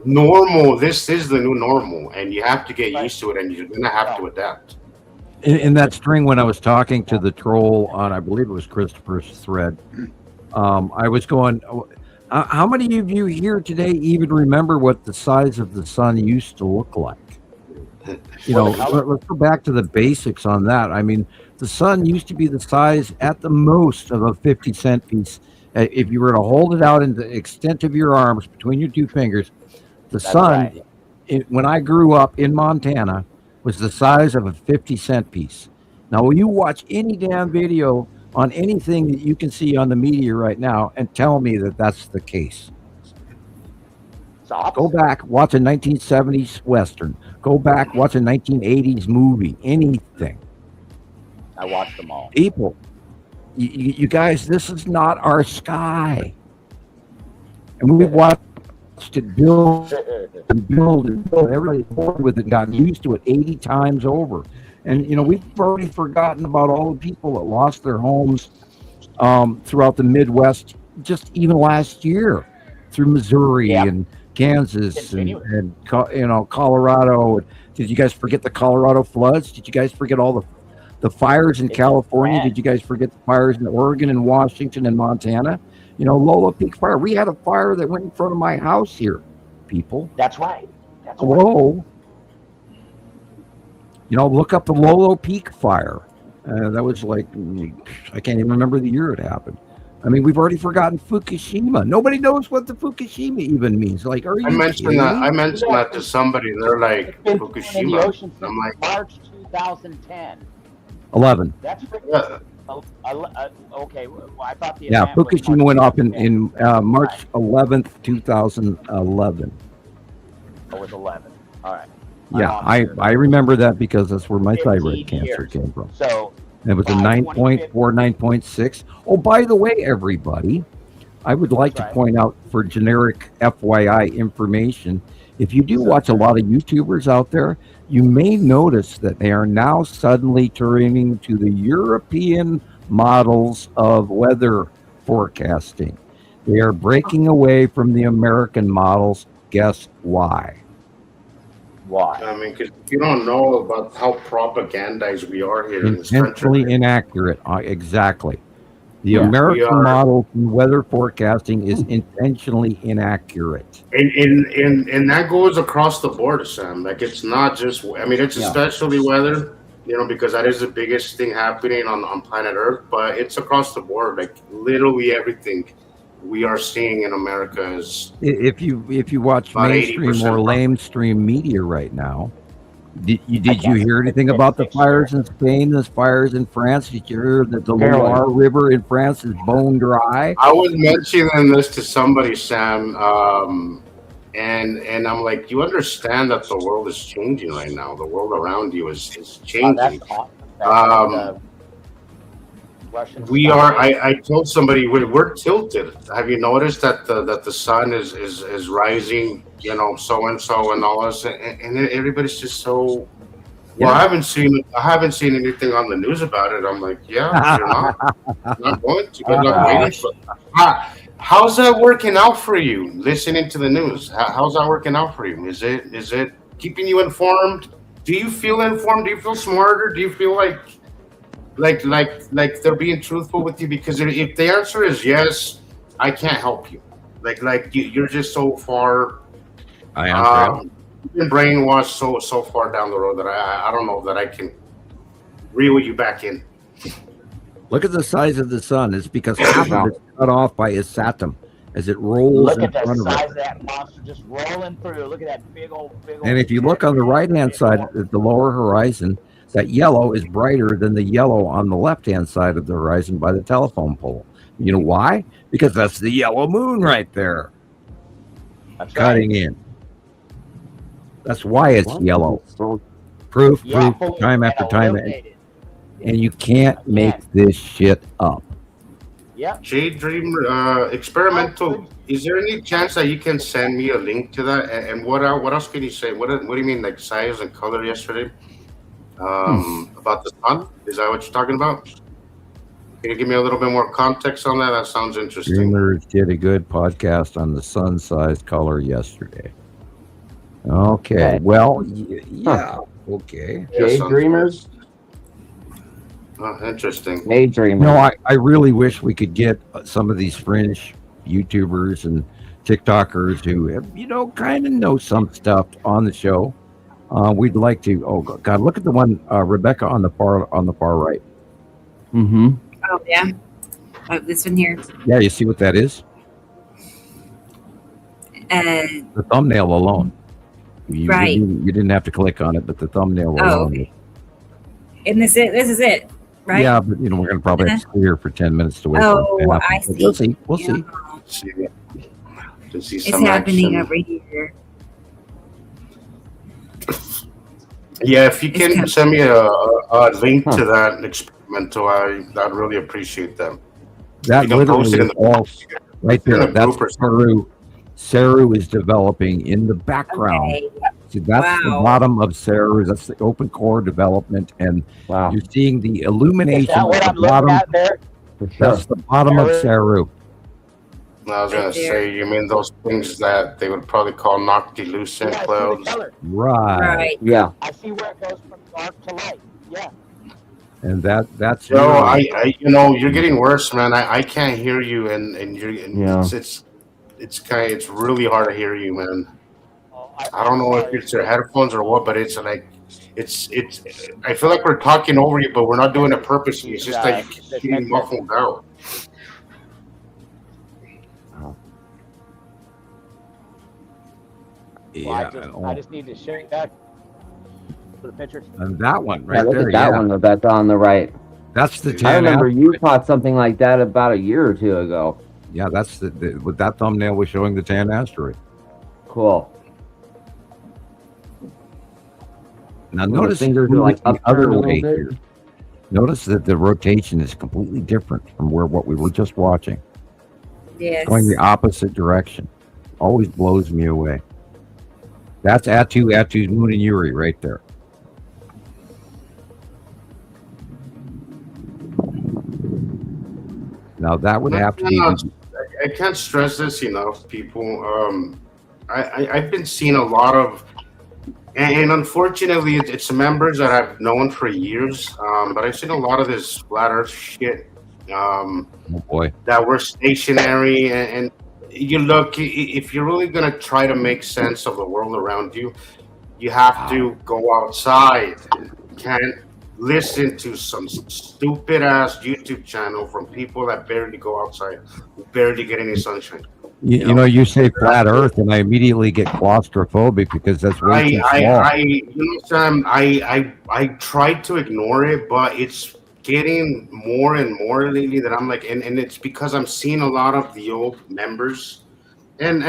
Normal. This is the new normal, and you have to get used to it, and you're gonna have to adapt. In that string, when I was talking to the troll on, I believe it was Christopher's thread, I was going, how many of you here today even remember what the size of the sun used to look like? Let's go back to the basics on that. I mean, the sun used to be the size at the most of a 50-cent piece. If you were to hold it out in the extent of your arms between your two fingers, the sun, when I grew up in Montana, was the size of a 50-cent piece. Now, will you watch any damn video on anything that you can see on the media right now and tell me that that's the case? Go back, watch a 1970s Western. Go back, watch a 1980s movie. Anything. I watched them all. People, you guys, this is not our sky. And we've watched it build and build and build. Everybody's bored with it and gotten used to it 80 times over. And, we've already forgotten about all the people that lost their homes throughout the Midwest just even last year through Missouri and Kansas and Colorado. Did you guys forget the Colorado floods? Did you guys forget all the fires in California? Did you guys forget the fires in Oregon and Washington and Montana? Lola Peak fire. We had a fire that went in front of my house here, people. That's right. Hello. Look up the Lolo Peak fire. That was like, I can't even remember the year it happened. I mean, we've already forgotten Fukushima. Nobody knows what the Fukushima even means. Like, are you I mentioned that to somebody. They're like, Fukushima. I'm like, March 2010. 11. That's okay. Well, I thought the Fukushima went off in March 11th, 2011. It was 11. All right. Yeah, I remember that because that's where my thyroid cancer came from. So it was a 9.4, 9.6. Oh, by the way, everybody, I would like to point out for generic FYI information, if you do watch a lot of YouTubers out there, you may notice that they are now suddenly turning to the European models of weather forecasting. They are breaking away from the American models. Guess why? Why? I mean, because you don't know about how propagandized we are here in this country. Intentionally inaccurate. Exactly. The American model in weather forecasting is intentionally inaccurate. And that goes across the board, Sam. Like, it's not just, I mean, it's especially weather, because that is the biggest thing happening on planet Earth, but it's across the board. Like, literally everything we are seeing in America is. If you watch mainstream or lamestream media right now, did you hear anything about the fires in Spain, the fires in France? Did you hear that the Loire River in France is bone dry? I was mentioning this to somebody, Sam, and I'm like, you understand that the world is changing right now. The world around you is changing. We are. I told somebody we're tilted. Have you noticed that the sun is rising? So and so and all this, and everybody's just so. Well, I haven't seen anything on the news about it. I'm like, you're not. I'm not going to. But I'm waiting for. How's that working out for you? Listening to the news, how's that working out for you? Is it keeping you informed? Do you feel informed? Do you feel smarter? Do you feel like they're being truthful with you? Because if the answer is yes, I can't help you. Like you're just so far. I am. You've been brainwashed so far down the road that I don't know that I can reel you back in. Look at the size of the sun. It's because half of it's cut off by its satum as it rolls Look in at the front of size it. of that monster just rolling through. Look at that big old. And if you look on the right-hand side at the lower horizon, that yellow is brighter than the yellow on the left-hand side of the horizon by the telephone pole. You know why? Because that's the yellow moon right there. That's cutting in. That's why it's yellow. Proof, time after time. And you can't make this shit up. Yeah. Jade Dreamer, experimental. Is there any chance that you can send me a link to that? And what else can you say? What do you mean, like size and color yesterday? About the sun? Is that what you're talking about? Can you give me a little bit more context on that? That sounds interesting. Dreamers did a good podcast on the sun size color yesterday. Okay. Well, yeah. Okay. Jade Dreamers. Oh, interesting. Jade Dreamers. No, I really wish we could get some of these fringe YouTubers and TikTokers who, kind of know some stuff on the show. We'd like to. Oh God, look at the one Rebecca on the far right. Mm-hmm. Oh yeah. Oh, this one here. Yeah, you see what that is? The thumbnail alone. You didn't have to click on it, but the thumbnail alone. Okay. And this is it, right? Yeah, but we're going to probably have to stay here for 10 minutes to wait. I see. We'll see. We'll see. It's happening over here. Yeah, if you can send me a link to that experimental, I'd really appreciate that. That literally is all right there. That's Saru is developing in the background. Okay. See, that's the bottom of Saru. That's the open core development, and you're seeing the illumination at the bottom. That's the bottom of Saru. I was going to say, you mean those things that they would probably call noctilucent clouds? Right. Yeah. I see where it goes from dark to light. Yeah. And that's no, you're getting worse, man. I can't hear you, and you're it's really hard to hear you, man. I don't know if it's your headphones or what, but it's like it's I feel like we're talking over you, but we're not doing it purposely. It's just like getting muffled out. Well, I just need to share that for the picture. And that one right look there. At that one that's on the right. That's the. I remember you caught something like that about a year or two ago. Yeah, that's with that thumbnail was showing the tan asteroid. Cool. Now notice fingers are like the up other a way little bit. here. Notice that the rotation is completely different from what we were just watching. Yes. Going the opposite direction. Always blows me away. That's Atu's Moon and Yuri right there. Now that would have to be. I can't stress this enough, people. I've been seeing a lot of, and unfortunately, it's members that I've known for years. But I've seen a lot of this flat Earth shit. Oh boy. That we're stationary, and you look. If you're really gonna try to make sense of the world around you, you have to go outside. You can't listen to some stupid ass YouTube channel from people that barely go outside, who barely get any sunshine. You know, you say flat Earth, and I immediately get claustrophobic because that's way too small. Sam, I tried to ignore it, but it's getting more and more lately that I'm like, and it's because I'm seeing a lot of the old members, and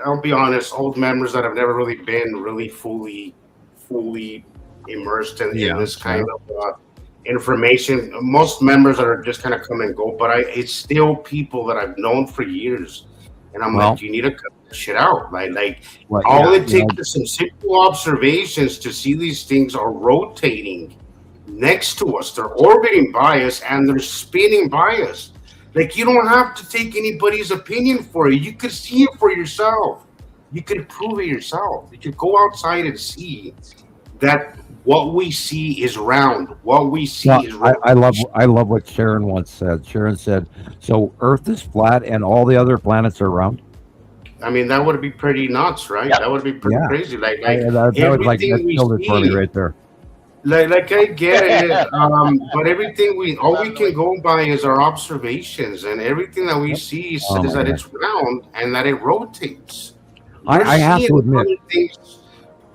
I'll be honest, old members that have never really been really fully immersed in this kind of information. Most members that are just kind of come and go, but it's still people that I've known for years, and I'm like, you need to cut that shit out. It takes is some simple observations to see these things are rotating next to us. They're orbiting by us and they're spinning by us. Like, you don't have to take anybody's opinion for it. You could see it for yourself. You could prove it yourself. You could go outside and see that what we see is round. What we see is round. I love what Sharon once said. Sharon said, so Earth is flat and all the other planets are round? I mean, that would be pretty nuts, right? That would be pretty crazy. Like that would like that killed it for me right there. like I get it, but all we can go by is our observations, and everything that we see says that it's round and that it rotates. I have to admit, things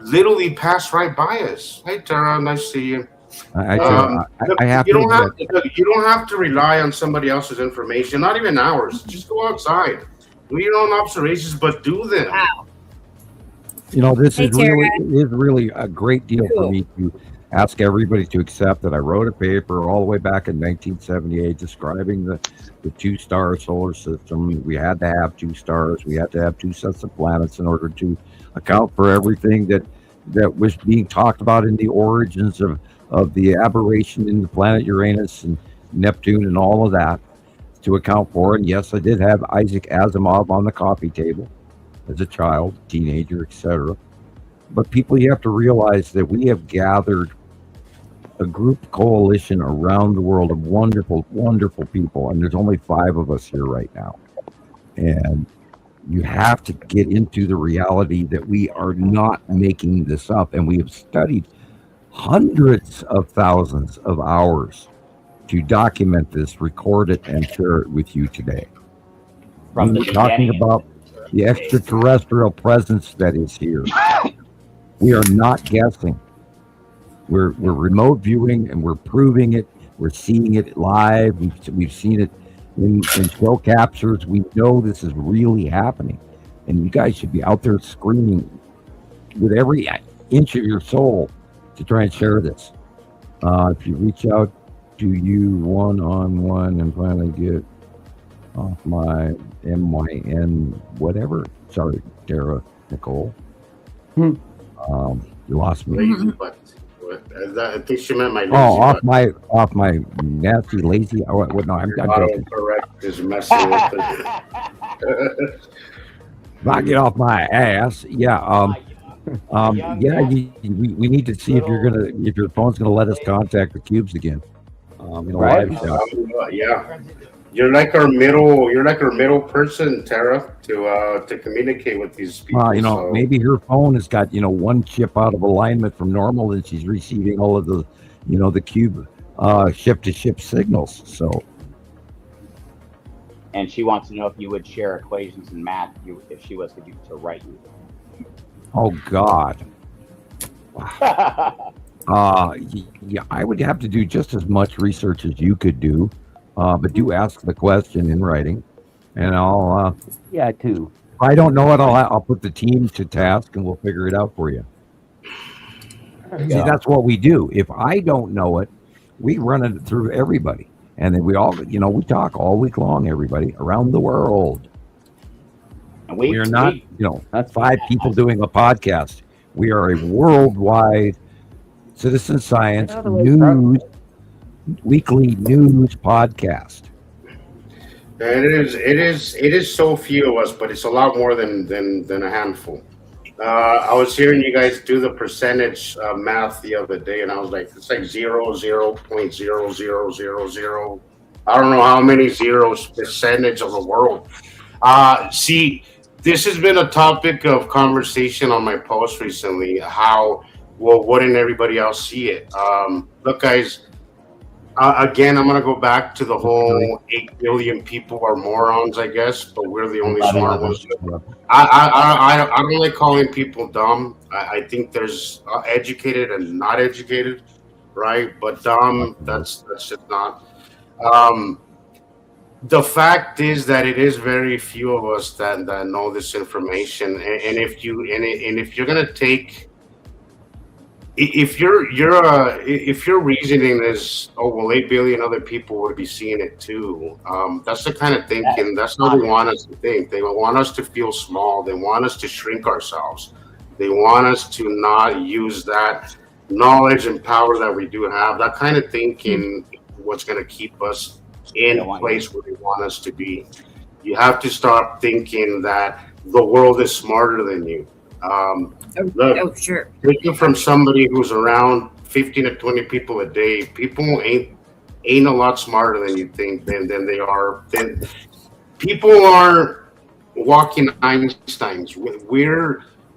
literally pass right by us. Hey, Tara, nice to see you. I have you to don't admit, have to, you don't have to rely on somebody else's information, not even ours. Just go outside, do your own observations, but do them. Wow. you know, this Hey, is Tara. really a great deal for me to ask everybody to accept that I wrote a paper all the way back in 1978 describing the two-star solar system. We had to have two stars. We had to have two sets of planets in order to account for everything that was being talked about in the origins of the aberration in the planet Uranus and Neptune and all of that to account for. And yes, I did have Isaac Asimov on the coffee table as a child, teenager, etc. But people, you have to realize that we have gathered a group coalition around the world of wonderful, wonderful people. And there's only 5 of us here right now. And you have to get into the reality that we are not making this up. And we have studied hundreds of thousands of hours to document this, record it, and share it with you today. From the We're talking beginning. about the extraterrestrial presence that is here. We are not guessing. We're remote viewing, and we're proving it. We're seeing it live. We've seen it in show captures. We know this is really happening, and you guys should be out there screaming with every inch of your soul to try and share this. If you reach out to you one-on-one and finally get off my MYN whatever. Sorry, Tara Nicole. You lost me. Lazy butt. I think she meant my lazy off butt. off my nasty lazy. What? No, I'm joking. Autocorrect is messing with it. If I get off my ass, yeah. We need to see if your phone's gonna let us contact the cubes again. Live show. Yeah, you're like our middle person, Tara, to communicate with these people. So. Maybe her phone has got one chip out of alignment from normal, and she's receiving all of the the cube ship to ship signals. So, And she wants to know if you would share equations in math if she was to write you. oh God. Yeah, I would have to do just as much research as you could do, but do ask the question in writing, and I'll. Yeah, too. If I don't know it, I'll put the team to task, and we'll figure it out for you. See, that's what we do. If I don't know it, we run it through everybody, and then we all, we talk all week long, everybody around the world. And We are not, that's 5 people doing a podcast. We are a worldwide citizen science news, weekly news podcast. It is so few of us, but it's a lot more than a handful. I was hearing you guys do the percentage math the other day, and I was like, it's like 0.0000. I don't know how many zeros percentage of the world. See, this has been a topic of conversation on my post recently. How wouldn't everybody else see it? Look, guys. Again, I'm gonna go back to the whole 8 billion people are morons, I guess, but we're the only smart ones. I don't like calling people dumb. I think there's educated and not educated, right? But dumb, that's just not. The fact is that it is very few of us that know this information, and if you're gonna take. If your reasoning is, oh well, 8 billion other people would be seeing it too. That's the kind of thinking. That's how they want us to think. They want us to feel small. They want us to shrink ourselves. They want us to not use that knowledge and power that we do have. That kind of thinking, what's going to keep us in place where they want us to be. You have to start thinking that the world is smarter than you. Look, Sure. Taking from somebody who's around 15 to 20 people a day, people ain't a lot smarter than you think than they are. Then people are walking Einsteins.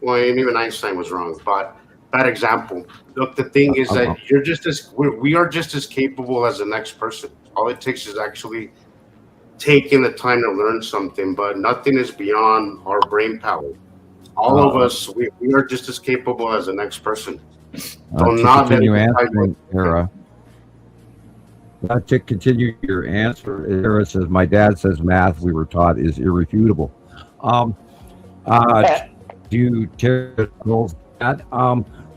Well, even Einstein was wrong, but bad example. Look, the thing is that you're just as we are just as capable as the next person. All it takes is actually taking the time to learn something, but nothing is beyond our brain power. All of us, we are just as capable as the next person. To continue answering, Era. To continue your answer, Era says, my dad says math we were taught is irrefutable. Do Terrell's that?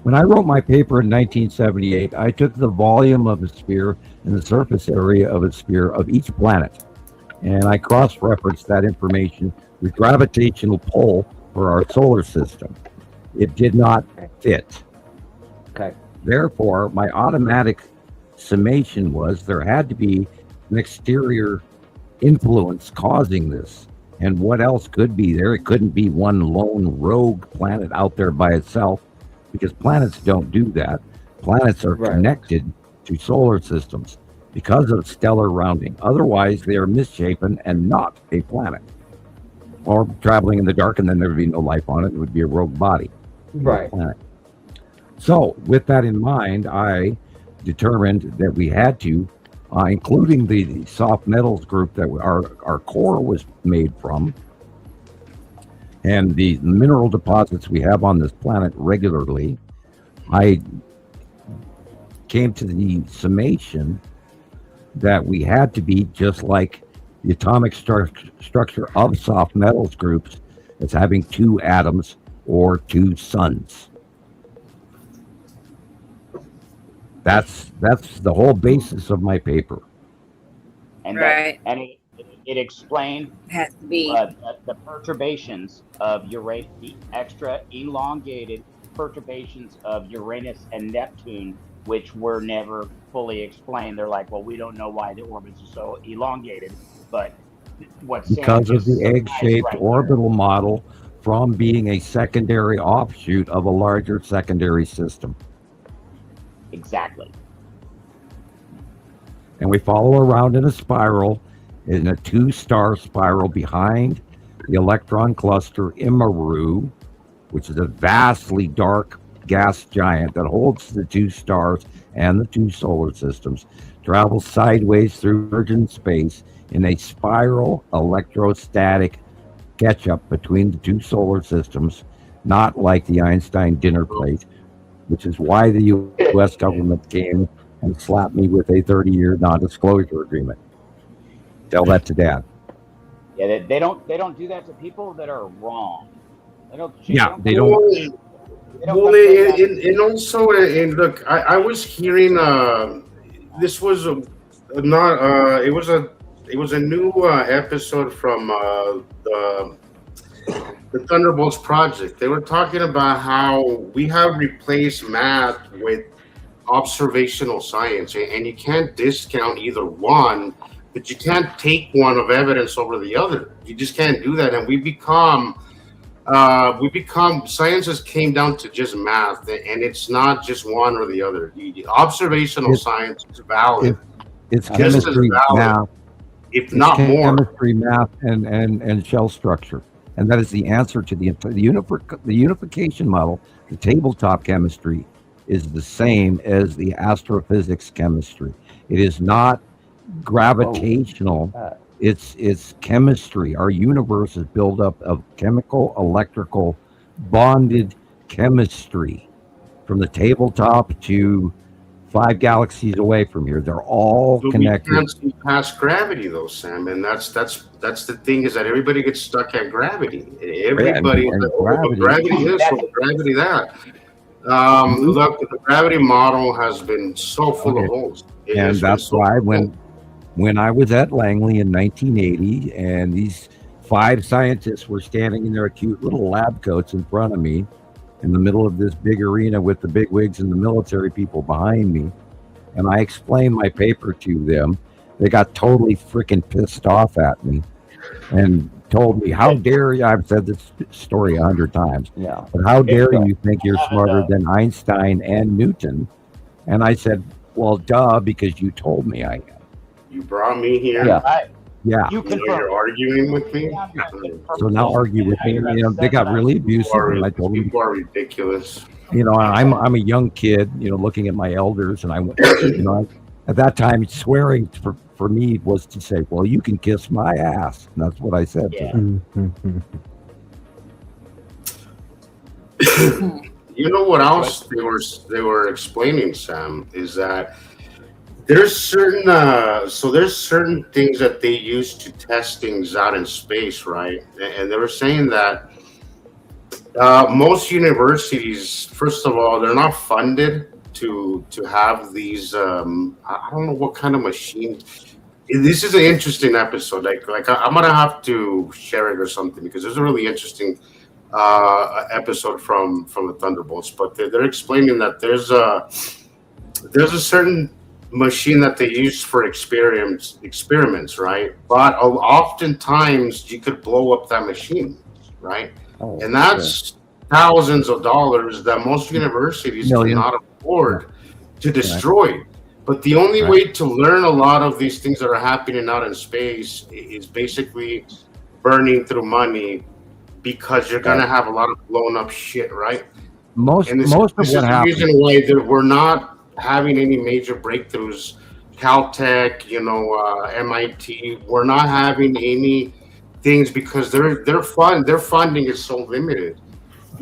When I wrote my paper in 1978, I took the volume of a sphere and the surface area of a sphere of each planet, and I cross-referenced that information with gravitational pull for our solar system. It did not fit. Okay. Therefore, my automatic summation was there had to be an exterior influence causing this. And what else could be there? It couldn't be one lone rogue planet out there by itself, because planets don't do that. Planets are connected to solar systems because of stellar rounding. Otherwise, they are misshapen and not a planet. Or traveling in the dark, and then there would be no life on it. It would be a rogue body. Right. Planet. So, with that in mind, I determined that we had to, including the soft metals group that our core was made from, and the mineral deposits we have on this planet regularly, I came to the summation that we had to be just like the atomic structure of soft metals groups as having two atoms or two suns. That's the whole basis of my paper. And Right. It explained Has to be. the perturbations of Uranus, the extra elongated perturbations of Uranus and Neptune, which were never fully explained. They're like, well, we don't know why the orbits are so elongated, but what's Because of the egg-shaped orbital model from being a secondary offshoot of a larger secondary system. Exactly. And we follow around in a spiral, in a two-star spiral behind the electron cluster Nibiru, which is a vastly dark gas giant that holds the two stars and the two solar systems, travels sideways through virgin space in a spiral electrostatic catch-up between the two solar systems, not like the Einstein dinner plate, which is why the U.S. government came and slapped me with a 30-year non-disclosure agreement. Tell that to Dad. Yeah, they don't do that to people that are wrong. They don't. Well, and also, and look, I was hearing this was it was a new episode from the Thunderbolts Project. They were talking about how we have replaced math with observational science, and you can't discount either one, but you can't take one of evidence over the other. You just can't do that, and we become science just came down to just math, and it's not just one or the other. Observational science is valid. It's chemistry, math, if not more. Chemistry, math, and shell structure. And that is the answer to the unification model. The tabletop chemistry is the same as the astrophysics chemistry. It is not gravitational. It's chemistry. Our universe is built up of chemical, electrical, bonded chemistry. From the tabletop to 5 galaxies away from here, they're all connected. We can't see past gravity, though, Sam, and that's the thing, is that everybody gets stuck at gravity. Everybody, gravity this, gravity that. Look, the gravity model has been so full of holes. And that's why when I was at Langley in 1980, and these 5 scientists were standing in their cute little lab coats in front of me, in the middle of this big arena with the big wigs and the military people behind me, and I explained my paper to them, they got totally freaking pissed off at me and told me, how dare you, I've said this story 100 times, but how dare you think you're smarter than Einstein and Newton? And I said, well, duh, because you told me I am. You brought me here. Yeah. Yeah. You You know, confirm. you're arguing with me. So now argue with me. You know, they got really abusive, and I told them, People are ridiculous. you know, I'm a young kid, you know, looking at my elders, and I went, you know, at that time, swearing for me was to say, well, you can kiss my ass. And that's what I said to them. You know what else they were explaining, Sam, is that there's certain there's certain things that they use to test things out in space, right? And they were saying that most universities, first of all, they're not funded to have these. I don't know what kind of machines. This is an interesting episode. Like I'm gonna have to share it or something because it's a really interesting episode from the Thunderbolts. But they're explaining that there's a certain machine that they use for experiments, right? But oftentimes you could blow up that machine, right? Oh, and that's thousands of dollars that most universities cannot afford to destroy. But the only way to learn a lot of these things that are happening out in space is basically burning through money, because you're gonna have a lot of blown up shit, right? Most of what happens. This is the reason why we're not having any major breakthroughs. Caltech, you know, MIT, we're not having any things because their funding is so limited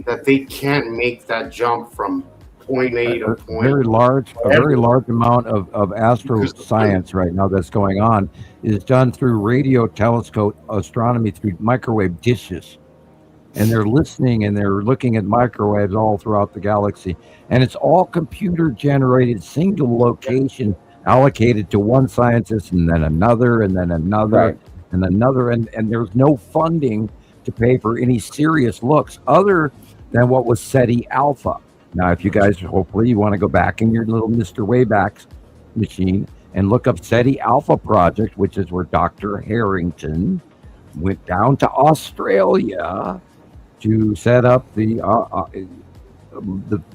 that they can't make that jump from point A to point. A very large amount of astro science right now that's going on is done through radio telescope astronomy through microwave dishes. And they're listening and they're looking at microwaves all throughout the galaxy. And it's all computer generated, single location allocated to one scientist and then another and then another and another. And there's no funding to pay for any serious looks other than what was SETI Alpha. Now, if you guys, hopefully you want to go back in your little Mr. Wayback machine and look up SETI Alpha Project, which is where Dr. Harrington went down to Australia to set up the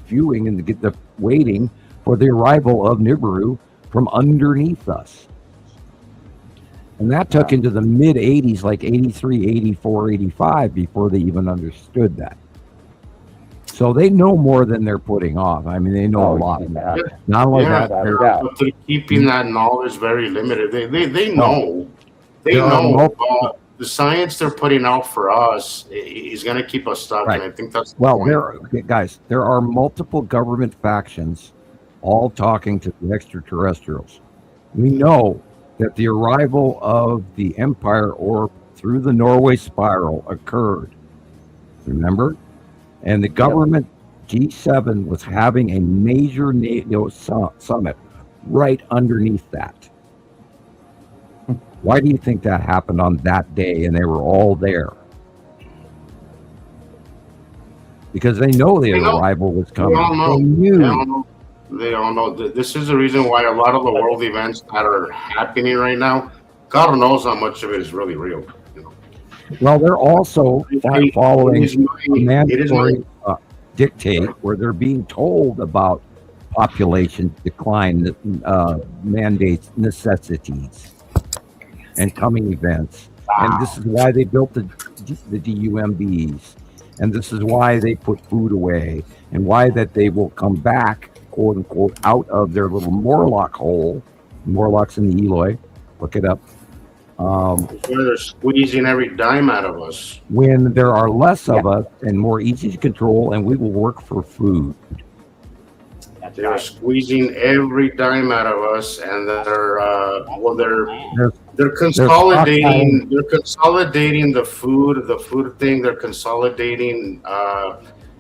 viewing and to get the waiting for the arrival of Nibiru from underneath us. And that took into the mid 80s, like 83, 84, 85, before they even understood that. So they know more than they're putting off. I mean, they know a lot. Not only that, but they're keeping that knowledge very limited. They know. They know. The science they're putting out for us is going to keep us stuck, and I think that's the point. There are multiple government factions all talking to the extraterrestrials. We know that the arrival of the Empire or through the Norway Spiral occurred. Remember? And the government G7 was having a major NATO summit right underneath that. Why do you think that happened on that day and they were all there? Because they know the arrival was coming. They all know. This is the reason why a lot of the world events that are happening right now, God knows how much of it is really real. You know? Well, they're also following a mandatory dictate where they're being told about population decline mandates, necessities, and coming events. And this is why they built the DUMBs. And this is why they put food away, and why that they will come back, quote unquote, out of their little Morlock hole. Morlocks in the Eloy. Look it up. They're squeezing every dime out of us. When there are less of us and more easy to control, and we will work for food. They're squeezing every dime out of us, and they're consolidating. They're consolidating the food thing. They're consolidating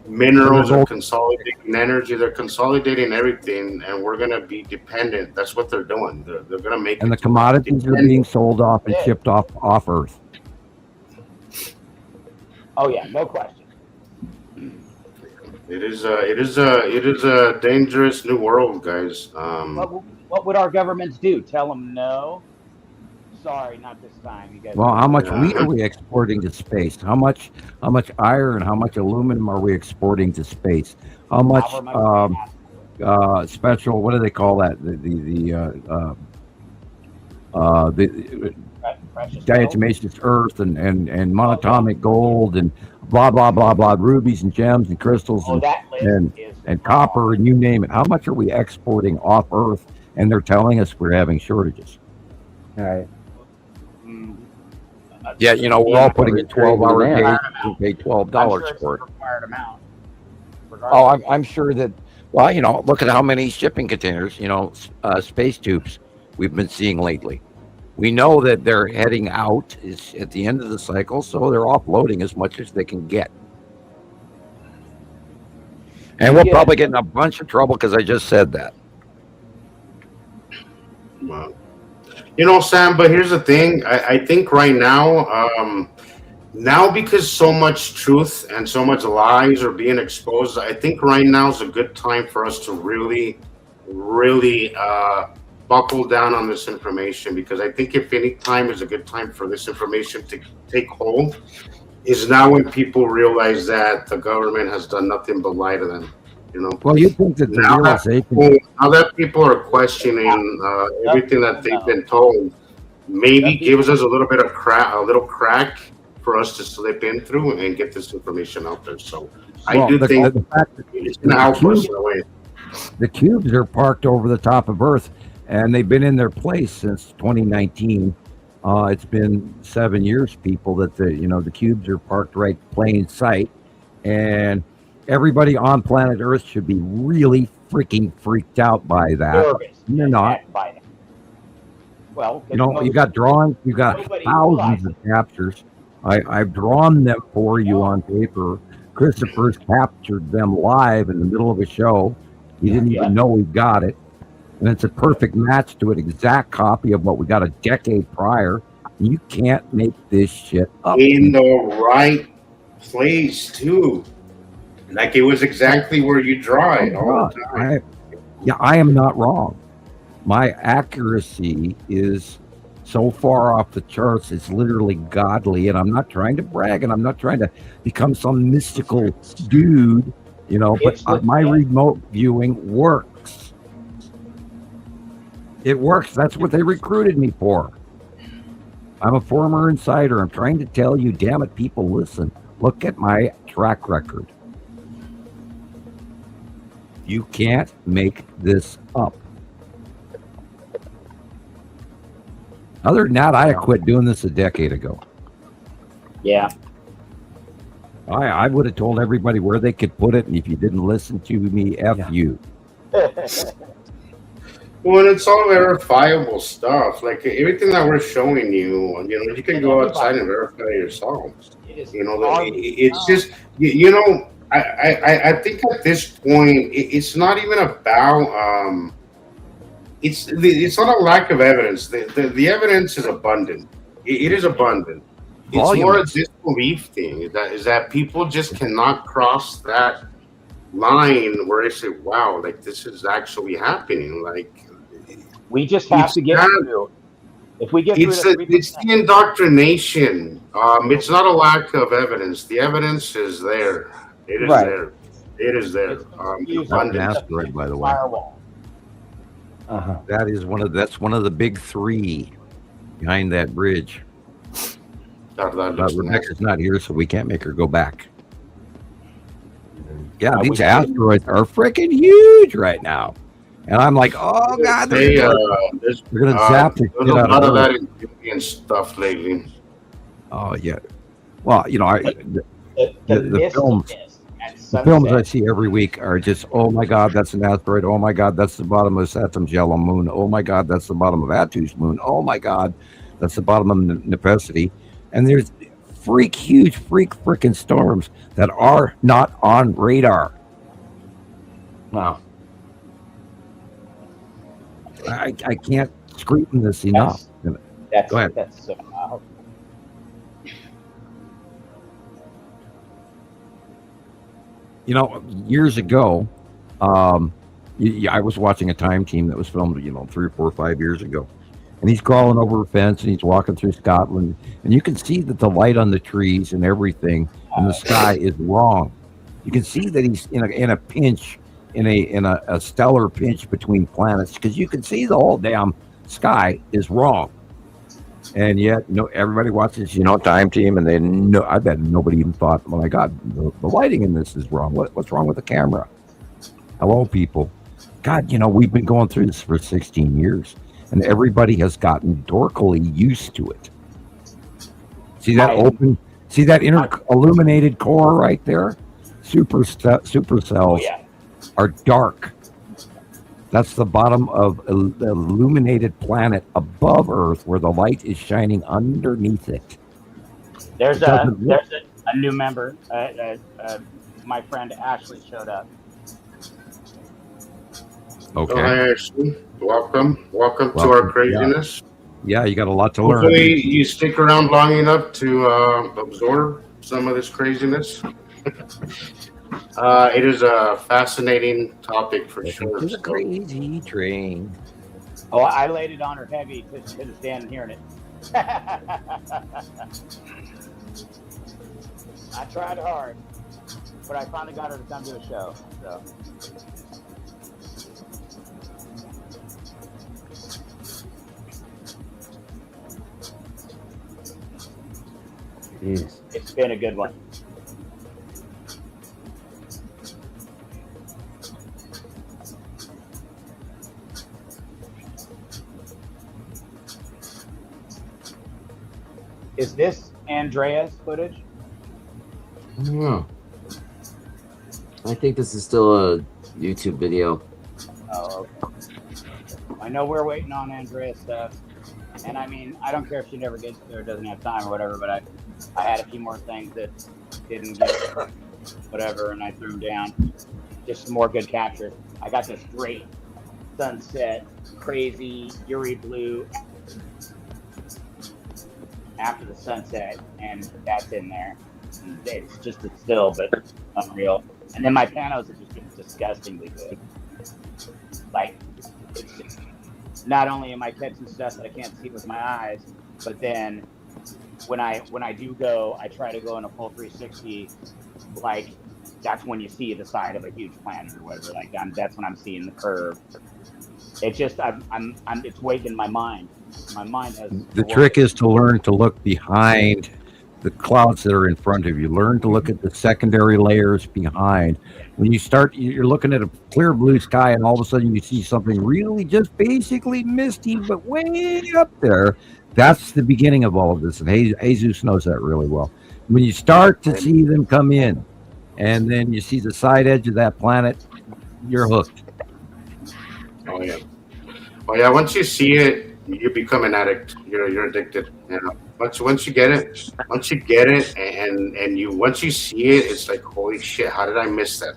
minerals. They're consolidating energy. They're consolidating everything, and we're gonna be dependent. That's what they're doing. They're gonna make. And the commodities are being sold off and shipped off Earth. Oh yeah, no question. It is a dangerous new world, guys. What would our governments do? Tell them no. Sorry, not this time. You guys. Well, how much wheat are we exporting to space? How much iron? How much aluminum are we exporting to space? How much special? What do they call that? diatomaceous earth and monatomic gold and blah blah blah blah, rubies and gems and crystals and copper and you name it. How much are we exporting off Earth? And they're telling us we're having shortages. All right. Yeah, you know, we're all putting in 12-hour days. We pay $12 for it. Oh, I'm sure that. Well, you know, look at how many shipping containers, you know, space tubes we've been seeing lately. We know that they're heading out is at the end of the cycle, so they're offloading as much as they can get. And we'll probably get in a bunch of trouble because I just said that. Wow. You know, Sam, but here's the thing. I think right now, now because so much truth and so much lies are being exposed, I think right now is a good time for us to really buckle down on this information, because I think if any time is a good time for this information to take hold is now when people realize that the government has done nothing but lie to them. You know, well, you think that now that people are questioning everything that they've been told, maybe gives us a little bit of crack for us to slip in through and get this information out there. So I do think the fact that it's going to help us in a way. The cubes are parked over the top of Earth, and they've been in their place since 2019. It's been 7 years, people, that the cubes are parked right plain sight, and everybody on planet Earth should be really freaking freaked out by that. They're not. Well, you know, you got drawings, you got thousands of captures. I've drawn them for you on paper. Christopher's captured them live in the middle of a show. He didn't even know we got it. And it's a perfect match to an exact copy of what we got a decade prior. You can't make this shit up. In the right place, too. Like it was exactly where you draw it all the time. I am not wrong. My accuracy is so far off the charts, it's literally godly. And I'm not trying to brag, and I'm not trying to become some mystical dude, you know, but my remote viewing works. It works. That's what they recruited me for. I'm a former insider. I'm trying to tell you, damn it, people, listen. Look at my track record. You can't make this up. Other than that, I quit doing this a decade ago. Yeah. I would have told everybody where they could put it, and if you didn't listen to me, F you. Well, it's all verifiable stuff. Like everything that we're showing you, you can go outside and verify yourself. You know, it's just, you know, I think at this point, it's not even about, it's not a lack of evidence. The evidence is abundant. It is abundant. It's more a disbelief thing. Is that people just cannot cross that line where they say, wow, like this is actually happening. Like, we just have to get through. If we get it's the indoctrination. It's not a lack of evidence. The evidence is there. It is there. It is there. An asteroid, by the way. That is that's one of the big three behind that bridge. But Rebecca's not here, so we can't make her go back. Yeah, these asteroids are freaking huge right now. And I'm like, oh God, they're going to zap the shit out of that in Gillian stuff lately. Oh, yeah. Well, you know, the films I see every week are just, oh my God, that's an asteroid. Oh my God, that's the bottom of Saturn's yellow moon. Oh my God, that's the bottom of Atu's moon. Oh my God, that's the bottom of Nepenthe. And there's huge freaking storms that are not on radar. Wow. I can't scream this enough. Go ahead. That's you know, years ago, I was watching a Time Team that was filmed, 3 or 4 or 5 years ago. And he's crawling over a fence and he's walking through Scotland. And you can see that the light on the trees and everything in the sky is wrong. You can see that he's in a pinch, in a stellar pinch between planets, because you can see the whole damn sky is wrong. And yet, everybody watches, Time Team, and they know. I bet nobody even thought, "Oh my God, the lighting in this is wrong. What's wrong with the camera?" Hello, people. God, we've been going through this for 16 years, and everybody has gotten dorkily used to it. See that See that illuminated core right there? Super cells are dark. That's the bottom of the illuminated planet above Earth, where the light is shining underneath it. There's a new member. My friend Ashley showed up. Okay. Oh, hi, Ashley. Welcome to our craziness. Yeah, you got a lot to learn. Hopefully, you stick around long enough to absorb some of this craziness. It is a fascinating topic for sure. It's a crazy train. Oh, I laid it on her heavy because she couldn't stand hearing it. I tried hard, but I finally got her to come to the show. So. Jeez. It's been a good one. Is this Andrea's footage? I don't know. I think this is still a YouTube video. Oh, okay. I know we're waiting on Andrea's stuff. And I mean, I don't care if she never gets there or doesn't have time or whatever, but I had a few more things that didn't get whatever, and I threw them down. Just some more good captures. I got this great sunset, crazy Uri blue after the sunset, and that's in there. And it's just a still, but unreal. And then my panos have just been disgustingly good. Like, it's just, not only am I catching stuff that I can't see with my eyes, but then when I do go, I try to go in a full 360. Like, that's when you see the side of a huge planet or whatever. Like, that's when I'm seeing the curve. It's just it's waking my mind. My mind has. The trick is to learn to look behind the clouds that are in front of you. Learn to look at the secondary layers behind. When you start, you're looking at a clear blue sky, and all of a sudden you see something really just basically misty, but way up there. That's the beginning of all of this, and Jesus knows that really well. When you start to see them come in, and then you see the side edge of that planet, you're hooked. Oh yeah. Once you see it, you become an addict. You're addicted. Once you get it, once you see it, it's like, holy shit, how did I miss that?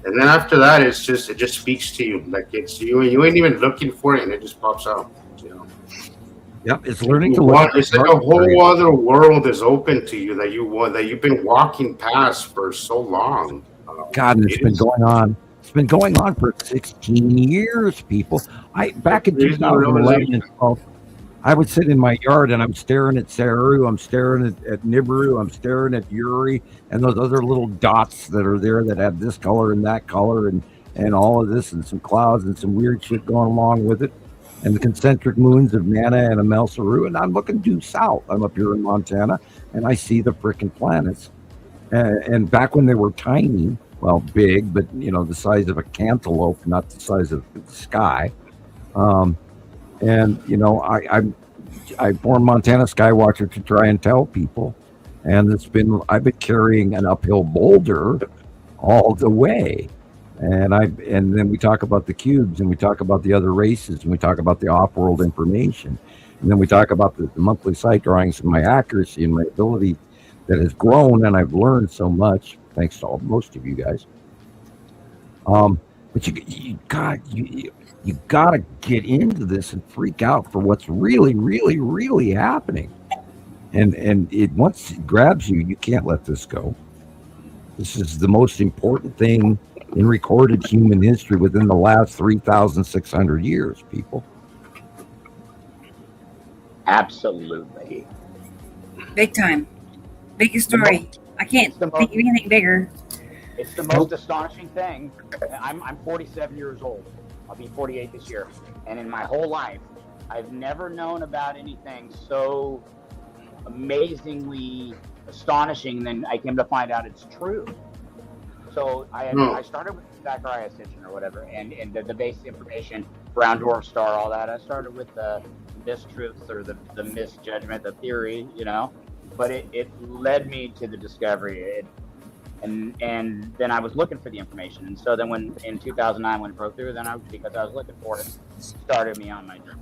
And then after that, it just speaks to you. Like, it's you ain't even looking for it, and it just pops out. Yep, it's learning to look. It's like a whole other world is open to you that you've been walking past for so long. God, and it's been going on. It's been going on for 16 years, people. Back in 2011 and 12, I would sit in my yard and I'm staring at Saru, I'm staring at Nibiru, I'm staring at Uri, and those other little dots that are there that have this color and that color and all of this, and some clouds and some weird shit going along with it, and the concentric moons of Nana and Amel Saru. And I'm looking due south. I'm up here in Montana, and I see the frickin' planets. And back when they were tiny, well, big, but the size of a cantaloupe, not the size of the sky. And I formed Montana Skywatcher to try and tell people, and I've been carrying an uphill boulder all the way. And then we talk about the cubes, and we talk about the other races, and we talk about the off-world information, and then we talk about the monthly site drawings and my accuracy and my ability that has grown, and I've learned so much thanks to most of you guys. But you gotta get into this and freak out for what's really, really, really happening. And it once it grabs you, you can't let this go. This is the most important thing in recorded human history within the last 3,600 years, people. Absolutely. Big time. Biggest story. I can't think of anything bigger. It's the most astonishing thing. I'm 47 years old. I'll be 48 this year. And in my whole life, I've never known about anything so amazingly astonishing. Then I came to find out it's true. So I started with Zachariah Sitchin or whatever, and the basic information, brown dwarf star, all that. I started with the mistruths or the misjudgment, the theory, but it led me to the discovery. And then I was looking for the information, and so then when in 2009 when it broke through, because I was looking for it, started me on my journey.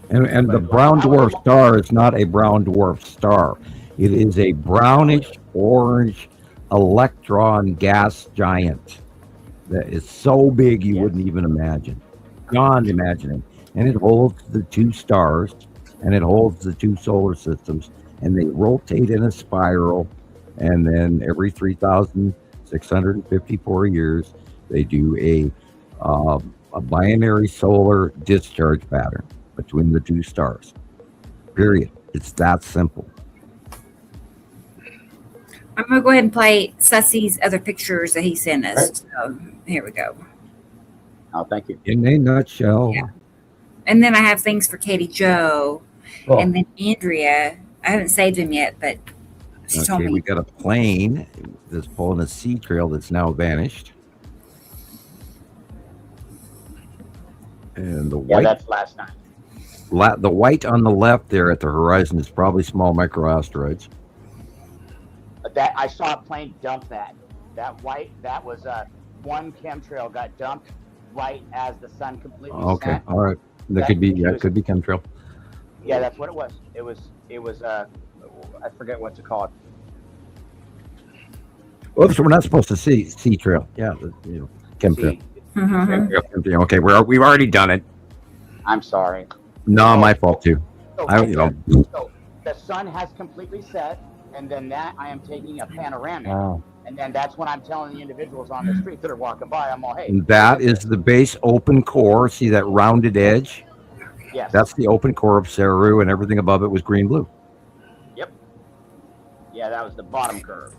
And the brown dwarf star is not a brown dwarf star. It is a brownish orange electron gas giant that is so big you wouldn't even imagine. Beyond imagining. And it holds the two stars, and it holds the two solar systems, and they rotate in a spiral. And then every 3,654 years, they do a binary solar discharge pattern between the two stars. Period. It's that simple. I'm going to go ahead and play Sussy's other pictures that he sent us. So, here we go. Oh, thank you. In a nutshell. Yeah. And then I have things for Katie Joe. Cool. And then Andrea. I haven't saved him yet, but she told Okay, me. we got a plane that's pulling a sea trail that's now vanished. And the white, that's last night. the white on the left there at the horizon is probably small microasteroids. That I saw a plane dump that white. That was one chemtrail got dumped right as the sun completely Okay, set. all right. That could be chemtrail. Yeah, that's what it was. It was I forget what to call it. Oops, we're not supposed to see sea trail. Yeah, chemtrail. Mm-hmm. Okay, we've already done it. I'm sorry. No, my fault too. So the sun has completely set, and then that I am taking a panoramic, and then that's when I'm telling the individuals on the street that are walking by, I'm all, hey. And that is the base open core. See that rounded edge? Yes. That's the open core of Saru, and everything above it was green-blue. Yep. Yeah, that was the bottom curve.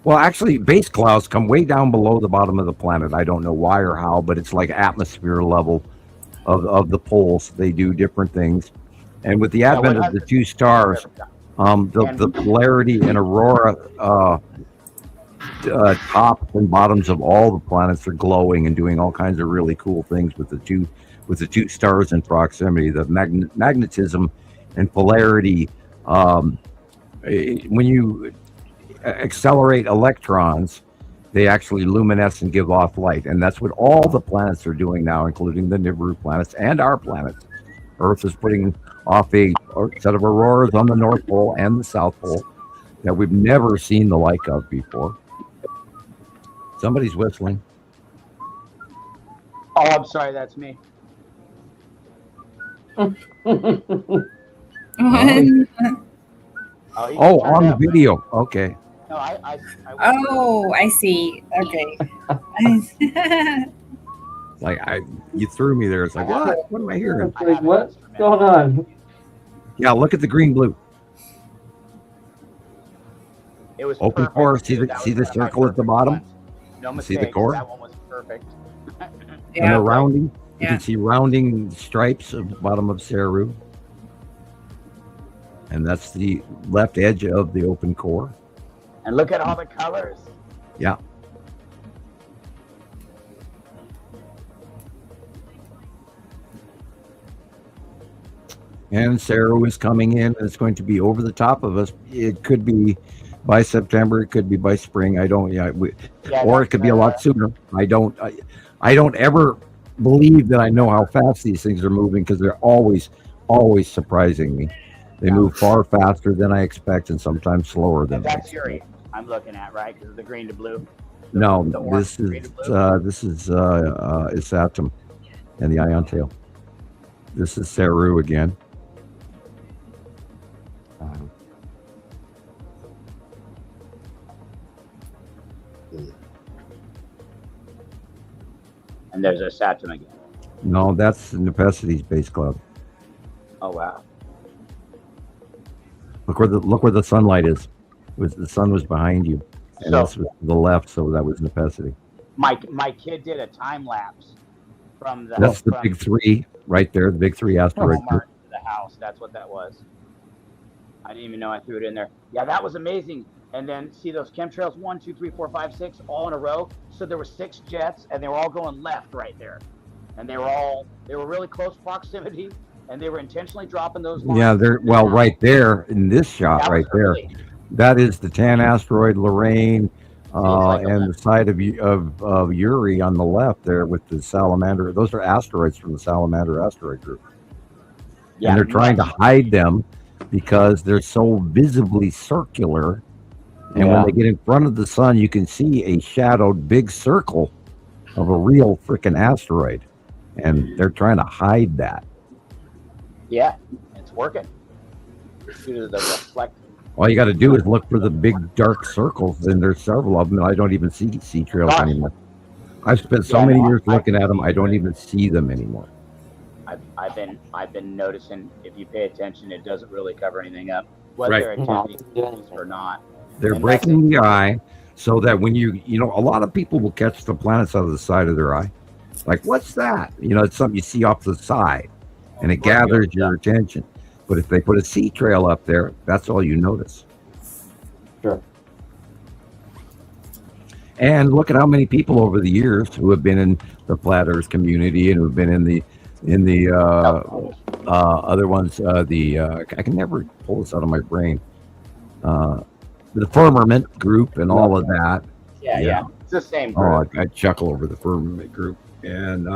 Well, actually, base clouds come way down below the bottom of the planet. I don't know why or how, but it's like atmosphere level of the poles. They do different things. And with the advent of the two stars, the polarity and aurora tops and bottoms of all the planets are glowing and doing all kinds of really cool things with the two stars in proximity. The magnetism and polarity, when you accelerate electrons, they actually luminesce and give off light, and that's what all the planets are doing now, including the Nibiru planets and our planet. Earth is putting off a set of auroras on the North Pole and the South Pole that we've never seen the like of before. Somebody's whistling. Oh, I'm sorry, that's me. On the video. Okay. No, I see. Okay. You threw me there. It's like, what? What am I hearing? Like, what's going on? Yeah, look at the green blue. It was open perfect. core. See the circle at the bottom? No mistake. See the core? That one was perfect. And the rounding. You can see rounding stripes at the bottom of Saru. And that's the left edge of the open core. And look at all the colors. Yeah. And Saru is coming in, and it's going to be over the top of us. It could be by September. It could be by spring. Or it could be a lot sooner. I don't ever believe that I know how fast these things are moving, because they're always surprising me. They move far faster than I expect, and sometimes slower than I expect. That's your I'm looking at, right? Because of the green to blue. No, this is Isatum and the ion tail. This is Saru again. And there's a Saturn again. No, that's Nepesity's base cloud. Oh wow! Look where the sunlight is. The sun was behind you, and this was to the left, so that was Nepesity. My kid did a time lapse from the. That's the big three. right there, the big 3 asteroid group. The house. That's what that was. I didn't even know I threw it in there. Yeah, that was amazing. And then see those chemtrails, 1, 2, 3, 4, 5, 6, all in a row. So there were 6 jets, and they were all going left right there. And they were really close proximity, and they were intentionally dropping those lines. Yeah, right there in this shot right there. That is the Tan asteroid, Lorraine, and the side of Uri on the left there with the salamander. Those are asteroids from the salamander asteroid group. Yeah, and they're trying to hide them because they're so visibly circular. And when they get in front of the sun, you can see a shadowed big circle of a real freaking asteroid. And they're trying to hide that. Yeah, it's working. Due to the reflect. All you got to do is look for the big dark circles, and there's several of them. And I don't even see sea trails anymore. I've spent so many years looking at them, I don't even see them anymore. I've been noticing, if you pay attention, it doesn't really cover anything up, whether they're attempting or not. They're breaking the eye so that when you know, a lot of people will catch the planets out of the side of their eye. Like, what's that? You know, it's something you see off the side, and it gathers your attention. But if they put a sea trail up there, that's all you notice. Sure. And look at how many people over the years who have been in the flat Earth community and who have been in the other ones. I can never pull this out of my brain. The firmament group and all of that. Yeah. It's the same group. I chuckle over the firmament group and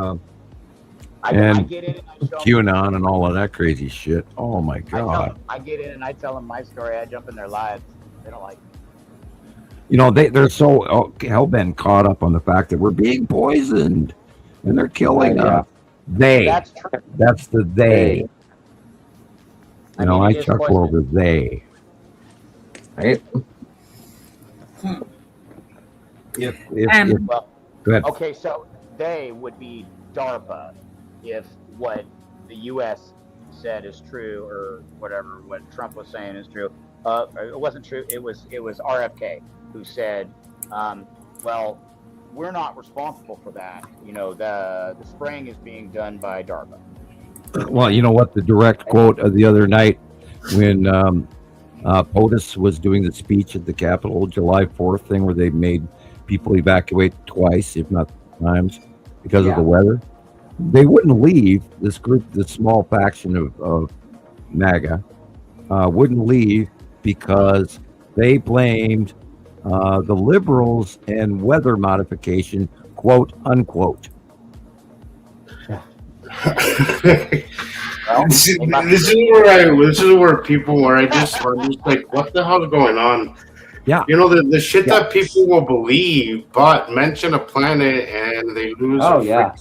I get in and I show QAnon and all of that crazy shit. Oh my God! I get in and I tell them my story. I jump in their lives. They don't like it. You know, they're so hell-bent caught up on the fact that we're being poisoned and they're killing us. That's the they. You know, I chuckle over they. Right? If well, go ahead. Okay, so they would be DARPA if what the U.S. said is true, or whatever what Trump was saying is true. It wasn't true. It was RFK who said, "Well, we're not responsible for that. You know, the spraying is being done by DARPA." Well, you know what? The direct quote of the other night when POTUS was doing the speech at the Capitol, July 4th thing, where they made people evacuate twice, if not times, because of the weather. They wouldn't leave. This group, this small faction of MAGA, wouldn't leave because they blamed the liberals and weather modification, quote unquote. This is where people are just like, what the hell is going on? Yeah, you know the shit that people will believe, but mention a planet and they lose. Oh yeah,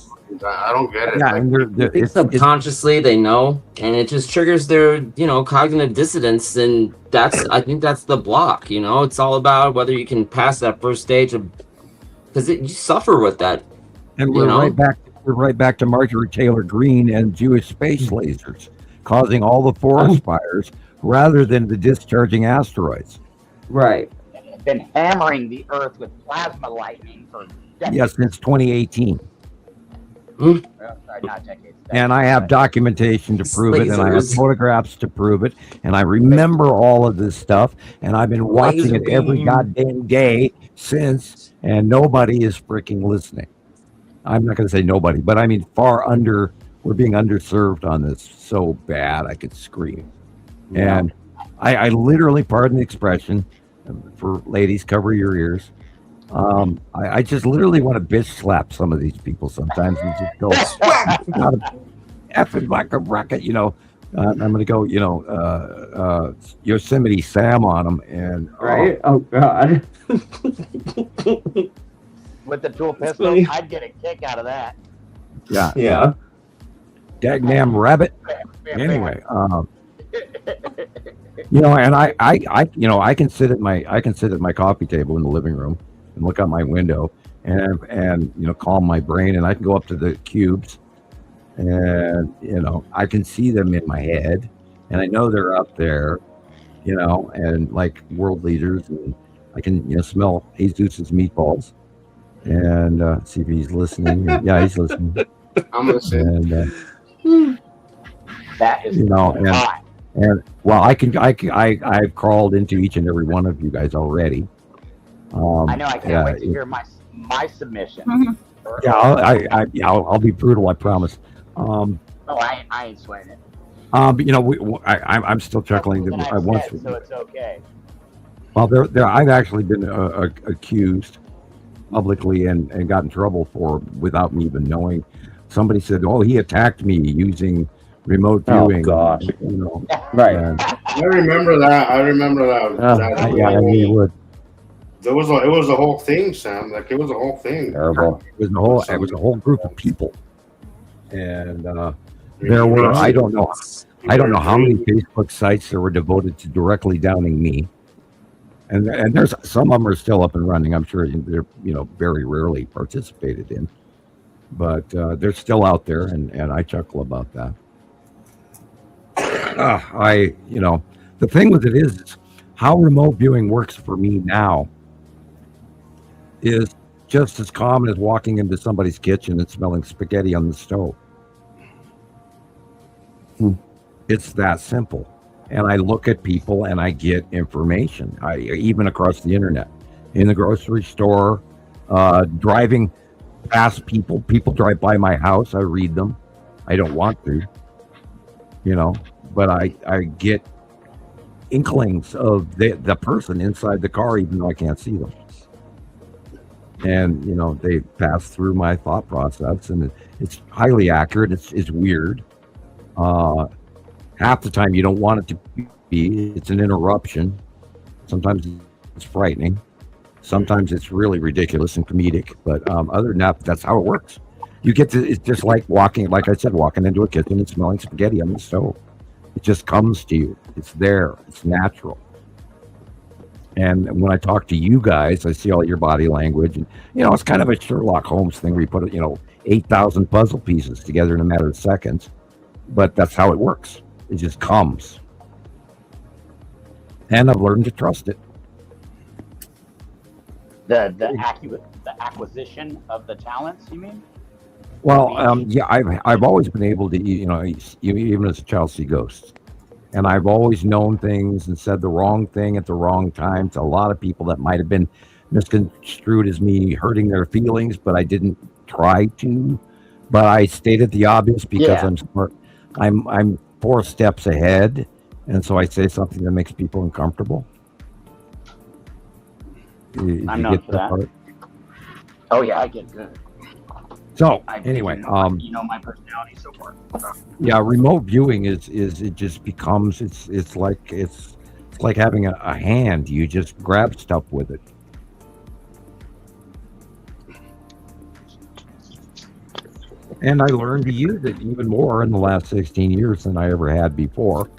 I don't get it. Yeah, and it's subconsciously they know, and it just triggers their cognitive dissonance, and I think that's the block. You know, it's all about whether you can pass that first stage of, because you suffer with that. And we're right back to Marjorie Taylor Greene and Jewish space lasers causing all the forest fires rather than the discharging asteroids. Right. Been hammering the Earth with plasma lightning for decades. Yeah, since 2018. Sorry, not decades. And I have documentation to prove it, and I have photographs to prove it, and I remember all of this stuff, and I've been watching it every goddamn day since, and nobody is freaking listening. I'm not going to say nobody, but I mean we're being underserved on this so bad I could scream. Yeah. And I literally, pardon the expression, for ladies, cover your ears. I just literally want to bitch slap some of these people sometimes and just go, effing like a rocket, I'm going to go, Yosemite Sam on them. And right? Oh, God. With the tool pistol, I'd get a kick out of that. Yeah. Yeah. Dagnam rabbit. Anyway, and I can sit at my coffee table in the living room and look out my window and calm my brain, and I can go up to the cubes and I can see them in my head, and I know they're up there, and like world leaders, and I can smell Jesus's meatballs and see if he's listening. Yeah, he's listening. I'm listening. And That is hot. and well, I've crawled into each and every one of you guys already. I know. I can't wait to hear my submission. Yeah, I'll be brutal. I promise. I ain't sweating it. But I'm still chuckling. Than I I've once. said, so it's okay. Well, I've actually been accused publicly and got in trouble without me even knowing. Somebody said, "Oh, he attacked me using remote viewing." Oh gosh. Right. I remember that. Yeah, I knew you would. It was a whole thing, Sam. Like, it was a whole thing. Terrible. It was a whole group of people, and there were I don't know how many Facebook sites that were devoted to directly downing me, and there's some of them are still up and running. I'm sure they're very rarely participated in, but they're still out there, and I chuckle about that. The thing with it is how remote viewing works for me now is just as common as walking into somebody's kitchen and smelling spaghetti on the stove. It's that simple. And I look at people and I get information. Even across the internet, in the grocery store, driving past people drive by my house. I read them. I don't want to, but I get inklings of the person inside the car, even though I can't see them. And they pass through my thought process, and it's highly accurate. It's weird. Half the time you don't want it to be. It's an interruption. Sometimes it's frightening. Sometimes it's really ridiculous and comedic. But other than that, that's how it works. You get to. It's just like walking into a kitchen and smelling spaghetti on the stove. It just comes to you. It's there. It's natural. And when I talk to you guys, I see all your body language, and it's kind of a Sherlock Holmes thing where you put 8,000 puzzle pieces together in a matter of seconds. But that's how it works. It just comes, and I've learned to trust it. The acquisition of the talents, you mean? Well, yeah, I've always been able to, even as a child, see ghosts. And I've always known things and said the wrong thing at the wrong time to a lot of people that might have been misconstrued as me hurting their feelings, but I didn't try to. But I stated the obvious because I'm smart. I'm 4 steps ahead, and so I say something that makes people uncomfortable. I'm known for that. Part? Oh yeah, I get good. So anyway, my personality so far. Yeah, remote viewing is it just becomes it's like having a hand. You just grab stuff with it. And I learned to use it even more in the last 16 years than I ever had before.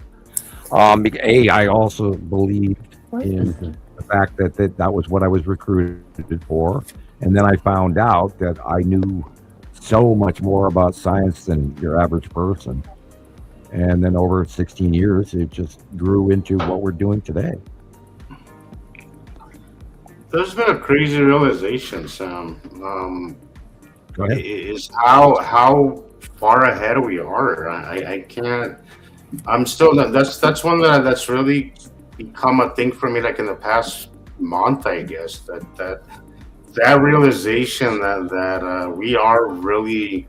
I also believed in the fact that was what I was recruited for, and then I found out that I knew so much more about science than your average person. And then over 16 years, it just grew into what we're doing today. There's been a crazy realization, Sam. Go ahead. Is how far ahead we are. I can't. I'm still. That's one that's really become a thing for me. Like in the past month, I guess that realization that we are really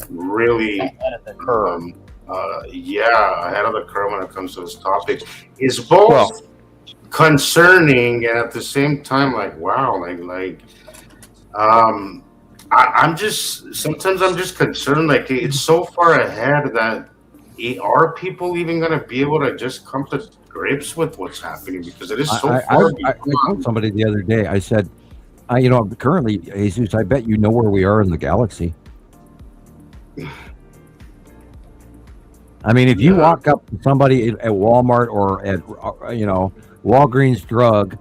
ahead of the curve. Ahead of the curve when it comes to this topic is both concerning and at the same time like wow, I'm just concerned. Like it's so far ahead that are people even going to be able to just come to grips with what's happening because it is so far. I told somebody the other day. I said, currently, Jesus, I bet you know where we are in the galaxy. I mean, if you walk up to somebody at Walmart or at Walgreens Drug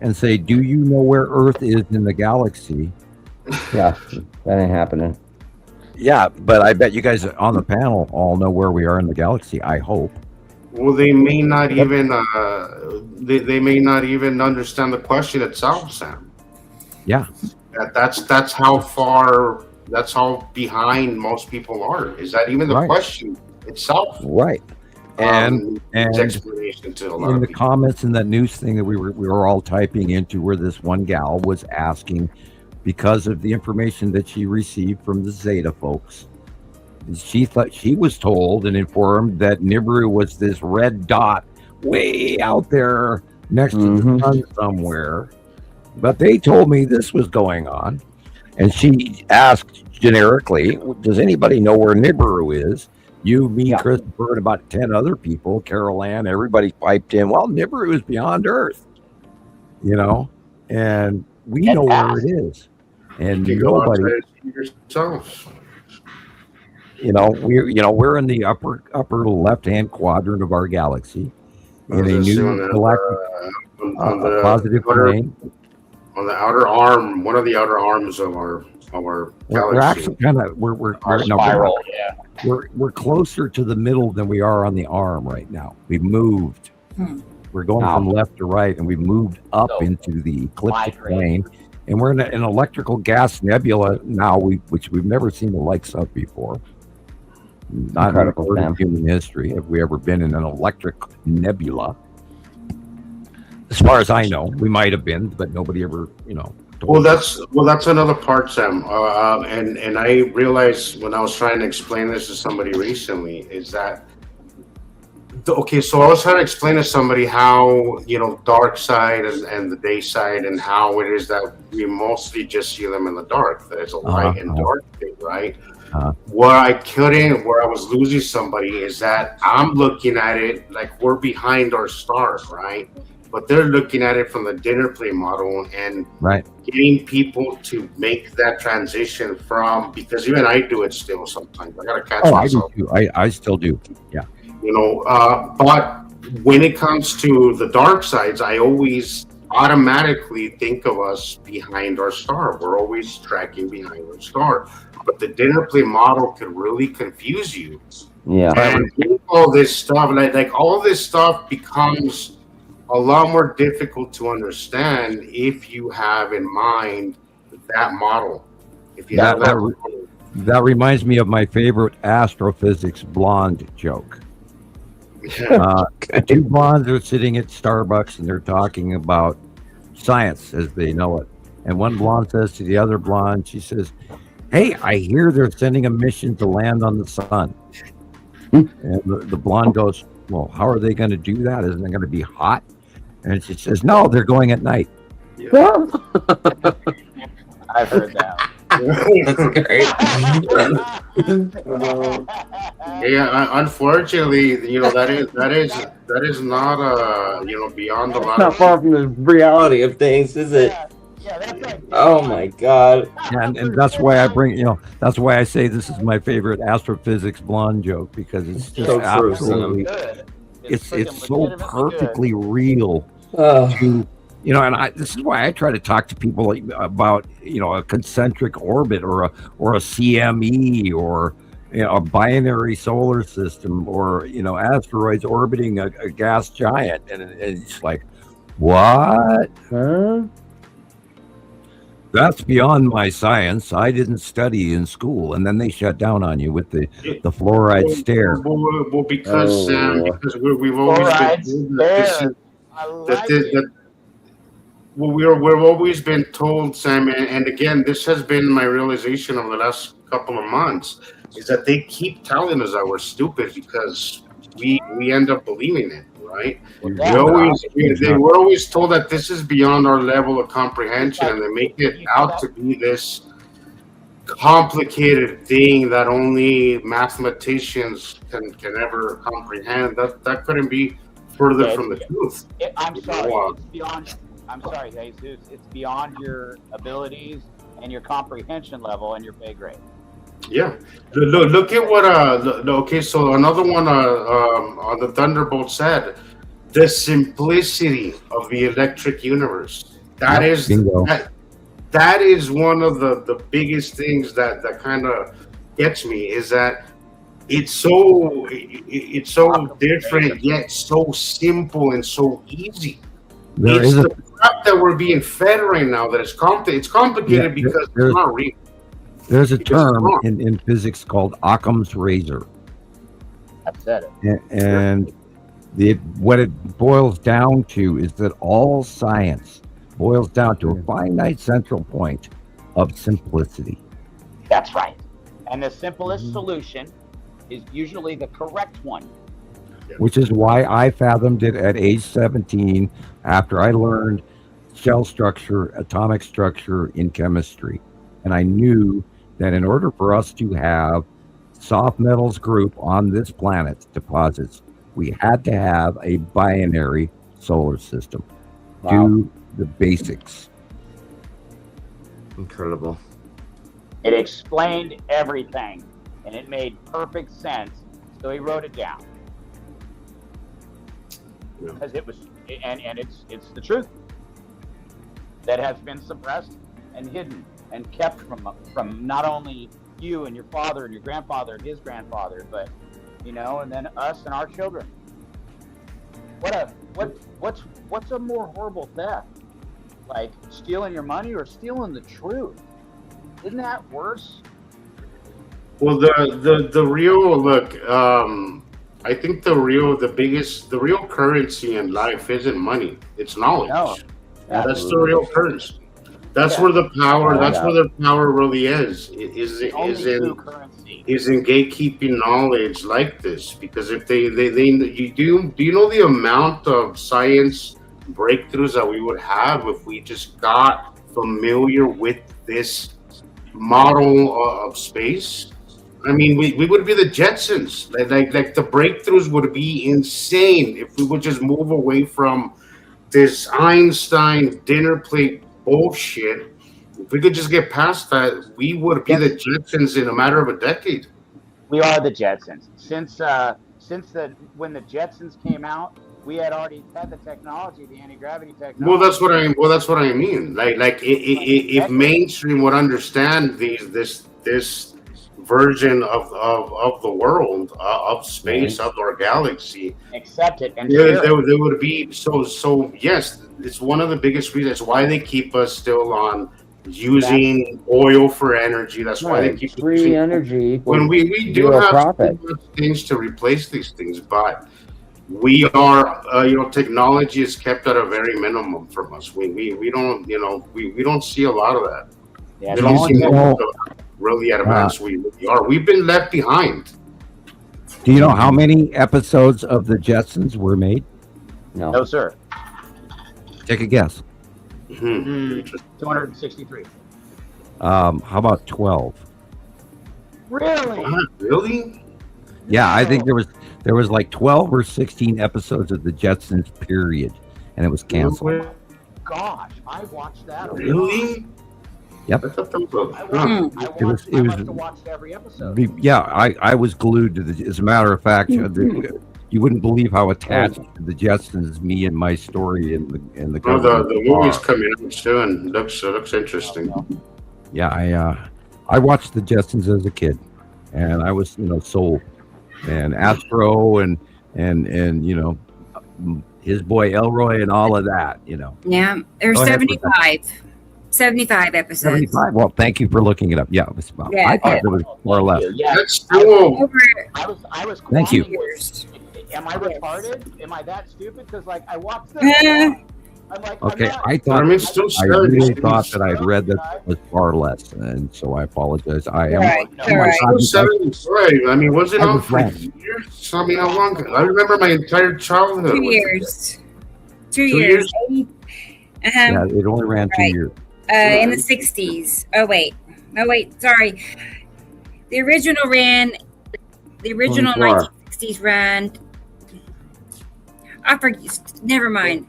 and say, "Do you know where Earth is in the galaxy?" Yeah, that ain't happening. Yeah, but I bet you guys on the panel all know where we are in the galaxy. I hope. Well, they may not even they may not even understand the question itself, Sam. Yeah, that's how far behind most people are. Is that even the question itself? Right. And explanation to a lot in of the people. comments in that news thing that we were all typing into, where this one gal was asking, because of the information that she received from the Zeta folks, she thought she was told and informed that Nibiru was this red dot way out there next to the sun somewhere. But they told me this was going on. And she asked generically, does anybody know where Nibiru is? You, me, Christopher, and about 10 other people, Carol Ann, everybody piped in, well, Nibiru is beyond Earth, you know, and we know where it is. And nobody, you know, we're in the upper left-hand quadrant of our galaxy in a new galactic positive plane. On the outer arm, one of the outer arms of our galaxy. We're actually kind of we're closer to the middle than we are on the arm right now. We've moved. We're going from left to right, and we've moved up into the ecliptic plane, and we're in an electrical gas nebula now, which we've never seen the likes of before. Not in human history have we ever been in an electric nebula. As far as I know, we might have been, but nobody ever, Well, that's another part, Sam. And I realized when I was trying to explain this to somebody recently is that so I was trying to explain to somebody how dark side and the day side and how it is that we mostly just see them in the dark. That it's a light and dark thing, right? Where I was losing somebody is that I'm looking at it like we're behind our star, right? But they're looking at it from the dinner plate model and getting people to make that transition from, because even I do it still sometimes. I gotta catch myself. I do too. I still do. Yeah. But when it comes to the dark sides, I always automatically think of us behind our star. We're always tracking behind our star. But the dinner plate model could really confuse you. Yeah. And all this stuff, like all this stuff becomes a lot more difficult to understand if you have in mind that model. If you have that reminds me of my favorite astrophysics blonde joke. Two blondes are sitting at Starbucks and they're talking about science as they know it. And one blonde says to the other blonde, she says, "Hey, I hear they're sending a mission to land on the sun." And the blonde goes, "Well, how are they going to do that? Isn't it going to be hot?" And she says, "No, they're going at night." I've heard that. That's great. Unfortunately, that is not beyond a lot. Not far from the reality of things, is it? Yeah, that's right. Oh my God. And that's why I that's why I say this is my favorite astrophysics blonde joke, because it's just So true, absolutely, Good. it's so legitimately perfectly real Oh. to, and this is why I try to talk to people about, a concentric orbit or a CME or, a binary solar system or, asteroids orbiting a gas giant. And it's like, what? Huh? That's beyond my science. I didn't study in school. And then they shut down on you with the fluoride stare. Well, because we've always been we've always been told, Sam, and again, this has been my realization over the last couple of months, is that they keep telling us that we're stupid because we end up believing it. Right? We're always told that this is beyond our level of comprehension, and they make it out to be this complicated thing that only mathematicians can ever comprehend. That couldn't be further from the truth. I'm sorry. It's beyond. I'm sorry, Jesus. It's beyond your abilities and your comprehension level and your pay grade. Yeah, look at what okay, so another one on the Thunderbolt said, the simplicity of the electric universe. That is one of the biggest things that kind of gets me, is that it's so different yet so simple and so easy. It's the crap that we're being fed right now that it's complicated because it's not real. There's a term in physics called Occam's razor. I've said it. And what it boils down to is that all science boils down to a finite central point of simplicity. That's right. And the simplest solution is usually the correct one. Which is why I fathomed it at age 17 after I learned shell structure, atomic structure in chemistry. And I knew that in order for us to have soft metals group on this planet's deposits, we had to have a binary solar system. Wow. Do the basics. Incredible. It explained everything, and it made perfect sense. So he wrote it down because it was, and it's the truth that has been suppressed and hidden and kept from not only you and your father and your grandfather and his grandfather, but and then us and our children. What's a more horrible theft? Like stealing your money or stealing the truth? Isn't that worse? Well, the real look. I think the real currency in life isn't money. It's knowledge. No. That's the real currency. That's where the power. That's where the power really is. Is in gatekeeping knowledge like this. Because if do you know the amount of science breakthroughs that we would have if we just got familiar with this model of space? I mean, we would be the Jetsons. Like the breakthroughs would be insane if we would just move away from this Einstein dinner plate bullshit. If we could just get past that, we would be the Jetsons in a matter of a decade. We are the Jetsons. Since when the Jetsons came out, we had already had the technology, the anti-gravity technology. Well, that's what I mean. Like if mainstream would understand this version of the world, of space, of our galaxy, accept it, and they would be so. Yes, it's one of the biggest reasons why they keep us still on using oil for energy. That's why they keep free energy. When we do have things to replace these things, but we are technology is kept at a very minimum from us. We don't we don't see a lot of that. Yeah, we don't see really advanced we are. We've been left behind. Do you know how many episodes of the Jetsons were made? No, sir. Take a guess. 263. How about 12? Really? Really? Yeah, I think there was like 12 or 16 episodes of the Jetsons, period, and it was canceled. Gosh, I watched that. Really? Yep. I must have watched every episode. Yeah, I was glued to the. As a matter of fact, you wouldn't believe how attached to the Jetsons me and my story in the. The movie's coming out soon. Looks interesting. Yeah, I watched the Jetsons as a kid, and I was sold, and Astro and his boy Elroy and all of that. Yeah, there's 75 episodes. 75. Well, thank you for looking it up. Yeah, it was about. Yeah, I thought it was more or less. Yeah, that's cool. I was. Thank you. Am I retarded? Am I that stupid? Because I watched them. I'm like, okay, I really thought that I'd read that was far less, and so I apologize. I am. I mean, was it on for years? I mean, how long? I remember my entire childhood. 2 years. 2 years. Yeah, it only ran 2 years. In the 60s. Oh wait, sorry. The original 1960s ran. I forget. Never mind.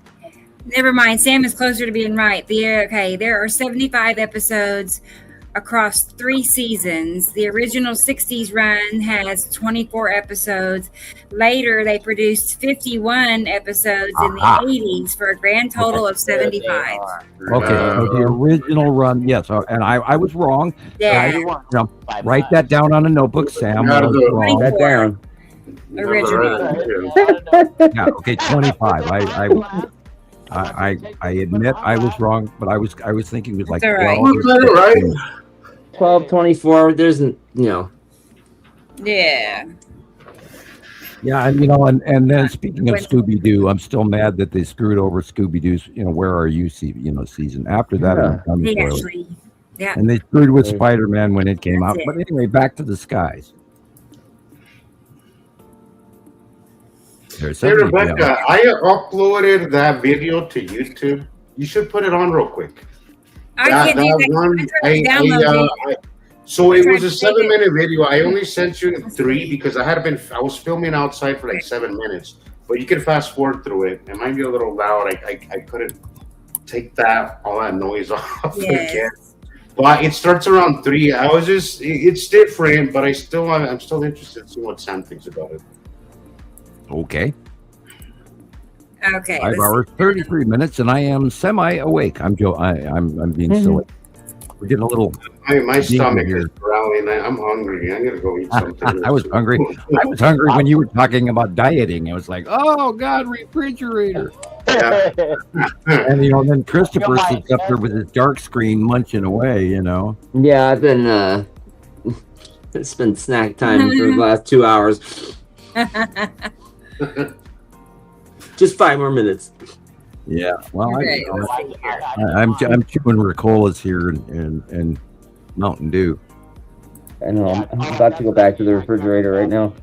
Sam is closer to being right. There are 75 episodes across 3 seasons. The original 60s run has 24 episodes. Later, they produced 51 episodes in the 80s for a grand total of 75. Okay, so the original run, yes, and I was wrong. Yeah. Write that down on a notebook, Sam. I was wrong. That down. Original. Yeah, okay, 25. I admit I was wrong, but I was thinking it was like 12. Right. 12, 24. There's, you know. Yeah. Yeah, and then speaking of Scooby Doo, I'm still mad that they screwed over Scooby Doo's, Where Are You season. After that, it was done He poorly. actually, yeah. And they screwed with Spider-Man when it came out. That's But anyway, back to the skies. Hey, Rebecca, I uploaded that video to YouTube. You should put it on real quick. I can't do that. So it was a 7-minute video. I only sent you 3 because I was filming outside for like 7 minutes. But you can fast forward through it. It might be a little loud. I couldn't take all that noise off again. But it starts around 3. It's different, but I'm still interested to see what Sam thinks about it. Okay. Okay. 5 hours, 33 minutes, and I am semi-awake. I'm being silly. We're getting a little. My stomach is growling. I'm hungry. I'm gonna go eat something. I was hungry. I was hungry when you were talking about dieting. I was like, oh God, refrigerator. Yeah. And then Christopher sits up there with his dark screen munching away. Yeah, I've been. It's been snack time for the last 2 hours. Just 5 more minutes. Yeah, well, I'm chewing Ricolas here and Mountain Dew. I know. I'm about to go back to the refrigerator right now.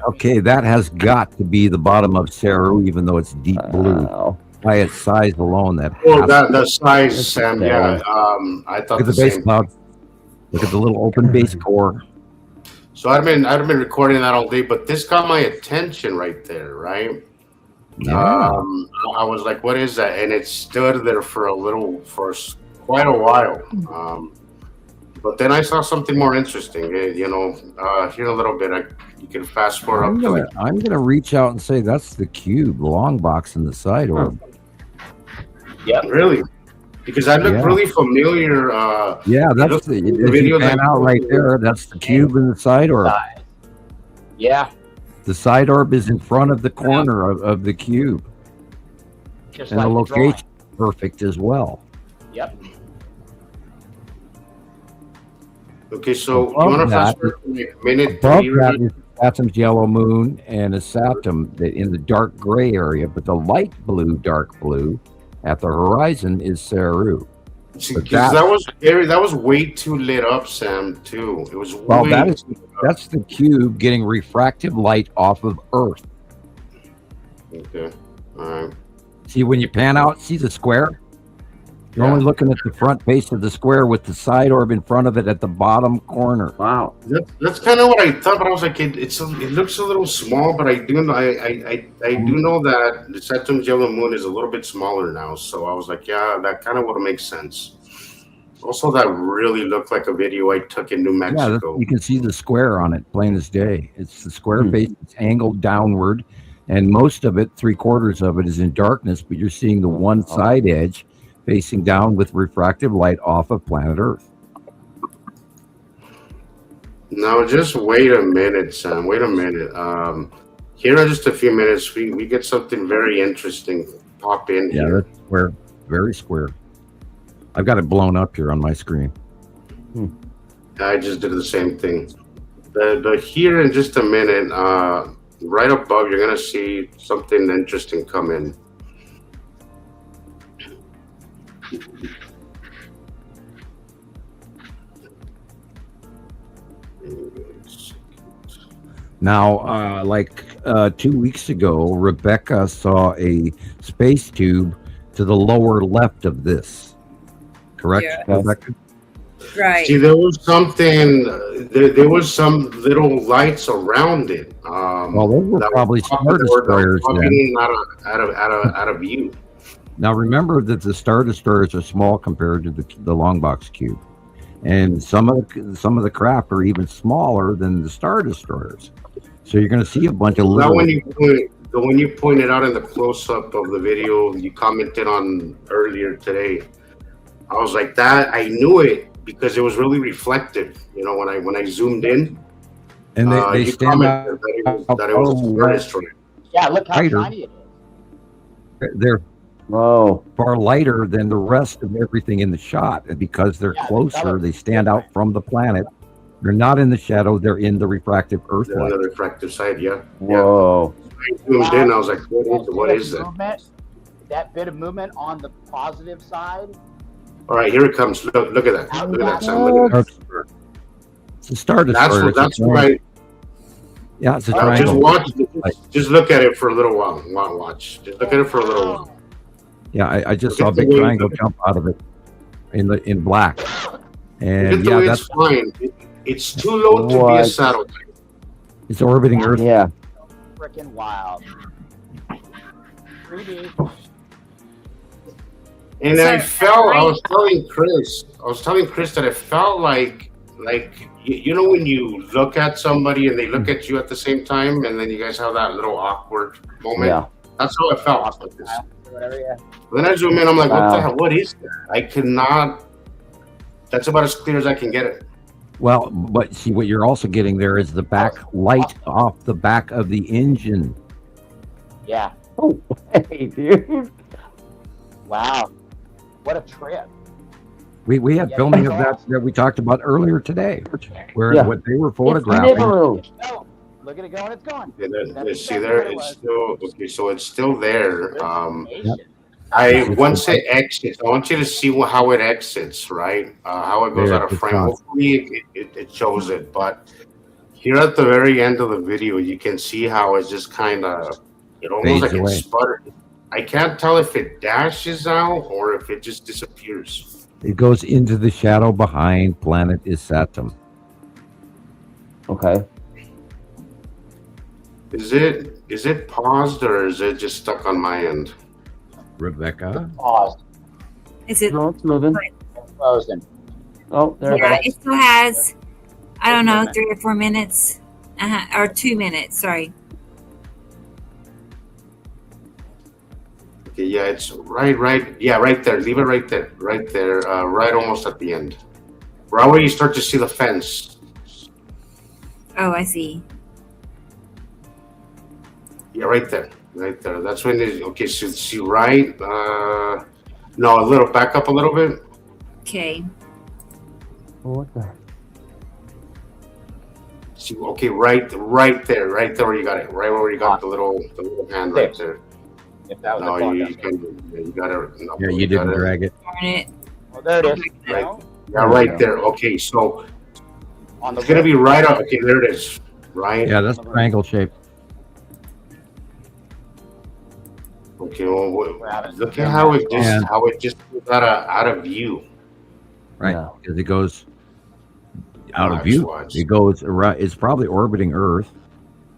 Okay, that has got to be the bottom of Saru, even though it's deep blue. By its size alone, the size, Sam. Yeah, I thought look at the base cloud. Look at the little open base core. So I've been recording that all day, but this got my attention right there, right? Yeah. I was like, "What is that?" And it stood there for quite a while. But then I saw something more interesting. Here a little bit. You can fast forward up. I'm gonna reach out and say that's the cube, the long box in the side orb. Yeah, really. Because that looked really familiar. Yeah, that's the video pan out right there. That's the cube in the side orb. Yeah. The side orb is in front of the corner of the cube. Just and like the location is perfect as well. Yep. Okay, so you want to fast forward to minute 3? That is Saturn's yellow moon and a Saturn in the dark gray area, but the light blue, dark blue at the horizon is Saru. That was way too lit up, Sam. Too. It was that's the cube getting refractive light off of Earth. Okay. All right. See when you pan out, see the square. You're only looking at the front face of the square with the side orb in front of it at the bottom corner. Wow. That's kind of what I thought, but I was like, it looks a little small, but I do know that the Saturn's yellow moon is a little bit smaller now. So I was like, yeah, that kind of would make sense. Also, that really looked like a video I took in New Mexico. Yeah, you can see the square on it, plain as day. It's the square face. It's angled downward, and most of it, 3/4 of it, is in darkness. But you're seeing the one side edge facing down with refractive light off of planet Earth. No, just wait a minute, Sam. Wait a minute. Here in just a few minutes, we get something very interesting pop in here. Yeah, that's square, very square. I've got it blown up here on my screen. I just did the same thing. The here in just a minute, right above, you're gonna see something interesting come in. Now, 2 weeks ago, Rebecca saw a space tube to the lower left of this. Correct, Rebecca? Right. See, there was something. There was some little lights around it. Well, those were probably Star Destroyers then. Out of view. Now, remember that the Star Destroyers are small compared to the long box cube, and some of the craft are even smaller than the Star Destroyers. So you're going to see a bunch of little. Now, when you pointed out in the close-up of the video you commented on earlier today, I was like, that I knew it because it was really reflective. When I zoomed in, and they stand out that it was a Star Destroyer. Yeah, look how tiny it is. Whoa. far lighter than the rest of everything in the shot. And because they're closer, they stand out from the planet. They're not in the shadow, they're in the refractive Earth They're light. on the refractive side, yeah. Whoa. I zoomed in, I was like, what is that? That bit of movement on the positive side. All right, here it comes. Look at that. Look at that, Sam. Look at that. It's a Star Destroyer. That's right. Yeah, it's a Just triangle. watch. Just look at it for a little while. Watch. Just look at it for a little while. Yeah, I just saw a big triangle jump out of it in black. And yeah, that's fine. It's too low to be a satellite. It's orbiting Earth. Yeah. Freaking wild. 3D. And I was telling Chris that it felt like you know when you look at somebody and they look at you at the same time, and then you guys have that little awkward moment. Yeah. That's how it felt. Whatever, yeah. Then I zoom in, I'm like, what Wow. the hell? What is that? I cannot. That's about as clear as I can get it. Well, but see what you're also getting there is the back light off the back of the engine. Yeah. Oh, hey, dude. Wow. What a trip. We had filming of that we talked about earlier today, where what they were photographing. Oh, look at it going, it's gone. Yeah, see there, it's still okay. So it's still there. Once it exits, I want you to see how it exits, right? How it goes Yeah, out of it's frame. gone. Hopefully, it shows it. But here at the very end of the video, you can see how it's just kind of, it almost Fades like away. it sputtered. I can't tell if it dashes out or if it just disappears. It goes into the shadow behind planet Isatum. Okay. Is it paused or is it just stuck on my end? Rebecca? Paused. Is it? No, it's moving. Frozen. Oh, there it Yeah, goes. it still has, I don't know, 3 or 4 minutes. Or 2 minutes, sorry. Okay, yeah, it's right. Yeah, right there. Leave it right there. Right almost at the end. Right where you start to see the fence. Oh, I see. Yeah, right there. That's when it, okay, so see right, no, a little, back up a little bit. Okay. What the? See, okay, right there where you got it. Right where you got the little hand right there. If that was No, a clock, you got it. No, Yeah, you didn't drag it. Darn it. well, there it is. Right. Yeah, right there. Okay, so On the it's gonna be right up. Okay, there it is. Right. Yeah, that's triangle shape. Okay, well, look at how it just goes out of view. Right, Yeah. because it goes out of Watch, view. watch. It goes around. It's probably orbiting Earth.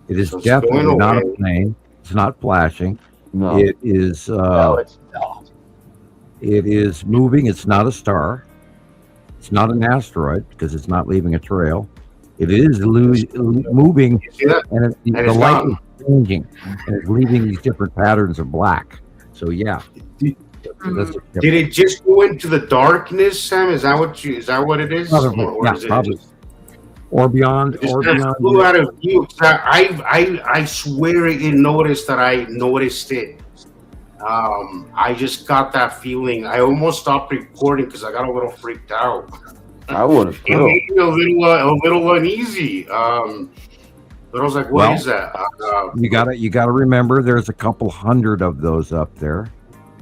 It is So it's definitely going not a away. plane. It's not flashing. No. It is. No, it's not. It is moving. It's not a star. It's not an asteroid because it's not leaving a trail. It is moving, You see that? and the it's light gone. is changing, and it's leaving these different patterns of black. So yeah, that's Did it just go into the darkness, Sam? Is that what it is? Probably, Or yeah, is it probably. just- or beyond, Just or kind of flew beyond. out of view. I swear it noticed that I noticed it. I just got that feeling. I almost stopped recording because I got a little freaked out. I would have It made me a little uneasy. But I was like, "What is that?" You gotta remember, there's a couple hundred of those up there,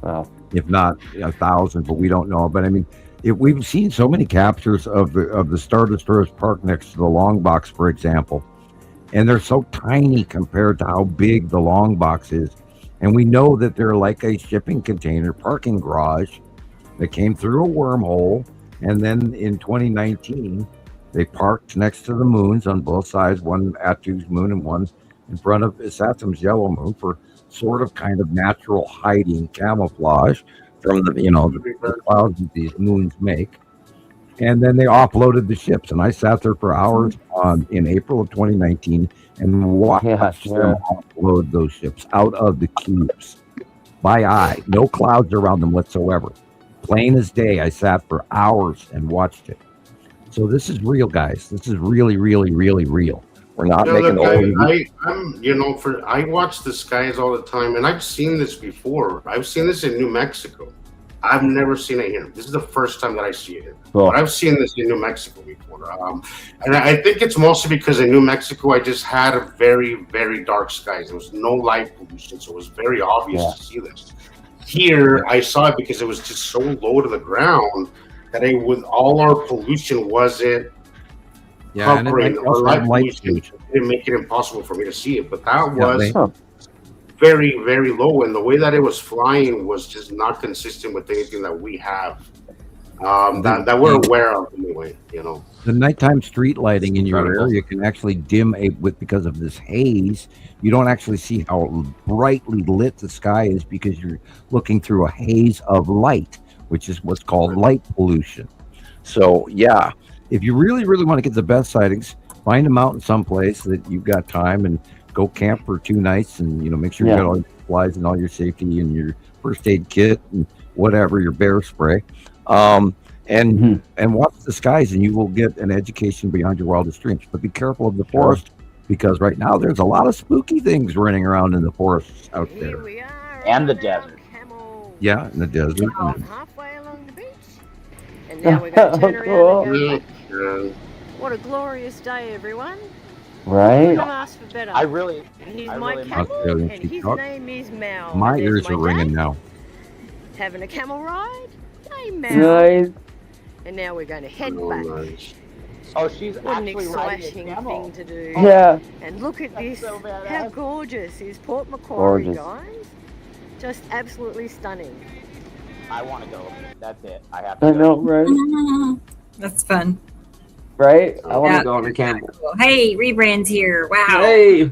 Wow. if not 1,000, but we don't know. But I mean, we've seen so many captures of the Star Destroyers parked next to the long box, for example, and they're so tiny compared to how big the long box is. And we know that they're like a shipping container parking garage that came through a wormhole. And then in 2019, they parked next to the moons on both sides, one Atu's moon and one in front of Saturn's yellow moon for sort of kind of natural hiding camouflage from the clouds that these moons make. And then they offloaded the ships. And I sat there for hours in April of 2019 and watched them offload those ships out of the cubes by eye. No clouds around them whatsoever. Plain as day. I sat for hours and watched it. So this is real, guys. This is really, really, really real. We're not Yeah, making look, I watch the skies all the time, and I've seen this before. I've seen this in New Mexico. I've never seen it here. This is the first time that I see it here. Cool. But I've seen this in New Mexico before. And I think it's mostly because in New Mexico, I just had a very, very dark skies. There was no light pollution, so it was very obvious to see this. Here, I saw it because it was just so low to the ground that all our pollution wasn't covering our light pollution. It didn't make it impossible for me to see it. But that was very, very low, and the way that it was flying was just not consistent with anything that we have that we're aware of anyway. The nighttime street lighting in your area can actually dim because of this haze. You don't actually see how brightly lit the sky is because you're looking through a haze of light, which is what's called light pollution. So yeah, if you really, really want to get the best sightings, find them out in some place that you've got time and go camp for 2 nights and, make sure you got all your supplies and all your safety and your first aid kit and whatever, your bear spray. And watch the skies and you will get an education beyond your wildest dreams. But be careful of the forest because right now there's a lot of spooky things running around in the forests out there. And the desert. Yeah, in the desert. Halfway along the beach. And now we're going to turn around and go, what a glorious day, everyone. Right? Couldn't ask for better. He's my camel, and his name is Mal. My ears are ringing now. Having a camel ride? Hey, Mal. Nice. And now we're going to head back. Nice. Oh, she's What an actually riding a exciting camel. thing to do. Yeah. And look at this. so badass. How gorgeous is Port Macquarie, Gorgeous. guys? Just absolutely stunning. I want to go. That's it. I have to I go. know, right? That's fun. Right? I want Yeah. to go on a camel. Cool. Hey, Rebrand's here. Wow. Hey.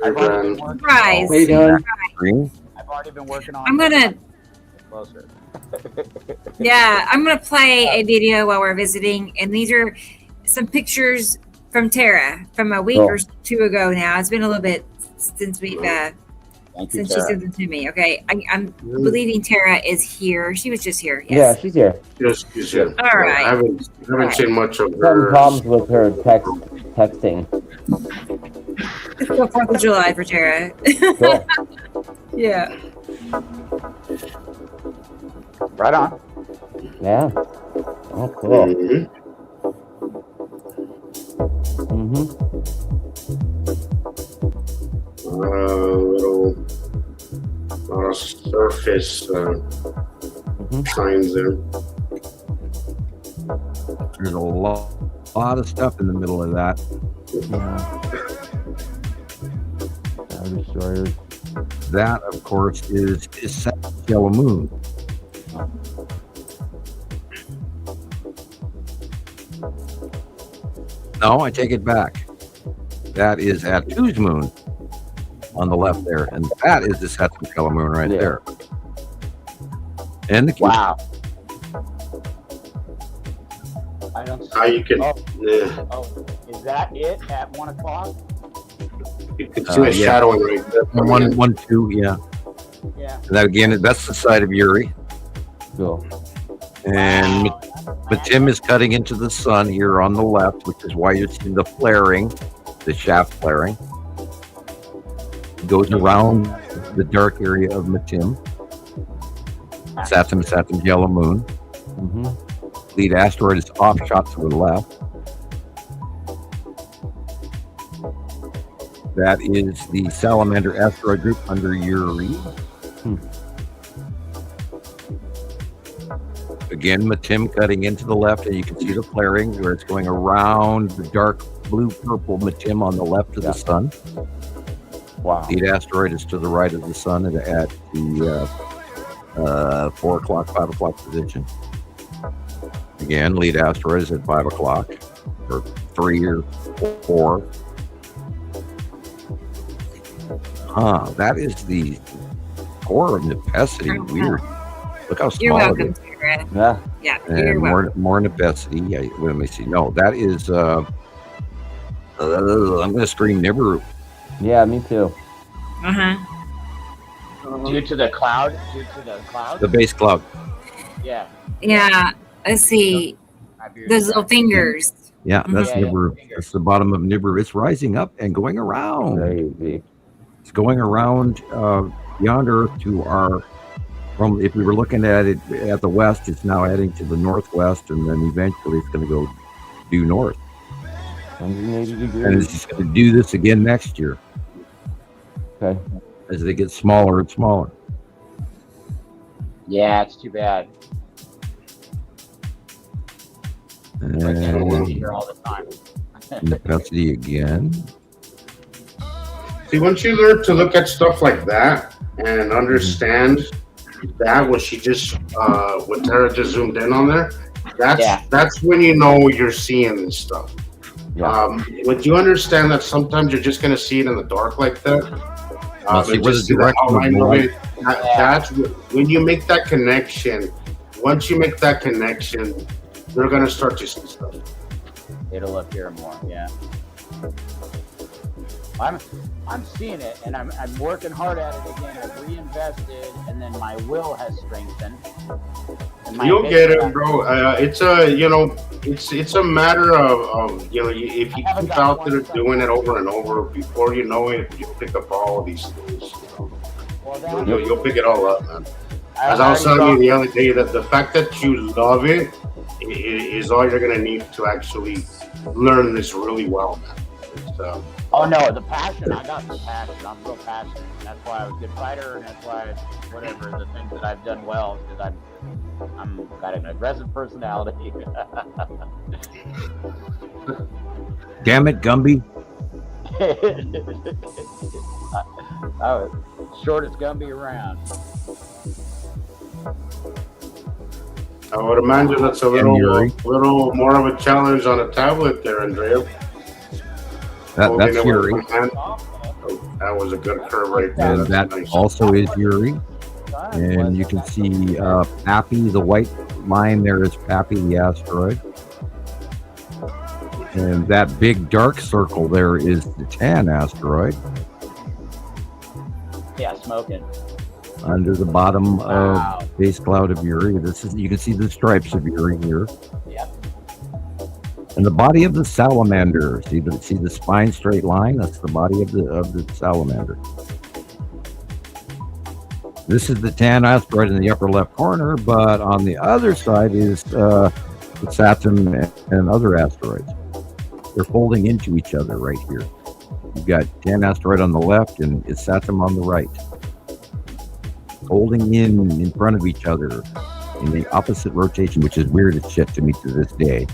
I've already been working Surprise. How you doing? I've already been working on. I'm gonna. Closer. Yeah, I'm gonna play a video while we're visiting, and these are some pictures from Tara from a week or 2 ago. Now it's been a little bit since we've since she sent them to me. Okay, I'm believing Tara is here. She was just here. Yeah, Yes. she's here. Yes, she's here. All right. I haven't seen much of Some her. problems with her texting. It's the 4th of July for Tara. Cool. Yeah. Right on. Yeah. Oh, cool. Little surface signs there. There's a lot of stuff in the middle of that. Destroyers. That, of course, is Yellow Moon. No, I take it back. That is Atu's moon on the left there, and that is the Saturn Yellow Moon right there. And the I don't see. How you can? Oh, is that it at 1 o'clock? You can see the shadowing right there. One, 2, yeah. Yeah. And that again, that's the side of Uri. Cool. And Matim is cutting into the sun here on the left, which is why you're seeing the flaring, the shaft flaring. It goes around the dark area of Matim. Saturn, Yellow Moon. Lead asteroid is off shot to the left. That is the Salamander asteroid group under Uri. Again, Matim cutting into the left, and you can see the flaring where it's going around the dark blue-purple Matim on the left of the sun. Wow. Lead asteroid is to the right of the sun at the 4 o'clock, 5 o'clock position. Again, lead asteroid is at 5 o'clock, or 3 or 4. That is the core of Nepacity. Weird. Look how small You're welcome, it is. Tara. Yeah, And you're welcome. more Nepacity. Yeah, let me see. No, that is I'm gonna scream Nibiru. Yeah, me too. Due to the cloud? The base cloud. Yeah. Yeah. Let's see. Those little fingers. Yeah, that's Yeah, Nibiru. That's the bottom of Nibiru. It's rising up and going around. Crazy. It's going around beyond Earth to our. From if we were looking at it at the west, it's now heading to the northwest, and then eventually it's going to go due north. 180 degrees. And it's just going to do this again next year. Okay. As they get smaller and smaller. Yeah, it's too bad. And Here all the time. Nepacity again. See, once you learn to look at stuff like that and understand that what she just what Tara just zoomed in on there, that's when you know you're seeing this stuff. Would you understand that sometimes you're just gonna see it in the dark like that? See where the the direction outline of of light. it. That's when you make that connection. Once you make that connection, they're gonna start to see stuff. It'll appear more. Yeah. I'm seeing it, and I'm working hard at it again. I've reinvested, and then my will has strengthened. You'll get it, bro. It's a matter of if you keep out there doing it over and over, before you know it, you pick up all of these things. You'll pick it all up, man. As I was telling you the other day, that the fact that you love it is all you're gonna need to actually learn this really well, man. Oh no, the passion! I got the passion. I'm real passionate. That's why I was a good fighter, and that's why whatever the things that I've done well, because I'm got an aggressive personality. Damn it, Gumby! Oh, shortest Gumby around. I would imagine that's a little more of a challenge on a tablet there, Andrea. That's Yuri. That was a good curve right there. And that nice. also is Yuri. And you can see Pappy, the white line there is Pappy, the asteroid. And that big dark circle there is the Tan asteroid. Yeah, smoking. Under the bottom of base cloud of Yuri. You can see the stripes of Yuri here. Yep. And the body of the salamander. See the spine straight line? That's the body of the salamander. This is the Tan asteroid in the upper left corner, but on the other side is the Saturn and other asteroids. They're folding into each other right here. You've got Tan asteroid on the left and it's Saturn on the right. Folding in front of each other in the opposite rotation, which is weird as shit to me to this day.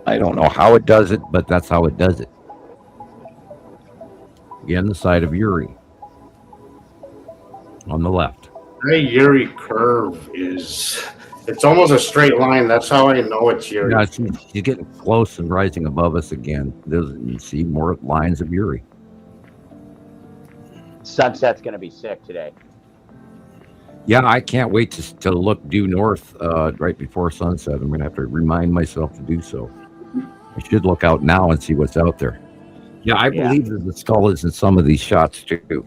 I don't know how it does it, but that's how it does it. Again, the side of Yuri on the left. That Yuri curve it's almost a straight line. That's how I know it's Yuri. Yeah, she's getting close and rising above us again. You see more lines of Yuri. Sunset's going to be sick today. Yeah, I can't wait to look due north right before sunset. I'm going to have to remind myself to do so. I should look out now and see what's out there. Yeah, I believe that the skull is in some of these shots too.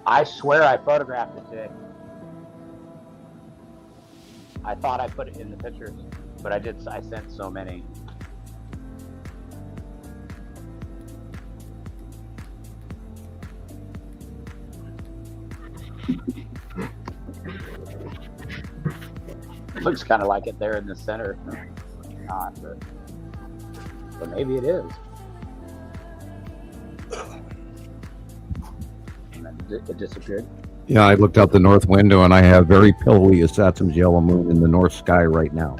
I swear I photographed it today. I thought I put it in the pictures, but I sent so many. Looks kind of like it there in the center. Not, but maybe it is. And then it disappeared. Yeah, I looked out the north window and I have very pillowy a Saturn's yellow moon in the north sky right now.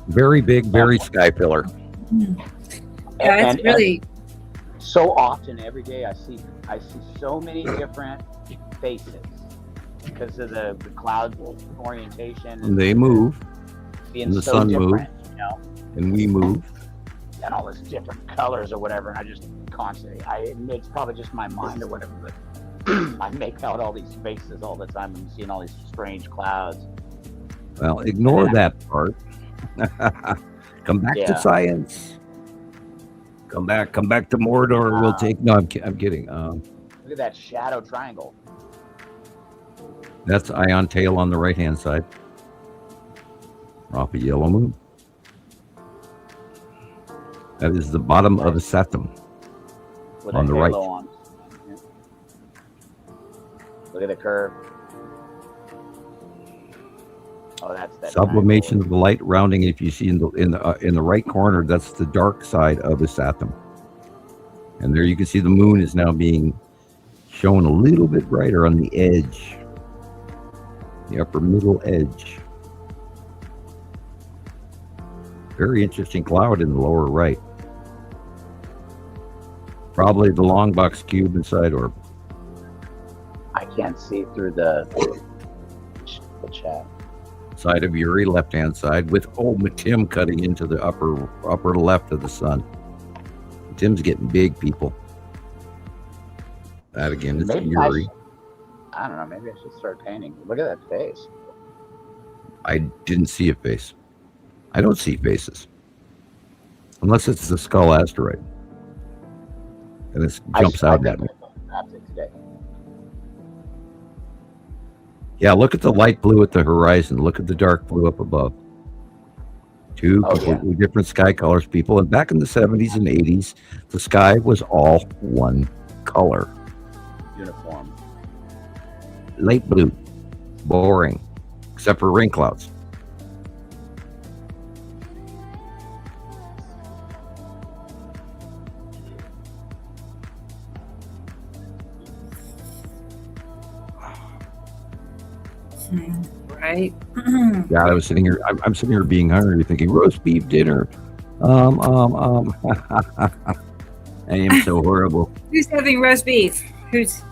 Very big, very sky pillar. Yeah, it's really. So often, every day, I see so many different faces because of the cloud orientation. And they move. Being and the so sun different, moves. you know? And we move. And all this different colors or whatever. And I just constantly, it's probably just my mind or whatever, but I make out all these faces all the time. I'm seeing all these strange clouds. Well, ignore that part. Come back to science. Come back to Mordor. We'll take. No, I'm kidding. Look at that shadow triangle. That's ion tail on the right-hand side. Off a yellow moon. That is the bottom of a Saturn. With on a the halo right. on. Yeah. Look at the curve. Oh, that's that Sublimation of the light rounding. If you see in the right corner, that's the dark side of the Saturn. And there you can see the moon is now being shown a little bit brighter on the edge, the upper middle edge. Very interesting cloud in the lower right. Probably the long box cube inside orb. I can't see through the chat. Side of Uri, left-hand side, with old Tim cutting into the upper left of the sun. Tim's getting big, people. That again is Maybe Uri. I don't know. Maybe I should start painting. Look at that face. I didn't see a face. I don't see faces. Unless it's the skull asteroid. And it jumps out at me. Today. Yeah, look at the light blue at the horizon. Look at the dark blue up above. Two completely different sky colors, people. And back in the 70s and 80s, the sky was all one color. Uniform. Light blue. Boring. Except for rain clouds. Right. Yeah, I was sitting here. I'm sitting here being hungry, thinking roast beef dinner. I am so horrible. Who's having roast beef? Who's?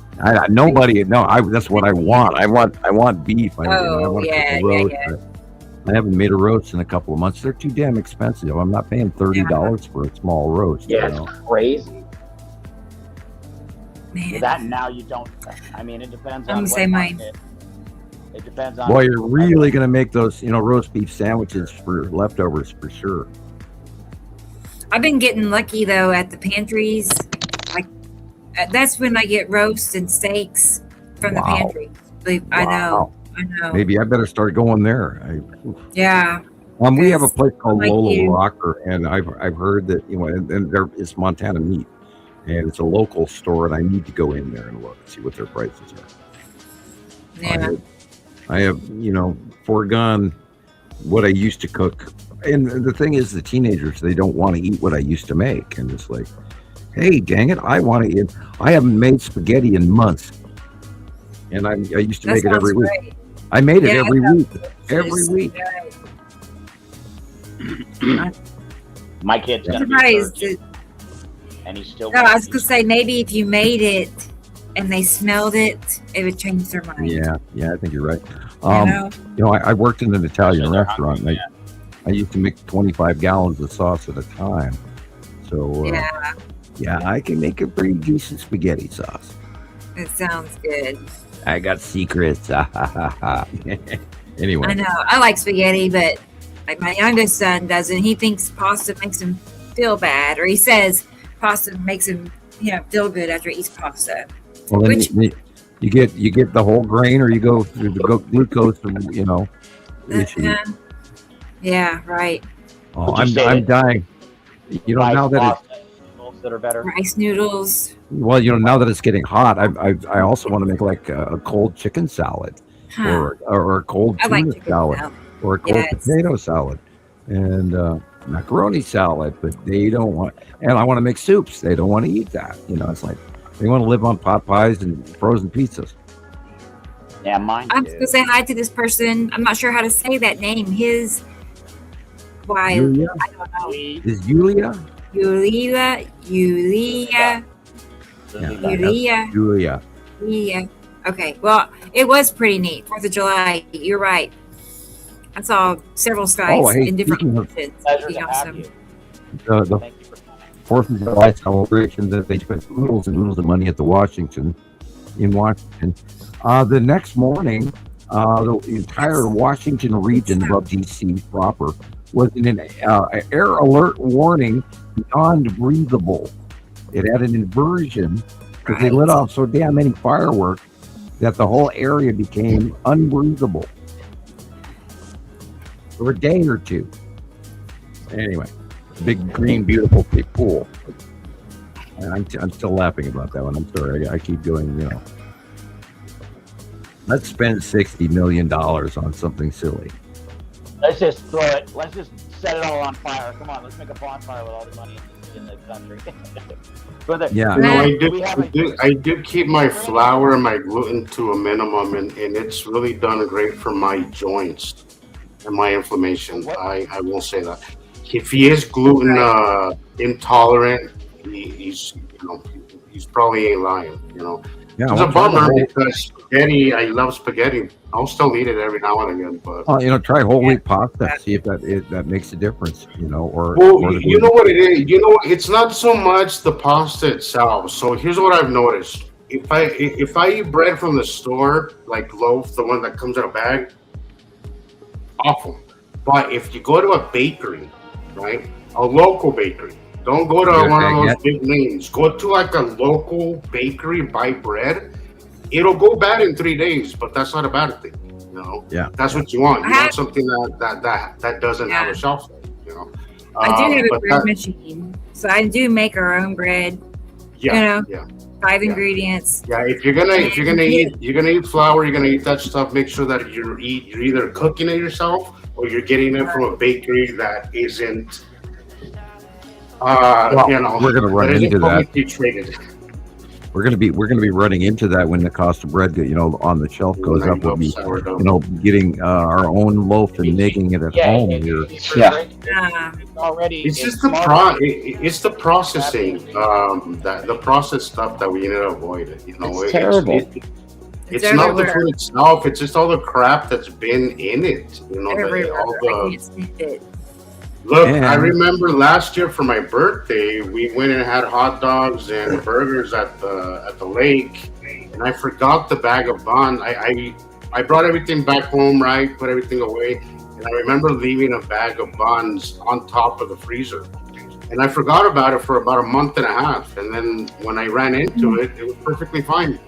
Nobody. No, that's what I want. I want beef. I want yeah. I haven't made a roast in a couple of months. They're too damn expensive. I'm not paying $30 for a small roast. Yeah, you know? it's crazy. Man. That now you don't. I mean, it depends on. I'm gonna say mine. It depends on. Boy, you're really going to make those, roast beef sandwiches for leftovers for sure. I've been getting lucky though at the pantries. Like that's when I get roasts and steaks from the pantry. I know. Maybe I better start going there. Yeah. We have a place called like Lolo you. Rocker, and I've heard that and there is Montana meat, and it's a local store, and I need to go in there and look, see what their prices are. Yeah. I have, foregone what I used to cook. And the thing is, the teenagers, they don't want to eat what I used to make. And it's like, hey, dang it, I want to eat. I haven't made spaghetti in months. And I used to make it every week. Great. I made it every week. Every week. My kid's gonna be Surprised. virgin, and he's still. No, I was gonna say maybe if you made it and they smelled it, it would change their mind. Yeah, I think you're right. I worked in an Italian restaurant, and I used to make 25 gallons of sauce at a time. So, I can make a pretty decent spaghetti sauce. It sounds good. I got secrets. Anyway. I know. I like spaghetti, but like my youngest son doesn't. He thinks pasta makes him feel bad, or he says pasta makes him, feel good after he eats pasta. Well, then you get the whole grain, or you go through the glucose, issue. Yeah, right. Oh, I'm dying. Now that that are better. Rice noodles. Well, now that it's getting hot, I also want to make like a cold chicken salad, or a cold tuna salad, or a cold potato salad, and macaroni salad. But they don't want, and I want to make soups. They don't want to eat that. It's like they want to live on pot pies and frozen pizzas. Yeah, mine. I'm just gonna say hi to this person. I'm not sure how to say that name. Julia? I don't know. Is Julia? Julia. Okay. Well, it was pretty neat. 4th of July. You're right. I saw several skies in different locations. Awesome. The 4th of July celebration that they spent oodles and oodles of money at the Washington. The next morning, the entire Washington region above DC proper was in an air alert warning beyond breathable. It had an inversion because they lit off so damn many fireworks that the whole area became unbreathable for a day or two. Anyway, big green, beautiful big pool. And I'm still laughing about that one. I'm sorry. I keep going, you know. Let's spend $60 million on something silly. Let's just throw it. Let's just set it all on fire. Come on, let's make a bonfire with all the money in the country. But Yeah. You know, I do keep my flour and my gluten to a minimum, and it's really done great for my joints and my inflammation. I will say that. If he is gluten intolerant, he's probably ain't lying. You know, Yeah, it's a bummer because spaghetti. I love spaghetti. I'll still eat it every now and again, but try whole wheat pasta. See if that makes a difference. You know, or you know what it is. You know, it's not so much the pasta itself. So here's what I've noticed: if I eat bread from the store, like loaf, the one that comes in a bag, awful. But if you go to a bakery, right, a local bakery, don't go to one of those big names. Go to like a local bakery, buy bread. It'll go bad in 3 days, but that's not a bad thing. You know, that's what you want. You want something that doesn't have a shelf life. You know, I do have a bread machine, so I do make our own bread. Yeah, 5 ingredients. Yeah, if you're gonna eat flour, you're gonna eat that stuff. Make sure that you're either cooking it yourself or you're getting it from a bakery that isn't. We're gonna run into that. Traded. We're gonna be running into that when the cost of bread, on the shelf goes up. We'll be, getting our own loaf and making it at home here. It's just it's the processing, the processed stuff that we need to avoid. It's terrible. It's not the food itself. It's just all the crap that's been in it. Look, I remember last year for my birthday, we went and had hot dogs and burgers at the lake, and I forgot the bag of bun. I brought everything back home, right? Put everything away, and I remember leaving a bag of buns on top of the freezer, and I forgot about it for about a month and a half. And then when I ran into it, it was perfectly fine.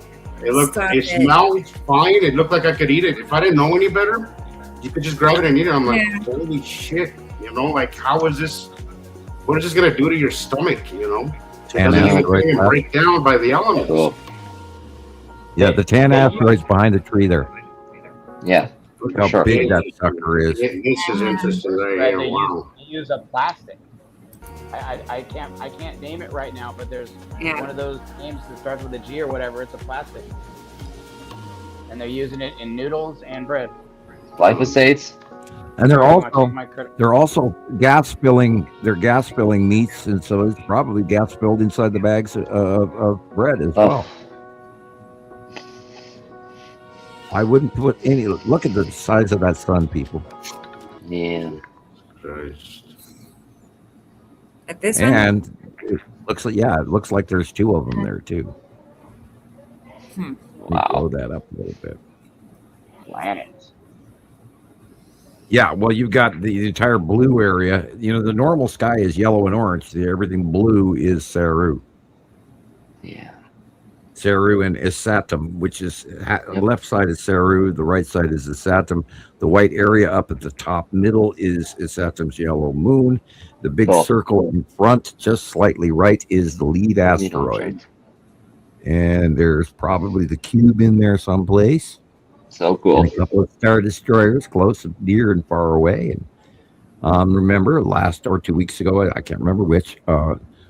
It smelled fine. It looked like I could eat it. If I didn't know any better, you could just grab it and eat it. I'm like, holy shit. How is this? What is this going to do to your stomach? It doesn't even break down by the elements. Cool. Yeah, the tan asteroid's behind the tree there. Yeah, look how big that sucker is. This is interesting right here. Wow. They use a plastic. I can't name it right now, but there's one of those names that starts with a G or whatever. It's a plastic, and they're using it in noodles and bread. Glyphosates. And they're also gas spilling. They're gas spilling meats, and so it's probably gas spilled inside the bags of bread as well. I wouldn't put any. Look at the size of that sun, people. Yeah. At this one, it looks like there's 2 of them there too. Wow. Blow that up a little bit. Planets. Yeah, well, you've got the entire blue area. The normal sky is yellow and orange. Everything blue is Saru. Yeah. Saru and Isatum, which is the left side is Saru, the right side is Isatum. The white area up at the top middle is Isatum's yellow moon. The big circle in front, just slightly right, is the lead asteroid. And there's probably the cube in there someplace. So cool. And a couple of star destroyers close, near, and far away. And remember, 2 weeks ago, I can't remember which,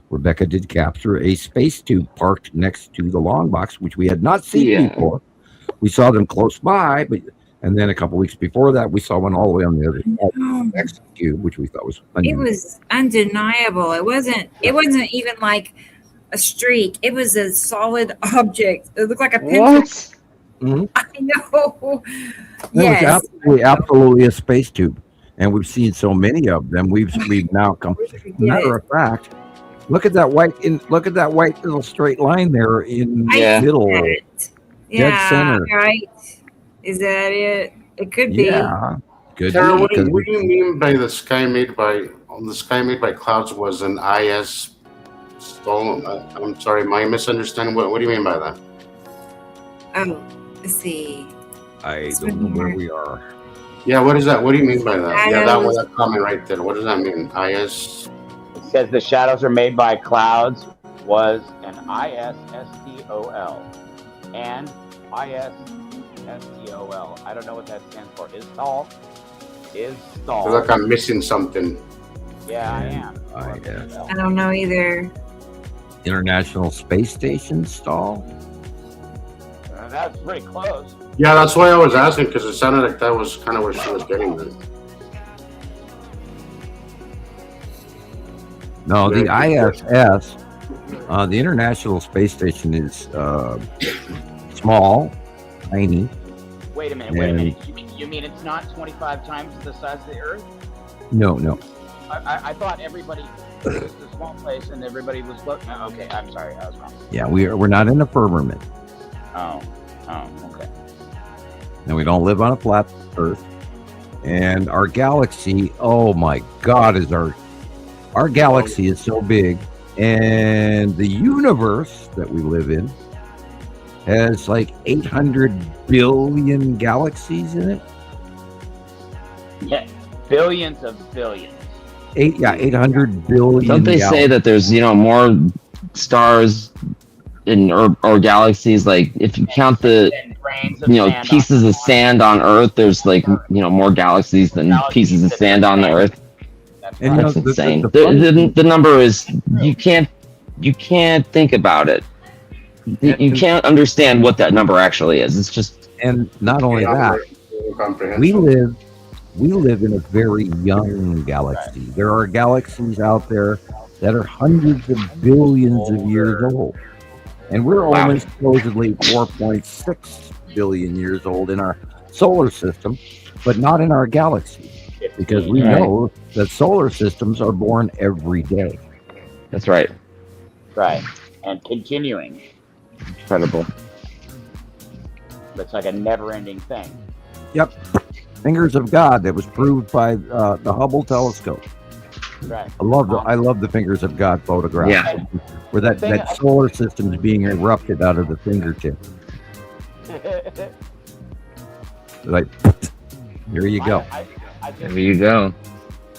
Rebecca did capture a space tube parked next to the long box, which we had not seen before. We saw them close by, and then a couple weeks before that, we saw one all the way on the other side next to the cube, which we thought was unusual. It was undeniable. It wasn't even like a streak. It was a solid object. It looked like a pencil. What? Mm-hmm. I know. Yes. It was absolutely a space tube, and we've seen so many of them. We've now come. Matter of fact, look at that white little straight line there in the middle, dead center. Right? Is that it? It could be. Yeah. Good. Tara, what do you mean by the sky made by clouds was an IS stall. I'm sorry, my misunderstanding. What do you mean by that? Oh, let's see. I don't know where we are. Yeah, what is that? What do you mean by that? Yeah, Shadows. that comment right there. What does that mean? IS. It says the shadows are made by clouds. Was an ISSTOL and ISSTOL. I don't know what that stands for. Is stall? Is stall? I feel like I'm missing something. Yeah, I am. I don't know either. International Space Station stall. That's pretty close. Yeah, that's why I was asking, because it sounded like that was kind of where she was getting at. No, the ISS, the International Space Station is small, tiny. Wait a minute. You mean it's not 25 times the size of the Earth? No. I thought everybody was a small place and everybody was floating. Oh, okay, I'm sorry, I was wrong. Yeah, we're not in a firmament. Oh, okay. And we don't live on a flat Earth. And our galaxy, oh my God, is our galaxy is so big. And the universe that we live in has like 800 billion galaxies in it. Yeah, billions of billions. 800 billion. Don't they say that there's more stars in or galaxies? Like if you count the pieces of sand on Earth, there's like more galaxies than pieces of sand on the Earth. And that's insane. The number is you can't think about it. You can't understand what that number actually is. It's just and not only that, we live in a very young galaxy. There are galaxies out there that are hundreds of billions of years old. And we're only supposedly 4.6 billion years old in our solar system, but not in our galaxy. Because we know that solar systems are born every day. That's right. Right. And continuing. Incredible. It's like a never-ending thing. Yep. Fingers of God that was proved by the Hubble telescope. Right. I love the Fingers of God photograph. Yeah. Where that solar system is being erupted out of the fingertip. Like, here you go. There you go.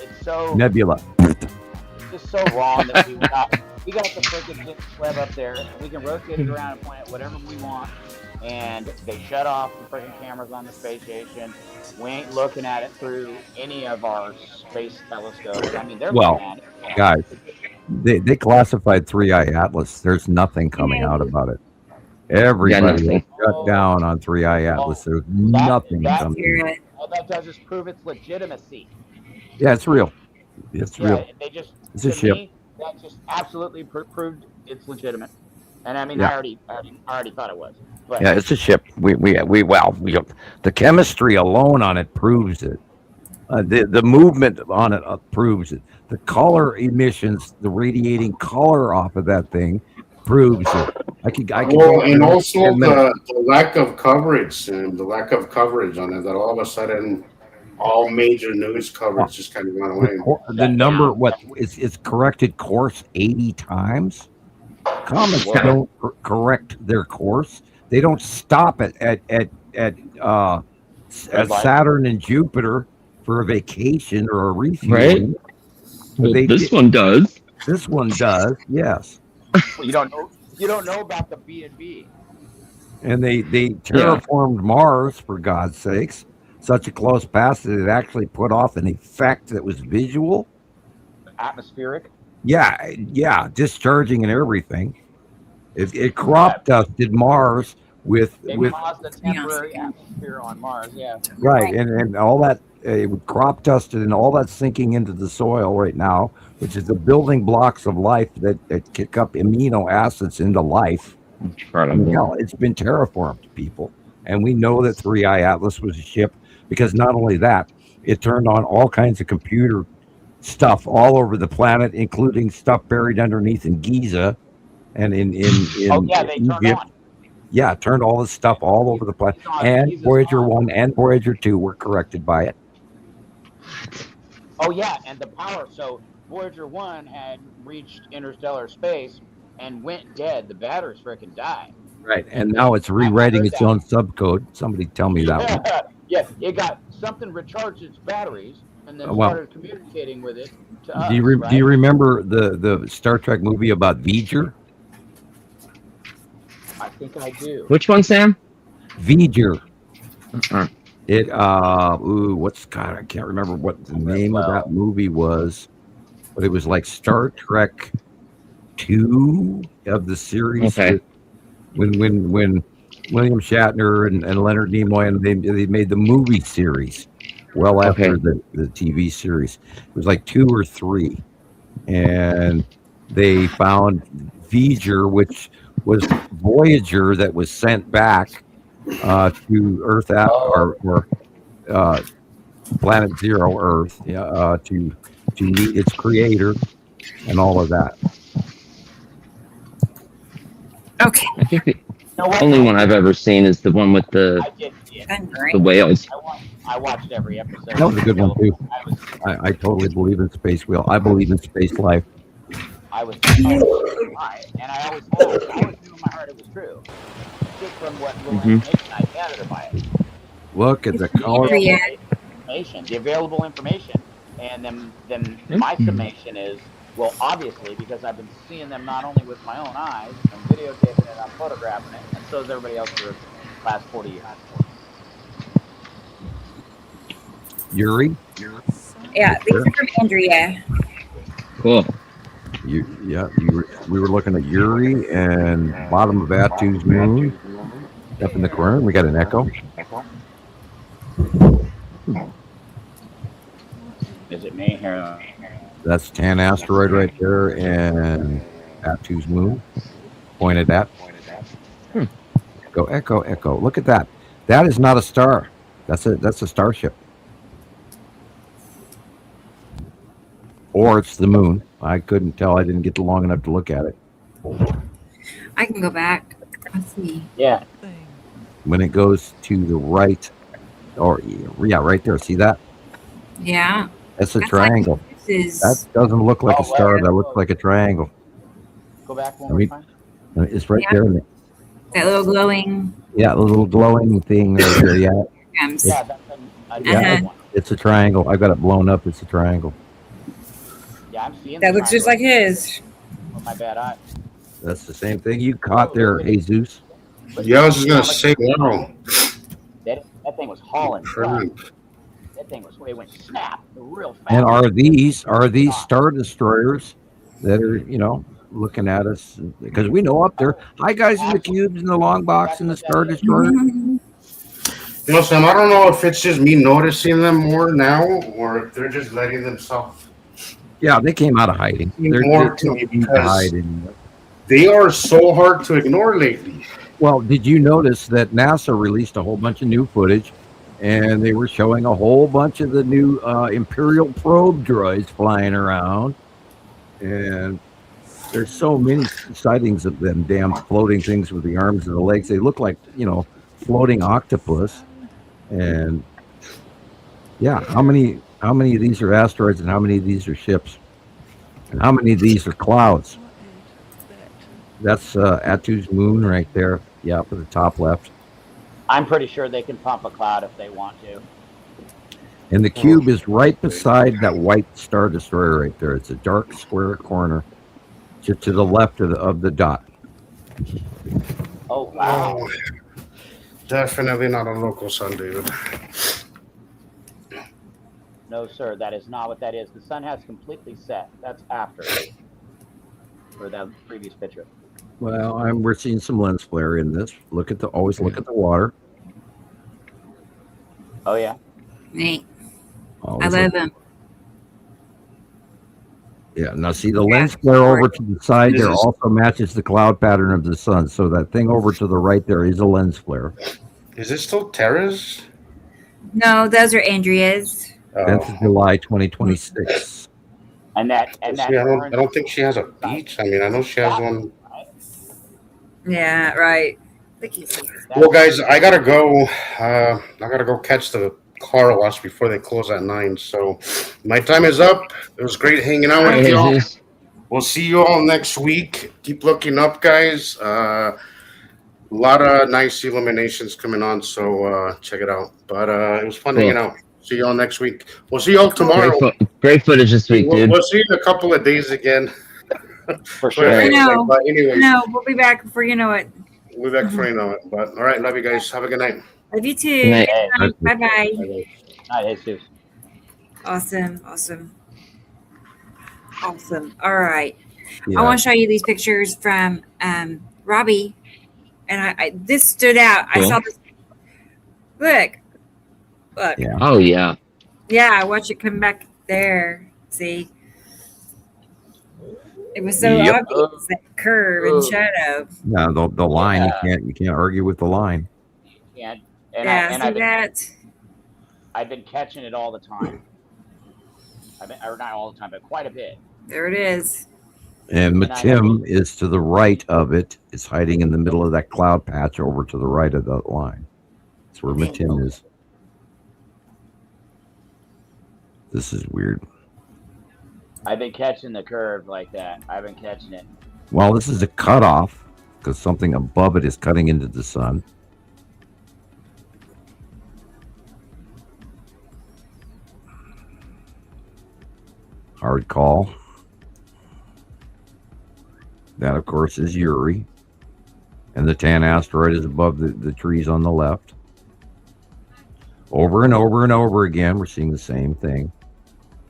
It's so Nebula. It's just so wrong that we got the freaking web up there. We can rotate it around and point at whatever we want. And they shut off the freaking cameras on the space station. We ain't looking at it through any of our space telescopes. I mean, they're looking at it. Guys, they classified 3i Atlas. There's nothing coming out about it. Everybody is shut down on 3i Atlas. There's nothing coming. All that does is prove its legitimacy. Yeah, it's real. It's real. It's a ship. Me, that just absolutely proved it's legitimate. And I mean, Yeah. I already thought it was. But Yeah, it's a ship. The chemistry alone on it proves it. The movement on it proves it. The color emissions, the radiating color off of that thing proves it. And also the lack of coverage on it. That all of a sudden, all major news coverage just kind of went away. The number, it's corrected course 80 times. Comets don't correct their course. They don't stop at Saturn and Jupiter for a vacation or a refueling. Right. This one does. This one does. Yes. Well, you don't know about the B&B. And they terraformed Mars, for God's sakes. Such a close pass that it actually put off an effect that was visual. Atmospheric. Yeah, discharging and everything. It crop dusted Mars with caused a temporary atmosphere on Mars. Yeah. Right, and all that crop dusted and all that sinking into the soil right now, which is the building blocks of life that kick up amino acids into life. Incredible. It's been terraformed, people, and we know that 3i Atlas was a ship because not only that, it turned on all kinds of computer stuff all over the planet, including stuff buried underneath in Giza and in they turned Egypt. on. Yeah, it turned all this stuff all over the planet. And Voyager 1 and Voyager 2 were corrected by it. Oh yeah, and the power. So Voyager 1 had reached interstellar space, and went dead. The batteries freaking died. Right, and now it's rewriting its own subcode. Somebody tell me that one. Yeah, it got something recharged its batteries and then Well, started communicating with it to us. Do you remember the Star Trek movie about V'ger? I think I do. Which one, Sam? V'ger. It I can't remember what the name of that movie was, but it was like Star Trek 2 of the series. Okay. When William Shatner and Leonard Nimoy and they made the movie series well after the TV series. It was like 2 or 3, and they found V'ger, which was Voyager that was sent back to Earth or Planet Zero, Earth, to meet its creator and all of that. Okay. I think the only one I've ever seen is the one with the whales. I watched every episode. That was a good one too. I totally believe in Space Wheel. I believe in space life. I was, and I always knew in my heart it was true. Just from what little information I gathered by it. Look at the color. The available information, and then my summation is, well, obviously, because I've been seeing them not only with my own eyes, I'm videotaping it, I'm photographing it, and so is everybody else for the last 40 years. Yuri? Yeah, these are from Andrea. Cool. We were looking at Yuri and bottom of Atu's moon up in the corner. We got an echo. Is it me here? That's Tan asteroid right there and Atu's moon pointed at. Go echo, echo. Look at that. That is not a star. That's a starship. Or it's the moon. I couldn't tell. I didn't get long enough to look at it. I can go back. Let's see. Yeah. When it goes to the right, right there. See that? Yeah. That's a triangle. That doesn't look like a star. That looks like a triangle. Go back one more time. It's right there. That little glowing. Yeah, the little glowing thing right there. Yeah. Yeah, that's another one. It's a triangle. I got it blown up. It's a triangle. Yeah, I'm seeing that looks just like his. With my bad eye. That's the same thing you caught there, Jesus. Yeah, I was just gonna say, wow. That thing was hauling. That thing it went snap real fast. And are these star destroyers that are looking at us, because we know up there. Hi guys in the cubes and the long box and the star destroyer. Sam, I don't know if it's just me noticing them more now, or if they're just letting themselves. Yeah, they came out of hiding. More to me because they are so hard to ignore lately. Well, did you notice that NASA released a whole bunch of new footage, and they were showing a whole bunch of the new Imperial probe droids flying around, and there's so many sightings of them damn floating things with the arms and the legs. They look like floating octopus, and yeah, how many of these are asteroids and how many of these are ships? And how many of these are clouds? That's Atu's moon right there. Yeah, up at the top left. I'm pretty sure they can pump a cloud if they want to. And the cube is right beside that white star destroyer right there. It's a dark square corner just to the left of the dot. Oh, wow. Oh, definitely not a local sun, dude. No, sir, that is not what that is. The sun has completely set. That's after. For that previous picture. Well, we're seeing some lens flare in this. Always look at the water. Oh yeah. Neat. Always I love them. Yeah. Now see the lens flare over to the side there also matches the cloud pattern of the sun. So that thing over to the right there is a lens flare. Is it still Terra's? No, those are Andrea's. That's July 2026. And that I don't think she has a beach. I mean, I know she has one. Yeah, right. Well, guys, I gotta go. I gotta go catch the car wash before they close at 9. So my time is up. It was great hanging out with y'all. We'll see you all next week. Keep looking up, guys. A lot of nice illuminations coming on, so check it out. But it was fun hanging out. See you all next week. We'll see you all tomorrow. Great footage this week, dude. We'll see you in a couple of days again. For sure. I know. But anyways, No, we'll be back before you know it. we'll be back for you know it. But all right, love you guys. Have a good night. Love you too. Good night. Bye bye. Night, Jesus. Awesome. All right. Yeah. I want to show you these pictures from Robbie, and I this stood out. Cool. I saw this. Look. Yeah. Oh yeah. Yeah, watch it come back there. See, it was so Yep. obvious, that curve and shadow. No, the line, you can't argue with the line. Yeah, I've been catching it all the time. Or not all the time, but quite a bit. There it is. And Matim is to the right of it. It's hiding in the middle of that cloud patch over to the right of that line. That's where Matim is. This is weird. I've been catching the curve like that. I've been catching it. Well, this is a cutoff because something above it is cutting into the sun. Hard call. That, of course, is Uri. And the tan asteroid is above the trees on the left. Over and over and over again, we're seeing the same thing.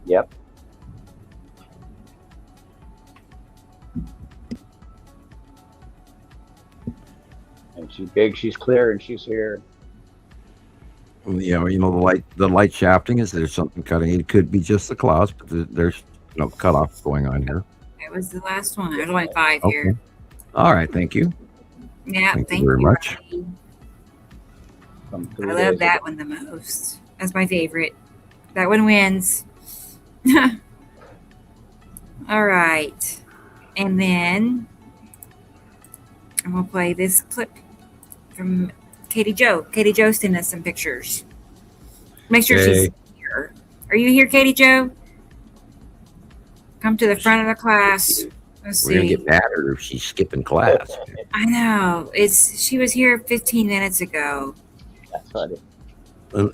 Yep. And she's big, she's clear, and she's here. You know, the light shafting is there's something cutting. It could be just the clouds, but there's no cutoff going on here. It was the last one. There's only 5 Okay. here. All right, thank you. Yeah, Thank thank you very much. Robbie. I love that one the most. That's my favorite. That one wins. All right. And then I'm going to play this clip from Katie Jo. Katie Jo sent us some pictures. Make sure she's here. Are you here, Katie Jo? Come to the front of the class. Let's We're gonna see. get mad at her if she's skipping class. I know. She was here 15 minutes ago. That's funny.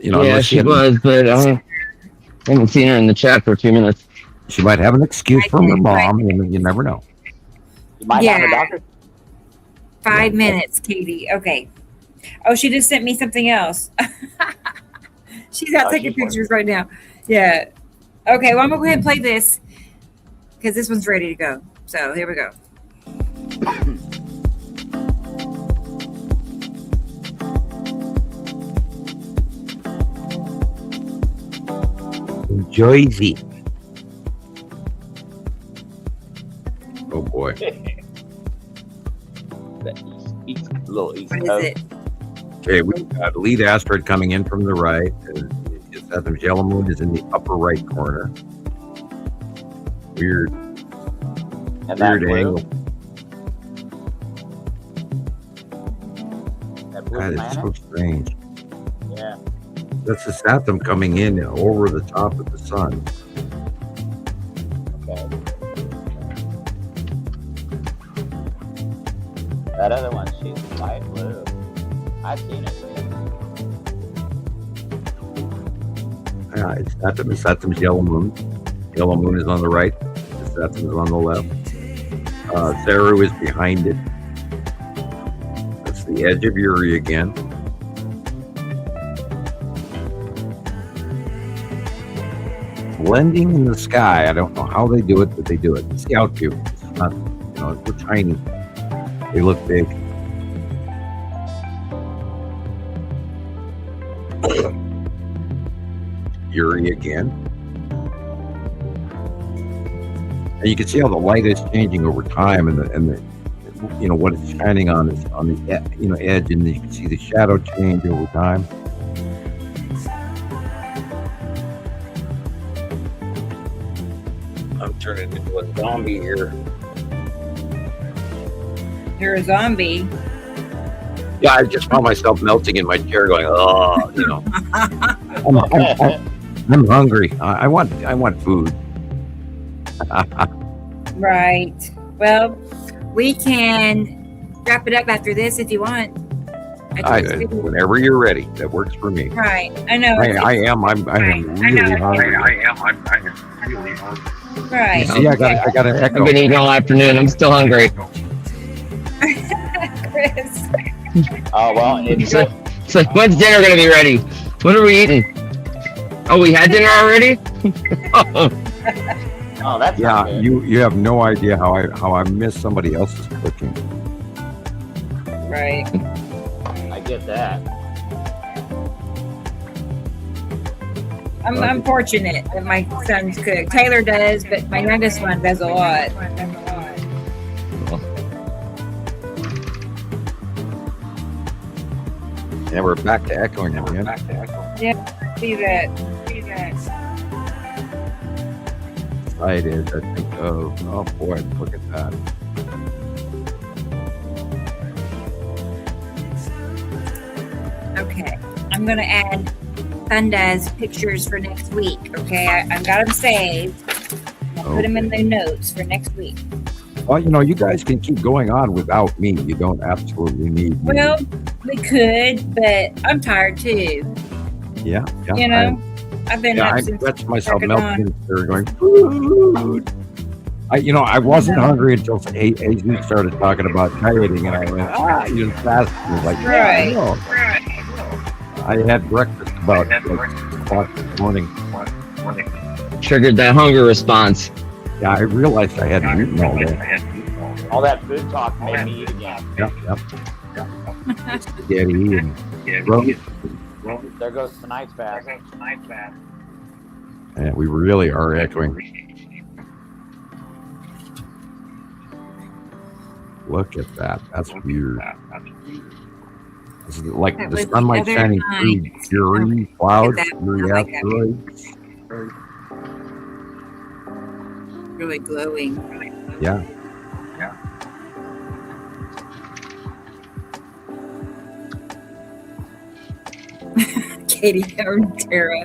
You know, yeah, unless she was, but I haven't seen her in the chat for 2 minutes. She might have an excuse from her mom, and you never know. You might have a doctor. 5 minutes, Katie. Okay. Oh, she just sent me something else. She's out taking pictures right now. Yeah. Okay, well, I'm going to go ahead and play this because this one's ready to go. So here we go. Joyzy. Oh boy. Little east What is coast. it? Okay, we've got lead asteroid coming in from the right. The yellow moon is in the upper right corner. Weird. And that Weird blue? angle. That blue God, it's so planet? strange. Yeah. That's the Saturn coming in over the top of the sun. Okay. That other one, she's light blue. I've seen it. Yeah, it's Saturn's yellow moon. Yellow moon is on the right. Saturn is on the left. Saru is behind it. That's the edge of Uri again. Blending in the sky. I don't know how they do it, but they do it. It's the out view. It's not, they're tiny. They look big. Uri again. And you can see how the light is changing over time, and the what it's shining on is on the edge, and you can see the shadow change over time. I'm turning into a zombie here. You're a zombie. Yeah, I just found myself melting in my chair, going, oh, I'm hungry. I want food. Right. Well, we can wrap it up after this if you want. Whenever you're ready, that works for me. Right. I know. I am really hungry. Right. See, I got an echo. I've been eating all afternoon. I'm still hungry. Chris. Oh, well, It's like, when's dinner gonna be ready? What are we eating? Oh, we had dinner already? Oh, that's Yeah, not good. you have no idea how I miss somebody else's cooking. Right. I get that. I'm fortunate that my sons cook. Taylor does, but my youngest one does a lot. Yeah, we're back to echoing again. Yeah, see that. Excited. I think of, oh boy, look at that. Okay, I'm gonna add Thunda's pictures for next week. Okay, I've got them saved. I'll put them in the notes for next week. Well, you guys can keep going on without me. You don't absolutely need me. Well, we could, but I'm tired too. Yeah. I've been up since that's myself crack of melting dawn. there going, food. I wasn't hungry until Jesus started talking about dieting, and I went, you're fasting. Like, Right. yeah, I had breakfast about o'clock this morning. Triggered that hunger response. Yeah, I realized I hadn't eaten all day. All that food talk made me eat again. Yep. Spaghetti and roast. There goes tonight's fast. And we really are echoing. Look at that. That's weird. This is like That the was sunlight the other shining through night. Fury clouds, Look at that. Fury I like that. asteroids. Really glowing. Yeah. Katie or Tara.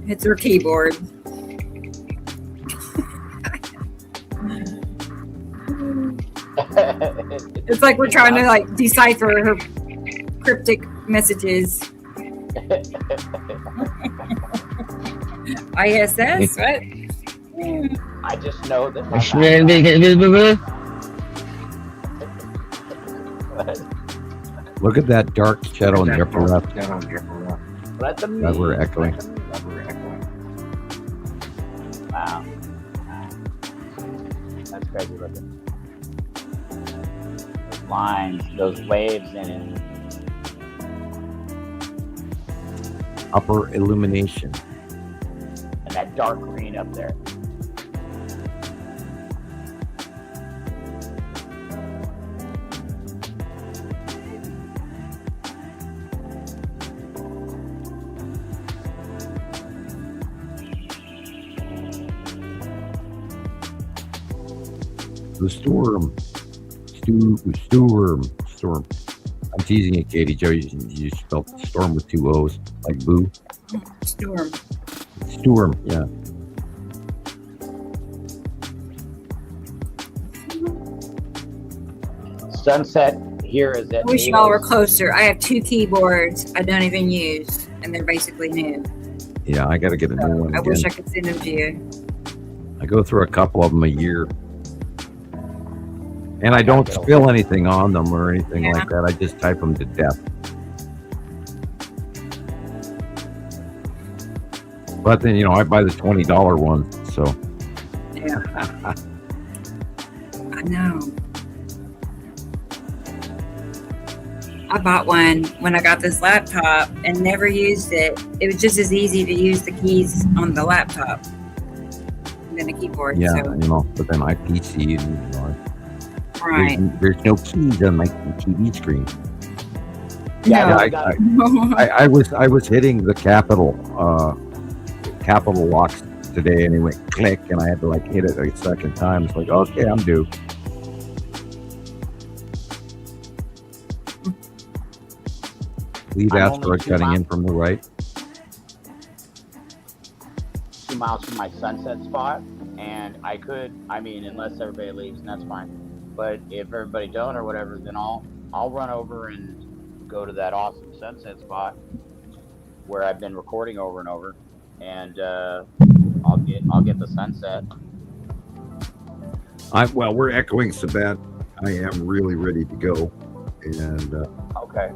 It's her keyboard. It's like we're trying to decipher her cryptic messages. ISS, what? I just know that. Look at that dark shadow in the upper left. Let them That we're echoing. Wow. That's crazy looking. Those lines, those waves in it. Upper illumination. And that dark green up there. The storm. Storm. I'm teasing you, Katie. Joe, you spelled storm with 2 O's, like boo. Storm. Storm, yeah. Sunset here is at. I wish y'all were closer. I have 2 keyboards I don't even use, and they're basically new. Yeah, I got to get a new one I wish I again. could send them to you. I go through a couple of them a year. And I don't spill anything on them or anything like that. I just type them to death. But then, I buy the $20 ones, so. Yeah. I know. I bought one when I got this laptop and never used it. It was just as easy to use the keys on the laptop than a keyboard. Yeah, So, but then my PC, right. there's no keys on my TV screen. No. I was hitting the capital locks today, and it went click, and I had to hit it a second time. It's like, okay, I'm due. Leave I'm only asteroid 2 cutting miles. in from the right. 2 miles from my sunset spot, And I could, I mean, unless everybody leaves, and that's fine. But if everybody don't or whatever, then I'll run over and go to that awesome sunset spot where I've been recording over and over, and I'll get the sunset. Well, we're echoing Sabat. I am really ready to go, and okay.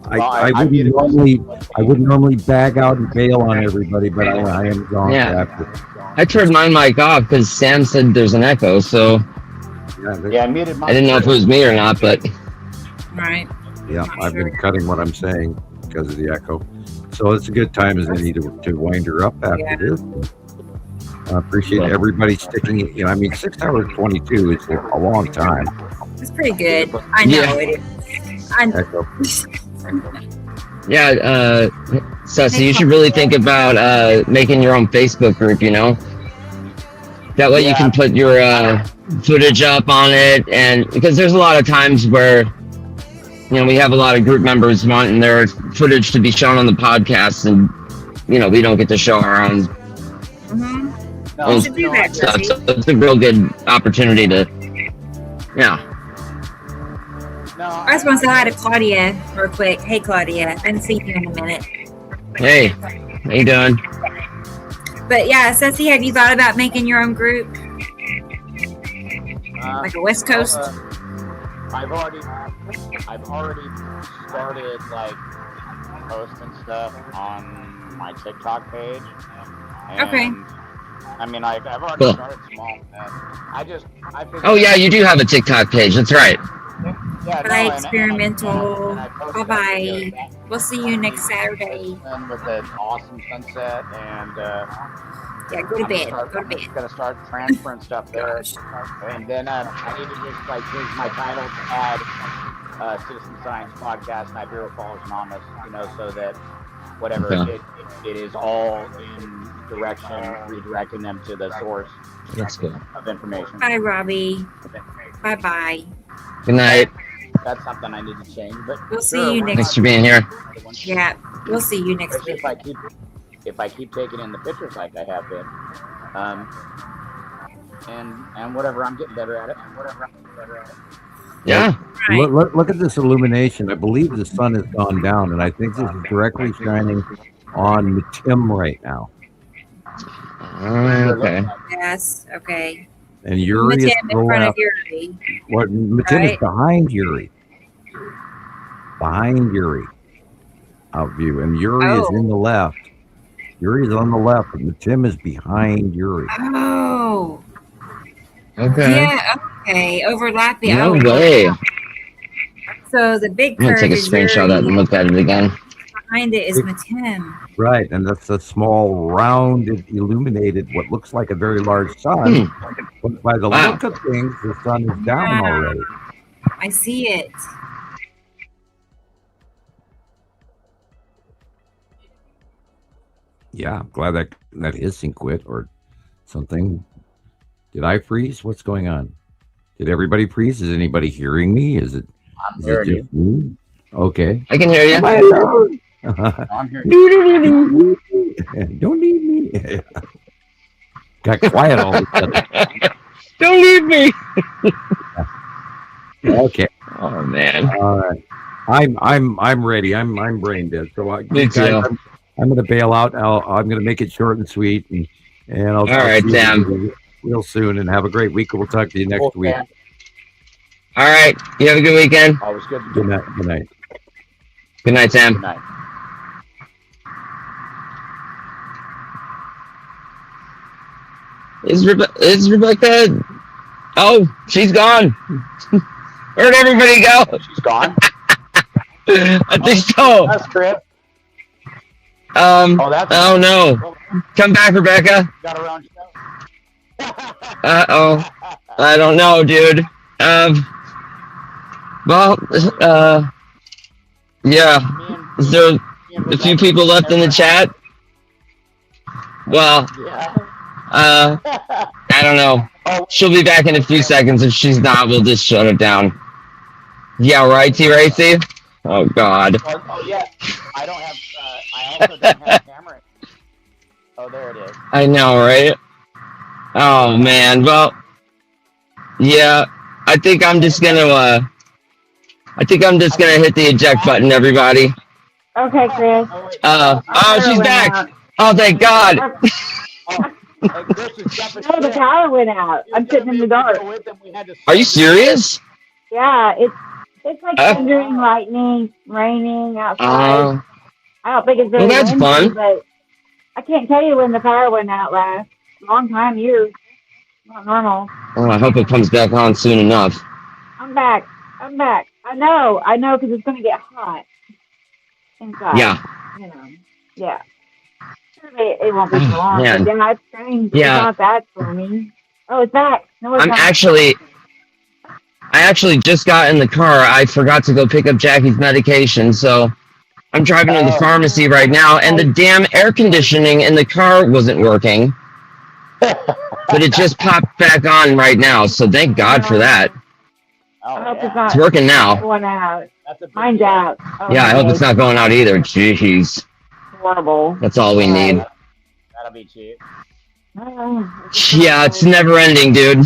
I wouldn't normally bag out and bail on everybody, but I am going to have to. I turned my mic off because Sam said there's an echo, so I muted mine. I didn't know if it was me or not, but Right. Yeah, I've been cutting what I'm saying because of the echo. So it's a good time as any to wind her up after this. I appreciate everybody sticking it. I mean, 6 hours 22 is a long time. It's pretty good. I know it is. I know. yeah, so you should really think about making your own Facebook group, That way you can put your footage up on it, and because there's a lot of times where we have a lot of group members wanting their footage to be shown on the podcast, and we don't get to show our own should do that, stuff. So it's a real good opportunity to I just want to say hi to Claudia real quick. Hey, Claudia. I haven't seen you in a minute. Hey, how you doing? But yeah, Ceci, have you thought about making your own group? Like a West Coast? I've already started like posting stuff on my TikTok page. And, okay. I mean, I've already started small. I figured, oh yeah, you do have a TikTok page. That's right. Yeah, bye, experimental. Bye. We'll see you next Saturday. With an awesome sunset, and yeah, go to bed. Go to bed. Gonna start transferring stuff there, and then I need to just change my title to add Citizen Science Podcast Nibiru Falls Anonymous, so that whatever it is all in redirecting them to the source of information. Bye, Robbie. Bye. Good night. That's something I need to change, but we'll see you next. Thanks for being here. Yeah, we'll see you next week. If I keep taking in the pictures like I have been, and whatever, I'm getting better at it. Yeah. Right. Look at this illumination. I believe the sun has gone down, and I think this is directly shining on Tim right now. Okay. Yes. Okay. And Yuri is in front of Yuri. What Tim is behind Yuri. Behind Yuri. Out view. And Yuri is in the left. Yuri is on the left, and Tim is behind Yuri. Oh. Okay. Yeah, okay. Overlapping. No way. So the big I'm curve gonna take a screenshot of that and look at it again. Behind it is Matim. Right, and that's a small, rounded, illuminated, what looks like a very large sun. But by the look of things, the sun is down already. I see it. Yeah, I'm glad that hissing quit or something. Did I freeze? What's going on? Did everybody freeze? Is anybody hearing me? Is it just me? Okay. I can hear you. I'm hearing you. Don't leave me. Got quiet all of a sudden. Don't leave me. Okay. Oh man. All right. I'm ready. I'm brain dead. So Me too. I'm going to bail out. I'm going to make it short and sweet, and I'll. All right, Sam. Real soon, and have a great week. We'll talk to you next week. All right. You have a good weekend. Always good. Good night. Good night. Good night, Sam. Good night. Is Rebecca? Oh, she's gone. Where'd everybody go? She's gone. I think so. That's Chris. Oh no. Come back, Rebecca. Got her own show. Uh-oh. I don't know, dude. Yeah. Is there a few people left in the chat? Well, I don't know. She'll be back in a few seconds. If she's not, we'll just shut it down. Yeah, right, T-Racy? Oh, God. Oh, yeah. I don't have, I also don't have camera. Oh, there it is. I know, right? Oh man. Well, yeah. I think I'm just gonna hit the eject button, everybody. Okay, Chris. Oh, she's Power went back. out. Oh, thank God. Hey, Chris is jumping No, the ship. power went out. I'm sitting in the dark. Are you serious? Yeah, it's like thundering, lightning, raining outside. I don't think it's Well, very that's windy, fun. but I can't tell you when the power went out last. Long time, years. Not normal. Oh, I hope it comes back on soon enough. I'm back. I know, because it's going to get hot inside. Yeah. You know, yeah. Surely it won't be for long, man. but yeah, it's strange. Yeah. It's not that stormy. Oh, it's back. No, it's I not. actually just got in the car. I forgot to go pick up Jackie's medication, so I'm driving to the pharmacy right now, and the damn air conditioning in the car wasn't working. But it just popped back on right now, so thank God for that. I hope it's not. It's working now. Going out. Mine's out. Oh, Yeah, I hope it's not going out either. Jeez. Horrible. That's all we need. That'll be cheap. Yeah, it's never ending, dude.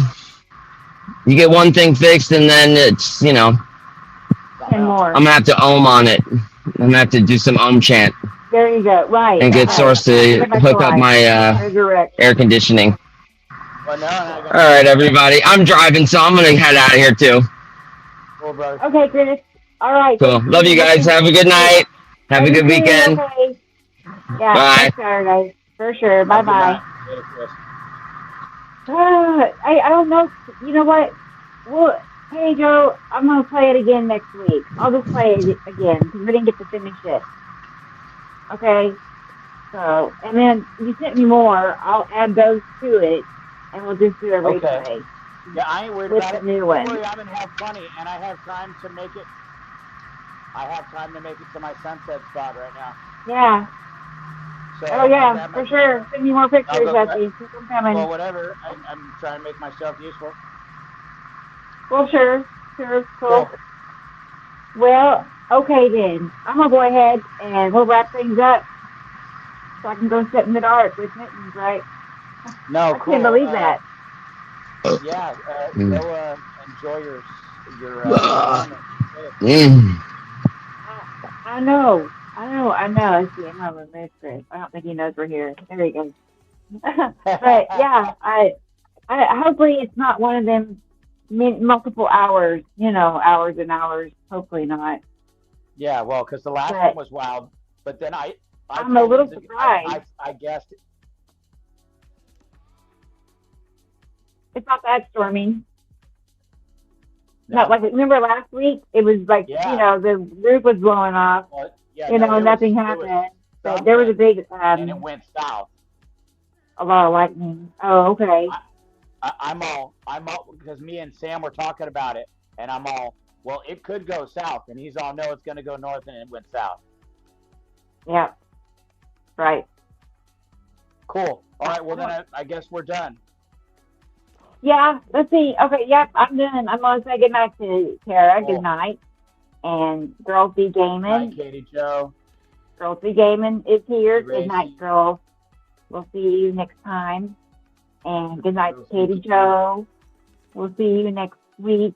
You get one thing fixed, and then it's, you know, And more. I'm gonna have to on it. I'm gonna have to do some chant There you go. Right. and get Source to hook up my air conditioning. Well, no, All right, everybody. I'm driving, so I'm gonna head out of here too. Cool, brother. Okay, Chris. All right. Cool. Love you guys. Have a good night. Have a good weekend. Okay. Yeah. Bye. Next Saturday. For sure. Bye bye. Later, Chris. I don't know. You know what? Well, hey Joe, I'm gonna play it again next week. I'll just play it again because we didn't get to finish it. Okay. So, and then you sent me more. I'll add those to it, and we'll just do a replay. Okay. Yeah, I ain't worried With about the it. new Don't one. worry, I'm gonna have plenty, and I have time to make it. I have time to make it to my sunset spot right now. Yeah. So Oh yeah, for sure. Send me more pictures, I'll go Betsy. Keep them coming. Well, whatever. I'm trying to make myself useful. Well, sure, cool. Well, okay then. I'm gonna go ahead and we'll wrap things up so I can go sit in the dark with mittens, right? No, I cool. can't believe that. Yeah, go enjoy your I know. I see him over there, Chris. I don't think he knows we're here. There he goes. But yeah, I hopefully it's not one of them multiple hours, hours and hours. Hopefully not. Yeah, well, because the last one was wild, but then I'm a little surprised. I guessed. It's not that stormy. Not like, remember last week? It was like, the roof was blowing off. Well, yeah, nothing happened. But there was a big, and it went south. A lot of lightning. Oh, okay. I'm all, because me and Sam were talking about it, and I'm all, well, it could go south, and he's all, no, it's going to go north, and it went south. Yeah. Right. Cool. All right, well, then I guess we're done. Yeah, let's see. Okay, yep, I'm done. I'm going to say good night to Tara. Good night. And Girls Be Gaming. Hi, Katie Joe. Girls Be Gaming is here. Gracie. Good night, girls. We'll see you next time. And good night to Katie Joe. We'll see you next week.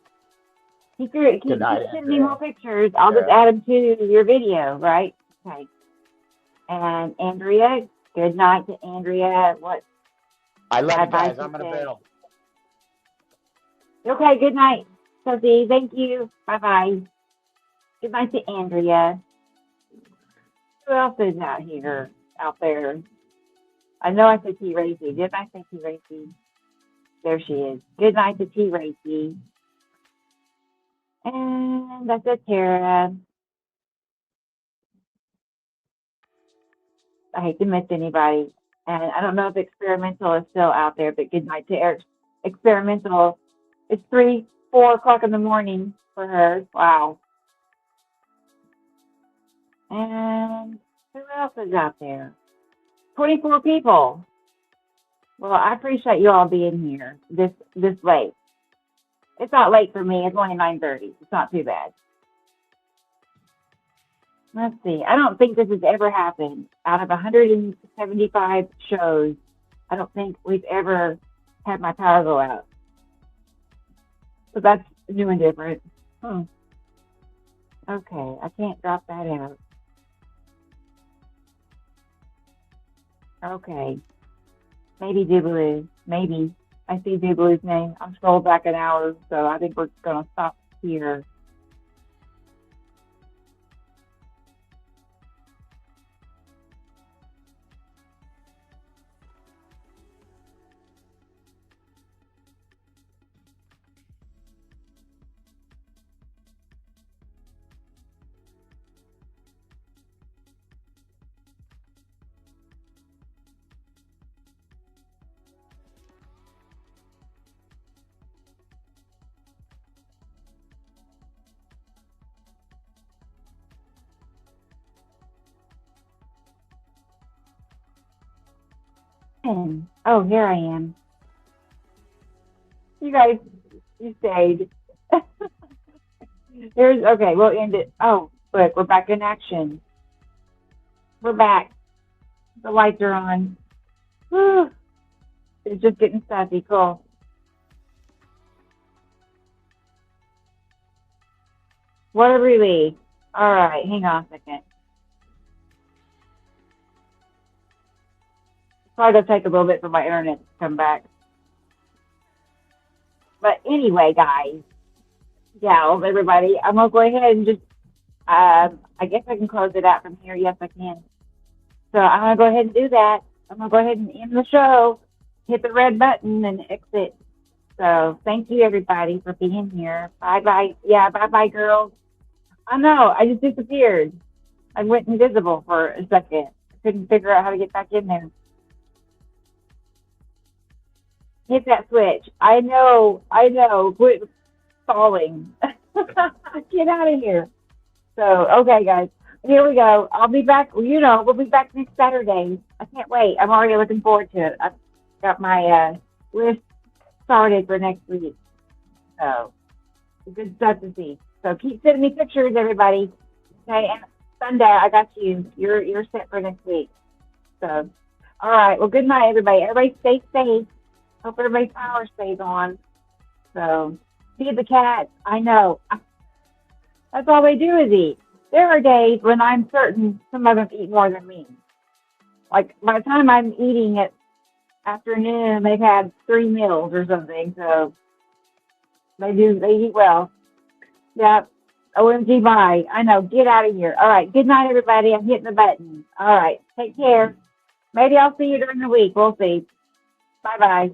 Keep sending me more pictures. I'll just add them to your video, right? Okay. And Andrea, good night to Andrea. What? I love you guys. I'm going to bail. Okay, good night, Sophie. Thank you. Bye-bye. Good night to Andrea. Who else is out there? I know I said T. Racy. Didn't I say T. Racy? There she is. Good night to T. Racy. And that's it, Tara. I hate to miss anybody. And I don't know if Experimental is still out there, but good night to Eric. Experimental. It's 4 o'clock in the morning for her. Wow. And who else is out there? 24 people. Well, I appreciate you all being here this late. It's not late for me. It's only 9:30. It's not too bad. Let's see. I don't think this has ever happened. Out of 175 shows, I don't think we've ever had my power go out. So that's new and different. Okay, I can't drop that out. Okay. Maybe Dibaloo. Maybe. I see Dibaloo's name. I'm scrolled back an hour, so I think we're going to stop here. Oh, here I am. You guys, you stayed. Okay, we'll end it. Oh, look, we're back in action. We're back. The lights are on. Whew. It's just getting stuffy. Cool. What a relief. All right, hang on a second. Probably gonna take a little bit for my internet to come back. But anyway, guys, gals, everybody, I'm gonna go ahead and just, I guess I can close it out from here. Yes, I can. So I'm gonna go ahead and do that. I'm gonna go ahead and end the show, hit the red button, and exit. So thank you, everybody, for being here. Bye-bye. Yeah, bye-bye, girls. I know, I just disappeared. I went invisible for a second. I couldn't figure out how to get back in there. Hit that switch. I know. Quit stalling. Get out of here. So, okay, guys. Here we go. I'll be back. We'll be back next Saturday. I can't wait. I'm already looking forward to it. I've got my list started for next week. So, good stuff to see. So, keep sending me pictures, everybody. Okay, and Sunday, I got you. You're set for next week. So, all right. Well, good night, everybody. Everybody stay safe. Hope everybody's power stays on. So, feed the cats. I know. That's all they do is eat. There are days when I'm certain some of them eat more than me. Like, by the time I'm eating at afternoon, they've had 3 meals or something. So, they eat well. Yep. OMG, bye. I know. Get out of here. All right. Good night, everybody. I'm hitting the button. All right. Take care. Maybe I'll see you during the week. We'll see. Bye-bye.